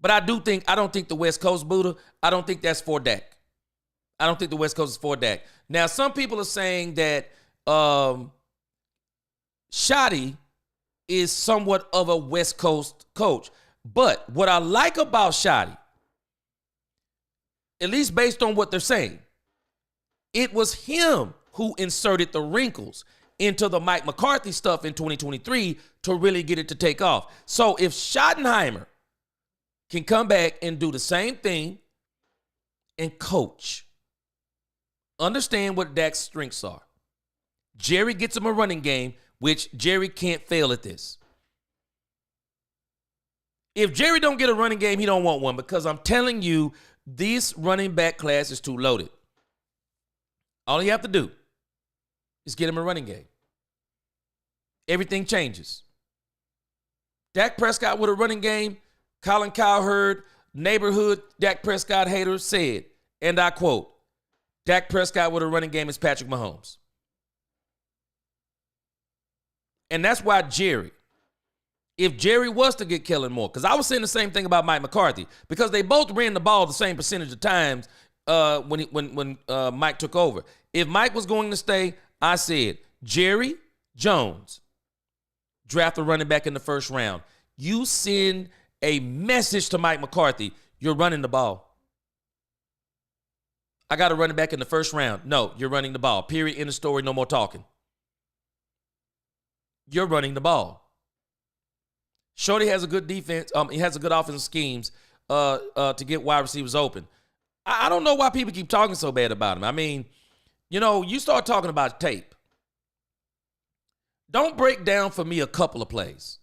But I don't think the West Coast, Buddha, I don't think that's for Dak. I don't think the West Coast is for Dak. Now, some people are saying that Shoddy is somewhat of a West Coast coach. But what I like about Shoddy, at least based on what they're saying, it was him who inserted the wrinkles into the Mike McCarthy stuff in 2023 to really get it to take off. So if Schottenheimer can come back and do the same thing and coach. Understand what Dak's strengths are. Jerry gets him a running game, which Jerry can't fail at this. If Jerry don't get a running game, he don't want one, because I'm telling you, this running back class is too loaded. All you have to do is get him a running game. Everything changes. Dak Prescott with a running game, Colin Cowherd, neighborhood Dak Prescott hater, said, and I quote, Dak Prescott with a running game is Patrick Mahomes. And that's why Jerry, if Jerry was to get Kellen Moore, because I was saying the same thing about Mike McCarthy, because they both ran the ball the same percentage of times when Mike took over. If Mike was going to stay, I said, Jerry Jones, draft a running back in the first round. You send a message to Mike McCarthy, you're running the ball. I got a running back in the first round. No, you're running the ball. Period. End of story. No more talking. You're running the ball. Shorty has a good defense. He has a good offensive schemes to get wide receivers open. I don't know why people keep talking so bad about him. I mean, you start talking about tape. Don't break down for me a couple of plays.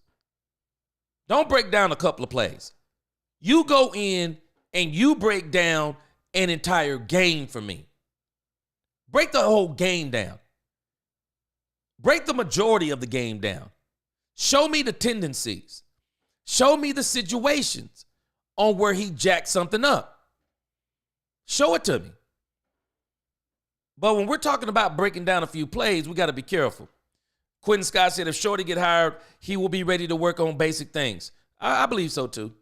Don't break down a couple of plays. You go in and you break down an entire game for me. Break the whole game down. Break the majority of the game down. Show me the tendencies. Show me the situations on where he jacked something up. Show it to me. But when we're talking about breaking down a few plays, we got to be careful. Quentin Scott said if Shorty get hired, he will be ready to work on basic things. I believe so too.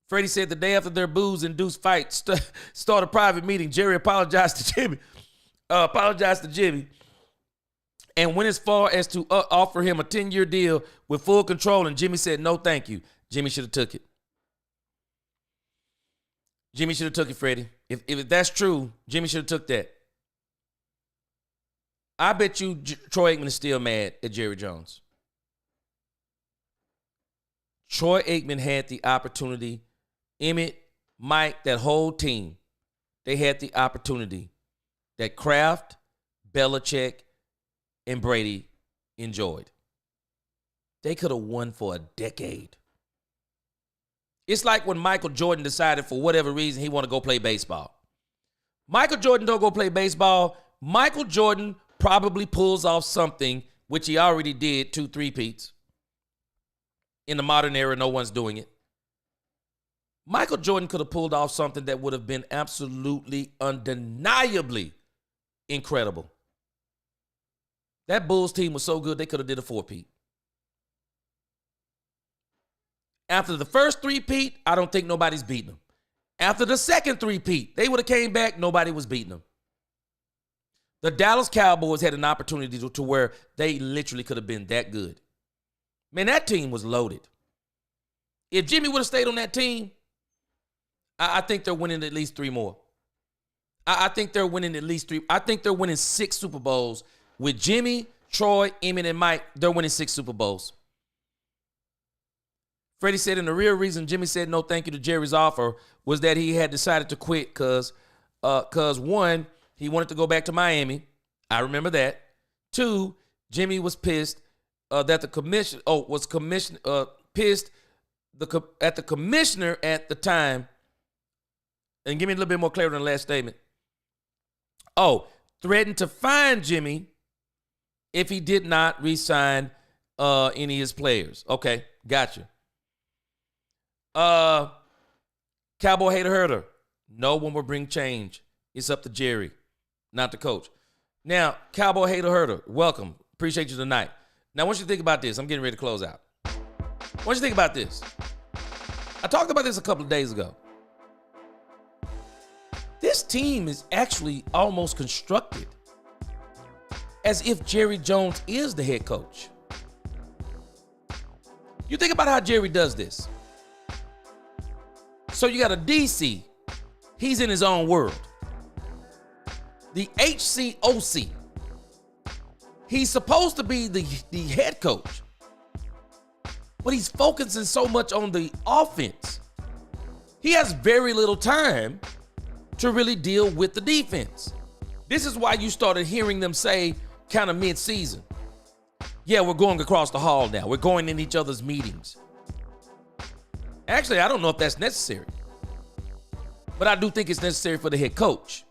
Freddie said the day after their booze-induced fight, start a private meeting. Jerry apologized to Jimmy. And went as far as to offer him a 10-year deal with full control, and Jimmy said, no, thank you. Jimmy should have took it. Jimmy should have took it, Freddie. If that's true, Jimmy should have took that. I bet you Troy Aikman is still mad at Jerry Jones. Troy Aikman had the opportunity. Emmett, Mike, that whole team, they had the opportunity that Kraft, Belichick, and Brady enjoyed. They could have won for a decade. It's like when Michael Jordan decided for whatever reason he want to go play baseball. Michael Jordan don't go play baseball. Michael Jordan probably pulls off something, which he already did, 2 3-peats. In the modern era, no one's doing it. Michael Jordan could have pulled off something that would have been absolutely, undeniably incredible. That Bulls team was so good, they could have did a 4-peat. After the first 3-peat, I don't think nobody's beating them. After the second 3-peat, they would have came back, nobody was beating them. The Dallas Cowboys had an opportunity to where they literally could have been that good. Man, that team was loaded. If Jimmy would have stayed on that team, I think they're winning at least 3 more. I think they're winning at least 3. I think they're winning 6 Super Bowls. With Jimmy, Troy, Emmett, and Mike, they're winning 6 Super Bowls. Freddie said, and the real reason Jimmy said no thank you to Jerry's offer was that he had decided to quit because one, he wanted to go back to Miami. I remember that. 2, Jimmy was pissed that the commissioner pissed at the commissioner at the time. And give me a little bit more clarity on the last statement. Threatened to fine Jimmy if he did not re-sign any of his players. Okay, gotcha. Cowboy hater herder. No one will bring change. It's up to Jerry, not the coach. Now, Cowboy hater herder, welcome. Appreciate you tonight. Now, I want you to think about this. I'm getting ready to close out. I want you to think about this. I talked about this a couple of days ago. This team is actually almost constructed as if Jerry Jones is the head coach. You think about how Jerry does this. So you got a DC. He's in his own world. The HCOC. He's supposed to be the head coach. but he's focusing so much on the offense. He has very little time to really deal with the defense. This is why you started hearing them say kind of mid-season, yeah, we're going across the hall now. We're going in each other's meetings. Actually, I don't know if that's necessary, but I do think it's necessary for the head coach.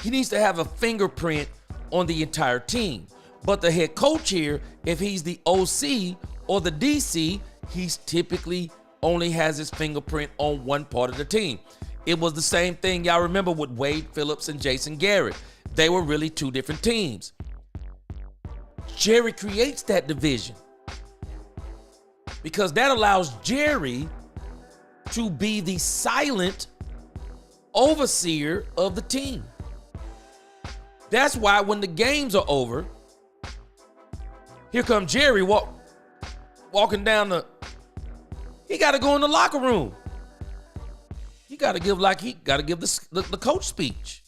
He needs to have a fingerprint on the entire team. But the head coach here, if he's the OC or the DC, he's typically only has his fingerprint on one part of the team. It was the same thing y'all remember with Wade Phillips and Jason Garrett. They were really two different teams. Jerry creates that division because that allows Jerry to be the silent overseer of the team. That's why when the games are over, here comes Jerry walking down he got to go in the locker room. He got to give the coach speech.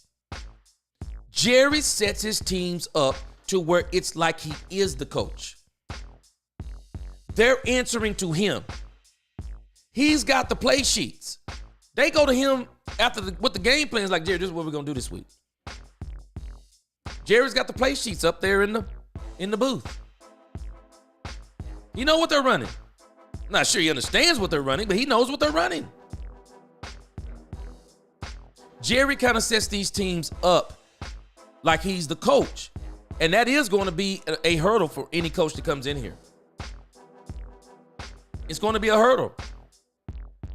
Jerry sets his teams up to where it's like he is the coach. They're answering to him. He's got the play sheets. They go to him with the game plans like, Jerry, this is what we're going to do this week. Jerry's got the play sheets up there in the booth. You know what they're running. I'm not sure he understands what they're running, but he knows what they're running. Jerry kind of sets these teams up like he's the coach. And that is going to be a hurdle for any coach that comes in here. It's going to be a hurdle.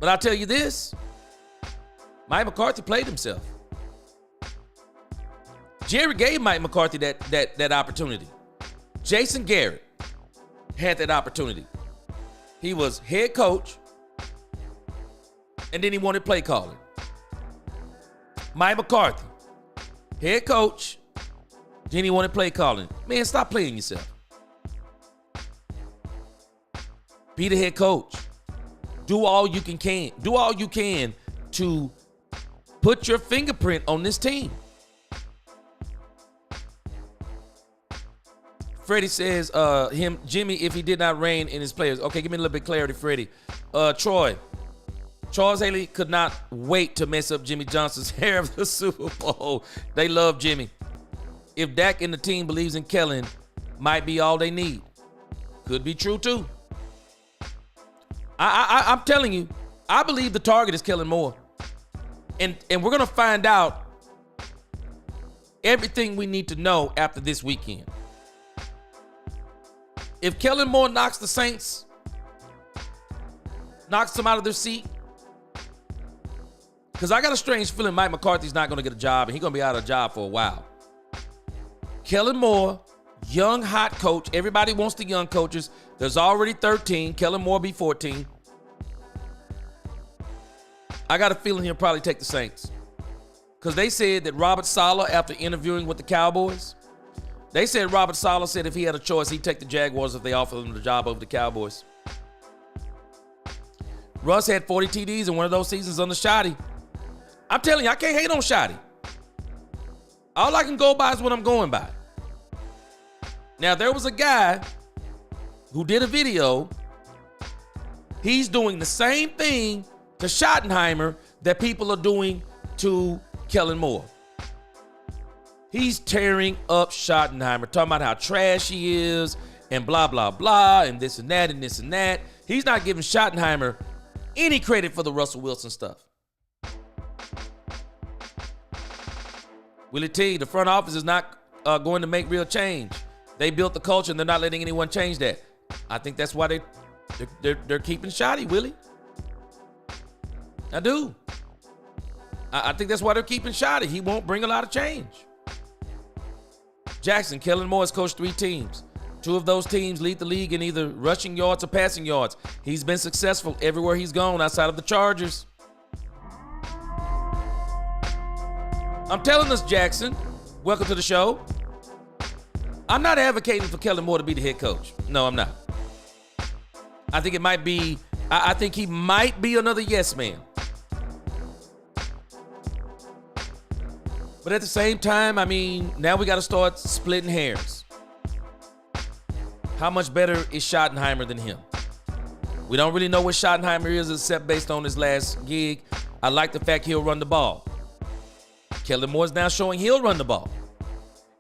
But I'll tell you this, Mike McCarthy played himself. Jerry gave Mike McCarthy that opportunity. Jason Garrett had that opportunity. He was head coach, and then he wanted play calling. Mike McCarthy, head coach, then he wanted play calling. Man, stop playing yourself. Be the head coach. Do all you can. Do all you can to put your fingerprint on this team. Freddie says, Jimmy, if he did not rein in his players. Okay, give me a little bit of clarity, Freddie. Troy. Charles Haley could not wait to mess up Jimmy Johnson's hair of the Super Bowl. They love Jimmy. If Dak and the team believes in Kellen, might be all they need. Could be true, too. I'm telling you, I believe the target is Kellen Moore. And we're going to find out everything we need to know after this weekend. If Kellen Moore knocks the Saints, knocks them out of their seat, because I got a strange feeling Mike McCarthy's not going to get a job, and he's going to be out of a job for a while. Kellen Moore, young, hot coach. Everybody wants the young coaches. There's already 13. Kellen Moore be 14. I got a feeling he'll probably take the Saints. Because they said that Robert Saleh, after interviewing with the Cowboys, they said Robert Saleh said if he had a choice, he'd take the Jaguars if they offered him the job over the Cowboys. Russ had 40 TDs in one of those seasons under Shoddy. I'm telling you, I can't hate on Shoddy. All I can go by is what I'm going by. Now, there was a guy who did a video. He's doing the same thing to Schottenheimer that people are doing to Kellen Moore. He's tearing up Schottenheimer, talking about how trash he is and blah, blah, blah, and this and that and this and that. He's not giving Schottenheimer any credit for the Russell Wilson stuff. Willie T, the front office is not going to make real change. They built the culture and they're not letting anyone change that. I think that's why they're keeping Shoddy, Willie. I do. I think that's why they're keeping Shoddy. He won't bring a lot of change. Jackson, Kellen Moore has coached 3 teams. 2 of those teams lead the league in either rushing yards or passing yards. He's been successful everywhere he's gone outside of the Chargers. I'm telling us, Jackson, welcome to the show. I'm not advocating for Kellen Moore to be the head coach. No, I'm not. I think it might be, I think he might be another yes man. But at the same time, I mean, now we got to start splitting hairs. How much better is Schottenheimer than him? We don't really know what Schottenheimer is except based on his last gig. I like the fact he'll run the ball. Kellen Moore's now showing he'll run the ball.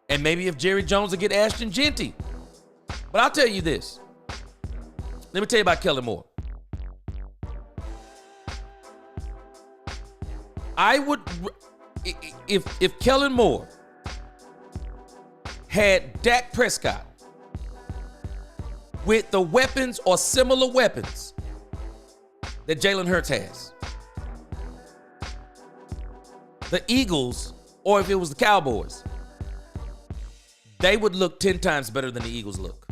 And maybe if Jerry Jones will get Ashton Genty. But I'll tell you this. Let me tell you about Kellen Moore. I would, if Kellen Moore had Dak Prescott with the weapons or similar weapons that Jalen Hurts has, the Eagles, or if it was the Cowboys, they would look 10 times better than the Eagles look.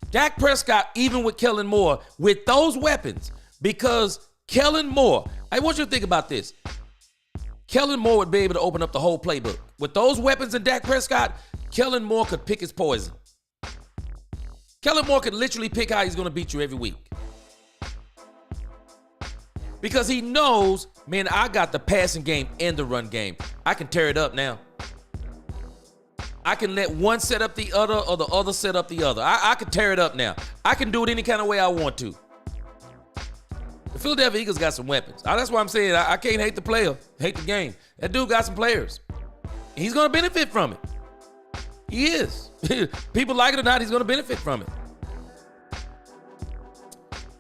Dak Prescott, even with Kellen Moore, with those weapons, because Kellen Moore, I want you to think about this. Kellen Moore would be able to open up the whole playbook. With those weapons and Dak Prescott, Kellen Moore could pick his poison. Kellen Moore could literally pick how he's going to beat you every week. Because he knows, man, I got the passing game and the run game. I can tear it up now. I can let one set up the other or the other set up the other. I can tear it up now. I can do it any kind of way I want to. The Philadelphia Eagles got some weapons. That's why I'm saying I can't hate the player, hate the game. That dude got some players. He's going to benefit from it. He is. People like it or not, he's going to benefit from it.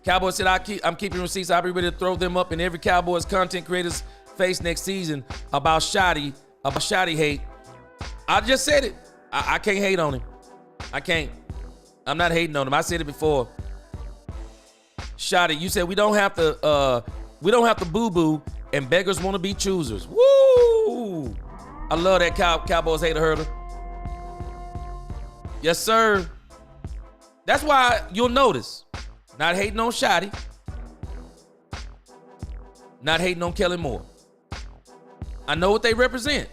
Cowboys said, I'm keeping receipts. I'll be ready to throw them up in every Cowboys content creator's face next season about shoddy hate. I just said it. I can't hate on him. I can't. I'm not hating on him. I said it before. Shoddy, you said we don't have to boo-boo and beggars want to be choosers. Woo! I love that Cowboys hater herder. Yes, sir. That's why you'll notice. Not hating on Shoddy. Not hating on Kellen Moore. I know what they represent.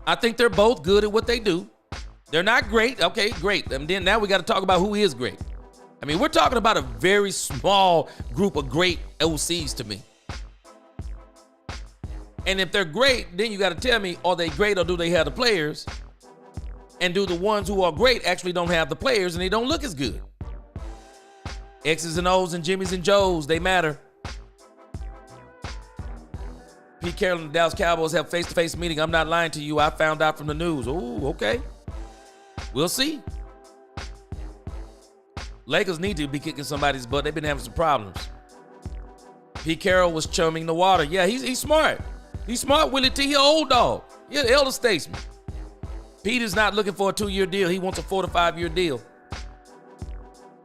I think they're both good at what they do. They're not great. Okay, great. And then now we got to talk about who is great. I mean, we're talking about a very small group of great OCs to me. And if they're great, then you got to tell me, are they great or do they have the players? And do the ones who are great actually don't have the players and they don't look as good? X's and O's and Jimmy's and Joe's, they matter. Pete Carroll and the Dallas Cowboys have face-to-face meeting. I'm not lying to you. I found out from the news. Oh, okay. We'll see. Lakers need to be kicking somebody's butt. They've been having some problems. Pete Carroll was chumming the water. Yeah, he's smart. He's smart, Willie T. He an old dog. He's an elder statesman. Pete is not looking for a 2-year deal. He wants a 4 to 5 year deal.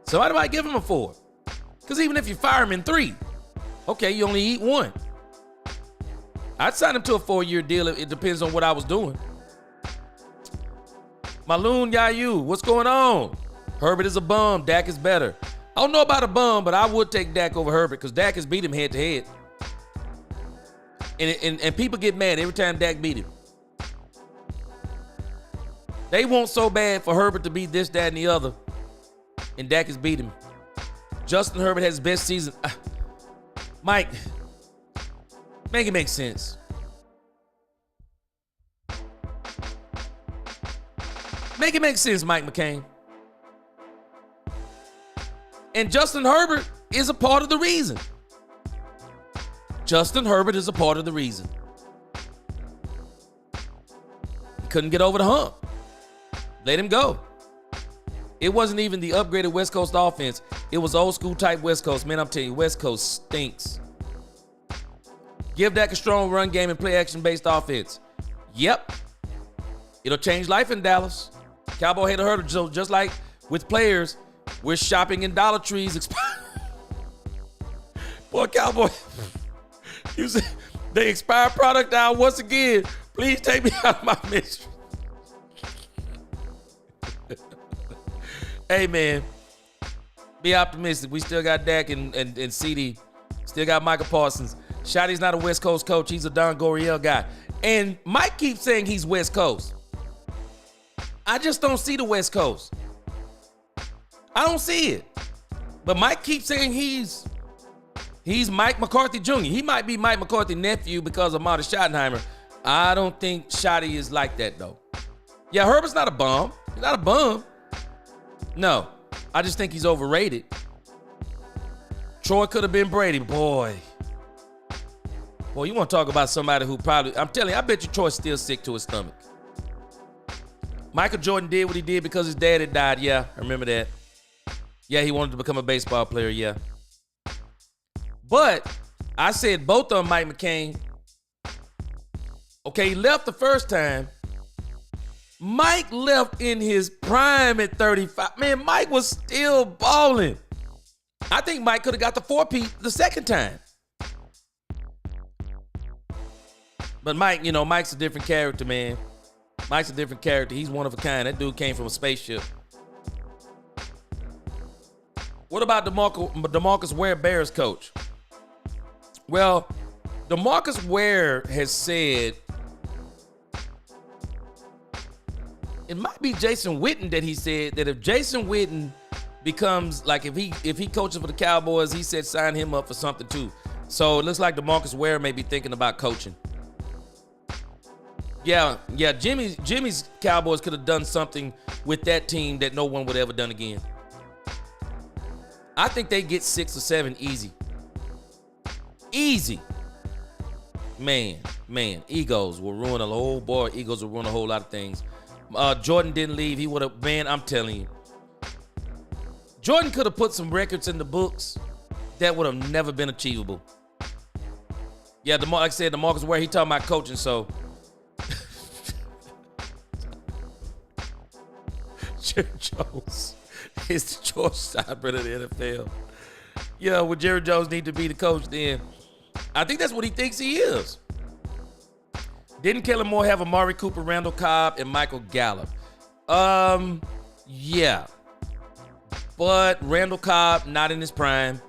So why do I give him a 4? Because even if you fire him in 3, okay, you only eat 1. I'd sign him to a 4-year deal. It depends on what I was doing. Maloon Yayu, what's going on? Herbert is a bum. Dak is better. I don't know about a bum, but I would take Dak over Herbert because Dak has beat him head to head. And people get mad every time Dak beat him. They want so bad for Herbert to beat this, that, and the other. And Dak has beat him. Justin Herbert has his best season. Mike, make it make sense. Make it make sense, Mike McCain. And Justin Herbert is a part of the reason. Justin Herbert is a part of the reason. He couldn't get over the hump. Let him go. It wasn't even the upgraded West Coast offense. It was old school type West Coast. Man, I'm telling you, West Coast stinks. Give Dak a strong run game and play action-based offense. Yep. It'll change life in Dallas. Cowboy hater herder. So just like with players, we're shopping in Dollar Trees. Boy, Cowboy, you said they expired product now once again. Please take me out of my mission. Hey, man, be optimistic. We still got Dak and CD. Still got Michael Parsons. Shotty's not a West Coast coach. He's a Don Goriel guy. And Mike keeps saying he's West Coast. I just don't see the West Coast. I don't see it. But Mike keeps saying he's Mike McCarthy Jr. He might be Mike McCarthy's nephew because of Marty Schottenheimer. I don't think Shotty is like that, though. Yeah, Herbert's not a bum. He's not a bum. No. I just think he's overrated. Troy could have been Brady. Boy, you want to talk about somebody who probably, I'm telling you, I bet you Troy's still sick to his stomach. Michael Jordan did what he did because his dad had died. Yeah, I remember that. Yeah, he wanted to become a baseball player. Yeah. But I said both of them, Mike McCain. Okay, he left the first time. Mike left in his prime at 35. Man, Mike was still balling. I think Mike could have got the 4-peat the second time. But Mike, Mike's a different character, man. Mike's a different character. He's one of a kind. That dude came from a spaceship. What about DeMarcus Ware, Bears coach? Well, DeMarcus Ware has said, it might be Jason Witten that he said that if Jason Witten becomes, like, if he coaches for the Cowboys, he said sign him up for something too. So it looks like DeMarcus Ware may be thinking about coaching. Yeah, Jimmy's Cowboys could have done something with that team that no one would ever done again. I think they get 6 or 7 easy. Easy. Man, egos will ruin a whole boy. Egos will ruin a whole lot of things. Jordan didn't leave. He would have, man, I'm telling you. Jordan could have put some records in the books that would have never been achievable. Yeah, like I said, DeMarcus Ware, he talking about coaching, so. Jerry Jones is the George Steinbrenner of the NFL. Yeah, would Jerry Jones need to be the coach then? I think that's what he thinks he is. Didn't Kellen Moore have Amari Cooper, Randall Cobb, and Michael Gallup? Yeah. But Randall Cobb, not in his prime.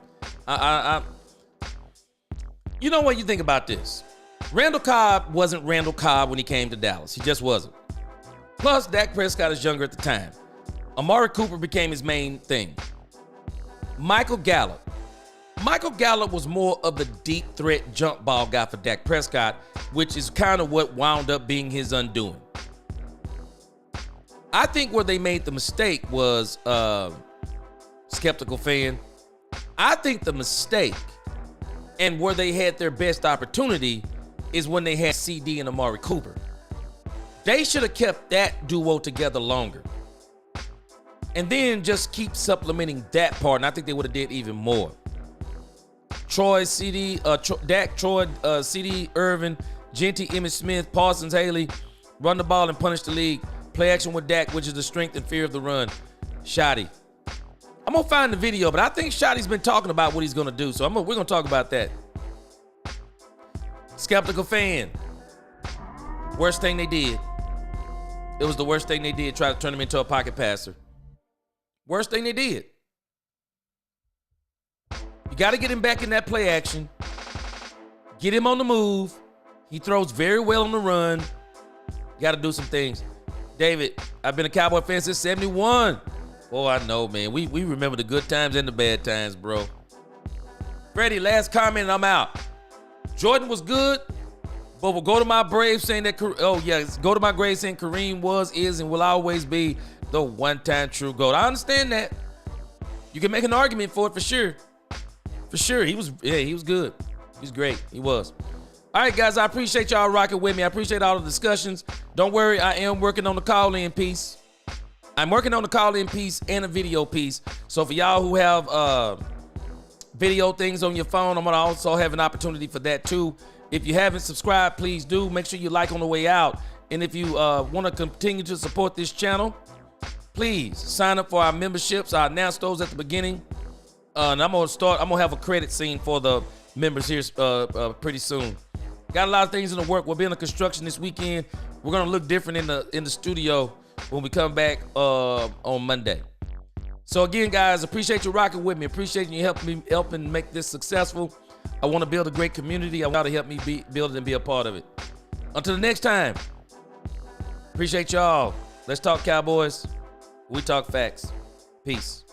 You know what you think about this? Randall Cobb wasn't Randall Cobb when he came to Dallas. He just wasn't. Plus, Dak Prescott is younger at the time. Amari Cooper became his main thing. Michael Gallup was more of the deep threat jump ball guy for Dak Prescott, which is kind of what wound up being his undoing. I think where they made the mistake was, skeptical fan, I think the mistake and where they had their best opportunity is when they had CD and Amari Cooper. They should have kept that duo together longer. And then just keep supplementing that part, and I think they would have did even more. Troy, CD, Dak, Troy, CD, Irvin, Genty, Emmitt Smith, Parsons, Haley, run the ball and punish the league. Play action with Dak, which is the strength and fear of the run. Shotty. I'm going to find the video, but I think Shotty's been talking about what he's going to do, so we're going to talk about that. Skeptical fan. Worst thing they did. It was the worst thing they did, try to turn him into a pocket passer. Worst thing they did. You got to get him back in that play action. Get him on the move. He throws very well on the run. You got to do some things. David, I've been a Cowboy fan since 71. Oh, I know, man. We remember the good times and the bad times, bro. Freddie, last comment and I'm out. Jordan was good, but we'll go to my grave saying that, go to my grave saying Kareem was, is, and will always be the one-time true GOAT. I understand that. You can make an argument for it for sure. For sure. He was good. He was great. He was. All right, guys, I appreciate y'all rocking with me. I appreciate all the discussions. Don't worry, I am working on the call-in piece. I'm working on the call-in piece and a video piece. So for y'all who have video things on your phone, I'm going to also have an opportunity for that too. If you haven't subscribed, please do. Make sure you like on the way out. And if you want to continue to support this channel, please sign up for our memberships. I announced those at the beginning. And I'm going to have a credit scene for the members here pretty soon. Got a lot of things in the work. We'll be in the construction this weekend. We're going to look different in the studio when we come back on Monday. So again, guys, appreciate you rocking with me. Appreciate you helping make this successful. I want to build a great community. I want to help me build it and be a part of it. Until the next time, appreciate y'all. Let's talk Cowboys. We talk facts. Peace.